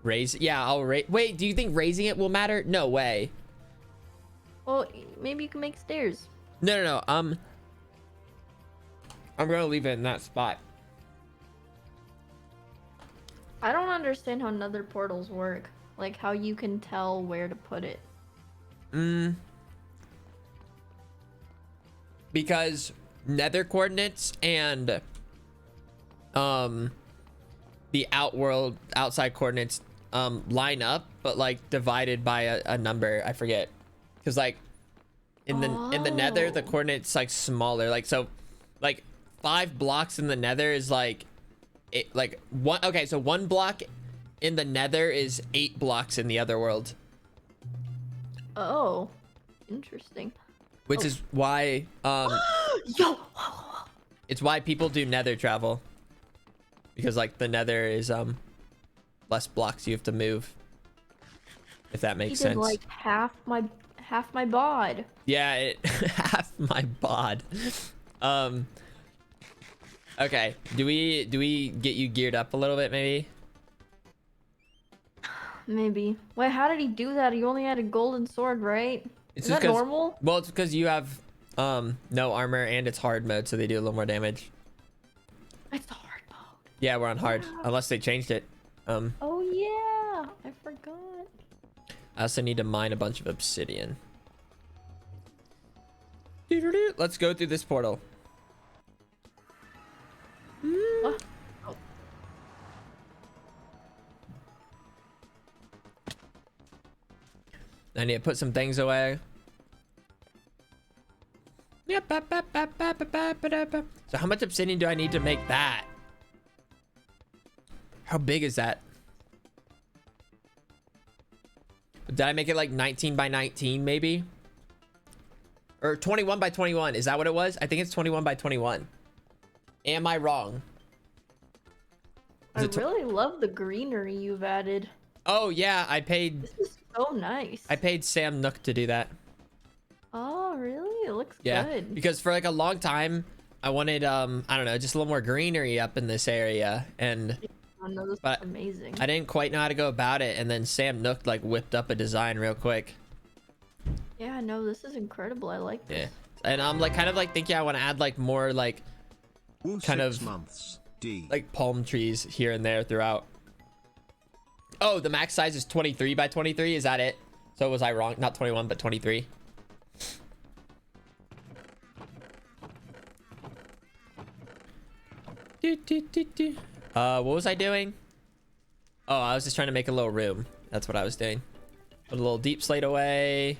Raise, yeah, I'll wait, do you think raising it will matter? No way. Well, maybe you can make stairs. No. I'm gonna leave it in that spot. I don't understand how nether portals work. Like how you can tell where to put it. Because nether coordinates and the outside coordinates line up, but like divided by a number. I forget, because like in the nether the coordinates like smaller, like so like 5 blocks in the nether is like one. Okay, so 1 block in the nether is 8 blocks in the other world. Oh, interesting. Which is why Yo. it's why people do nether travel, because like the nether is less blocks you have to move, if that makes sense. Like half my bod. Yeah, half my bod. Okay, do we get you geared up a little bit, maybe? Maybe. Wait, how did he do that? He only had a golden sword, right? It's Is just that 'cause- normal? Well, it's because you have no armor and it's hard mode, so they do a little more damage. It's the hard mode. Yeah, we're on hard, unless they changed it. Oh yeah, I forgot. I also need to mine a bunch of obsidian. Let's go through this portal. What? Oh. I need to put some things away. So how much obsidian do I need to make that? How big is that? Did I make it like 19 by 19 maybe? Or 21 by 21? Is that what it was? I think it's 21 by 21. Am I wrong? I really love the greenery you've added. Oh yeah, I paid. This is so nice. I paid Sam Nook to do that. Oh really? It looks Yeah, good. because for like a long time, I wanted I don't know, just a little more greenery up in this area, and Oh no, this is amazing. I didn't quite know how to go about it, and then Sam Nook like whipped up a design real quick. Yeah, no, this is incredible. I like this. Yeah, and I'm like kind of like thinking I want to add like more like kind of like palm trees here and there throughout. Oh, the max size is 23 by 23. Is that it? So was I wrong? Not 21, but 23. What was I doing? Oh, I was just trying to make a little room. That's what I was doing. Put a little deep slate away.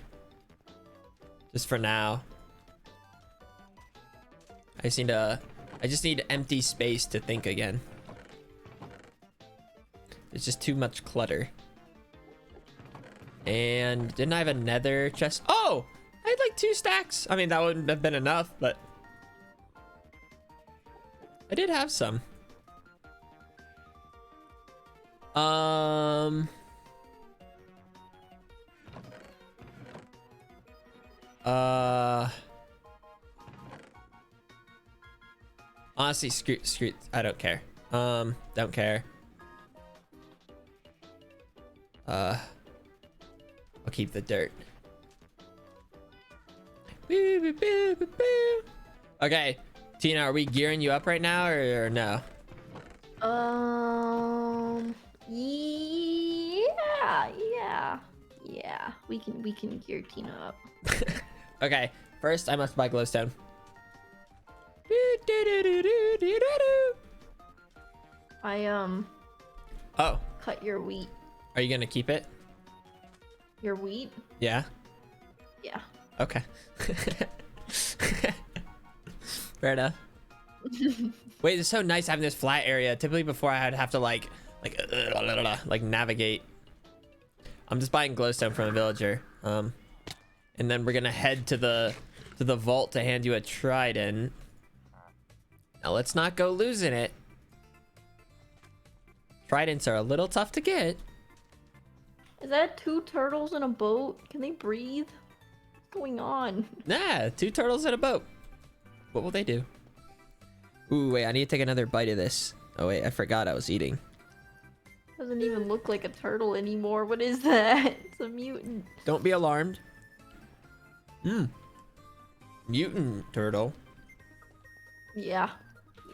Just for now. I just need empty space to think again. It's just too much clutter. And didn't I have a nether chest? Oh, I had like 2 stacks. I mean, that wouldn't have been enough, but I did have some. Honestly, screw, I don't care. Don't care. I'll keep the dirt. Okay, Tina, are we gearing you up right now or no? Yeah. We can gear Tina up. Okay, first I must buy glowstone. I Oh, cut your wheat. are you gonna keep it? Your wheat? Yeah. Yeah. Okay. Fair enough. Wait, it's so nice having this flat area. Typically before I'd have to like navigate. I'm just buying glowstone from a villager. and then we're gonna head to the vault to hand you a trident. Now let's not go losing it. Tridents are a little tough to get. Is that 2 turtles in a boat? Can they breathe? What's going on? Nah, 2 turtles in a boat. What will they do? Ooh, wait, I need to take another bite of this. Oh wait, I forgot I was eating. Doesn't even look like a turtle anymore. What is that? It's a mutant. Don't be alarmed. Mutant turtle. Yeah.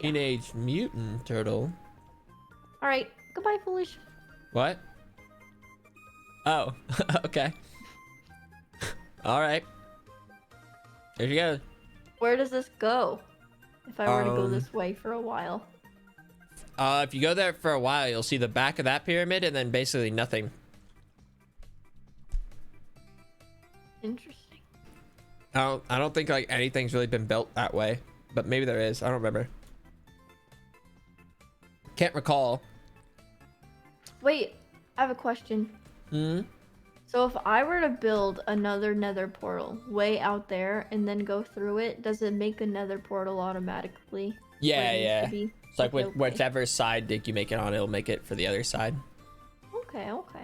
Teenage mutant turtle. Alright, goodbye, Foolish. What? Oh, okay. All right. There you go. Where does this go? If I were to go this way for a while. If you go there for a while, you'll see the back of that pyramid and then basically nothing. Interesting. I don't think like anything's really been built that way, but maybe there is. I don't remember. Can't recall. Wait, I have a question. So if I were to build another nether portal way out there and then go through it, does it make a nether portal automatically? Yeah, where it needs to be? It's like Okay, with whichever side dig you make it on, it'll make it for the other side. Okay, okay.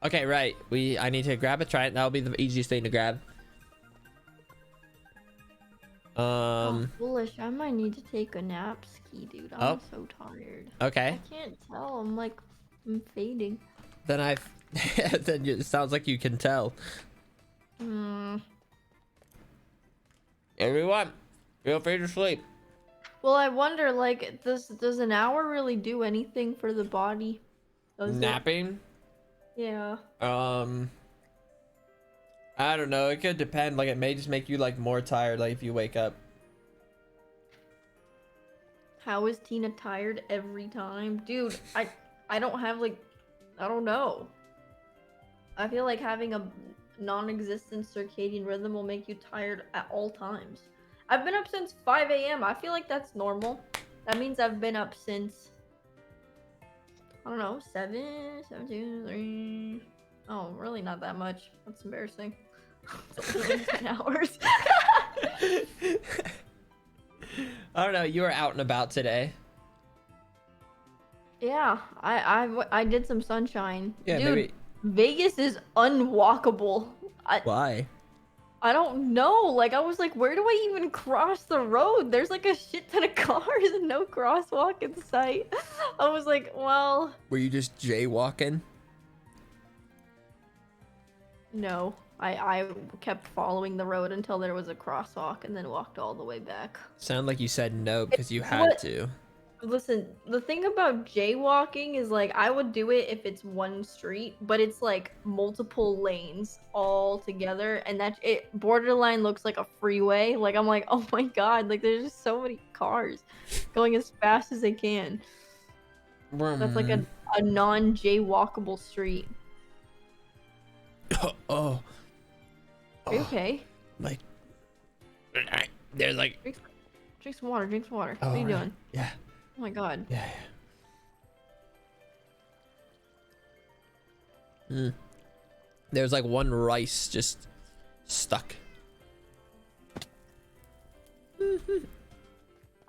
Okay, right. I need to grab a trident. That'll be the easiest thing to grab. Oh, Foolish, I might need to take a nap ski, dude. I'm so tired. Okay. I can't tell. I'm fading. Then then it sounds like you can tell. Everyone, feel free to sleep. Well, I wonder, like, does an hour really do anything for the body? Does Napping? Yeah. I don't know. It could depend. Like, it may just make you like more tired. Like if you wake up. How is Tina tired every time? Dude, I don't have like, I don't know. I feel like having a non-existent circadian rhythm will make you tired at all times. I've been up since 5 a.m. I feel like that's normal. That means I've been up since, I don't know, 7, 2, 3. Oh, really not that much. That's embarrassing. It's only 10 hours. I don't know. You were out and about today. Yeah, I did some sunshine. Yeah, dude, maybe. Vegas is unwalkable. Why? I don't know. Like, I was like, where do I even cross the road? There's like a shit ton of cars and no crosswalk in sight. I was like, well. Were you just jaywalking? No, I kept following the road until there was a crosswalk and then walked all the way back. Sound like you said no because you had to. Listen, the thing about jaywalking is like I would do it if it's one street, but it's like multiple lanes all together, and that it borderline looks like a freeway. Like I'm like, oh my god, like there's just so many cars going as fast as they can. That's like a non-jaywalkable street. Oh. Are you okay? Like, there's like. Drink some water. Drink some water. Oh, what are you doing? Yeah. Oh my god. Yeah. There's like one rice just stuck.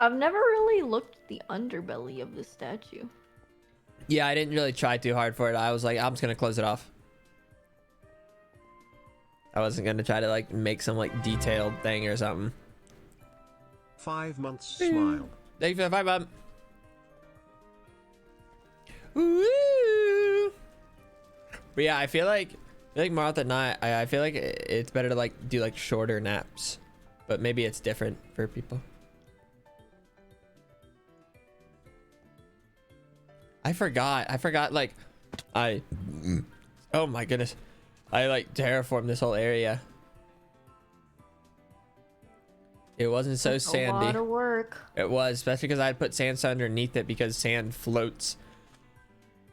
I've never really looked at the underbelly of this statue. Yeah, I didn't really try too hard for it. I was like, I'm just gonna close it off. I wasn't gonna try to like make some like detailed thing or something. 5 months smile. Thank you for the 5 months. Woo! But yeah, I feel like more out than not, I feel like it's better to like do like shorter naps, but maybe it's different for people. I forgot like oh my goodness, I like terraformed this whole area. It wasn't so sandy. A lot of work. It was, especially because I put sand underneath it because sand floats.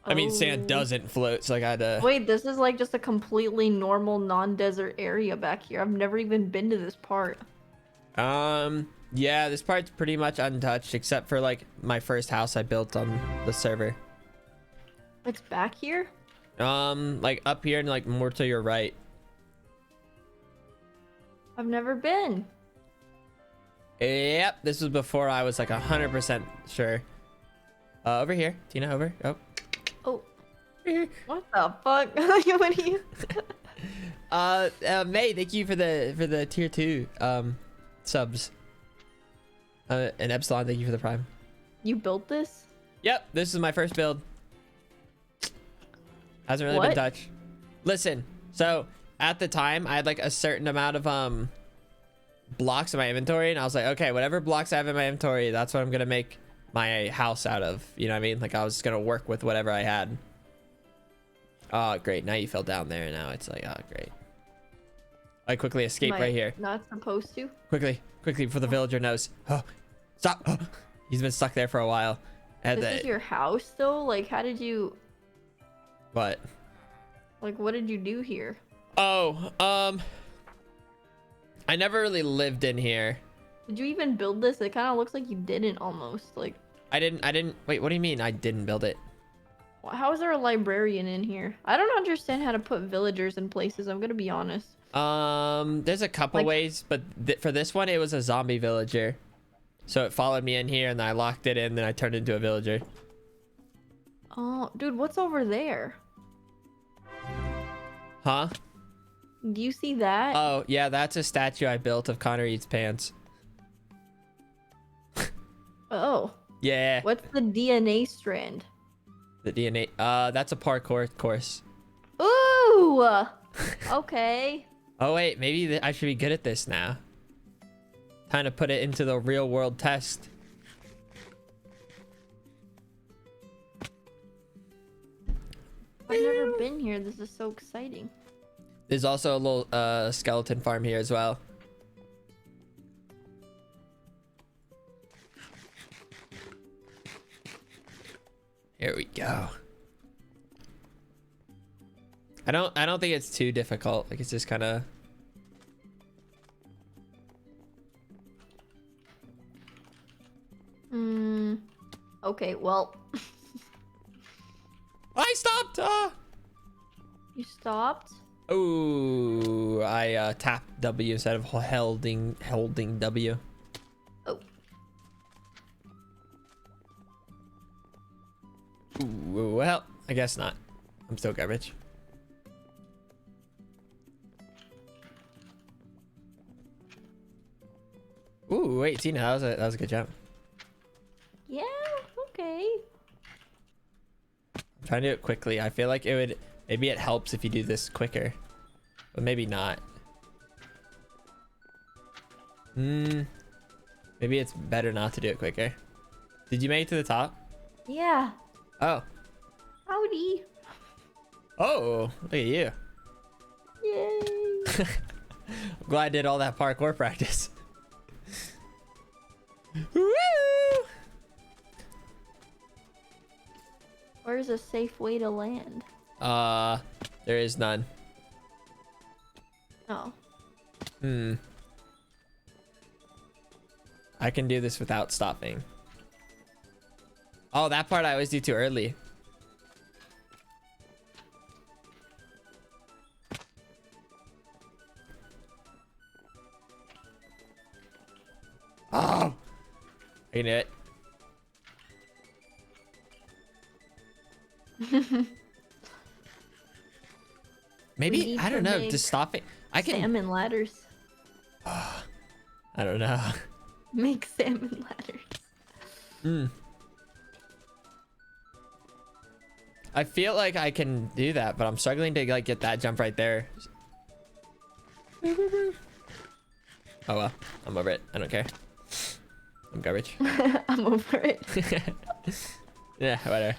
I mean, sand doesn't float, so I had to. Wait, this is like just a completely normal non-desert area back here. I've never even been to this part. Yeah, this part's pretty much untouched except for like my first house I built on the server. It's back here? Like up here and like more to your right. I've never been. Yep, this was before I was like 100% sure. Over here, Tina, over. Oh. Oh. Here. What the fuck? What are you? May, thank you for the tier 2 subs. And Epsilon, thank you for the prime. You built this? Yep, this is my first build. Hasn't really been touched. Listen, so at the time I had like a certain amount of blocks in my inventory, and I was like, okay, whatever blocks I have in my inventory, that's what I'm gonna make my house out of. You know what I mean? Like I was gonna work with whatever I had. Oh, great. Now you fell down there, and now it's like, oh, great. I quickly escape right here. Not supposed to. Quickly before the villager knows. Oh, stop. Oh, he's been stuck there for a while. This is your house, though? Like, how did you... What? Like, what did you do here? Oh, I never really lived in here. Did you even build this? It kind of looks like you didn't almost. Like, I didn't. Wait, what do you mean I didn't build it? how is there a librarian in here? I don't understand how to put villagers in places. I'm gonna be honest. There's a couple ways, but for this one, it was a zombie villager. So it followed me in here, and then I locked it in, then I turned into a villager. Oh, dude, what's over there? Huh? Do you see that? Oh, yeah, that's a statue I built of Connor Eats Pants. Oh. Yeah. What's the DNA strand? The DNA. That's a parkour course. Ooh! Okay. Oh, wait, maybe I should be good at this now. Time to put it into the real world test. I've never been here. This is so exciting. There's also a little skeleton farm here as well. Here we go. I don't think it's too difficult. Like it's just kind of. Okay, well. I stopped. You stopped? Oh, I tapped W instead of holding W. Oh. Ooh, well, I guess not. I'm still garbage. Ooh, wait, Tina, that was a good job. Yeah, okay. I'm trying to do it quickly. I feel like maybe it helps if you do this quicker, but maybe not. Maybe it's better not to do it quicker. Did you make it to the top? Yeah. Oh. Howdy. Oh, look at you. Yay. I'm glad I did all that parkour practice. Woo! Where's a safe way to land? There is none. Oh. I can do this without stopping. Oh, that part I always do too early. Oh! I can do it. Maybe, I don't know, just stop it. I can. Salmon ladders. I don't know. Make salmon ladders. I feel like I can do that, but I'm struggling to like get that jump right there. Oh well, I'm over it. I don't care. I'm garbage. I'm over it. Yeah, whatever.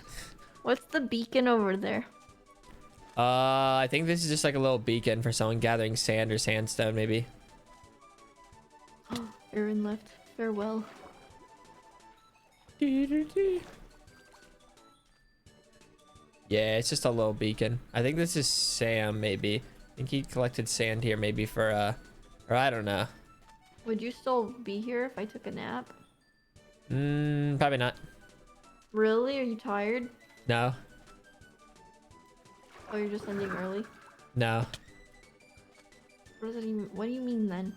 What's the beacon over there? I think this is just like a little beacon for someone gathering sand or sandstone, maybe. Oh, Aaron left. Farewell. Yeah, it's just a little beacon. I think this is Sam, maybe. I think he collected sand here, maybe for or I don't know. Would you still be here if I took a nap? Probably not. Really? Are you tired? No. Oh, you're just ending early? No. What does it even... What do you mean then?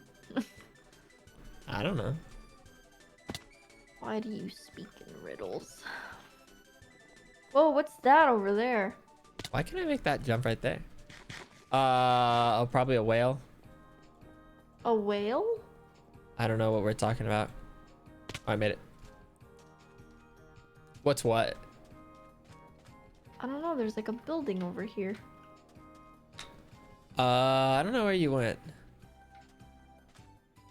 I don't know. Why do you speak in riddles? Whoa, what's that over there? Why can't I make that jump right there? Oh, probably a whale. A whale? I don't know what we're talking about. Oh, I made it. What's what? I don't know, there's like a building over here. I don't know where you went.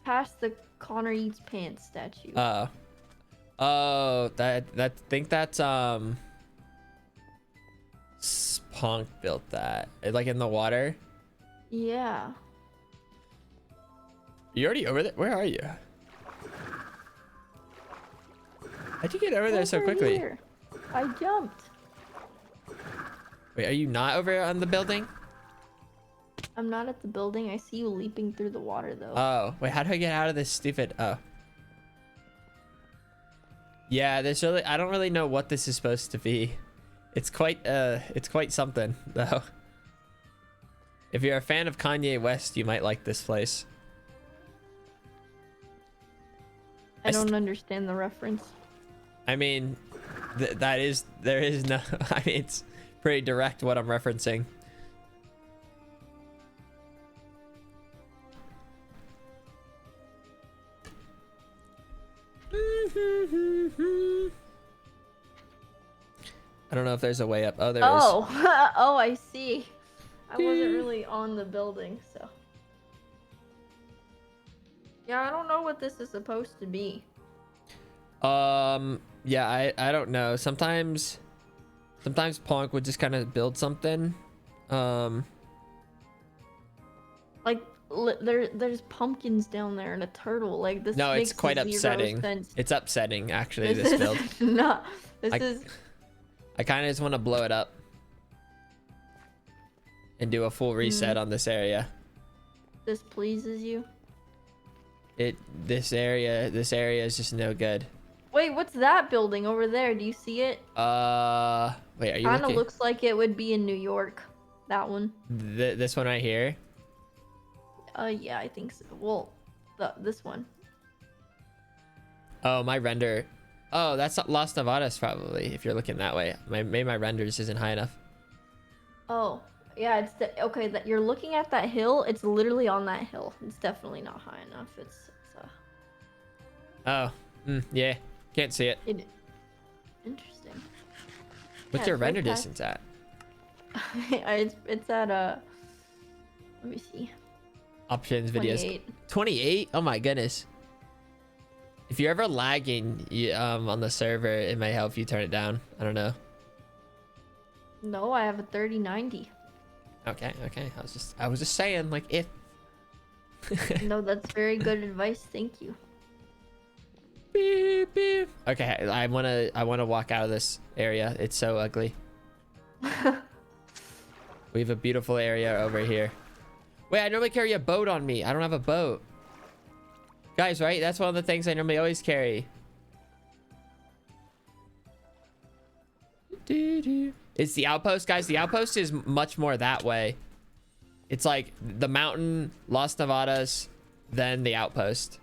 Past the Connor Eats Pants statue. Oh, think that's Spunk built that. Like in the water. Yeah. You already over there? Where are you? How'd you get over there so Over quickly? here. I jumped. Wait, are you not over on the building? I'm not at the building. I see you leaping through the water though. Oh, wait, how do I get out of this stupid... Oh. Yeah, there's really... I don't really know what this is supposed to be. It's quite something, though. If you're a fan of Kanye West, you might like this place. I don't understand the reference. I mean, there is no... I mean, it's pretty direct what I'm referencing. I don't know if there's a way up. Oh, there is. Oh, I see. I wasn't really on the building, so. Yeah, I don't know what this is supposed to be. Yeah, I don't know. Sometimes Punk would just kind of build something. Like there's pumpkins down there and a turtle. Like this. No, it's makes quite zero upsetting. sense. It's upsetting, actually. This is build. not. This is. I kind of just want to blow it up and do a full reset on this area. This pleases you? This area is just no good. Wait, what's that building over there? Do you see it? Wait, are you Kind of looking? looks like it would be in New York. That one. This one right here? Yeah, I think so. Well, this one. Oh, my render. Oh, that's Las Nevadas probably, if you're looking that way. Maybe my renders isn't high enough. Oh, yeah, it's okay, that you're looking at that hill. It's literally on that hill. It's definitely not high enough. It's Oh, yeah. Can't see it. Interesting. What's Yeah, your it's render right past- distance at? it's at let me see. Options, videos. 28. 28? Oh my goodness. If you're ever lagging on the server, it may help you turn it down. I don't know. No, I have a 3090. Okay. I was just saying, like, if. No, that's very good advice. Thank you. Beep, beep. Okay, I wanna walk out of this area. It's so ugly. We have a beautiful area over here. Wait, I normally carry a boat on me. I don't have a boat. Guys, right? That's one of the things I normally always carry. It's the outpost, guys. The outpost is much more that way. It's like the mountain, Las Nevadas, then the outpost.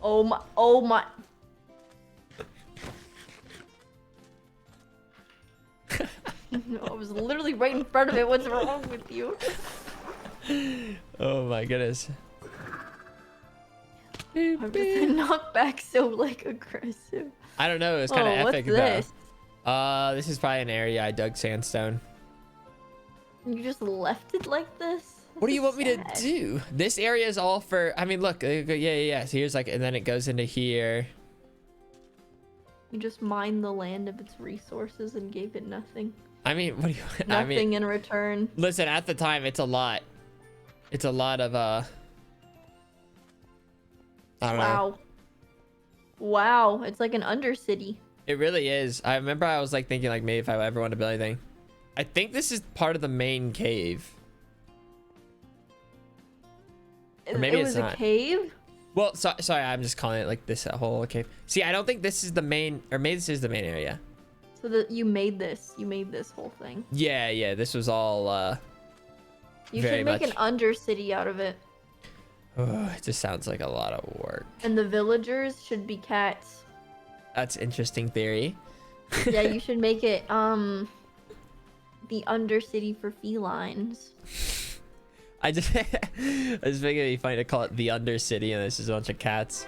Oh my. I was literally right in front of it. What's wrong with you? Oh my goodness. I'm just a knockback so like aggressive. I don't know. It was kind of epic what's this? though. This is probably an area I dug sandstone. You just left it like this? What do you want me to sad. do? This area is all for. I mean, look. Yeah. So here's like, and then it goes into here. You just mined the land of its resources and gave it nothing. I mean, what do you? Nothing I mean, in return. listen. At the time, it's a lot. It's a lot of I don't know. Wow. Wow, it's like an undercity. It really is. I remember I was like thinking like maybe if I ever want to build anything. I think this is part of the main cave. Or maybe it was it's not. a cave? Well, sorry, I'm just calling it like this whole cave. See, I don't think this is the main, or maybe this is the main area. So that you made this whole thing. Yeah, this was all You very should make much... an undercity out of it. Oh, it just sounds like a lot of work. And the villagers should be cats. That's interesting theory. Yeah, you should make it the undercity for felines. I just figured it'd be funny to call it the Undercity, and there's just a bunch of cats.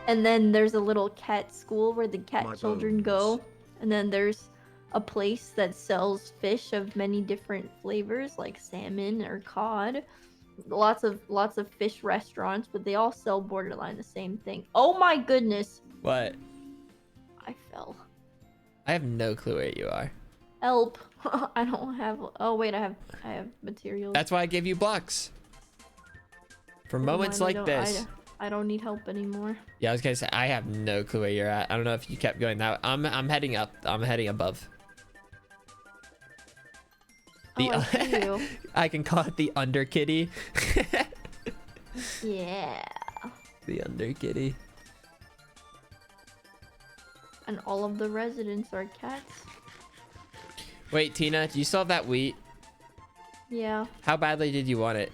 And then there's a little cat school where the cat My children go. And then there's a place that sells fish of many different flavors, like salmon or cod. Lots of fish restaurants, but they all sell borderline the same thing. Oh my goodness! What? I fell. I have no clue where you are. Help! I don't have. Oh wait, I have materials. That's why I gave you blocks. For moments like this. I don't need help anymore. Yeah, I was gonna say I have no clue where you're at. I don't know if you kept going that way. I'm heading up. I'm heading above. Oh, I see you. I can call it the Under Kitty. Yeah. The Under Kitty. And all of the residents are cats. Wait, Tina, do you still have that wheat? Yeah, How badly did you want it?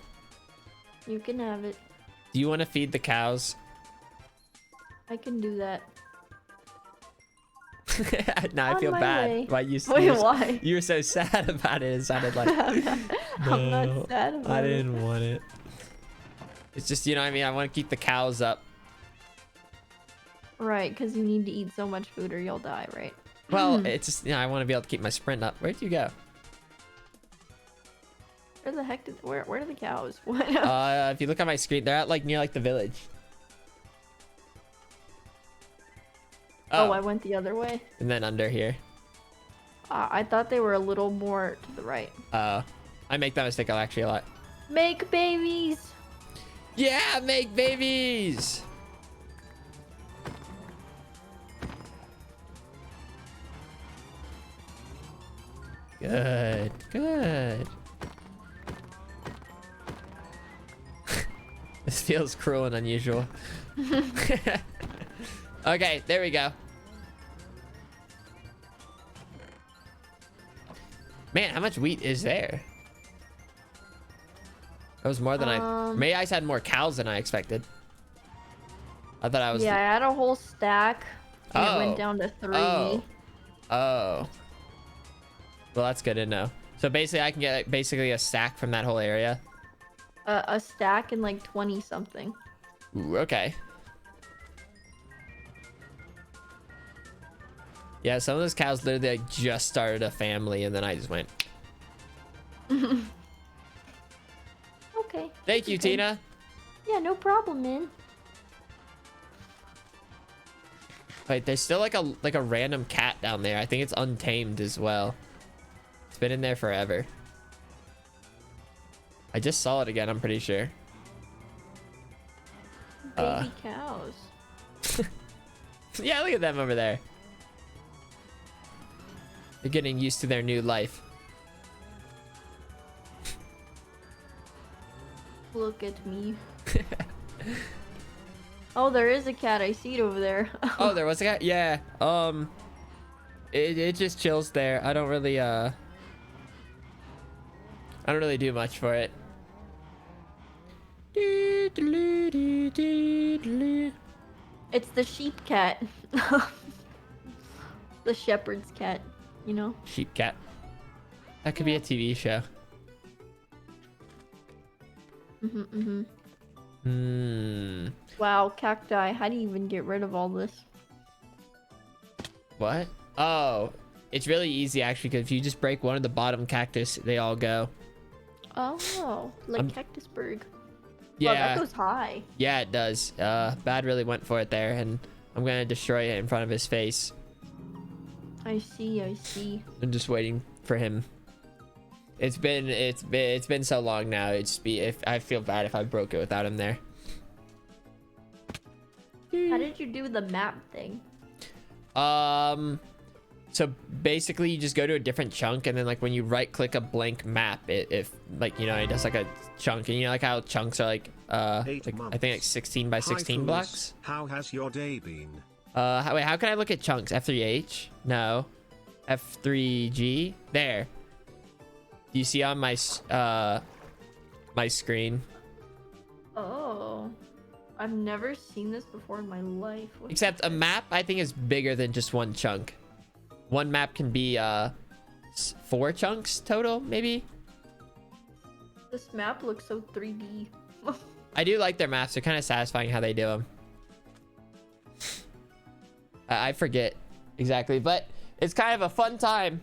you can have it. Do you want to feed the cows? I can do that. Now I On feel my bad. way. Why Wait, why? You were so sad about it. It sounded like I'm not sad about I it. didn't want it. It's just, you know what I mean? I want to keep the cows up. Right, because you need to eat so much food or you'll die, right? Well, it's just, you know, I want to be able to keep my sprint up. Where'd you go? Where the heck did where are the cows? What? If you look at my screen, they're at like near like the village. Oh, I went the other way. And then under here. I thought they were a little more to the right. I make that mistake actually a lot. Make babies. Yeah, make babies. Good. This feels cruel and unusual. Okay, there we go. Man, how much wheat is there? That was more than maybe I just had more cows than I expected. I thought I was... Yeah, I had a whole stack. And it went down to 3. Oh. Well, that's good to know. So basically, I can get basically a stack from that whole area. A stack and like 20 something. Ooh, okay. Yeah, some of those cows literally like just started a family, and then I just went. Okay. Thank you, Tina. Yeah, no problem, man. Wait, there's still like a random cat down there. I think it's untamed as well. It's been in there forever. I just saw it again, I'm pretty sure. Baby cows. Yeah, look at them over there. They're getting used to their new life. Look at me. Oh, there is a cat. I see it over there. Oh, there was a cat? Yeah. It just chills there. I don't really do much for it. It's the sheep cat. The shepherd's cat, you know? Sheep cat. That could be a TV show. Wow, cacti. How do you even get rid of all this? What? Oh, it's really easy actually, because if you just break one of the bottom cactus, they all go. Oh, like Cactusburg. Yeah. Wow, that goes high. Yeah, it does. Bad really went for it there, and I'm gonna destroy it in front of his face. I see. I'm just waiting for him. It's been so long now. I feel bad if I broke it without him there. How did you do the map thing? So basically you just go to a different chunk, and then like when you right click a blank map, it like, you know, it does like a chunk, and you know like how chunks are like I think like 16 by 16 Hi, blocks. How has your day been? Wait, how can I look at chunks? F3H? No. F3G? There. Do you see on my my screen? Oh, I've never seen this before in my life. Except a map, I think, is bigger than just one chunk. One map can be 4 chunks total, maybe. This map looks so 3D. I do like their maps. They're kind of satisfying how they do them. I forget exactly, but it's kind of a fun time.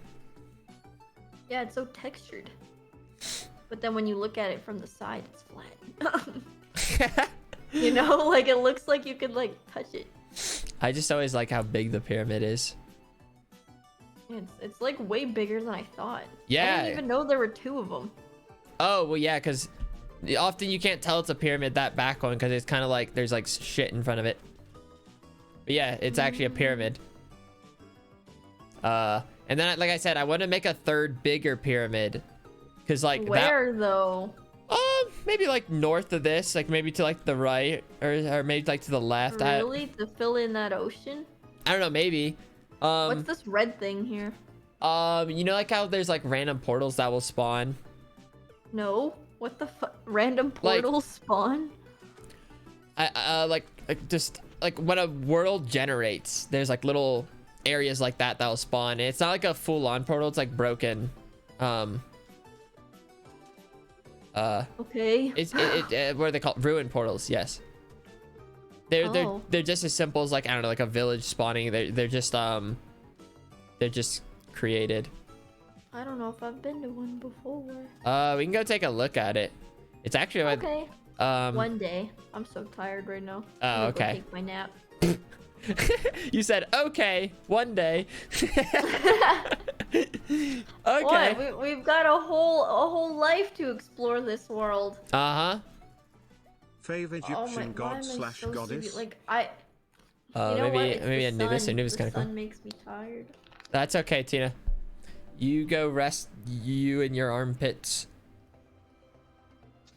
Yeah, it's so textured. But then when you look at it from the side, it's flat. You know, like it looks like you could like touch it. I just always like how big the pyramid is. It's like way bigger than I thought. Yeah. I didn't even know there were 2 of them. Oh, well, yeah, because often you can't tell it's a pyramid, that back one, because it's kind of like there's like shit in front of it. But yeah, it's actually a pyramid. And then, like I said, I want to make a 3rd bigger pyramid. Because like where though? Maybe like north of this, like maybe to like the right, or maybe like to the left. Really? To fill in that ocean? I don't know, maybe. What's this red thing here? You know like how there's like random portals that will spawn? No. What the fuck? Random portals spawn? Like just like when a world generates, there's like little areas like that will spawn. And it's not like a full-on portal, it's like broken. Okay. What are they called? Ruin portals, yes. They're just as simple as like, I don't know, like a village spawning. They're just created. I don't know if I've been to one before. We can go take a look at it. It's actually okay. One day. I'm so tired right now. Oh, I'm gonna go okay. take my nap. You said okay, one day. Okay. What? We've got a whole life to explore this world. Favorite Egyptian god slash goddess? Like I. Maybe Anubis. Anubis kind of cool. The sun makes me tired. That's okay, Tina. You go rest you in your armpits.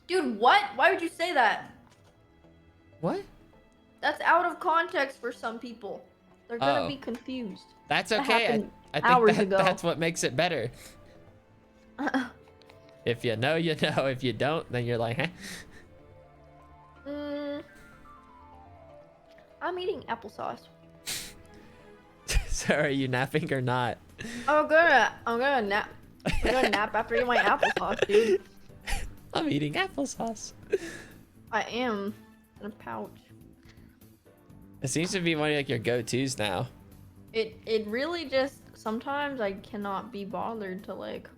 Dude, what? Why would you say that? What? That's out of context for some people. They're gonna be confused. That's That okay. happened I hours think ago. that's what makes it better. If you know, you know. If you don't, then you're like, huh? I'm eating applesauce. So are you napping or not? I'm gonna nap. I'm gonna nap after eating my applesauce, dude. I'm eating applesauce. I am in a pouch. It seems to be one of like your go-tos now. It really just sometimes I cannot be bothered to like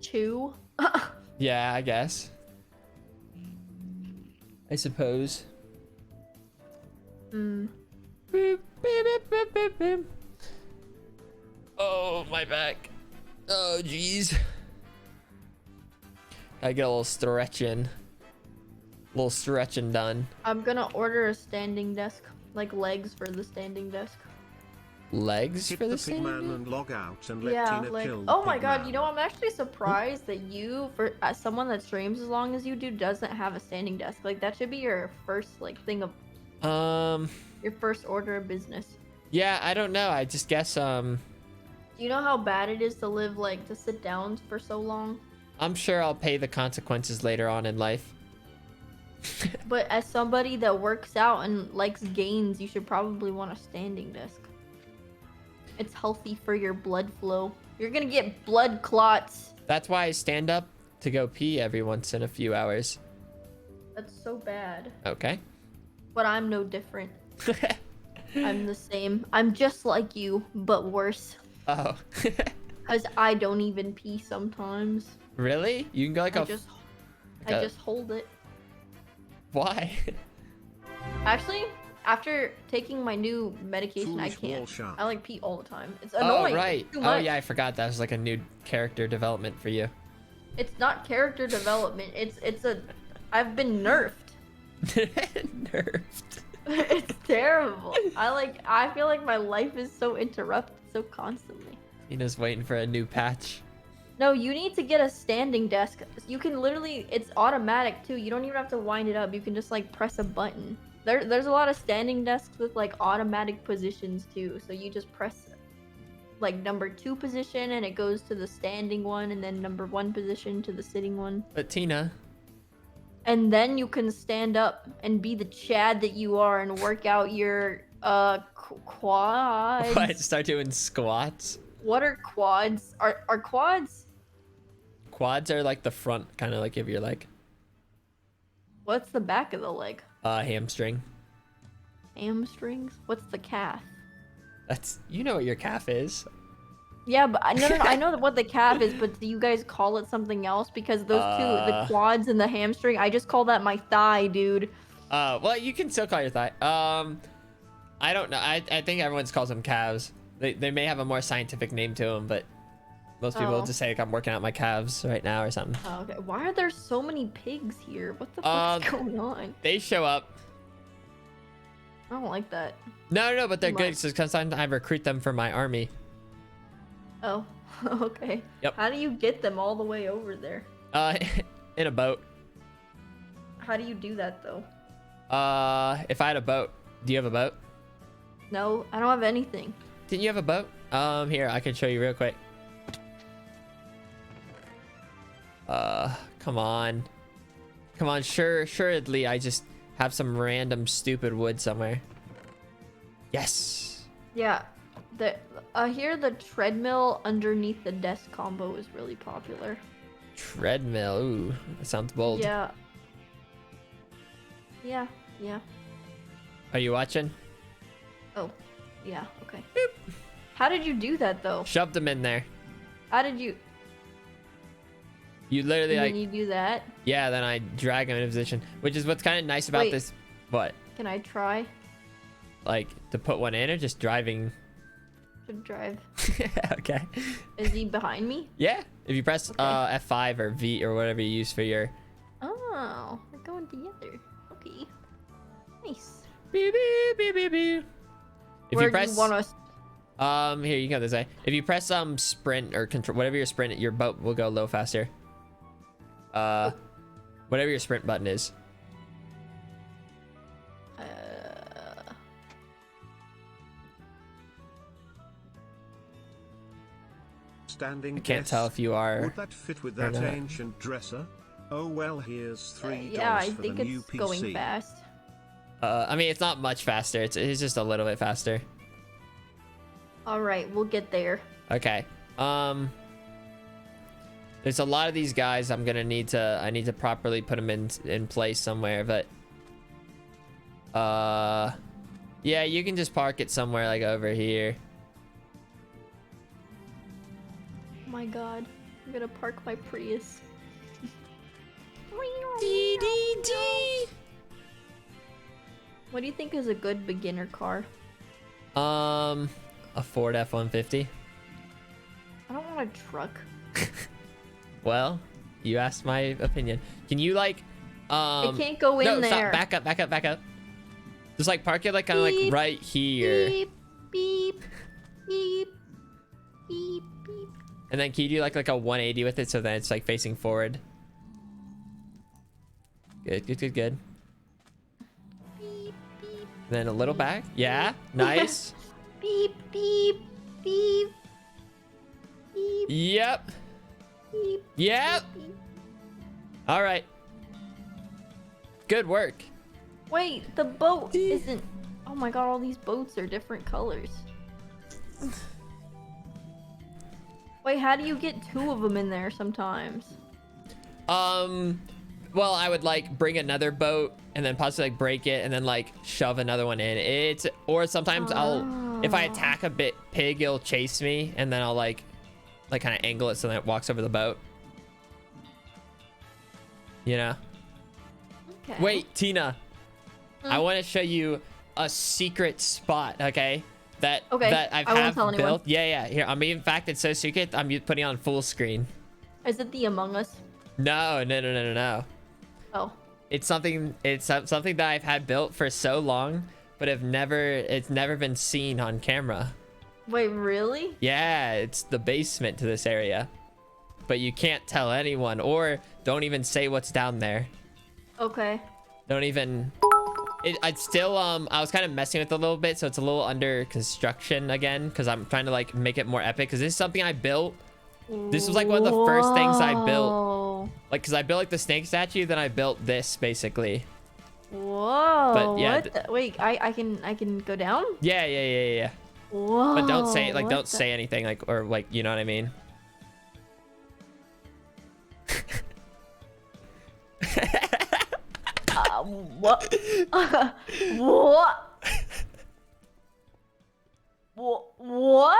chew. Yeah, I guess. I suppose. Boop, beep, beep, beep, beep, beep. Oh, my back. Oh, jeez. I get a little stretching. Done. I'm gonna order a standing desk, like legs for the standing desk. Legs Hit for the the standing pigman desk? and log out and let Yeah, Tina like kill the oh my god, pigman. you know I'm actually surprised that you, for as someone that streams as long as you do, doesn't have a standing desk. Like that should be your first like thing of your first order of business. Yeah, I don't know. I just guess Do you know how bad it is to live like to sit down for so long? I'm sure I'll pay the consequences later on in life. But as somebody that works out and likes gains, you should probably want a standing desk. It's healthy for your blood flow. You're gonna get blood clots. That's why I stand up to go pee every once in a few hours. That's so bad. Okay. But I'm no different. I'm the same. I'm just like you, but worse. Oh. Because I don't even pee sometimes. Really? You can go like I just hold it. Why? Actually, after taking my new medication, I Foolish can't. wall shot. I like pee all the time. It's annoying. Oh, right. It's too Oh, much. yeah, I forgot that was like a new character development for you. It's not character development. I've been nerfed. Nerfed. It's terrible. I feel like my life is so interrupted so constantly. Tina's waiting for a new patch. No, you need to get a standing desk. You can literally, it's automatic too. You don't even have to wind it up. You can just like press a button. There's a lot of standing desks with like automatic positions too. So you just press like number 2 position and it goes to the standing one, and then number 1 position to the sitting one. But Tina. And then you can stand up and be the Chad that you are and work out your quads. What? Start doing squats? What are quads? Are quads? Quads are like the front, kind of like of your leg. What's the back of the leg? Hamstring. Hamstrings? What's the calf? That's, you know what your calf is. Yeah, but no, I know what the calf is, but do you guys call it something else? Because those two, the quads and the hamstring, I just call that my thigh, dude. Well, you can still call your thigh. I don't know. I think everyone calls them calves. They may have a more scientific name to them, but most people just say like I'm working out my calves right now or something. Oh, okay. Why are there so many pigs here? What the fuck is going on? They show up. I don't like that. No, but they're good because sometimes I recruit them for my army. Oh, okay. Yep. How do you get them all the way over there? In a boat. How do you do that though? If I had a boat. Do you have a boat? No, I don't have anything. Didn't you have a boat? Here, I can show you real quick. Come on. Come on, assuredly I just have some random stupid wood somewhere. Yes. Yeah. Here the treadmill underneath the desk combo is really popular. Treadmill, ooh, that sounds bold. Yeah. Yeah. Are you watching? Oh, yeah, okay. Boop. How did you do that though? Shoved them in there. How did you? You literally like. Then you do that? Yeah, then I drag them in a position, which is what's kind of nice about this. What? Can I try? Like to put one in or just driving? To drive. Okay. Is he behind me? Yeah. If you press F5 or V or whatever you use for your. Oh, we're going together. Okay. Nice. Beep, beep, beep, beep, beep. If Where you press, do you want us? Here you go this way. If you press sprint or control, whatever your sprint, your boat will go a little faster. Whatever your sprint button is. Standing I can't tell if you are. Would that fit with that ancient dresser? Oh well, here's $3 Yeah, I for think the new it's PC. going fast. I mean, it's not much faster. It's just a little bit faster. All right, we'll get there. Okay. There's a lot of these guys I'm gonna need to. I need to properly put them in place somewhere, but. Yeah, you can just park it somewhere like over here. Oh my god, I'm gonna park my Prius. What do you think is a good beginner car? A Ford F-150. I don't want a truck. Well, you asked my opinion. Can you like it can't go in there. Stop. Back up. Just like park it like kind of like right here. Beep, beep, beep, beep, beep. And then can you do like a 180 with it so then it's like facing forward? Good. Beep, beep. Then a little back. Yeah, nice. Beep, beep, beep, beep. Yep. Beep, Yep. beep. All right. Good work. Wait, the boat isn't. Oh my god, all these boats are different colors. Wait, how do you get 2 of them in there sometimes? Well, I would like bring another boat and then possibly like break it and then like shove another one in. Or sometimes if I attack a pig, it'll chase me and then I'll like kind of angle it so that it walks over the boat. You know? Okay. Wait, Tina. I want to show you a secret spot, okay? That I've I won't tell anyone. built. Yeah. Here, I mean, in fact, it's so secret. I'm putting it on full screen. Is it the Among Us? No. Oh. It's something that I've had built for so long. but it's never been seen on camera. Wait, really? Yeah, it's the basement to this area. But you can't tell anyone, or don't even say what's down there. Okay. Don't even... I'd still, I was kind of messing with it a little bit, so it's a little under construction again, because I'm trying to, like, make it more epic, because this is something I built. This was, like, one of the first things I built. Like, because I built, like, the snake statue, then I built this, basically. Whoa. But, yeah, What wait, I can go down? Yeah. Whoa. But don't say, like, don't what say anything, like, or, like, you know what I mean? What? What? What?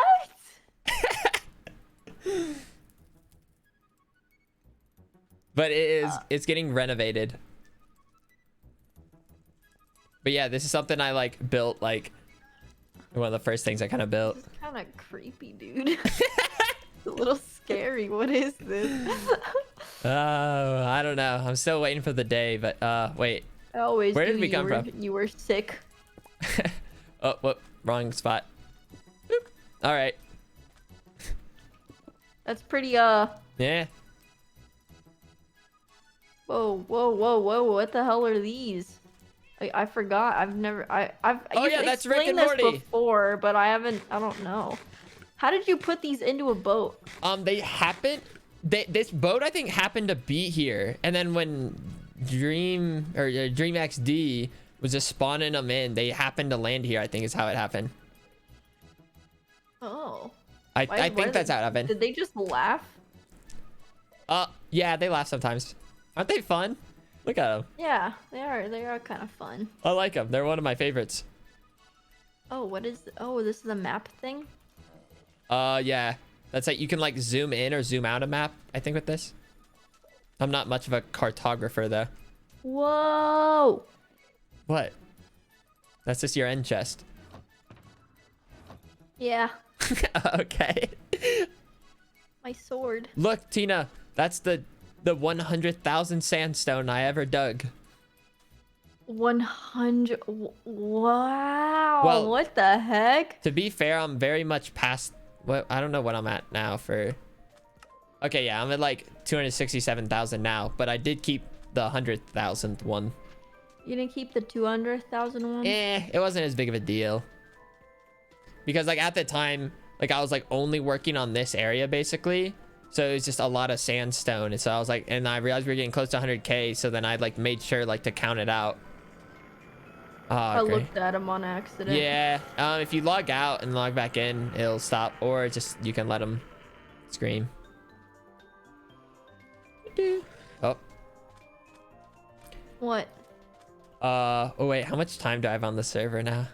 But it's getting renovated. But yeah, this is something I like built, like one of the first things I kind of built. This is kind of creepy, dude. It's a little scary. What is this? Oh, I don't know. I'm still waiting for the day, but wait. I always Where knew did we come from? You were sick. Oh, whoop, wrong spot. Boop. All right. That's pretty Yeah. Whoa. What the hell are these? I forgot. I've Oh, yeah, that's Rick and explained Morty. this before, but I don't know. How did you put these into a boat? They happened. This boat I think happened to be here, and then when Dream XD was just spawning them in, they happened to land here. I think is how it happened. Oh. I think that's how it happened. Did they just laugh? Yeah, they laugh sometimes. Aren't they fun? Look at them. Yeah, they are. They are kind of fun. I like them. They're one of my favorites. Oh, what is? Oh, this is a map thing. Yeah. That's like you can like zoom in or zoom out a map, I think, with this. I'm not much of a cartographer though. Whoa! What? That's just your end chest. Yeah. Okay. My sword. Look, Tina, that's the 100,000 sandstone I ever dug. 100. Wow. Well, what the heck? To be fair, I'm very much past what I don't know what I'm at now for. Okay, yeah, I'm at like 267,000 now, but I did keep the 100,000 one. You didn't keep the 200,000 one? It wasn't as big of a deal. Because like at the time, like I was like only working on this area basically. So it was just a lot of sandstone. And so I was like, and I realized we were getting close to 100K. So then I like made sure like to count it out. I looked at him on accident. Yeah. If you log out and log back in, it'll stop. Or just you can let him scream. Oh. What? Oh wait, how much time do I have on the server now?